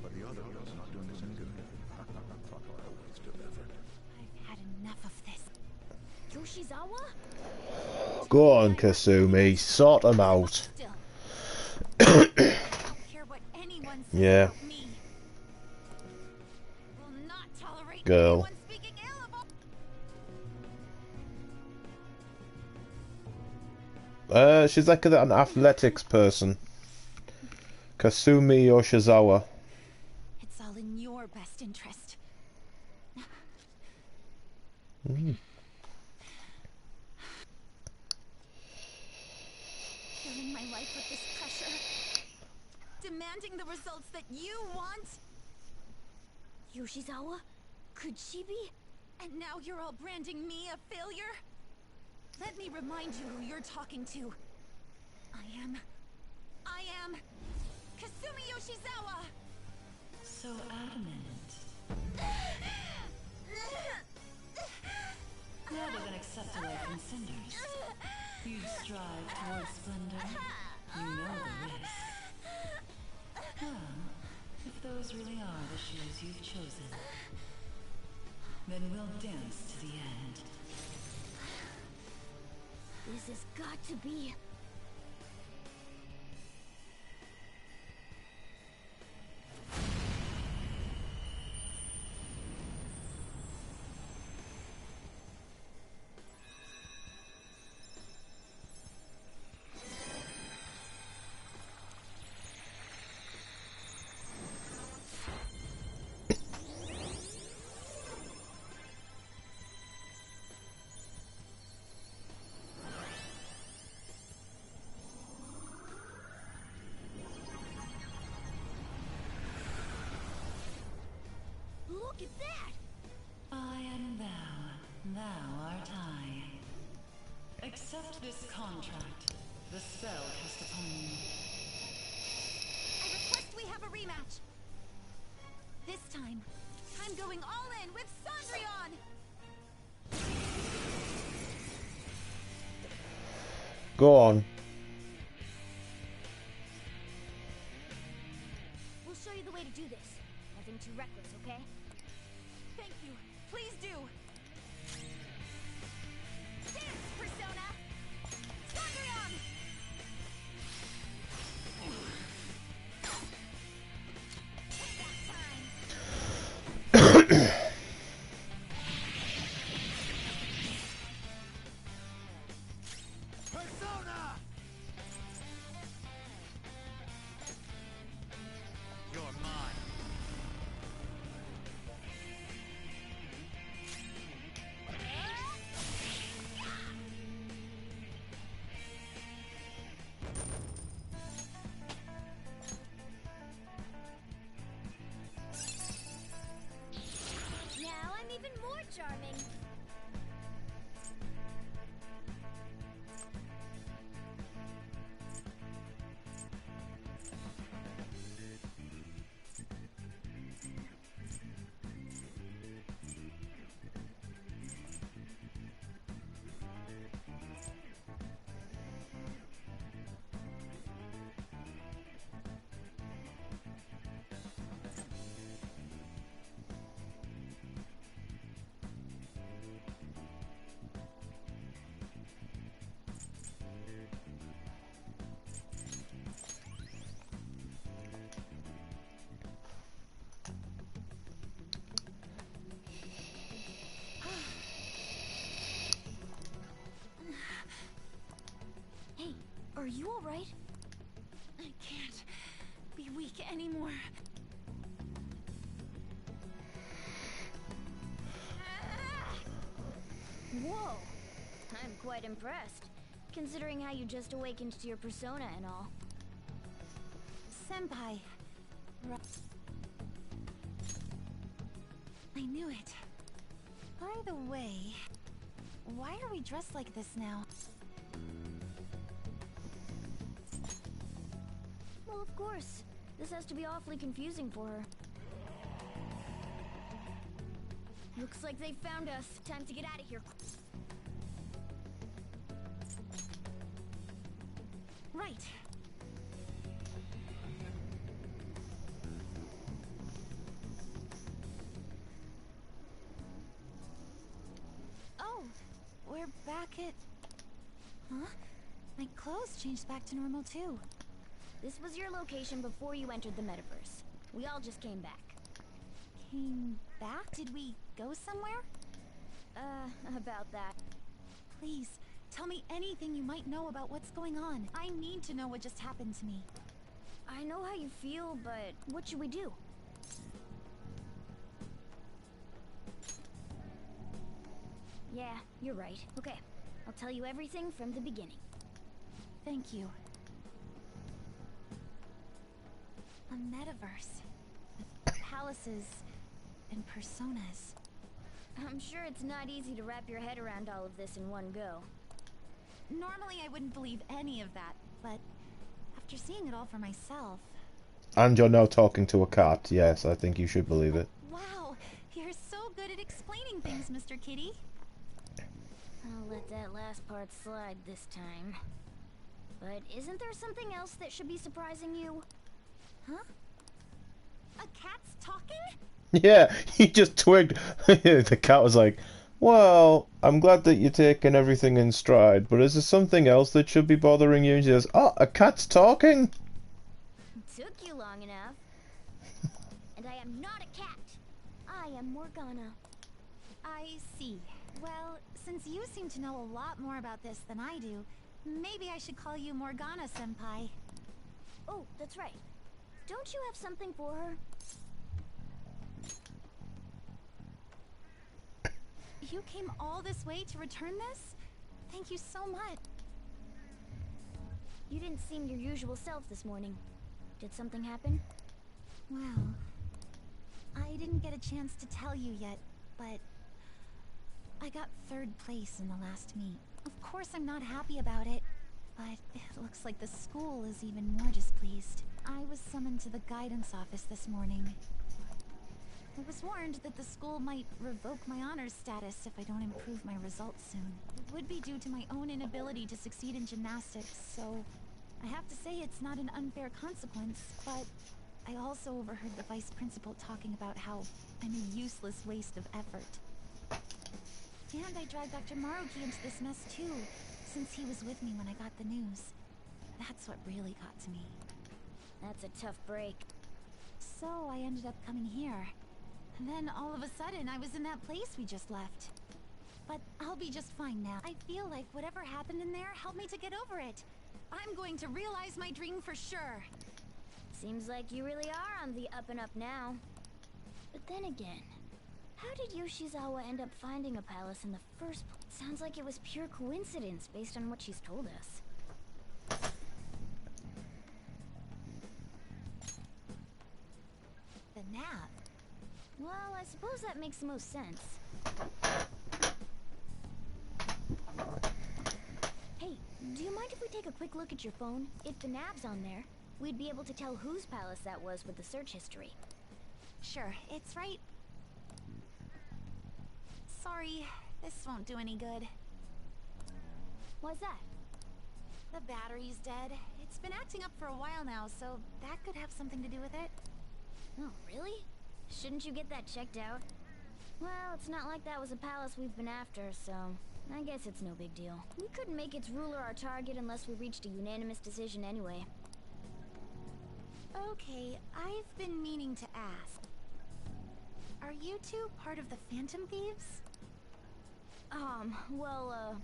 but the other girl's not doing us any good. A waste of effort. I've had enough of this. Yoshizawa? Go on, Kasumi. Sort them out. I don't care what anyone says Yeah. about me. Will not tolerate Girl. anyone speaking ill of She's like an athletics person. Kasumi Yoshizawa. It's all in your best interest. Mm. Filling my life with this pressure. Demanding the results that you want. Yoshizawa? Could she be? And now you're all branding me a failure? Let me remind you who you're talking to. I am Kasumi Yoshizawa! So adamant. Rather than accept a life in cinders, you'd strive towards splendor. You know the risk. Well, if those really are the shoes you've chosen, then we'll dance to the end. This has got to be... Look at that! I am thou, thou art I. Accept this contract, the spell cast upon you. I request we have a rematch. This time, I'm going all in with Cendrillon! Go on. We'll show you the way to do this. Nothing too reckless, okay? Thank you. Please do. Dance, Persona! Cendrillon! Persona! You're mine. Now I'm even more charming. Hey, are you alright? I can't be weak anymore. Whoa! I'm quite impressed, considering how you just awakened to your persona and all. Senpai. I knew it. By the way, why are we dressed like this now? Well, of course. This has to be awfully confusing for her. Looks like they found us. Time to get out of here. Right. Oh, we're back at... Huh? My clothes changed back to normal too. This was your location before you entered the metaverse. We all just came back. Came back? Did we go somewhere? About that. Please, tell me anything you might know about what's going on. I need to know what just happened to me. I know how you feel, but what should we do? Yeah, you're right. Okay, I'll tell you everything from the beginning. Thank you. A metaverse. With palaces and personas. I'm sure it's not easy to wrap your head around all of this in one go. Normally I wouldn't believe any of that, but after seeing it all for myself... And you're now talking to a cat. Yes, I think you should believe it. Wow, you're so good at explaining things, Mr. Kitty. I'll let that last part slide this time. But isn't there something else that should be surprising you? Huh? A cat's talking? Yeah, he just twigged. The cat was like, well, I'm glad that you're taking everything in stride, but is there something else that should be bothering you? And she says, oh, a cat's talking? Took you long enough. And I am not a cat. I am Morgana. I see. Well, since you seem to know a lot more about this than I do, maybe I should call you Morgana-senpai. Oh, that's right. Don't you have something for her? You came all this way to return this? Thank you so much. You didn't seem your usual self this morning. Did something happen? Well, I didn't get a chance to tell you yet, but I got 3rd place in the last meet. Of course I'm not happy about it, but it looks like the school is even more displeased. I was summoned to the guidance office this morning. I was warned that the school might revoke my honors status if I don't improve my results soon. It would be due to my own inability to succeed in gymnastics, so I have to say it's not an unfair consequence, but I also overheard the vice principal talking about how I'm a useless waste of effort. And I dragged Dr. Maruki into this mess too, since he was with me when I got the news. That's what really got to me. That's a tough break. So I ended up coming here. And then all of a sudden I was in that place we just left. But I'll be just fine now. I feel like whatever happened in there helped me to get over it. I'm going to realize my dream for sure. Seems like you really are on the up and up now. But then again, how did Yoshizawa end up finding a palace in the first place? Sounds like it was pure coincidence based on what she's told us. The nap? Well, I suppose that makes the most sense. Hey, do you mind if we take a quick look at your phone? If the nab's on there, we'd be able to tell whose palace that was with the search history. Sure, it's right. Sorry, this won't do any good. Why's that? The battery's dead. It's been acting up for a while now, so that could have something to do with it. Oh, really? Shouldn't you get that checked out? Well, it's not like that was a palace we've been after, so I guess it's no big deal. We couldn't make its ruler our target unless we reached a unanimous decision anyway. Okay, I've been meaning to ask. Are you two part of the Phantom Thieves? Well,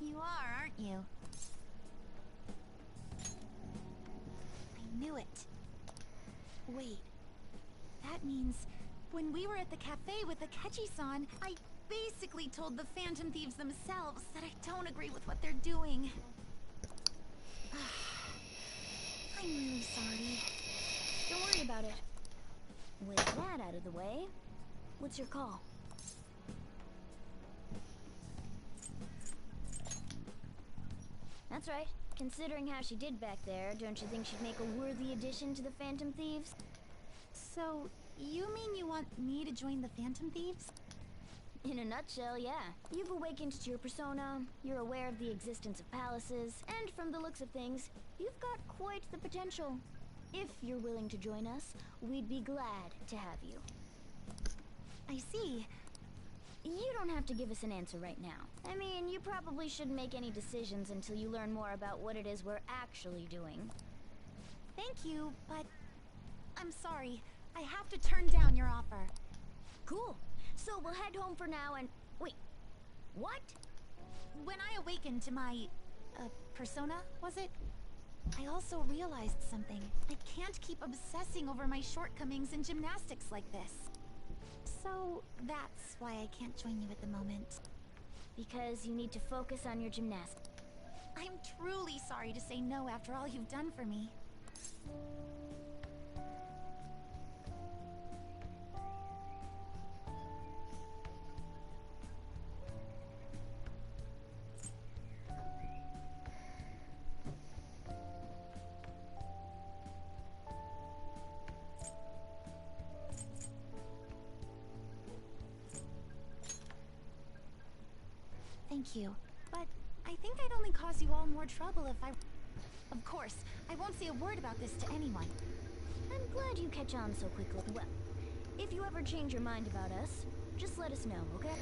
you are, aren't you? I knew it. Wait. That means when we were at the cafe with Akechi-san, I basically told the Phantom Thieves themselves that I don't agree with what they're doing. I'm really sorry. Don't worry about it. With that out of the way, what's your call? That's right. Considering how she did back there, don't you think she'd make a worthy addition to the Phantom Thieves? So, you mean you want me to join the Phantom Thieves? In a nutshell, yeah. You've awakened to your persona, you're aware of the existence of palaces, and from the looks of things, you've got quite the potential. If you're willing to join us, we'd be glad to have you. I see. You don't have to give us an answer right now. I mean, you probably shouldn't make any decisions until you learn more about what it is we're actually doing. Thank you, but I'm sorry. I have to turn down your offer. Cool. So we'll head home for now and... Wait. What? When I awakened to my... persona, was it? I also realized something. I can't keep obsessing over my shortcomings in gymnastics like this. So that's why I can't join you at the moment. Because you need to focus on your gymnastics. I'm truly sorry to say no after all you've done for me. Thank you, but I think I'd only cause you all more trouble if I... Of course, I won't say a word about this to anyone. I'm glad you catch on so quickly. Well, if you ever change your mind about us, just let us know, okay?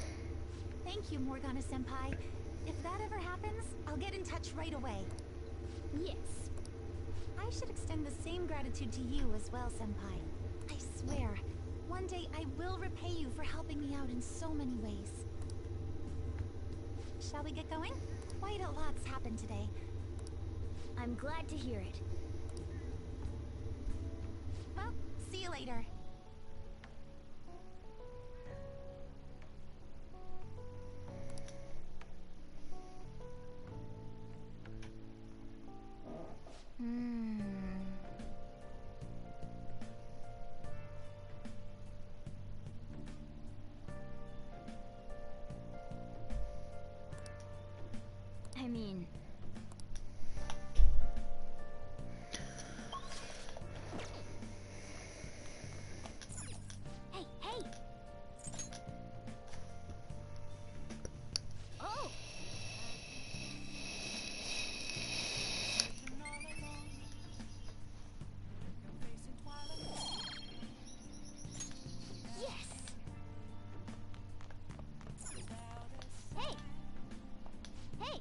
Thank you, Morgana-senpai. If that ever happens, I'll get in touch right away. Yes. I should extend the same gratitude to you as well, senpai. I swear, one day I will repay you for helping me out in so many ways. Shall we get going? Quite a lot's happened today. I'm glad to hear it. Well, see you later. I mean... Hey, hey! Oh! Yes! Hey! Hey!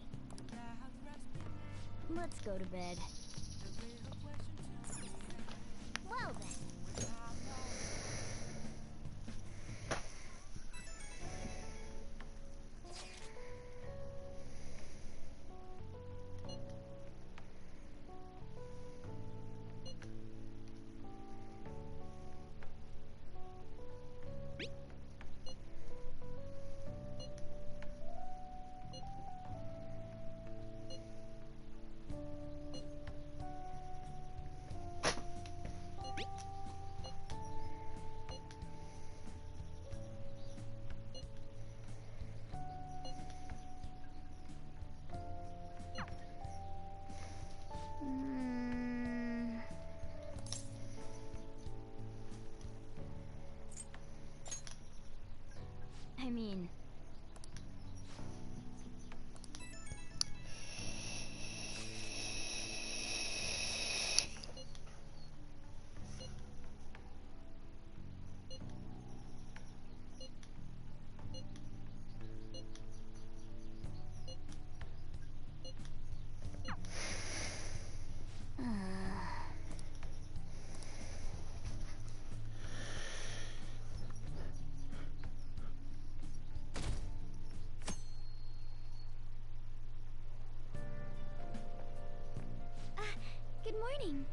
Let's go to bed. Well then. I mean... Good morning.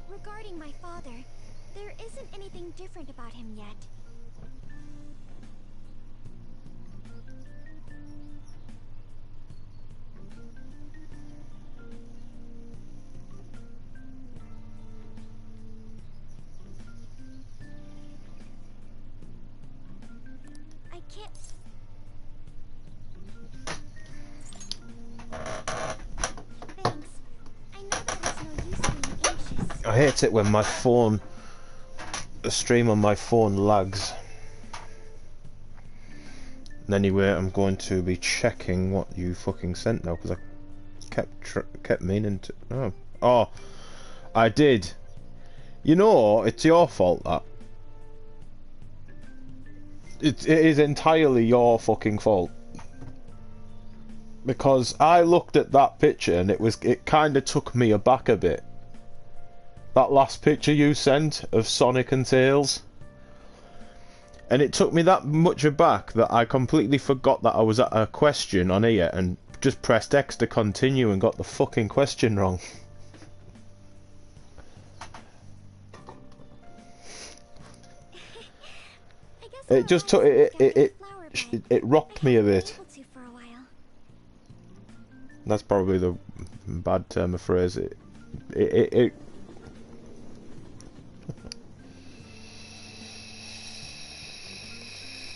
Regarding my father, there isn't anything different about him yet. I can't... Thanks. I know that it's no use being anxious. I hate it when my phone, the stream on my phone lags. Anyway, I'm going to be checking what you fucking sent now, because I kept meaning to... Oh, I did. You know, it's your fault, that. It is entirely your fucking fault. Because I looked at that picture and it kind of took me aback a bit. That last picture you sent of Sonic and Tails. And it took me that much aback that I completely forgot that I was at a question on here and just pressed X to continue and got the fucking question wrong. It just took it rocked me a bit. That's probably the bad term of phrase. It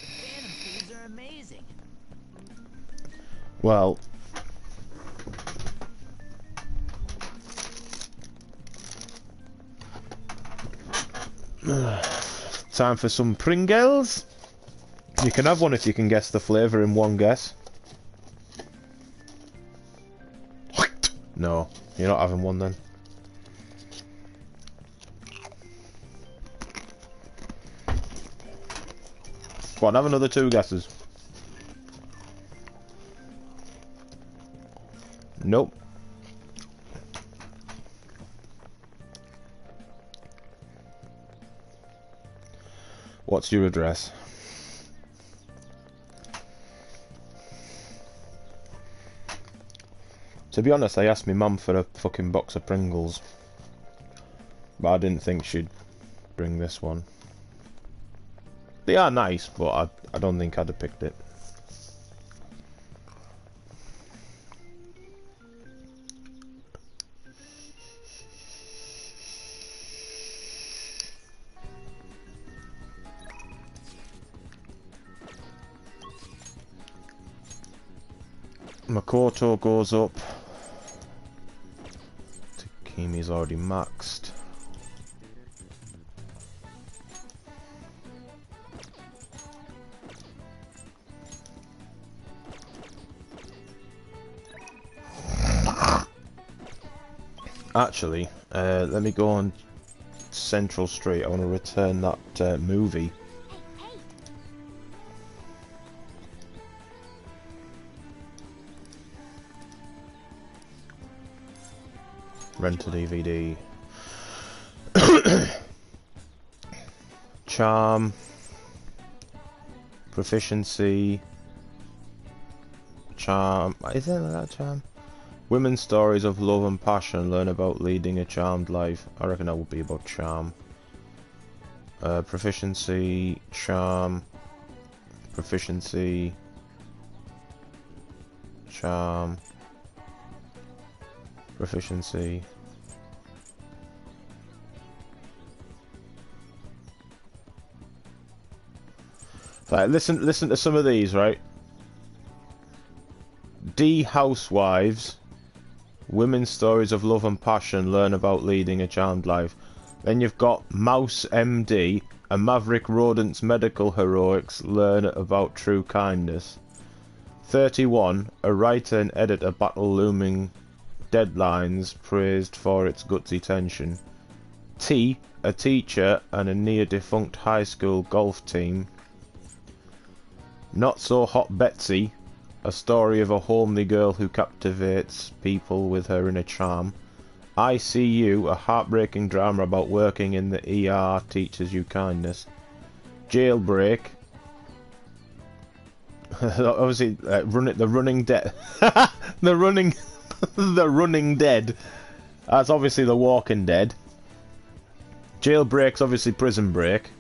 Phantom thieves are amazing. Well, time for some Pringles. You can have one if you can guess the flavour in one guess. No, you're not having one then. Go on, have another 2 guesses. Nope. What's your address? To be honest, I asked my mum for a fucking box of Pringles, but I didn't think she'd bring this one. They are nice, but I don't think I'd have picked it. Makoto goes up. Takemi's already maxed. Actually, let me go on Central Street. I want to return that movie. Rent a DVD. Charm. Proficiency. Charm. Is there that charm? Women's stories of love and passion. Learn about leading a charmed life. I reckon that would be about charm. Proficiency. Charm. Proficiency. Charm. Proficiency. Right, listen to some of these, right? D Housewives, women's stories of love and passion, learn about leading a charmed life. Then you've got Mouse MD, a maverick rodent's medical heroics, learn about true kindness. 31, a writer and editor battle looming deadlines, praised for its gutsy tension. T, a teacher and a near-defunct high school golf team. Not So Hot Betsy, a story of a homely girl who captivates people with her inner charm. ICU, a heartbreaking drama about working in the ER teaches you kindness. Jailbreak, obviously the running dead. The running dead. That's obviously The Walking Dead. Jailbreak's obviously Prison Break.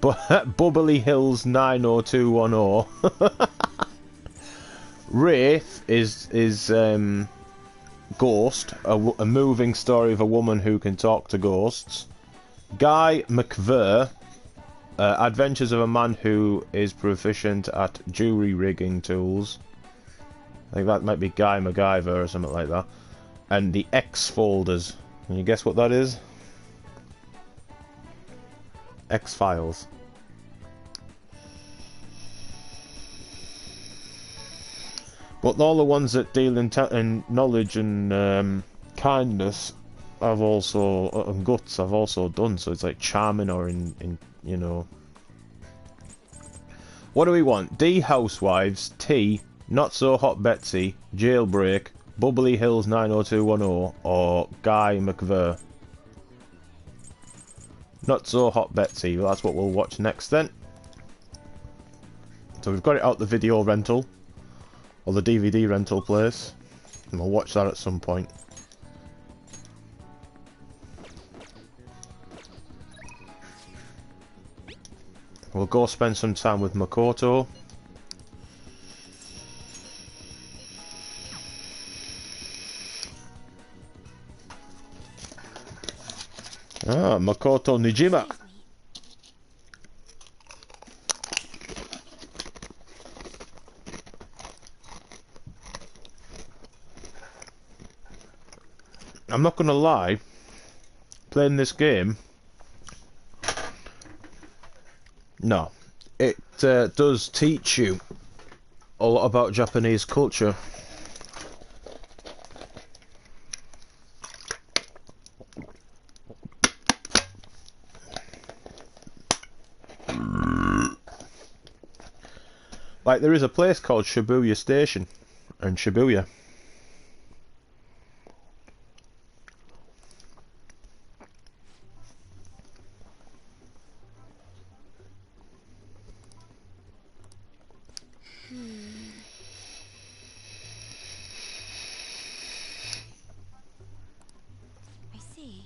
Bubbly Hills 90210. Wraith is Ghost, a moving story of a woman who can talk to ghosts. Guy McVer, adventures of a man who is proficient at jury rigging tools. I think that might be Guy MacGyver or something like that. And the X Folders. Can you guess what that is? X-Files. But all the ones that deal in knowledge and kindness, I've also and guts I've also done. So it's like charming or in you know. What do we want? D. Housewives. T. Not So Hot Betsy. Jailbreak. Bubbly Hills 90210 or Guy McVer. Not So Hot Betsy. Well, that's what we'll watch next then. So we've got it out the video rental or the DVD rental place, and we'll watch that at some point. We'll go spend some time with Makoto. Ah, Makoto Nijima. I'm not gonna lie, playing this game, no, it does teach you a lot about Japanese culture. Like, there is a place called Shibuya Station in Shibuya. I see.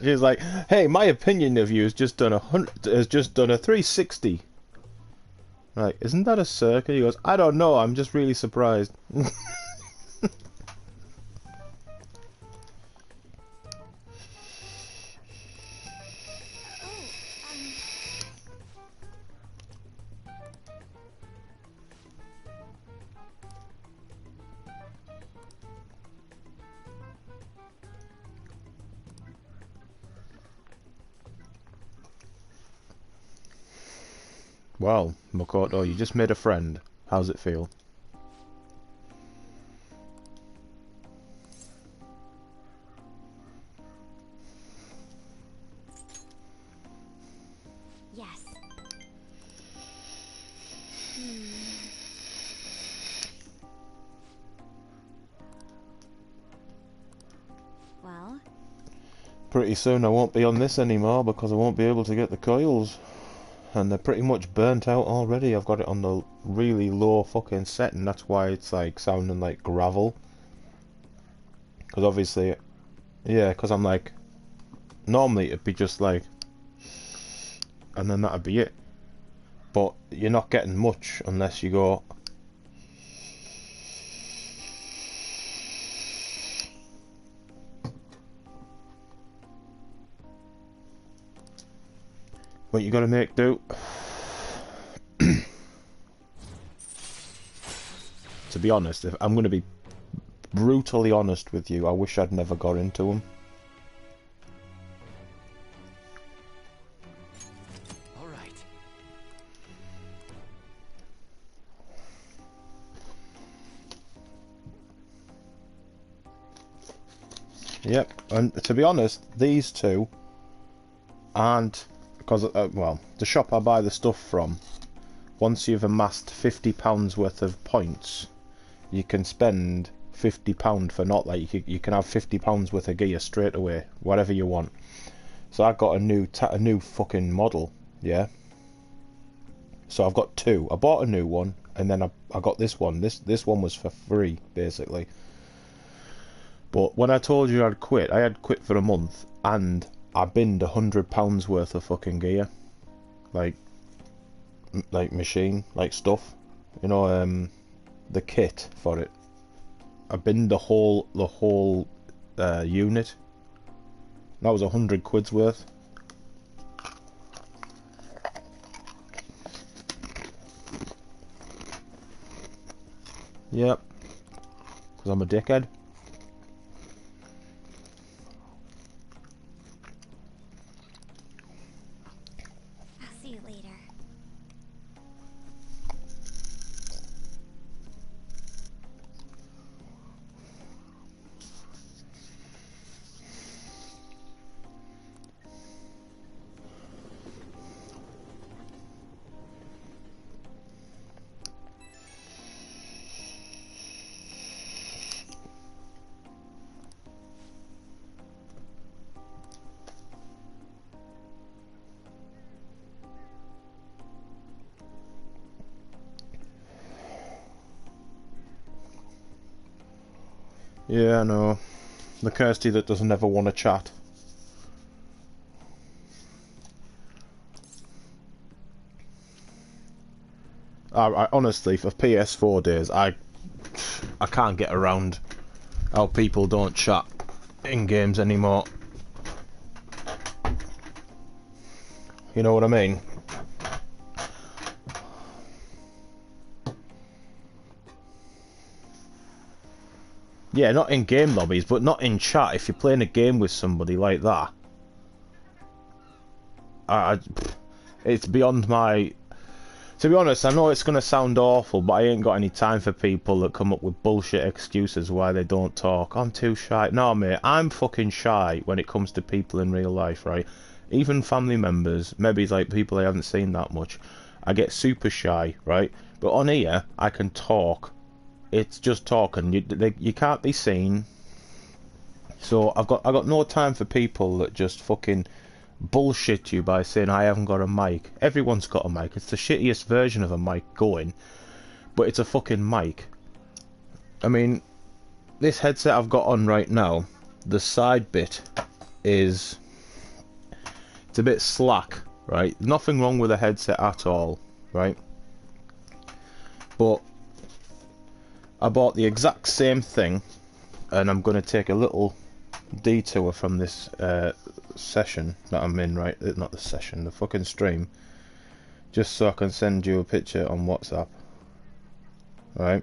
She's like, "Hey, my opinion of you has just done a 360." Like, isn't that a circle? He goes, "I don't know. I'm just really surprised." Well, Makoto, you just made a friend. How's it feel? Yes. Well? Pretty soon I won't be on this anymore because I won't be able to get the coils. And they're pretty much burnt out already. I've got it on the really low fucking setting. That's why it's like sounding like gravel. Because obviously Yeah, because I'm like, normally it'd be just like, and then that'd be it. But you're not getting much unless you go. But you gotta make do. To be honest, if I'm gonna be brutally honest with you, I wish I'd never got into them. All right. Yep, and to be honest, these two aren't, because well, the shop I buy the stuff from, once you've amassed £50 worth of points, you can spend £50 for not like you can have £50 worth of gear straight away, whatever you want. So I got a new fucking model, yeah. So I've got two. I bought a new one, and then I got this one. This one was for free basically. But when I told you I had quit for a month, and I binned £100 worth of fucking gear, like machine, like stuff, you know, the kit for it. I binned the whole unit. That was 100 quid's worth. Yep, because I'm a dickhead. I'll see you later. Yeah, I know. The Kirsty that doesn't ever want to chat. I honestly, for PS4 days, I can't get around how people don't chat in games anymore. You know what I mean? Yeah, not in game lobbies, but not in chat. If you're playing a game with somebody like that, it's beyond my... To be honest, I know it's going to sound awful, but I ain't got any time for people that come up with bullshit excuses why they don't talk. I'm too shy. No, mate, I'm fucking shy when it comes to people in real life, right? Even family members, maybe like people I haven't seen that much. I get super shy, right? But on here, I can talk. It's just talking. You can't be seen. So I got no time for people that just fucking bullshit you by saying I haven't got a mic. Everyone's got a mic. It's the shittiest version of a mic going, but it's a fucking mic. I mean, this headset I've got on right now, the side bit it's a bit slack, right? Nothing wrong with the headset at all, right? But I bought the exact same thing, and I'm going to take a little detour from this session that I'm in, right? Not the session, the fucking stream, just so I can send you a picture on WhatsApp. Right?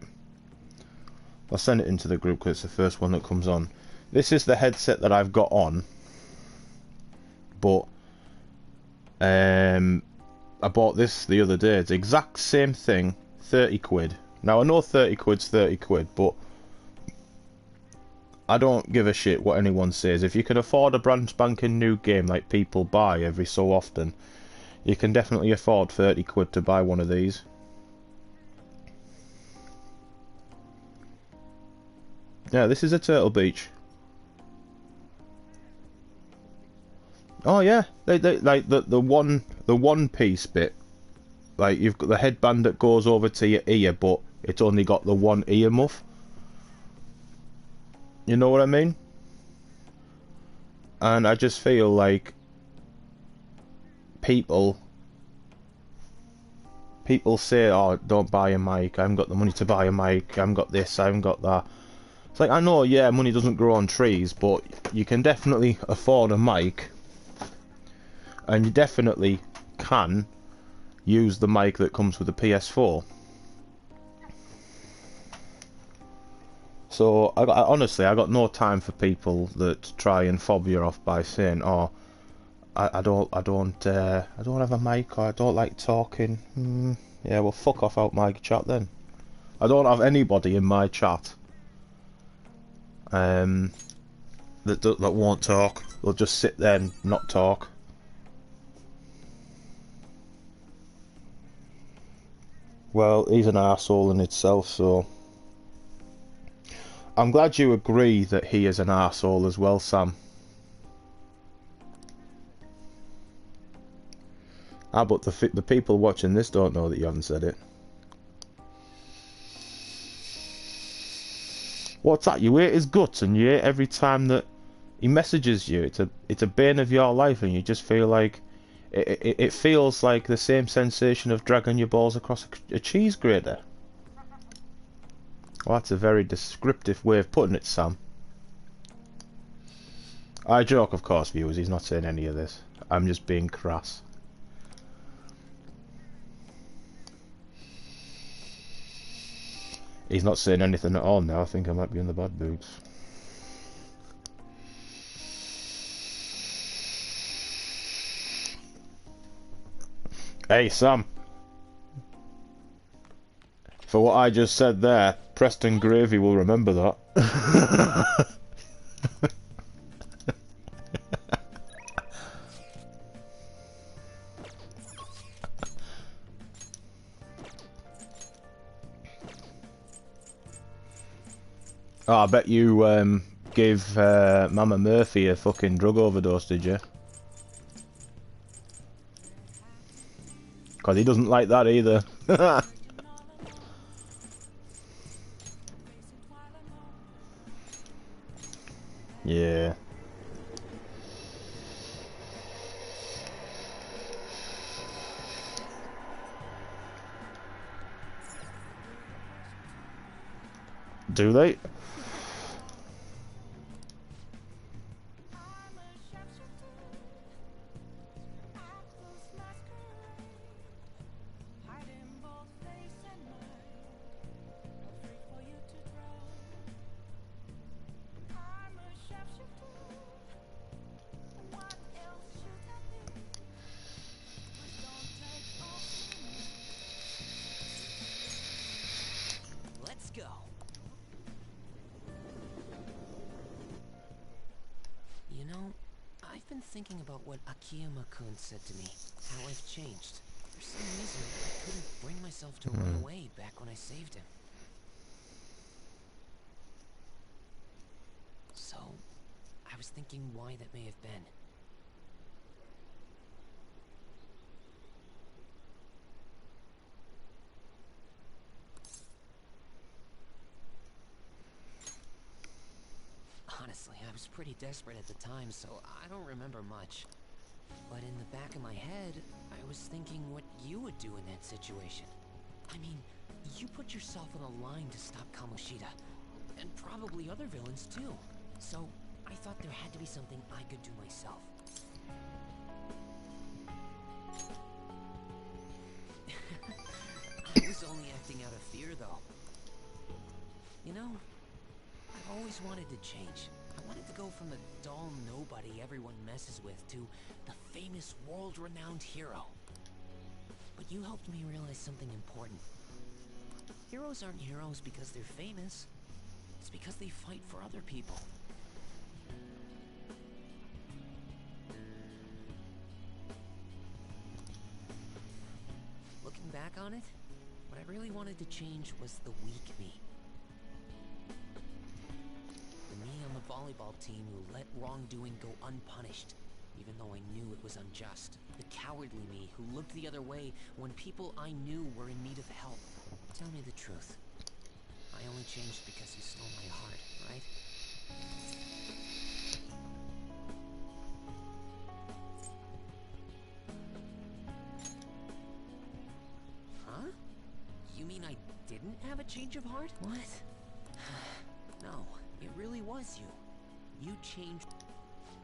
I'll send it into the group because it's the first one that comes on. This is the headset that I've got on, but I bought this the other day. It's the exact same thing, 30 quid. Now I know 30 quid's 30 quid, but I don't give a shit what anyone says. If you can afford a brand spanking new game like people buy every so often, you can definitely afford 30 quid to buy one of these. Yeah, this is a Turtle Beach. Oh yeah, they like the one piece bit. Like you've got the headband that goes over to your ear, but it's only got the one ear muff. You know what I mean? And I just feel like people say, oh, don't buy a mic, I haven't got the money to buy a mic, I haven't got this, I haven't got that. It's like, I know, yeah, money doesn't grow on trees, but you can definitely afford a mic, and you definitely can use the mic that comes with the PS4. So honestly, I got no time for people that try and fob you off by saying, "Oh, I don't have a mic, or I don't like talking." Yeah, well, fuck off out my chat then. I don't have anybody in my chat that won't talk. They'll just sit there and not talk. Well, he's an arsehole in itself, so I'm glad you agree that he is an arsehole as well, Sam. Ah, but the people watching this don't know that you haven't said it. What's that? You hate his guts, and you hate every time that he messages you. It's a bane of your life, and you just feel like it feels like the same sensation of dragging your balls across a cheese grater. Well, that's a very descriptive way of putting it, Sam. I joke, of course, viewers. He's not saying any of this. I'm just being crass. He's not saying anything at all now. I think I might be in the bad boots. Hey, Sam. For what I just said there, Preston Gravy will remember that. Oh, I bet you gave Mama Murphy a fucking drug overdose, did you? Because he doesn't like that either. Yeah. Do they? Let's go. You know, I've been thinking about what Akiyama-kun said to me, how I've changed. For some reason, I couldn't bring myself to run away back when I saved him. So, I was thinking why that may have been. Honestly, I was pretty desperate at the time, so I don't remember much. But in the back of my head, I was thinking what you would do in that situation. I mean, you put yourself on a line to stop Kamoshida, and probably other villains too. So, I thought there had to be something I could do myself. I was only acting out of fear, though. You know, I've always wanted to change. I wanted to go from the dull nobody everyone messes with to the famous world-renowned hero. But you helped me realize something important. Heroes aren't heroes because they're famous. It's because they fight for other people. Looking back on it, what I really wanted to change was the weak me. The me on the volleyball team who let wrongdoing go unpunished, even though I knew it was unjust. The cowardly me who looked the other way when people I knew were in need of help. Tell me the truth. I only changed because you stole my heart, right? mean I didn't have a change of heart? What? No, it really was you. You changed.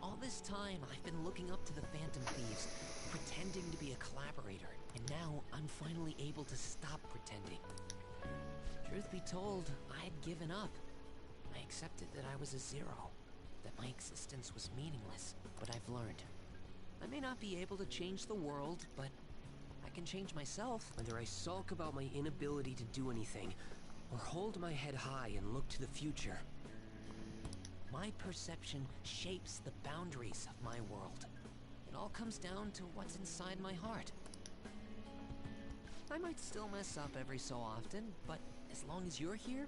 All this time, I've been looking up to the Phantom Thieves, pretending to be a collaborator, and now I'm finally able to stop pretending. Truth be told, I had given up. I accepted that I was a zero, that my existence was meaningless, but I've learned. I may not be able to change the world, but I can change myself. Whether I sulk about my inability to do anything, or hold my head high and look to the future, my perception shapes the boundaries of my world. It all comes down to what's inside my heart. I might still mess up every so often, but as long as you're here,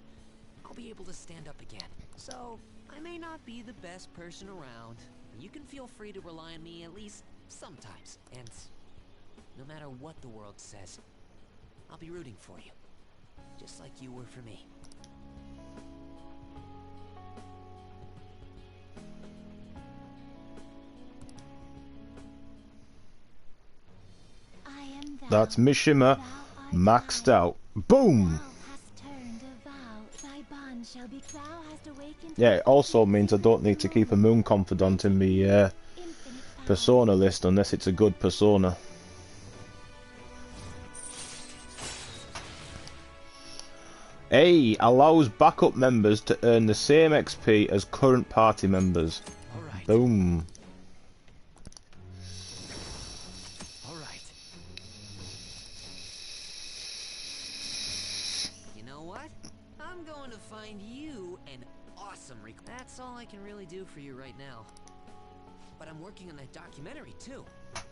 I'll be able to stand up again. So, I may not be the best person around, but you can feel free to rely on me at least sometimes. And no matter what the world says, I'll be rooting for you. Just like you were for me. That's Mishima maxed out. Boom! Yeah, it also means I don't need to keep a moon confidant in me persona list unless it's a good persona. A allows backup members to earn the same XP as current party members. Alright. Boom. Alright. You know what? I'm going to find you an awesome That's all I can really do for you right now. But I'm working on that documentary too.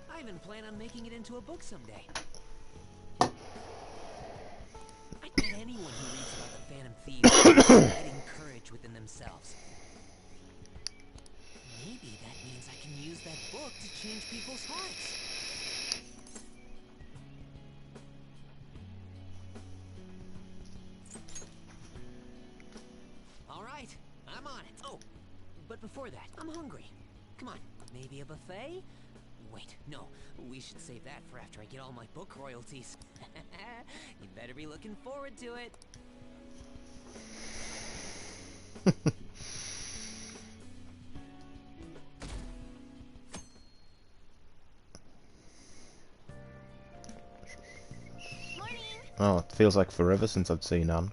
I even plan on making it into a book someday. I bet anyone who reads about the Phantom Thieves is getting courage within themselves. Maybe that means I can use that book to change people's hearts. Alright, I'm on it. Oh, but before that, I'm hungry. Come on, maybe a buffet? Wait, no, we should save that for after I get all my book royalties. You better be looking forward to it. Oh, it feels like forever since I've seen Anne.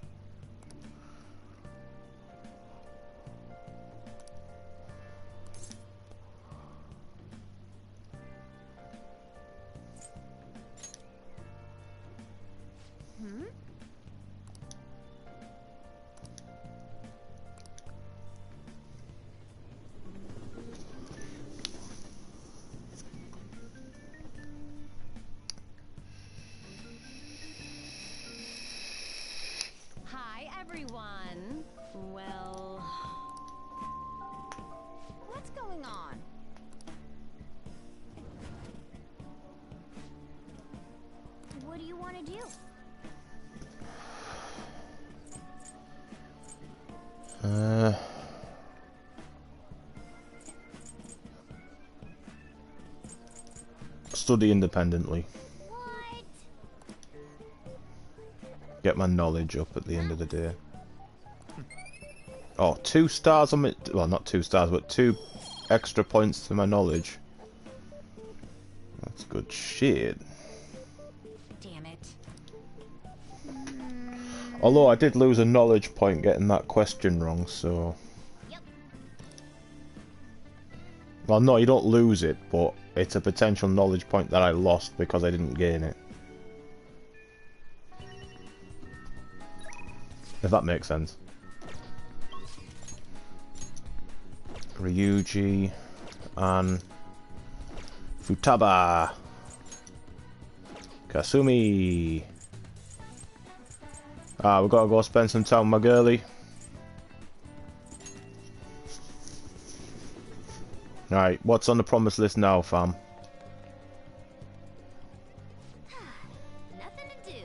Hi, everyone. Well, what's going on? What do you want to do? Study independently. Get my knowledge up at the end of the day. Oh, 2 stars on my... Well, not 2 stars, but 2 extra points to my knowledge. That's good shit. Damn it. Although I did lose a knowledge point getting that question wrong, so... Well, no, you don't lose it, but it's a potential knowledge point that I lost because I didn't gain it. If that makes sense. Ryuji and Futaba. Kasumi. Ah, we gotta go spend some time with my girlie. Alright, what's on the promise list now, fam? Nothing to do.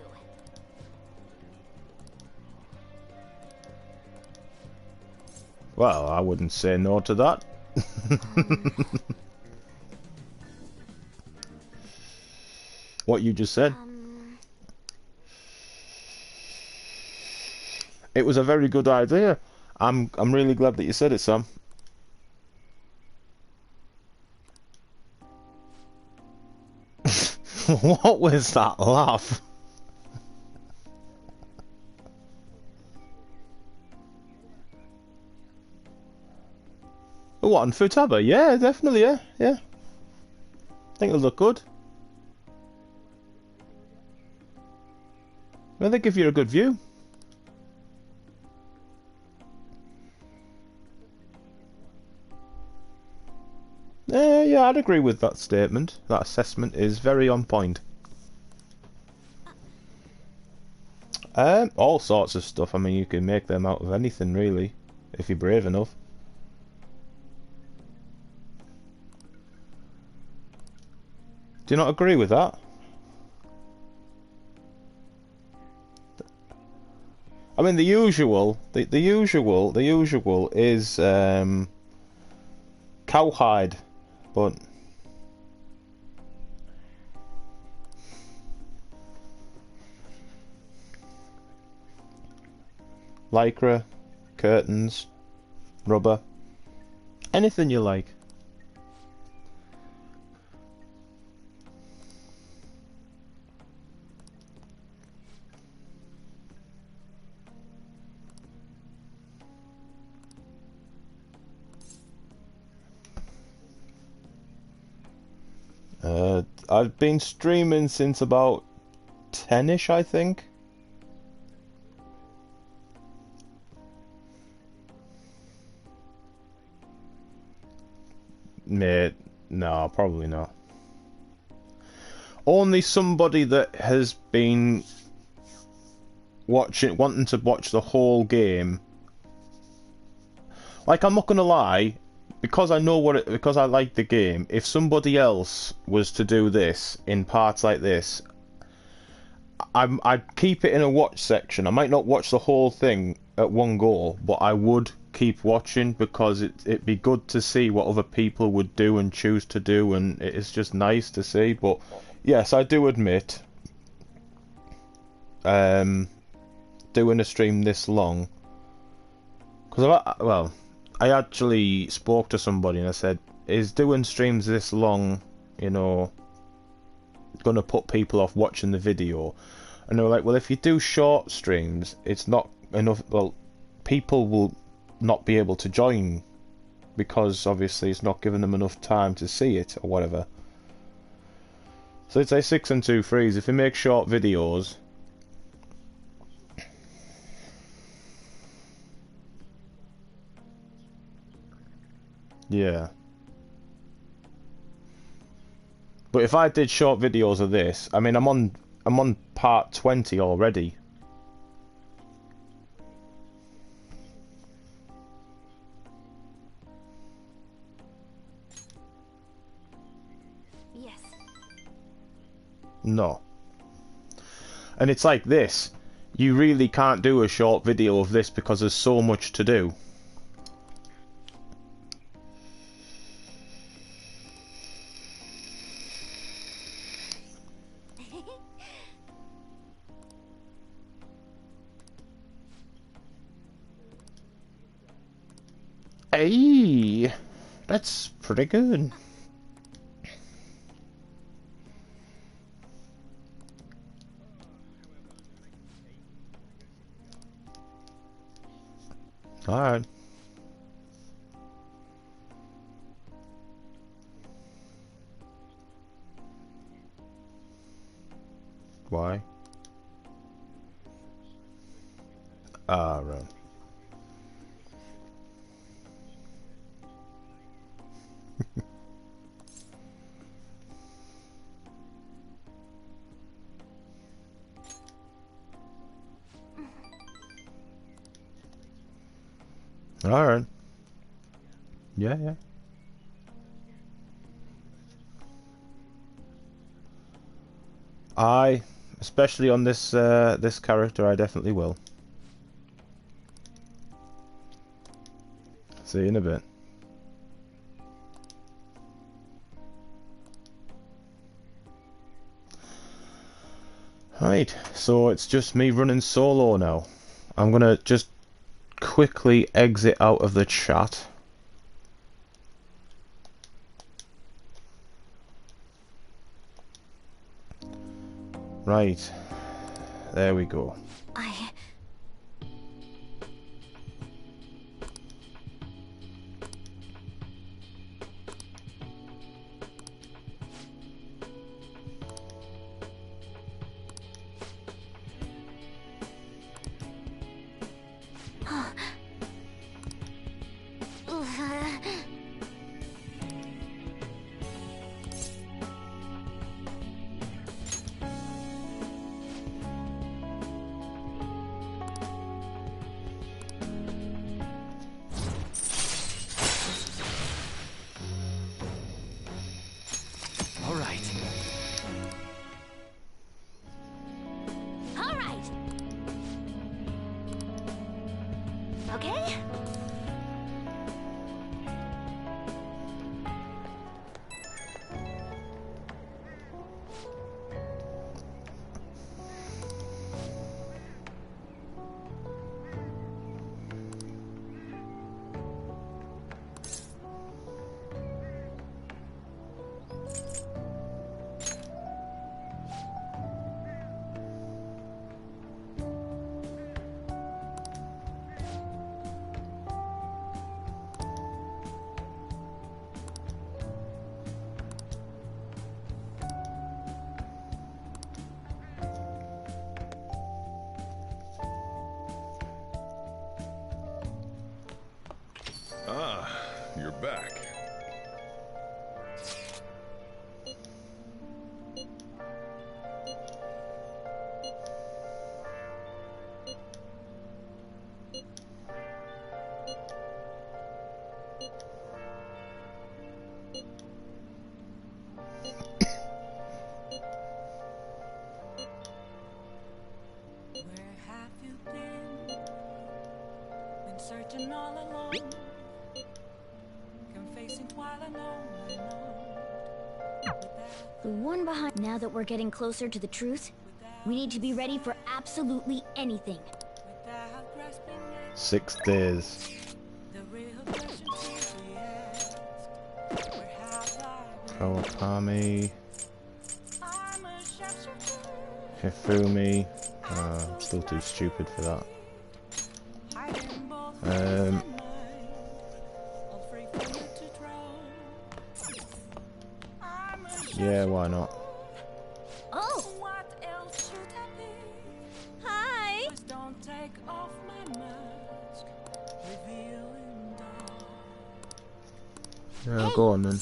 Well, I wouldn't say no to that. What you just said? It was a very good idea. I'm really glad that you said it, Sam. What was that laugh? What, on Futaba? Yeah, definitely, yeah. I think it'll look good. Well, they give you a good view. Yeah, I'd agree with that statement. That assessment is very on point. All sorts of stuff. I mean, you can make them out of anything, really, if you're brave enough. Do you not agree with that? I mean, the usual is cowhide, but lycra, curtains, rubber, anything you like. I've been streaming since about 10ish, I think. Mate, no, probably not. Only somebody that has been wanting to watch the whole game. Like, I'm not gonna lie, because I know because I like the game. If somebody else was to do this in parts like this, I'd keep it in a watch section. I might not watch the whole thing at one go, but I would keep watching because it'd be good to see what other people would do and choose to do, and it's just nice to see. But yes, I do admit, doing a stream this long, because I actually spoke to somebody and I said, is doing streams this long, you know, gonna put people off watching the video? And they were like, well, if you do short streams, it's not enough. Well, people will not be able to join because obviously it's not giving them enough time to see it or whatever. So it's a 6 and 2 threes. If you make short videos, yeah. But if I did short videos of this, I mean, I'm on part 20 already. Yes. No. And it's like this. You really can't do a short video of this because there's so much to do. Hey, that's pretty good. Alright. Why? Ah, right. Alright. Yeah. Especially on this this character, I definitely will. See you in a bit. Right, so it's just me running solo now. I'm gonna just quickly exit out of the chat. Right. There we go. All right. All right. Okay. Ah, you're back. Where have you been? Been searching all along, confessing while alone. The one behind. Now that we're getting closer to the truth, we need to be ready for absolutely anything. 6 days. Kawakami. Hifumi. Still too stupid for that. Yeah, why not? Oh! Hi! Yeah, go on then.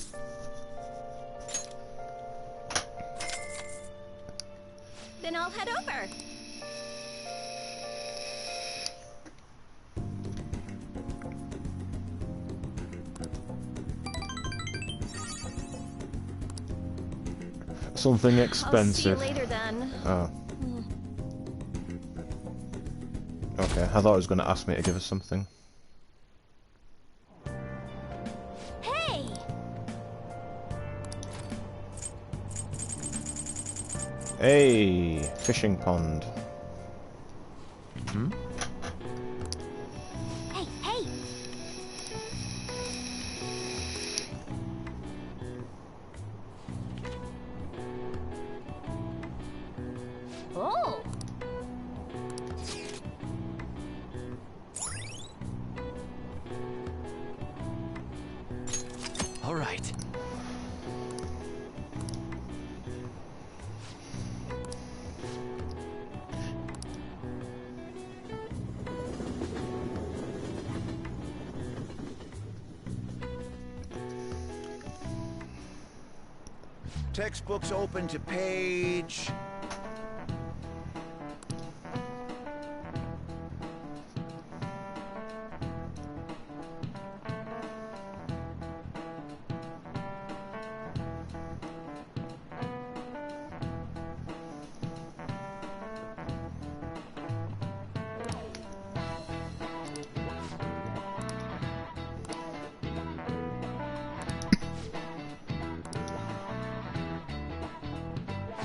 Then I'll head over. Something I'll expensive. see you later then. Oh. Okay, I thought it was going to ask me to give us something. Hey! Hey, fishing pond. Hmm? Hey, hey! Oh! All right. Textbooks open to page...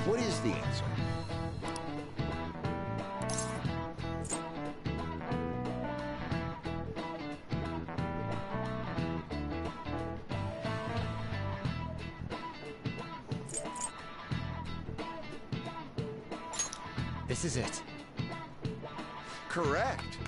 What is the answer? This is it. Correct.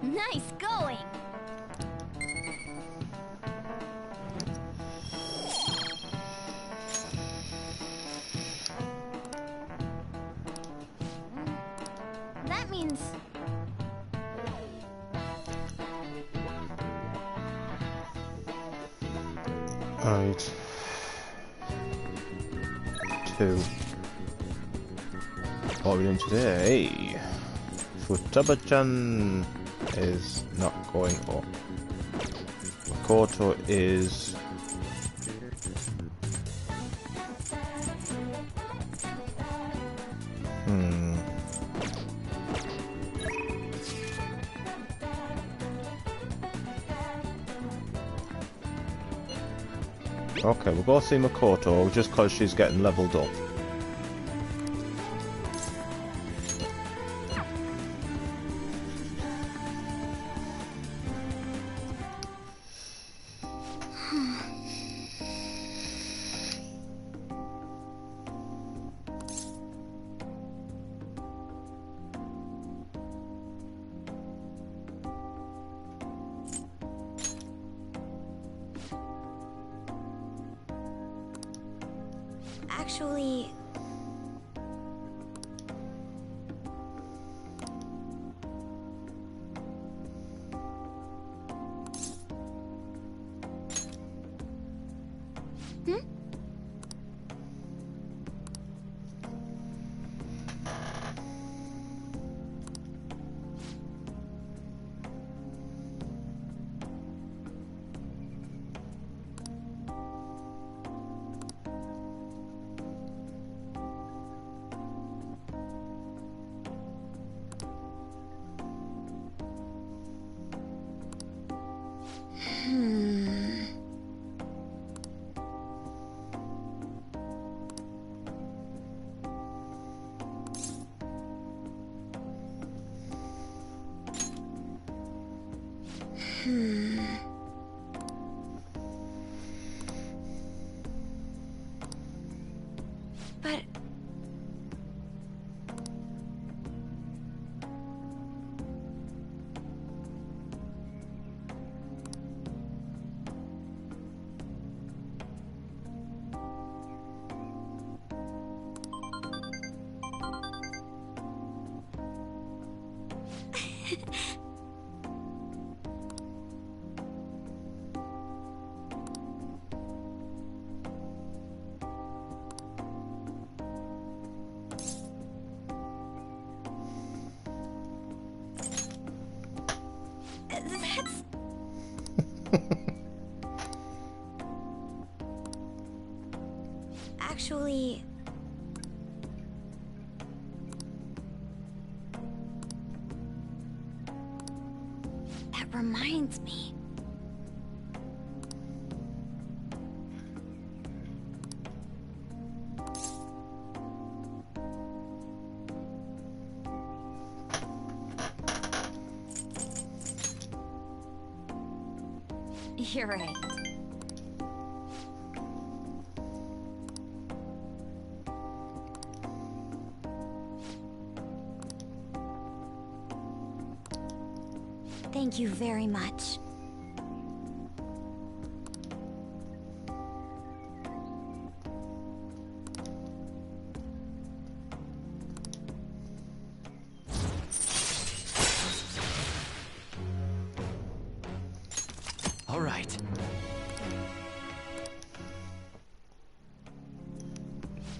Nice going! That means... Right. 2. What are we doing today? Futaba-chan is not going up. Makoto is... Okay, we'll go see Makoto just because she's getting leveled up. Actually... Hmm? But... That's... Actually... That reminds me. You're right. Thank you very much. All right.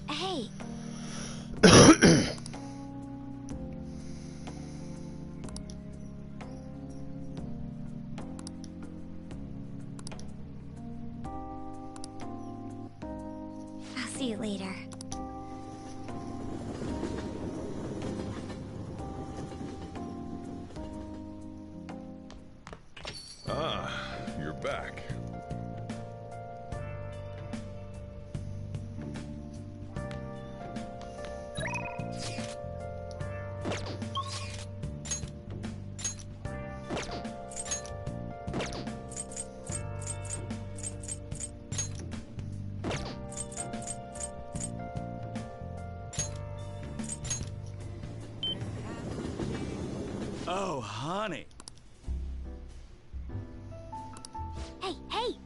Hey. I'll see you later. Ah, you're back. Oh, honey. Hey, hey!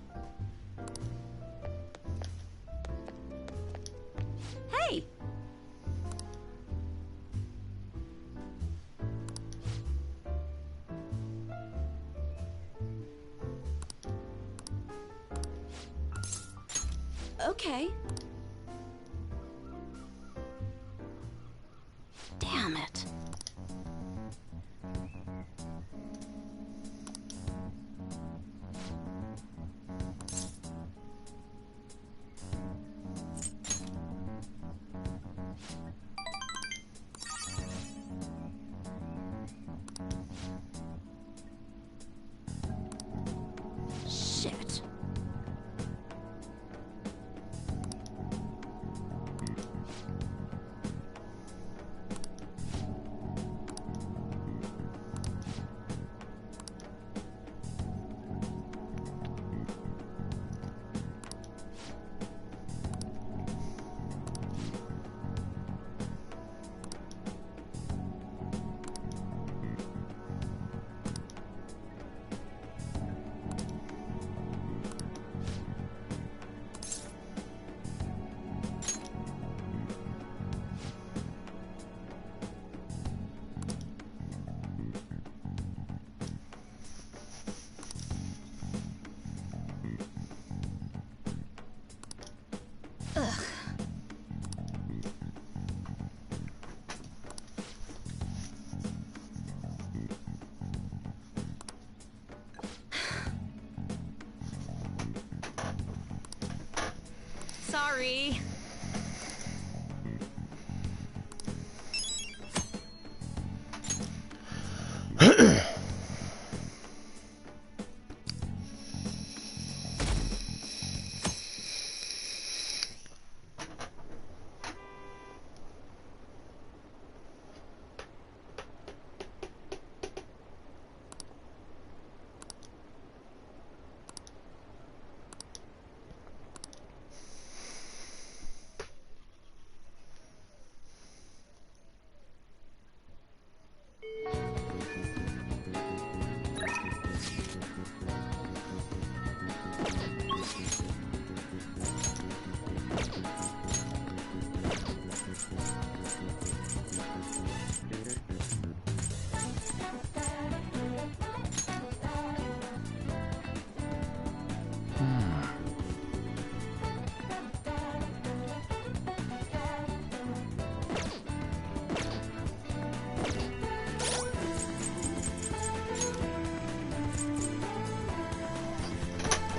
Hey! Okay. Damn it. Shit. Sorry.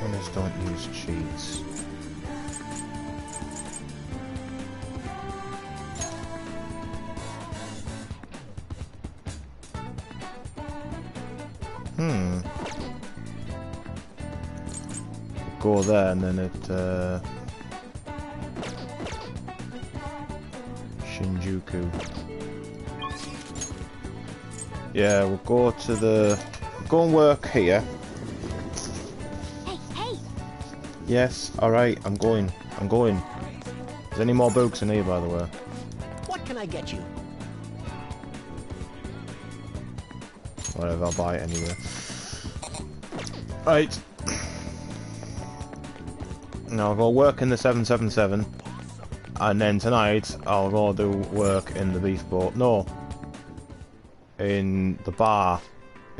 Winners don't use cheats. Go there and then it Shinjuku. Yeah, we'll go to the go and work here. Hey, hey! Yes, alright, I'm going. Is there any more books in here, by the way? What can I get you? Whatever, I'll buy it anyway. Right. Now I'll go work in the 777, and then tonight I'll go do work in the beef boat. No, in the bar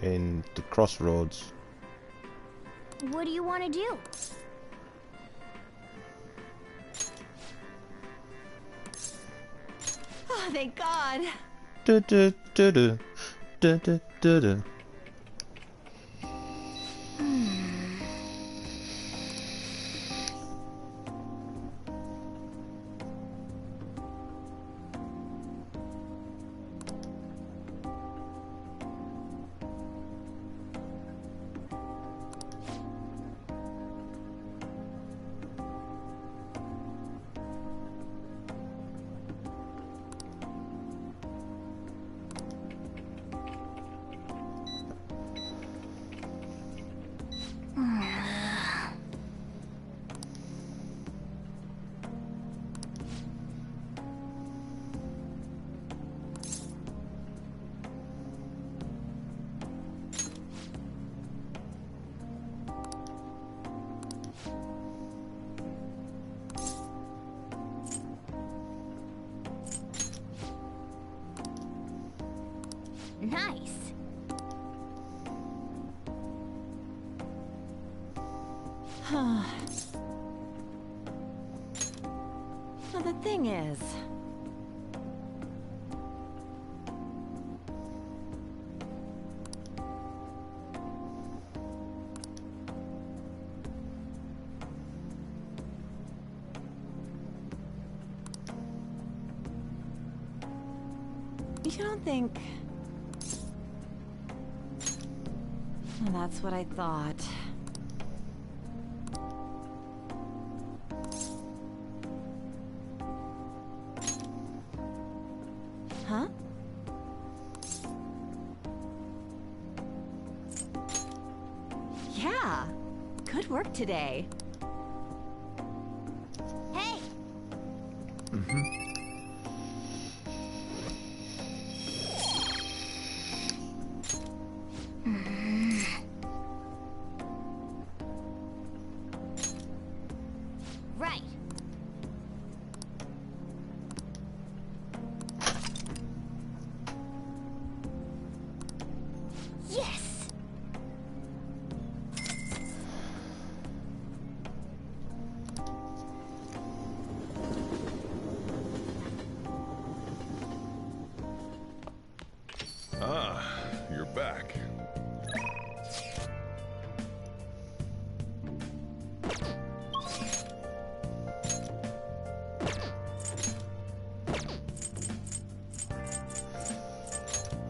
in the Crossroads. What do you want to do? Oh, thank God. Du du du du du du du du. Thing is... You don't think... Well, that's what I thought. Huh? Yeah. Good work today. Hey! Right. Yes! Ah, you're back.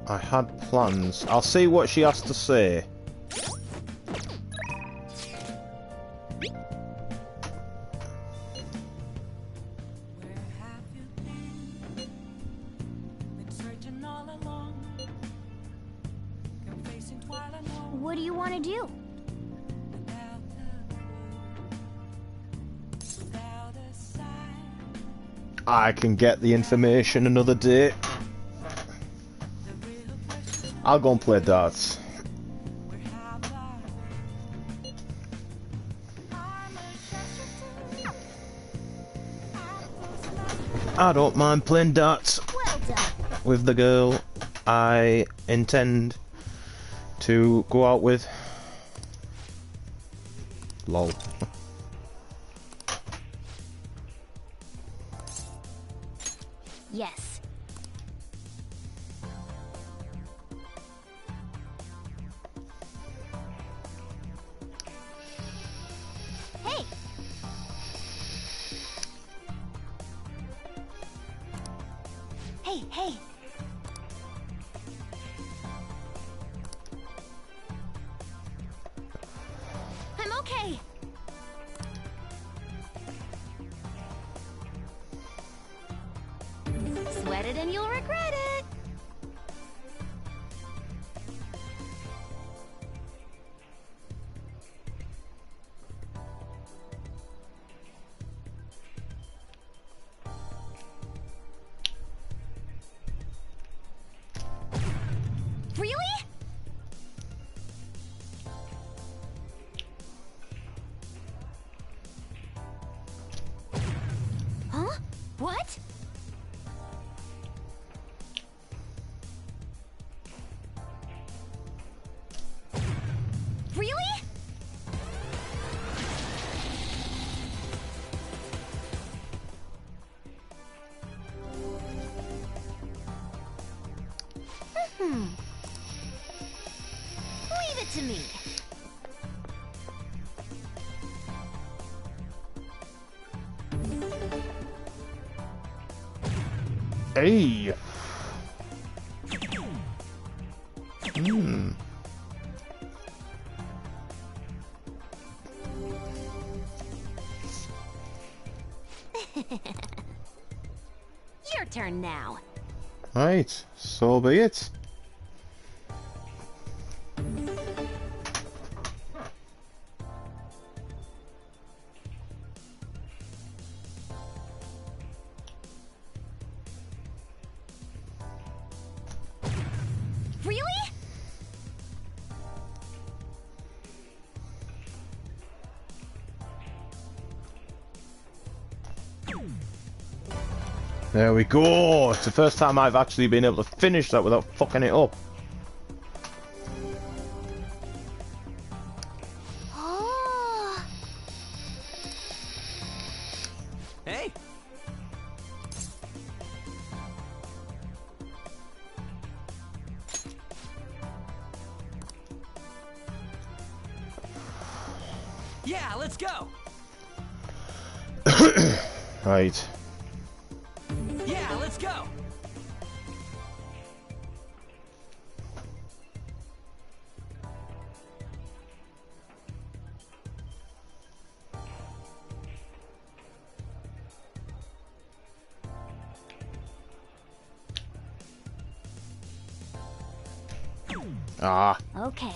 I had plans. I'll see what she has to say. What do you want to do? I can get the information another day. I'll go and play darts. I don't mind playing darts with the girl I intend to go out with. Lol. Yes. Hey! Hey, hey! I'm okay! Sweat it and you'll regret it! Really? Huh? What? Really? Leave it to me. Hey. Your turn now. Right, so be it. Really? There we go. It's the first time I've actually been able to finish that without fucking it up. Hey! Yeah, let's go. Right. Yeah, let's go. Ah. Okay.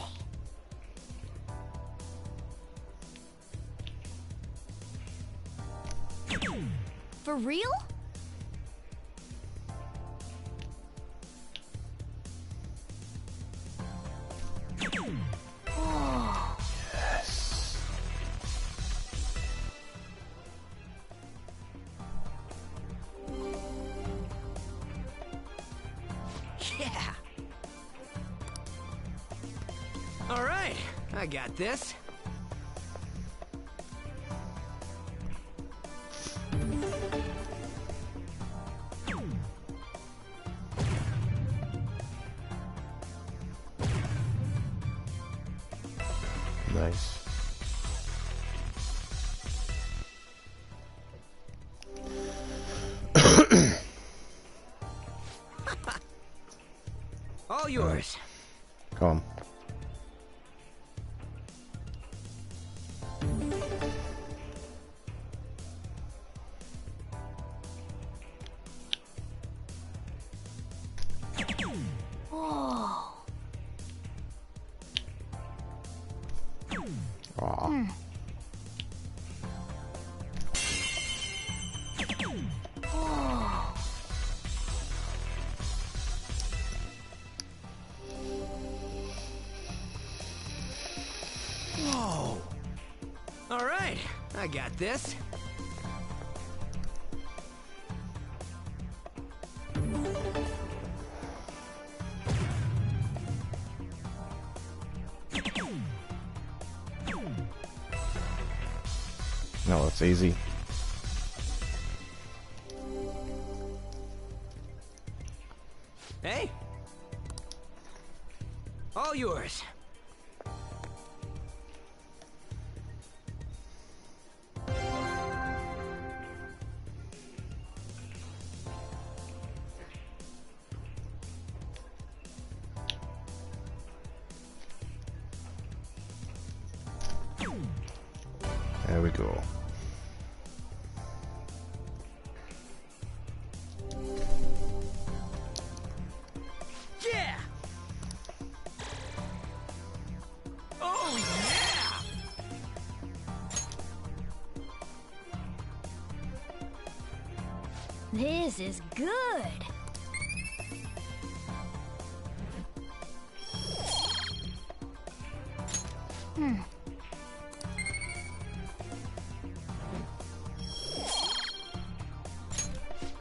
For real? Oh. Yes. Yeah. All right, I got this. Nice. All yours. Come on. Oh. Aw. Oh. Whoa. All right, I got this. No, it's easy. Hey. All yours. There we go. Yeah. Oh yeah. This is good. Hmm.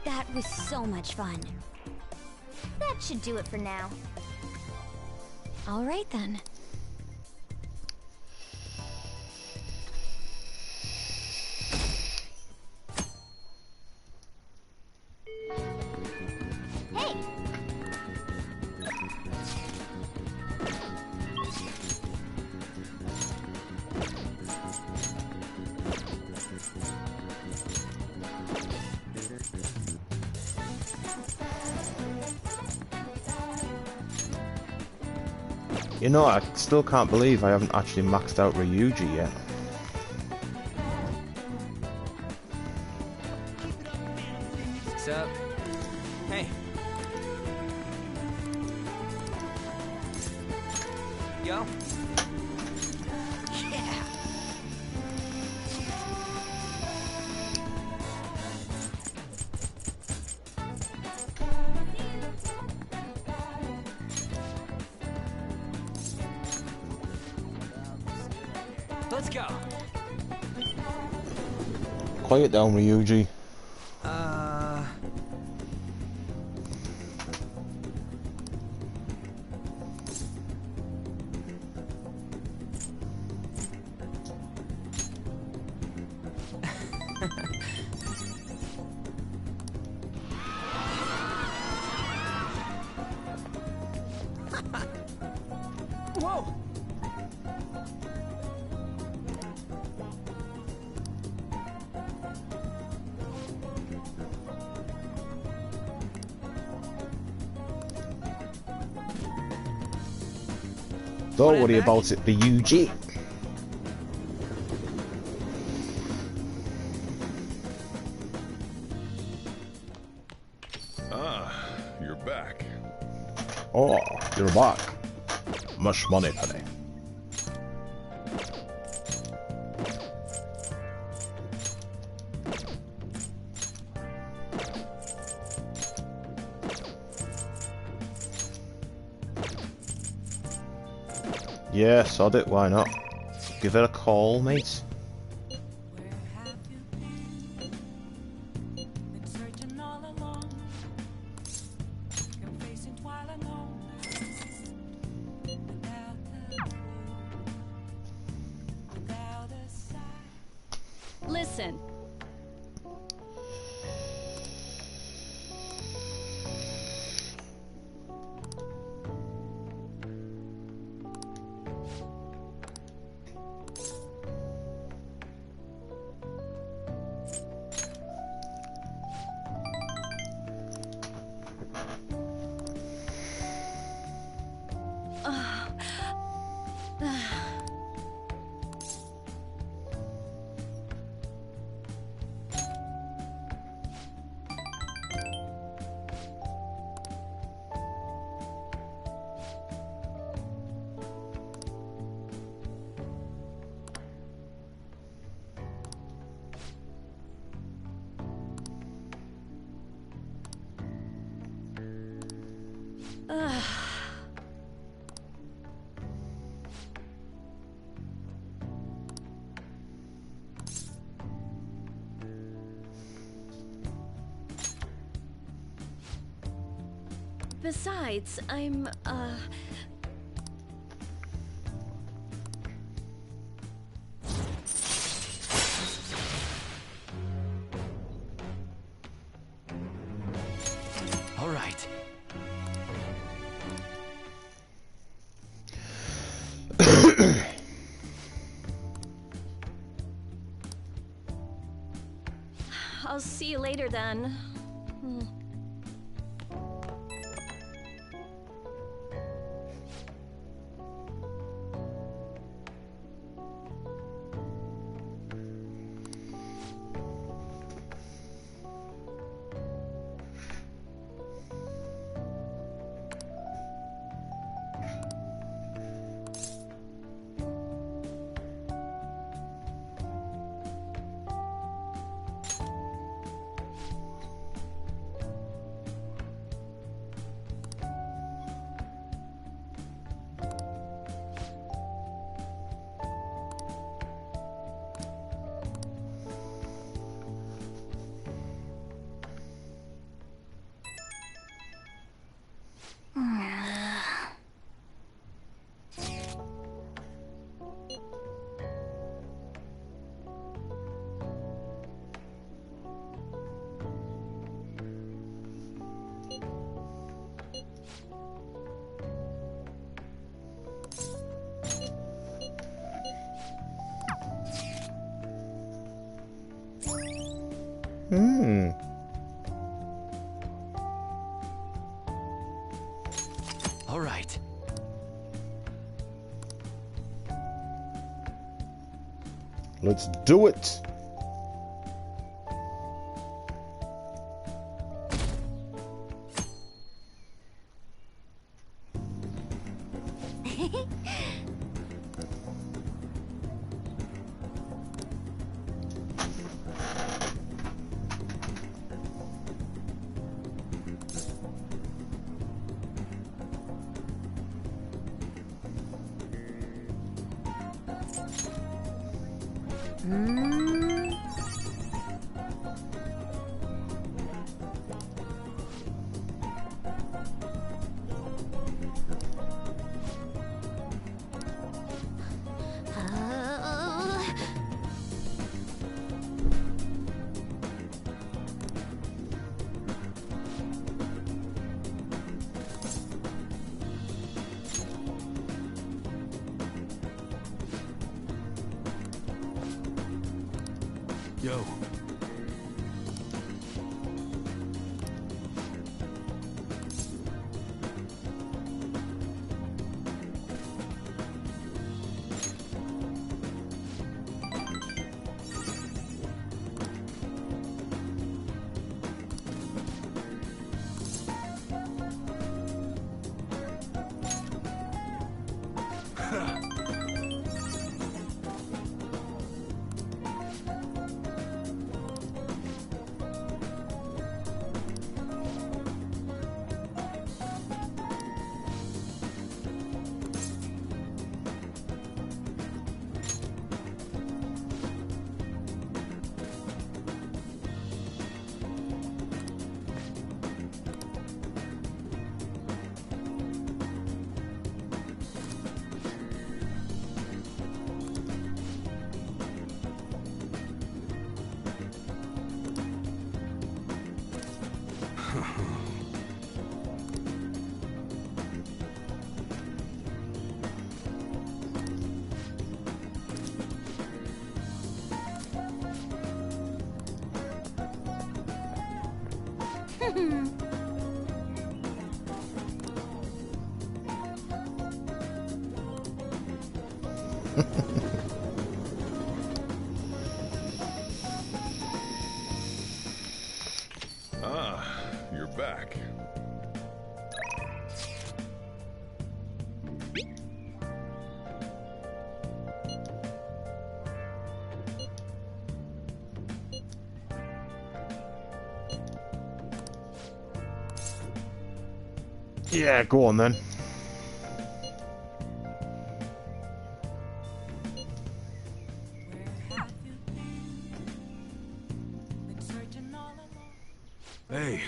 That was so much fun. That should do it for now. All right then. Hey! You know, I still can't believe I haven't actually maxed out Ryuji yet. What's up? Hey. Yo. Yeah. Let's go. Quiet down, Ryuji. Whoa. Don't worry about it, the UG. Ah, you're back. Oh, you're back. Much money today. Yeah, sod it, why not? Give it a call, mate. Listen. Besides, I'm, All right. I'll see you later then. All right. Let's do it. Ah, you're back. Yeah, go on then. Hey.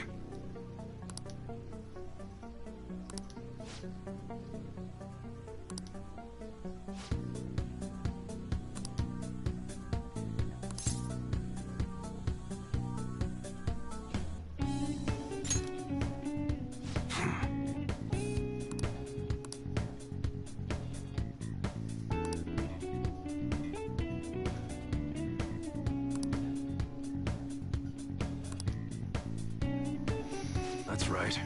That's right.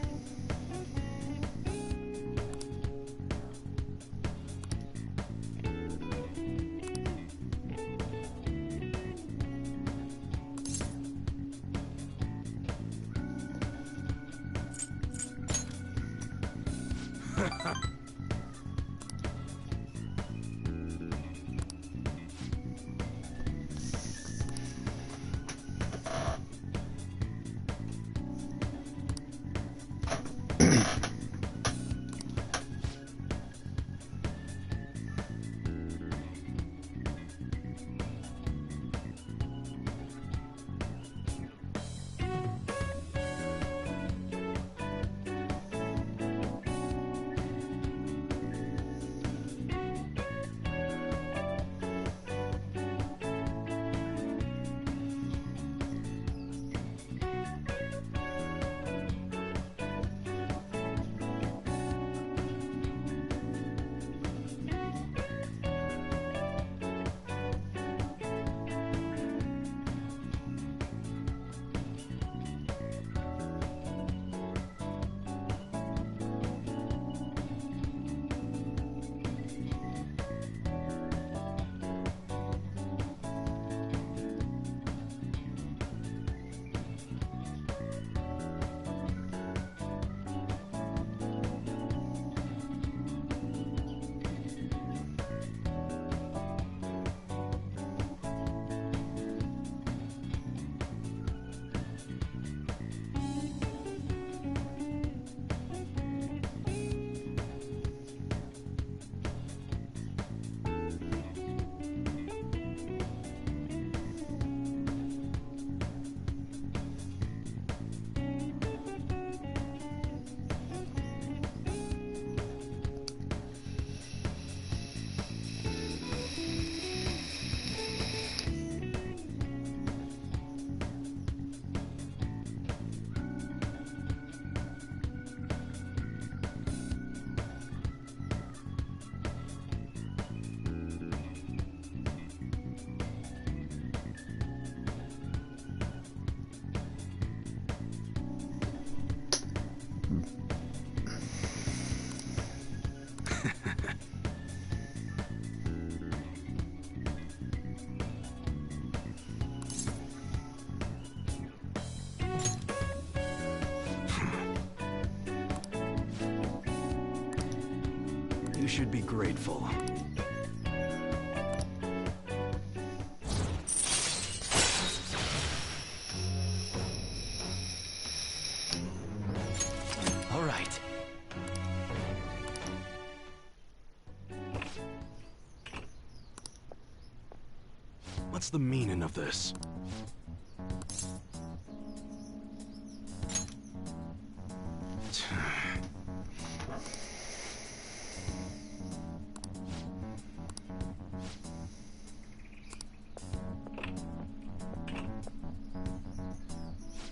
You should be grateful. All right. What's the meaning of this?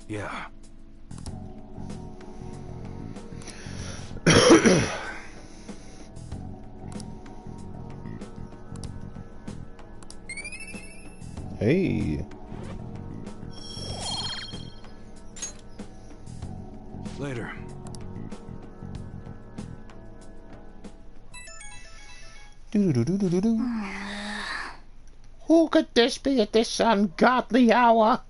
Yeah. Hey. Later. Do-do-do-do-do-do. Who could this be at this ungodly hour?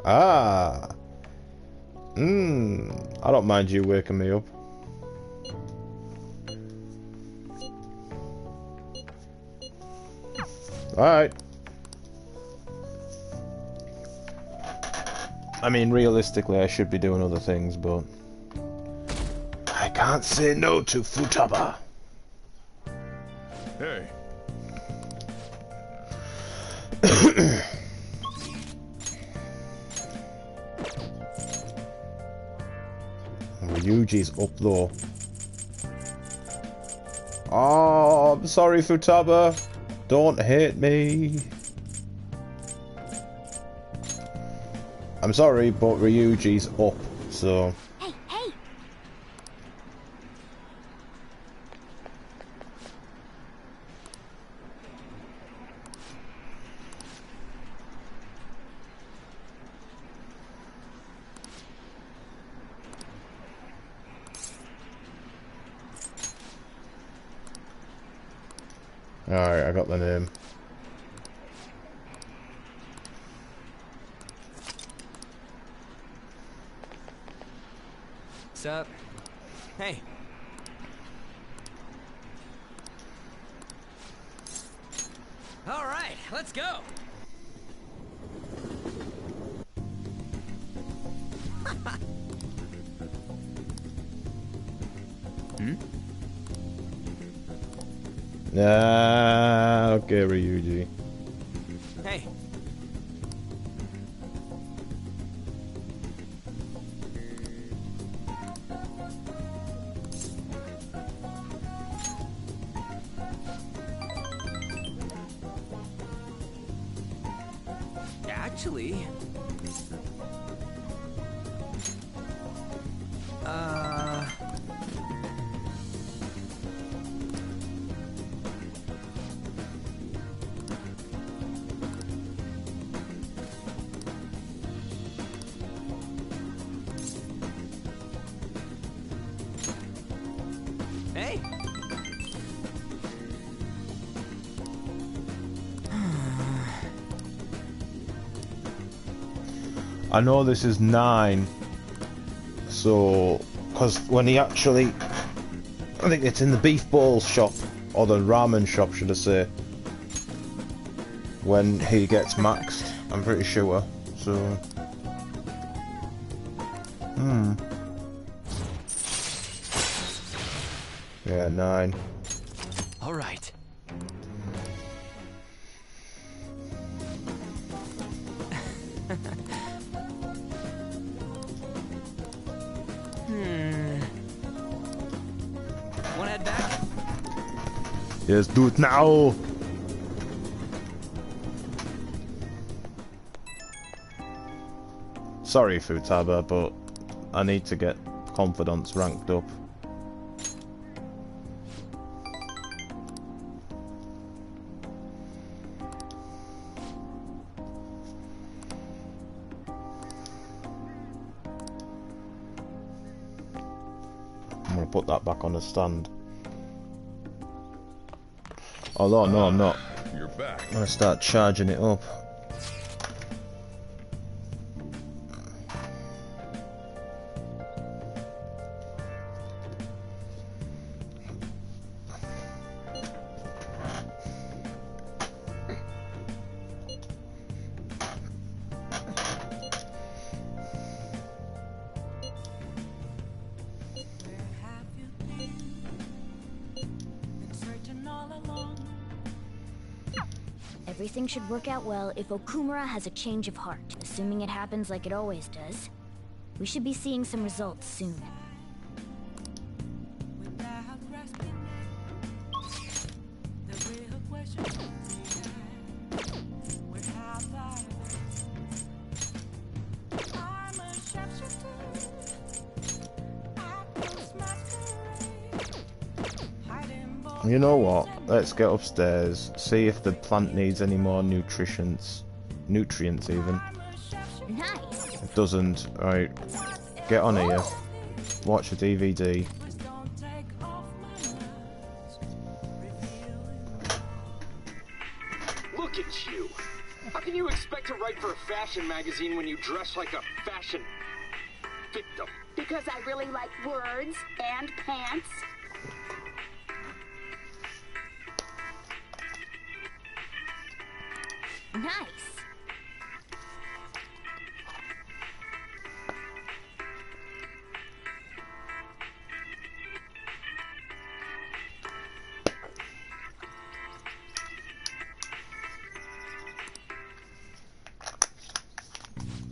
Ah. I don't mind you waking me up. Alright. I mean, realistically, I should be doing other things, but I can't say no to Futaba. Hey. Ryuji's up though. Oh, I'm sorry, Futaba. Don't hate me. I'm sorry, but Ryuji's up, so... Hey, hey! Alright, I got the name. What's up? Hey. All right, let's go. Okay, Ryuji. Hey. Actually... Hey! I know this is 9, so... Because when he actually... I think it's in the beef balls shop, or the ramen shop, should I say, when he gets maxed, I'm pretty sure, so... Yeah, 9. All right. Wanna head back? Yes, do it now! Sorry, Futaba, but I need to get confidence ranked up. I'm gonna put that back on the stand. Although, no, I'm not. You're back. I'm gonna start charging it up. Everything should work out well if Okumura has a change of heart. Assuming it happens like it always does, we should be seeing some results soon. You know what? Let's get upstairs, see if the plant needs any more nutrients even. Nice. It doesn't. Right, get on here. Watch a DVD. Look at you! How can you expect to write for a fashion magazine when you dress like a fashion victim? Because I really like words and pants. Nice.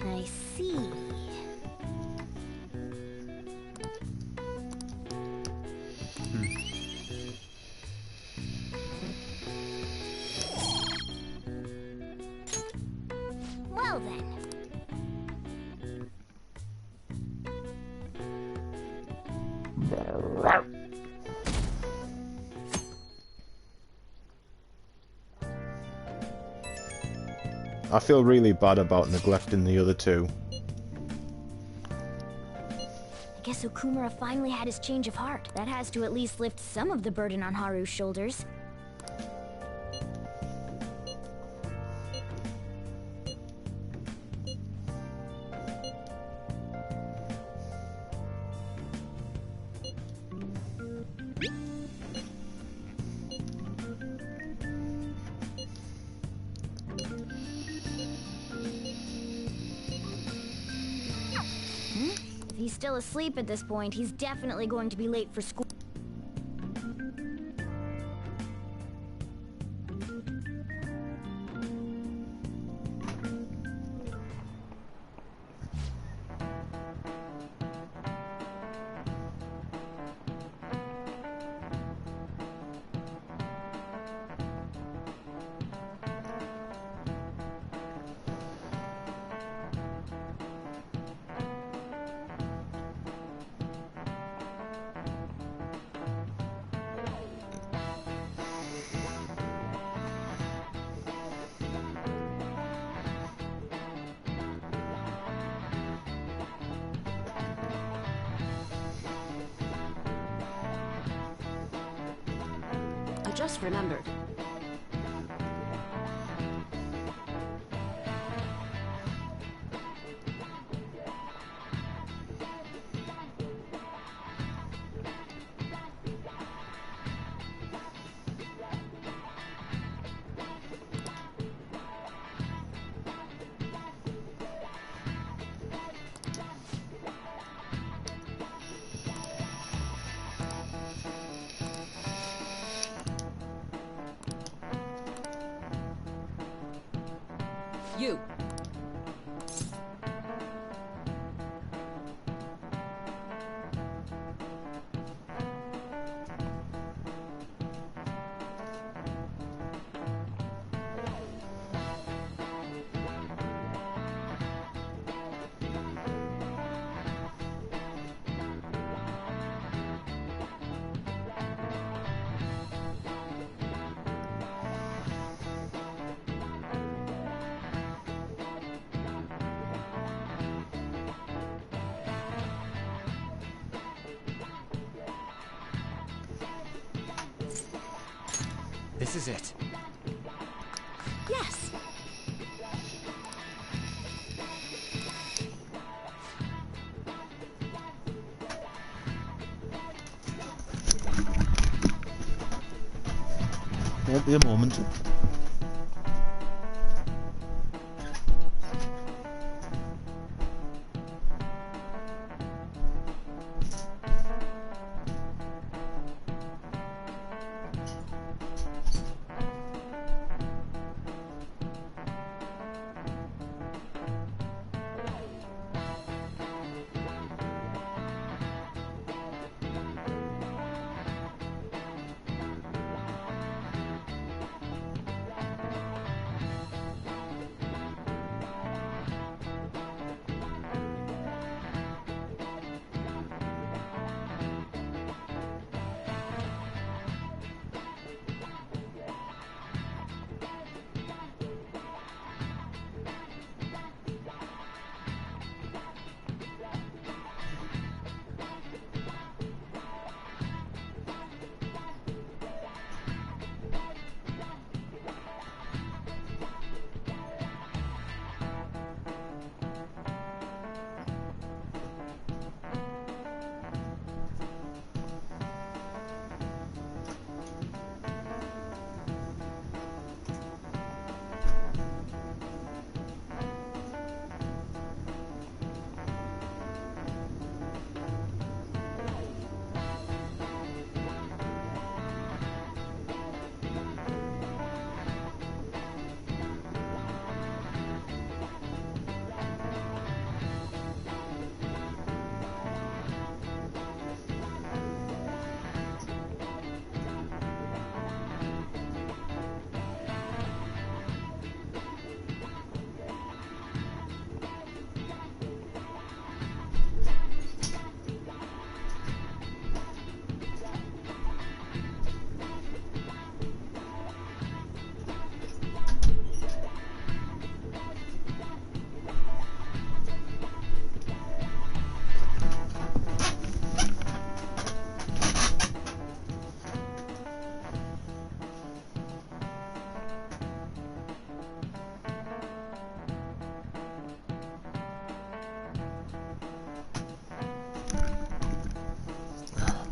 I see. Well then. I feel really bad about neglecting the other two. I guess Okumura finally had his change of heart. That has to at least lift some of the burden on Haru's shoulders. If he's still asleep at this point, he's definitely going to be late for school. I just remembered. You. This is it. Yes. Won't be a moment.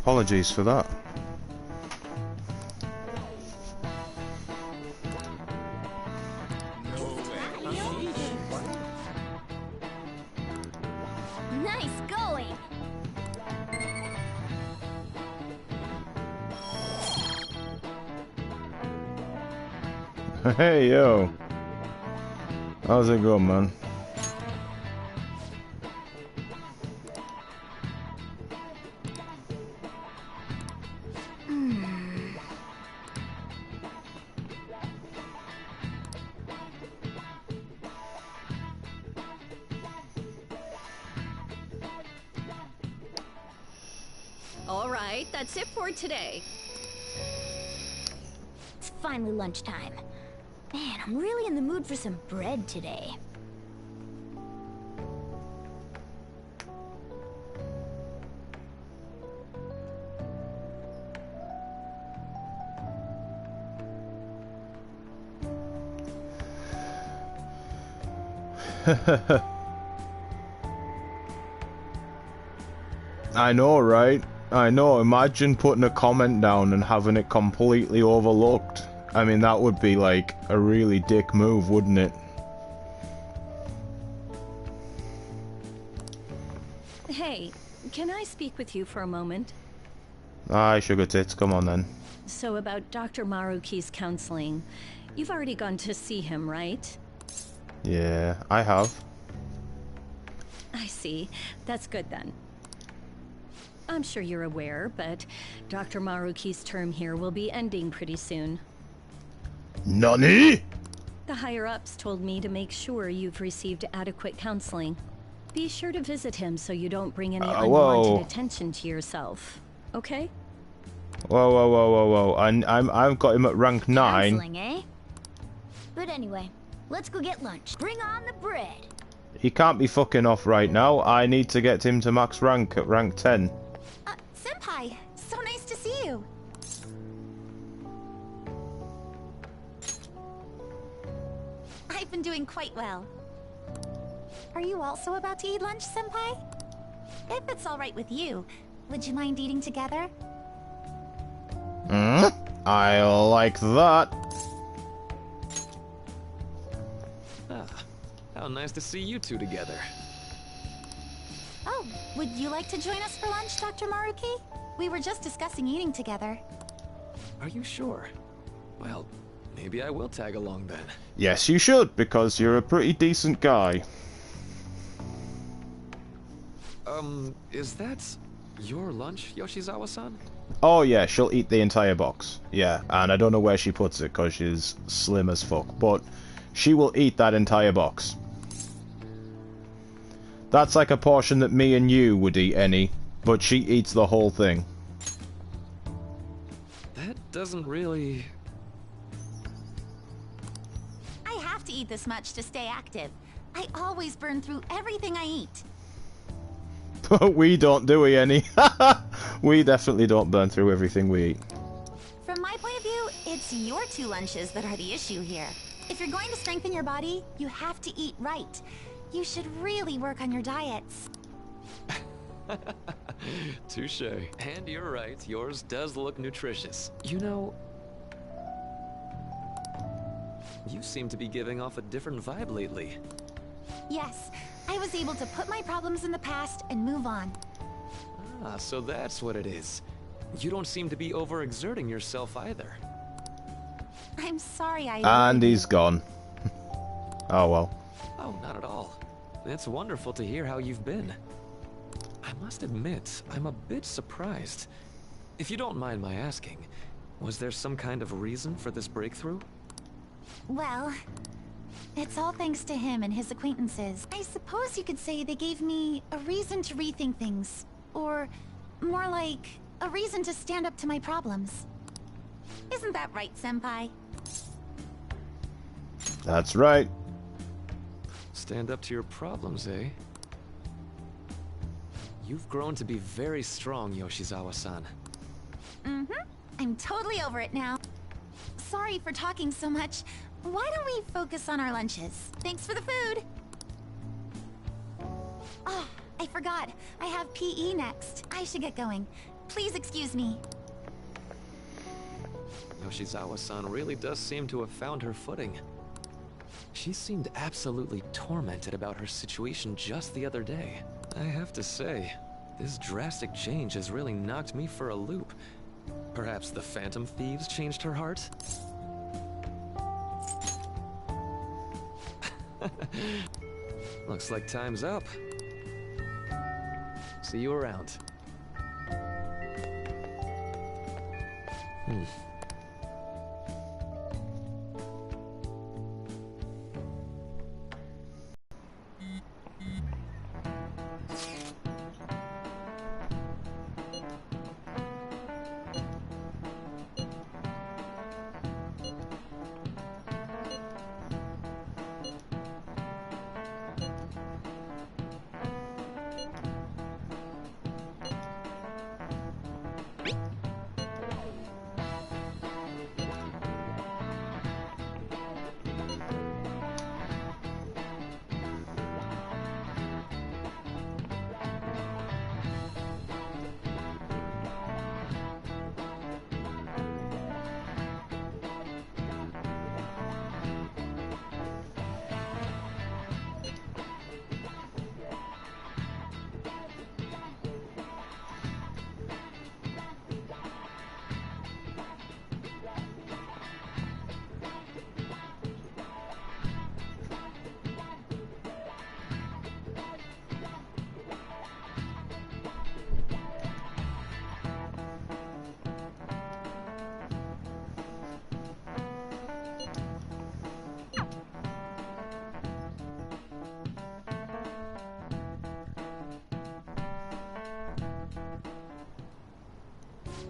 Apologies for that. Nice going. Hey, yo. How's it going, man? All right, that's it for today. It's finally lunchtime. Man, I'm really in the mood for some bread today. I know, right? I know. Imagine putting a comment down and having it completely overlooked. I mean, that would be like a really dick move, wouldn't it? Hey, can I speak with you for a moment? Aye, sugar tits, come on then. So about Dr. Maruki's counseling. You've already gone to see him, right? Yeah, I have. I see. That's good then. I'm sure you're aware, but Dr. Maruki's term here will be ending pretty soon. Nani? The higher-ups told me to make sure you've received adequate counseling. Be sure to visit him so you don't bring any unwanted attention to yourself. Okay? Whoa. I've got him at rank 9. Counseling, eh? But anyway, let's go get lunch. Bring on the bread. He can't be fucking off right now. I need to get him to max rank at rank 10. Senpai, so nice to see you. I've been doing quite well. Are you also about to eat lunch, Senpai? If it's all right with you, would you mind eating together? I like that. Ah, how nice to see you two together. Oh, would you like to join us for lunch, Dr. Maruki? We were just discussing eating together. Are you sure? Well, maybe I will tag along then. Yes, you should, because you're a pretty decent guy. Is that your lunch, Yoshizawa-san? Oh yeah, she'll eat the entire box. Yeah, and I don't know where she puts it, because she's slim as fuck, but she will eat that entire box. That's like a portion that me and you would eat any, but she eats the whole thing. That doesn't really... I have to eat this much to stay active. I always burn through everything I eat. But we don't, do we, any? We definitely don't burn through everything we eat. From my point of view, it's your 2 lunches that are the issue here. If you're going to strengthen your body, you have to eat right. You should really work on your diets. Touché. And you're right, yours does look nutritious. You know... You seem to be giving off a different vibe lately. Yes, I was able to put my problems in the past and move on. Ah, so that's what it is. You don't seem to be overexerting yourself either. I'm sorry And he's gone. Oh well. Oh, not at all. It's wonderful to hear how you've been. I must admit, I'm a bit surprised. If you don't mind my asking, was there some kind of reason for this breakthrough? Well, it's all thanks to him and his acquaintances. I suppose you could say they gave me a reason to rethink things. Or, more like, a reason to stand up to my problems. Isn't that right, Senpai? That's right. Stand up to your problems, eh? You've grown to be very strong, Yoshizawa-san. Mm-hmm. I'm totally over it now. Sorry for talking so much. Why don't we focus on our lunches? Thanks for the food! Oh, I forgot. I have PE next. I should get going. Please excuse me. Yoshizawa-san really does seem to have found her footing. She seemed absolutely tormented about her situation just the other day. I have to say, this drastic change has really knocked me for a loop. Perhaps the Phantom Thieves changed her heart? Looks like time's up. See you around.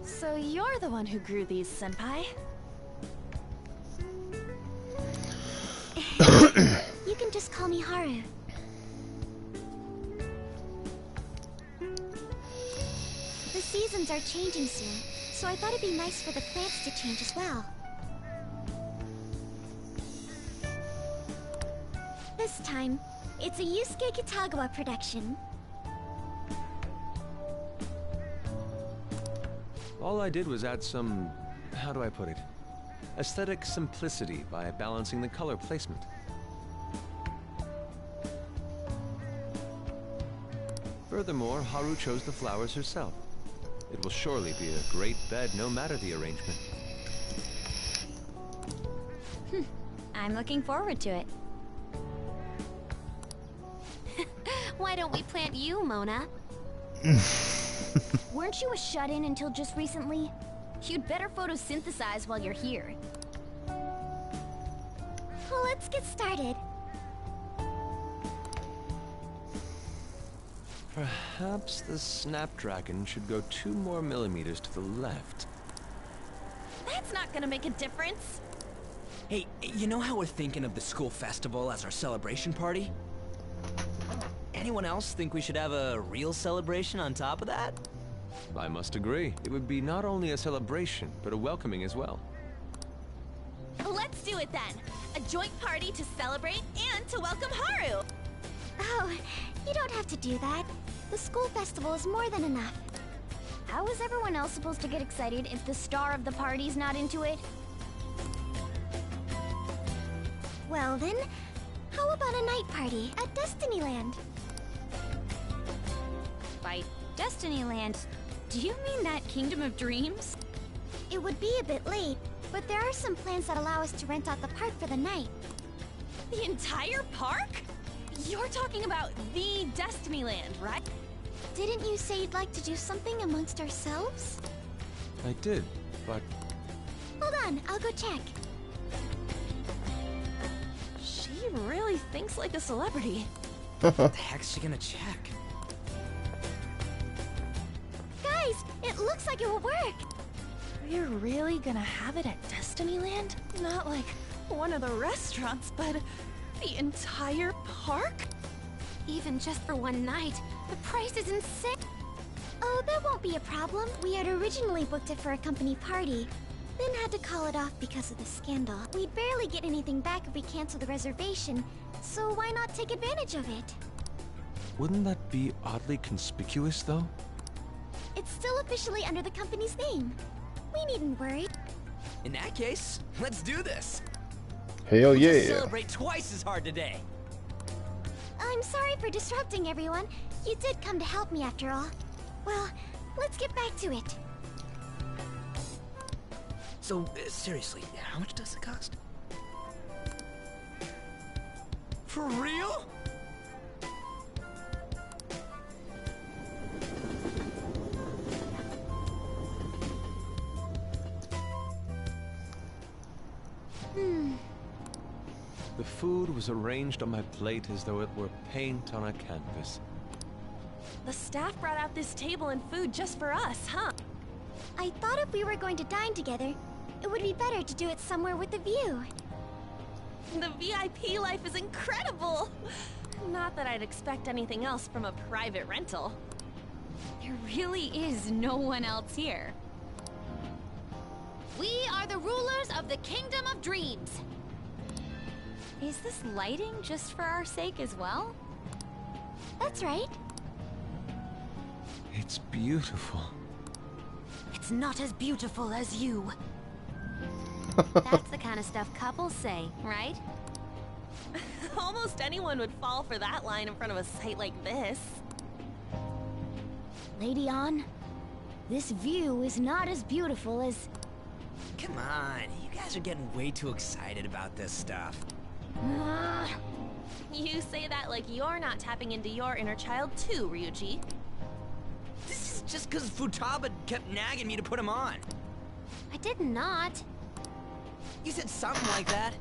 So you're the one who grew these, Senpai? You can just call me Haru. The seasons are changing soon, so I thought it'd be nice for the plants to change as well. This time, it's a Yusuke Kitagawa production. All I did was add some, how do I put it, aesthetic simplicity by balancing the color placement. Furthermore, Haru chose the flowers herself. It will surely be a great bed no matter the arrangement. I'm looking forward to it. Why don't we plant you, Mona? Weren't you a shut-in until just recently? You'd better photosynthesize while you're here. Well, let's get started. Perhaps the Snapdragon should go 2 more millimeters to the left. That's not gonna make a difference. Hey, you know how we're thinking of the school festival as our celebration party? Anyone else think we should have a real celebration on top of that? I must agree. It would be not only a celebration, but a welcoming as well. Let's do it then. A joint party to celebrate and to welcome Haru. Oh, you don't have to do that. The school festival is more than enough. How is everyone else supposed to get excited if the star of the party's not into it? Well then, how about a night party at Destinyland? By Destinyland, do you mean that Kingdom of Dreams? It would be a bit late, but there are some plans that allow us to rent out the park for the night. The entire park? You're talking about the Destinyland, right? Didn't you say you'd like to do something amongst ourselves? I did, but... Hold on, I'll go check. She really thinks like a celebrity. What the heck's she gonna check? Guys, it looks like it will work. We're really gonna have it at Destinyland? Not like one of the restaurants, but the entire park? Even just for one night, the price is insane. Oh, that won't be a problem. We had originally booked it for a company party, then had to call it off because of the scandal. We'd barely get anything back if we canceled the reservation, so why not take advantage of it? Wouldn't that be oddly conspicuous, though? it's still officially under the company's name. We needn't worry. In that case, let's do this. Hell We'll just yeah. celebrate twice as hard today. I'm sorry for disrupting everyone. You did come to help me after all. Well, let's get back to it. So, seriously, how much does it cost? For real? The food was arranged on my plate as though it were paint on a canvas. The staff brought out this table and food just for us, huh? I thought if we were going to dine together, it would be better to do it somewhere with a view. The VIP life is incredible! Not that I'd expect anything else from a private rental. There really is no one else here. We are the rulers of the Kingdom of Dreams! Is this lighting just for our sake as well? That's right. It's beautiful. It's not as beautiful as you. That's the kind of stuff couples say, right? Almost anyone would fall for that line in front of a sight like this. Lady On, this view is not as beautiful as... Come on, you guys are getting way too excited about this stuff. You say that like you're not tapping into your inner child too, Ryuji. This is just because Futaba kept nagging me to put him on. I did not. You said something like that.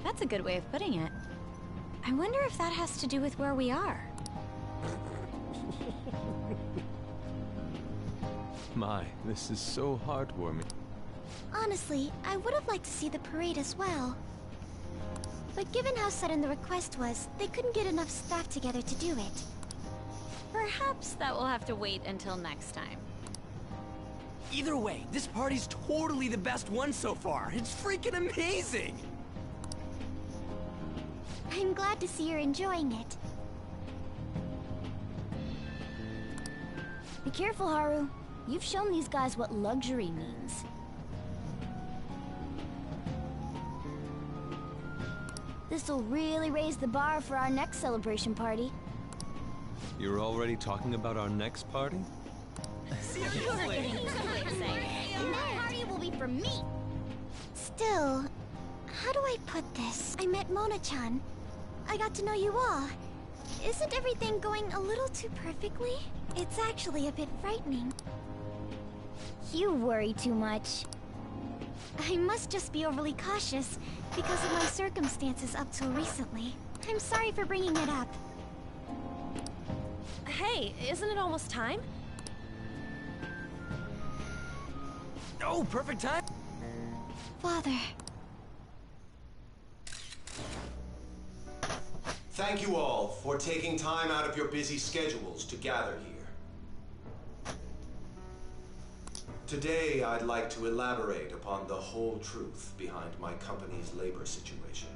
That's a good way of putting it. I wonder if that has to do with where we are. My, this is so heartwarming. Honestly, I would have liked to see the parade as well. But given how sudden the request was, they couldn't get enough staff together to do it. Perhaps that will have to wait until next time. Either way, this party's totally the best one so far. It's freaking amazing! I'm glad to see you're enjoying it. Be careful, Haru. You've shown these guys what luxury means. This'll really raise the bar for our next celebration party. You're already talking about our next party? Seriously? And that party will be for me! Still, how do I put this? I met Mona-chan. I got to know you all. Isn't everything going a little too perfectly? It's actually a bit frightening. You worry too much. I must just be overly cautious because of my circumstances up till recently. I'm sorry for bringing it up. Hey, isn't it almost time? Oh, perfect time! Father. Thank you all for taking time out of your busy schedules to gather here. Today, I'd like to elaborate upon the whole truth behind my company's labor situation.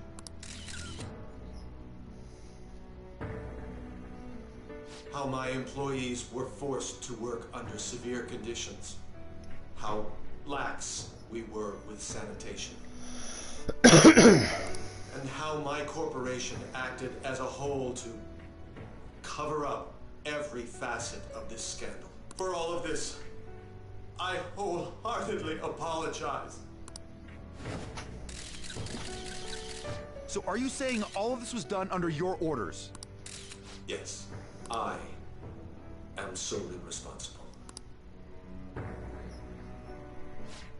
How my employees were forced to work under severe conditions. How lax we were with sanitation. And how my corporation acted as a whole to cover up every facet of this scandal. For all of this, I wholeheartedly apologize. So are you saying all of this was done under your orders? Yes, I am solely responsible.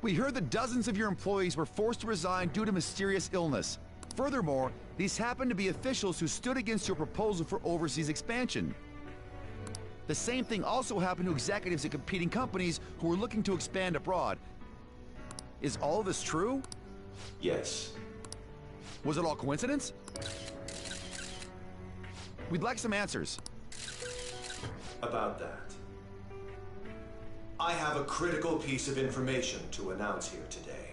We heard that dozens of your employees were forced to resign due to mysterious illness. Furthermore, these happened to be officials who stood against your proposal for overseas expansion. The same thing also happened to executives at competing companies who were looking to expand abroad. Is all of this true? Yes. Was it all coincidence? We'd like some answers. About that, I have a critical piece of information to announce here today.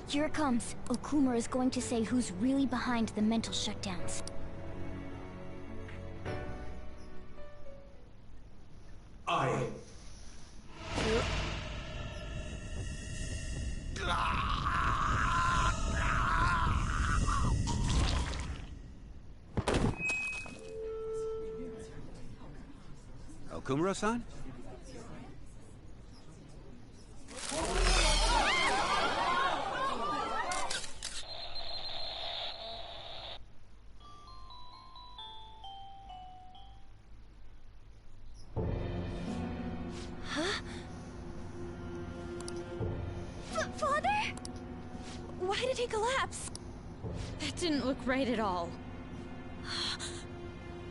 Here it comes. Okumura is going to say who's really behind the mental shutdowns. Okumura-san? Huh? Father? Why did he collapse? That didn't look right at all.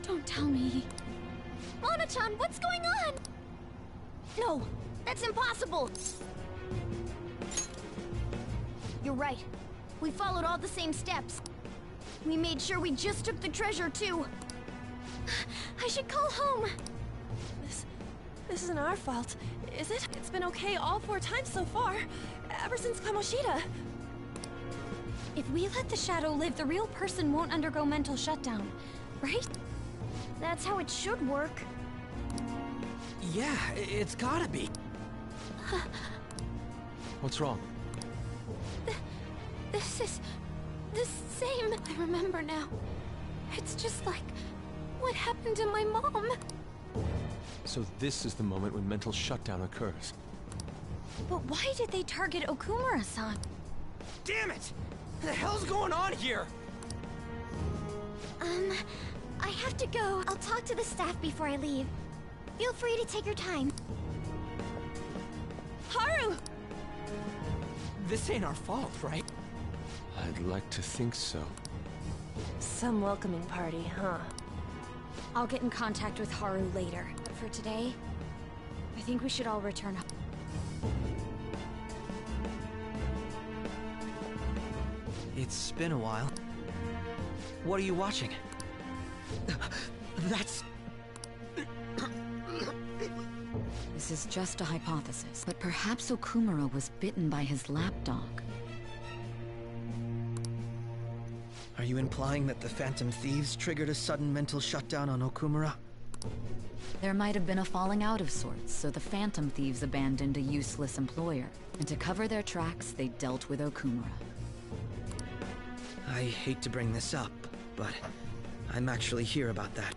Don't tell me. Mona-chan, what's going on? No, that's impossible. You're right. We followed all the same steps. We made sure we just took the treasure, too. I should call home. This isn't our fault, is it? It's been okay all 4 times so far, ever since Kamoshida. If we let the shadow live, the real person won't undergo mental shutdown, right? That's how it should work. Yeah, it's gotta be. What's wrong? This is the same. I remember now. It's just like what happened to my mom. So this is the moment when mental shutdown occurs. But why did they target Okumura-san? Damn it! What the hell's going on here? I have to go. I'll talk to the staff before I leave. Feel free to take your time. Haru! This ain't our fault, right? I'd like to think so. Some welcoming party, huh? I'll get in contact with Haru later. But for today, I think we should all return home. It's been a while. What are you watching? That's... This is just a hypothesis, but perhaps Okumura was bitten by his lapdog. Are you implying that the Phantom Thieves triggered a sudden mental shutdown on Okumura? There might have been a falling out of sorts, so the Phantom Thieves abandoned a useless employer. And to cover their tracks, they dealt with Okumura. I hate to bring this up, but I'm actually here about that.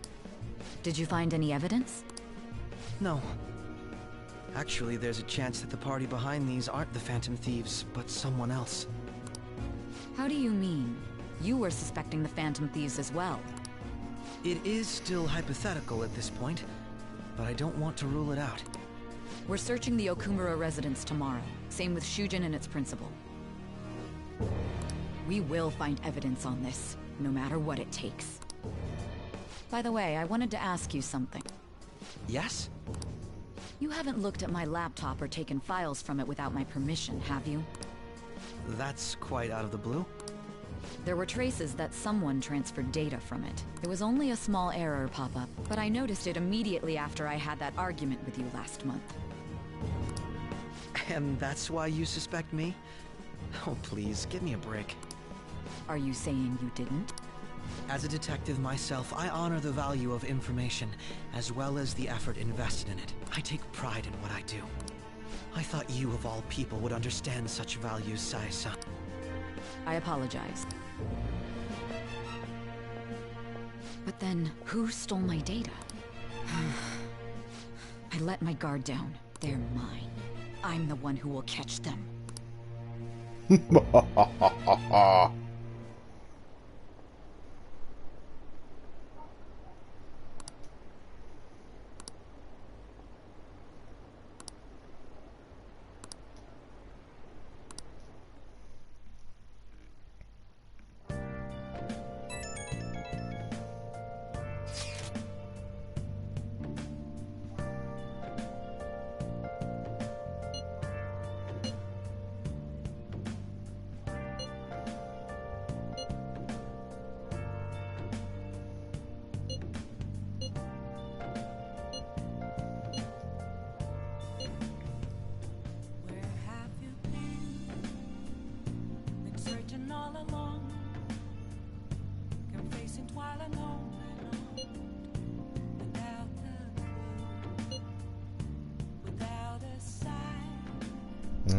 Did you find any evidence? No. Actually, there's a chance that the party behind these aren't the Phantom Thieves, but someone else. How do you mean? You were suspecting the Phantom Thieves as well. It is still hypothetical at this point, but I don't want to rule it out. We're searching the Okumura residence tomorrow. Same with Shujin and its principal. We will find evidence on this, no matter what it takes. By the way, I wanted to ask you something. Yes? You haven't looked at my laptop or taken files from it without my permission, have you? That's quite out of the blue. There were traces that someone transferred data from it. There was only a small error pop up, but I noticed it immediately after I had that argument with you last month. And that's why you suspect me? Oh, please, give me a break. Are you saying you didn't? As a detective myself, I honor the value of information, as well as the effort invested in it. I take pride in what I do. I thought you, of all people, would understand such values, Sae-san. I apologize. But then, who stole my data? I let my guard down. They're mine. I'm the one who will catch them.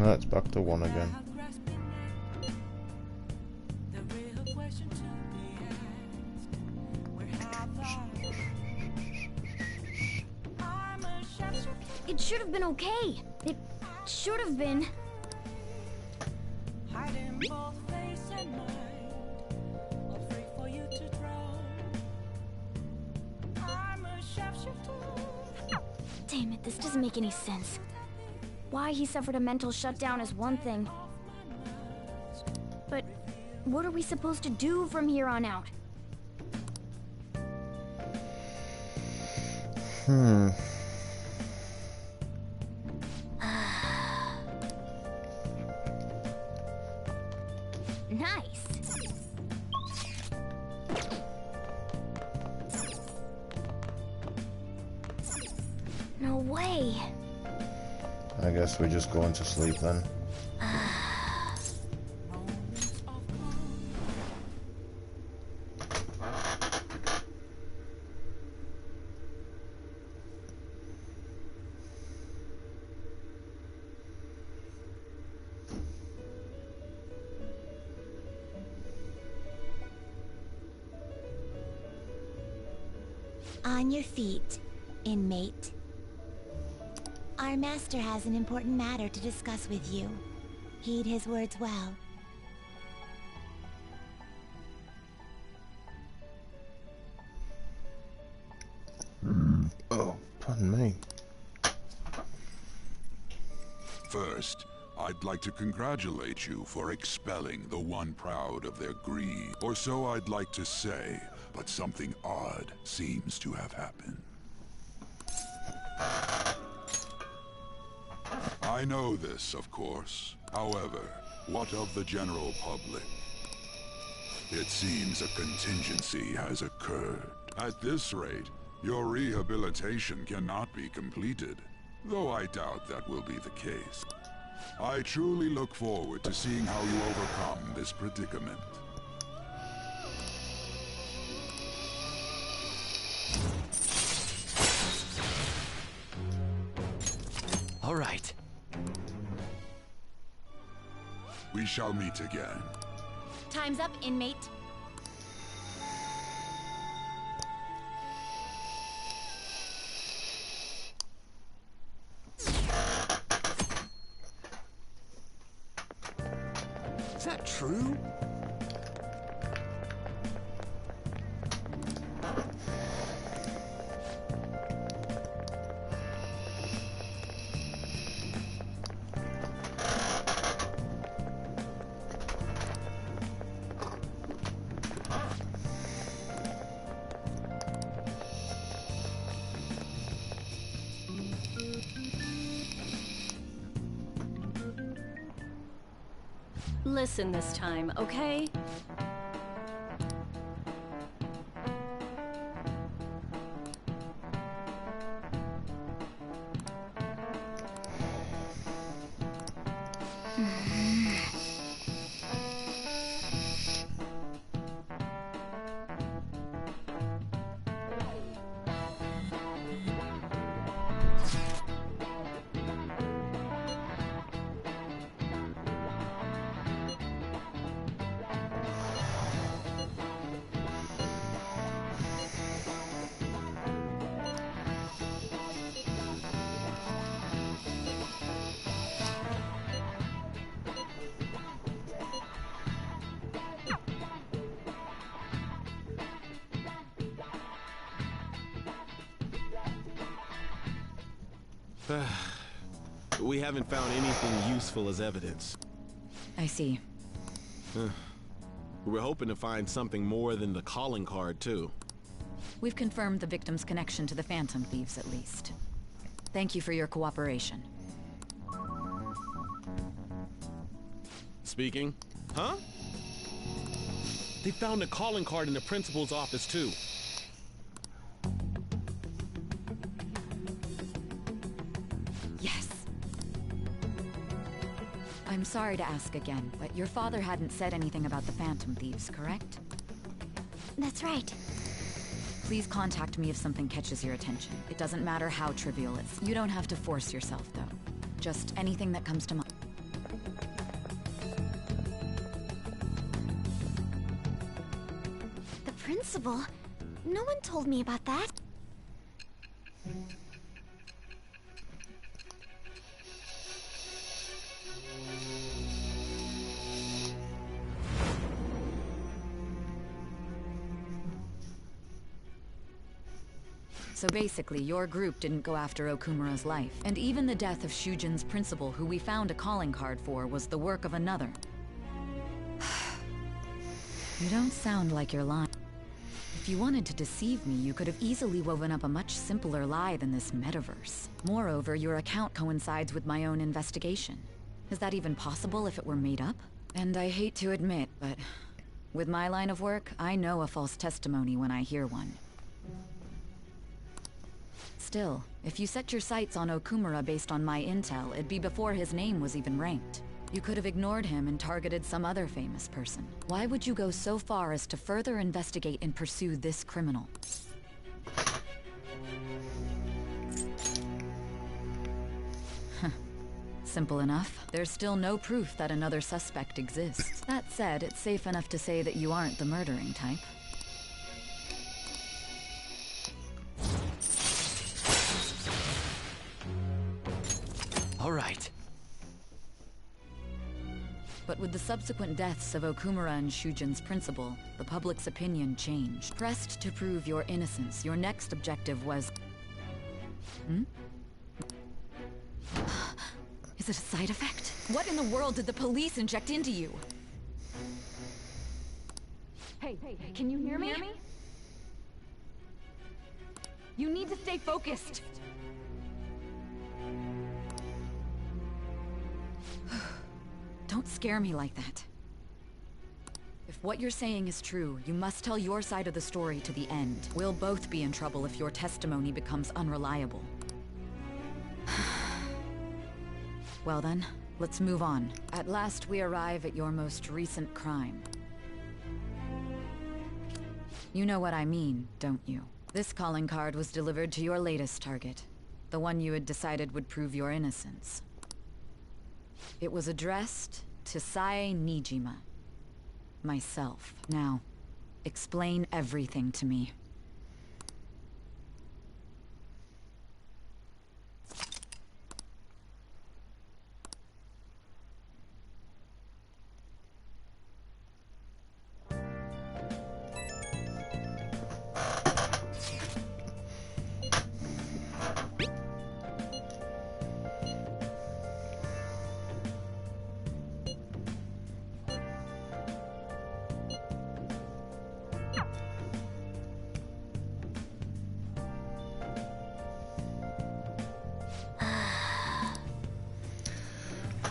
It's back to 1 again. It should have been okay. It should have been. Damn it, this doesn't make any sense. Why he suffered a mental shutdown is one thing. But what are we supposed to do from here on out? Nice. No way. I guess we're just going to sleep then. On your feet, inmate. Our master has an important matter to discuss with you. Heed his words well. Oh, pardon me. First, I'd like to congratulate you for expelling the one proud of their greed. Or so I'd like to say, but something odd seems to have happened. I know this, of course. However, what of the general public? It seems a contingency has occurred. At this rate, your rehabilitation cannot be completed, though I doubt that will be the case. I truly look forward to seeing how you overcome this predicament. All right. We shall meet again. Time's up, inmate. Is that true? Listen this time, okay? We haven't found anything useful as evidence. I see. We're hoping to find something more than the calling card, too. We've confirmed the victim's connection to the Phantom Thieves, at least. Thank you for your cooperation. Speaking? Huh? They found a calling card in the principal's office, too. Yes. I'm sorry to ask again, but your father hadn't said anything about the Phantom Thieves, correct? That's right. Please contact me if something catches your attention. It doesn't matter how trivial it's. You don't have to force yourself, though. Just anything that comes to mind. The principal? No one told me about that. So basically, your group didn't go after Okumura's life. And even the death of Shujin's principal, who we found a calling card for, was the work of another. You don't sound like you're lying. If you wanted to deceive me, you could have easily woven up a much simpler lie than this metaverse. Moreover, your account coincides with my own investigation. Is that even possible if it were made up? And I hate to admit, but with my line of work, I know a false testimony when I hear one. Still, if you set your sights on Okumura based on my intel, it'd be before his name was even ranked. You could have ignored him and targeted some other famous person. Why would you go so far as to further investigate and pursue this criminal? Simple enough. There's still no proof that another suspect exists. That said, it's safe enough to say that you aren't the murdering type. All right. But with the subsequent deaths of Okumura and Shujin's principal, the public's opinion changed. Pressed to prove your innocence, your next objective was... Is it a side effect? What in the world did the police inject into you? Hey, can you hear me? You need to stay focused. Don't scare me like that. If what you're saying is true, you must tell your side of the story to the end. We'll both be in trouble if your testimony becomes unreliable. Well then, let's move on. At last we arrive at your most recent crime. You know what I mean, don't you? This calling card was delivered to your latest target. The one you had decided would prove your innocence. It was addressed to Sae Nijima. Myself. Now, explain everything to me.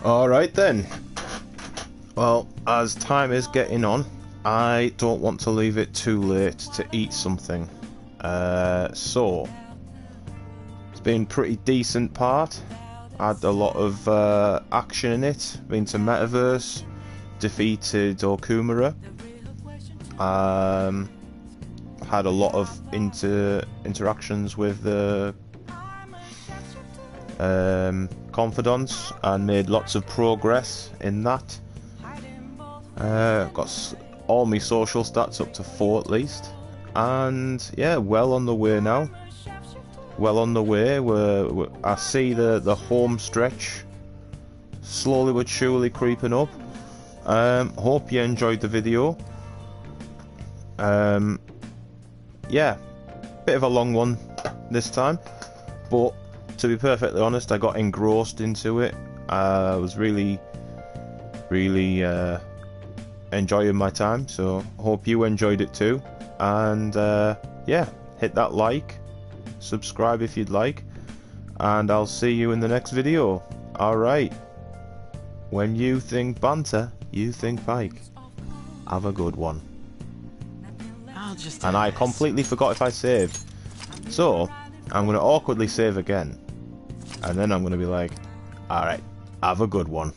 Alright then. Well, as time is getting on, I don't want to leave it too late to eat something. So, it's been a pretty decent part. Had a lot of action in it. Been to Metaverse, defeated Okumura. Had a lot of interactions with the confidants and made lots of progress in that. Got all my social stats up to 4 at least, and yeah, well on the way now. Well on the way. I see the home stretch slowly but surely creeping up. Hope you enjoyed the video. Yeah, bit of a long one this time, but to be perfectly honest, I got engrossed into it. I was really enjoying my time, so hope you enjoyed it too. And yeah, hit that like, subscribe if you'd like, and I'll see you in the next video. Alright, when you think banter, you think Pike. Have a good one. And I completely forgot if I saved, so I'm going to awkwardly save again, and then I'm going to be like, alright, have a good one.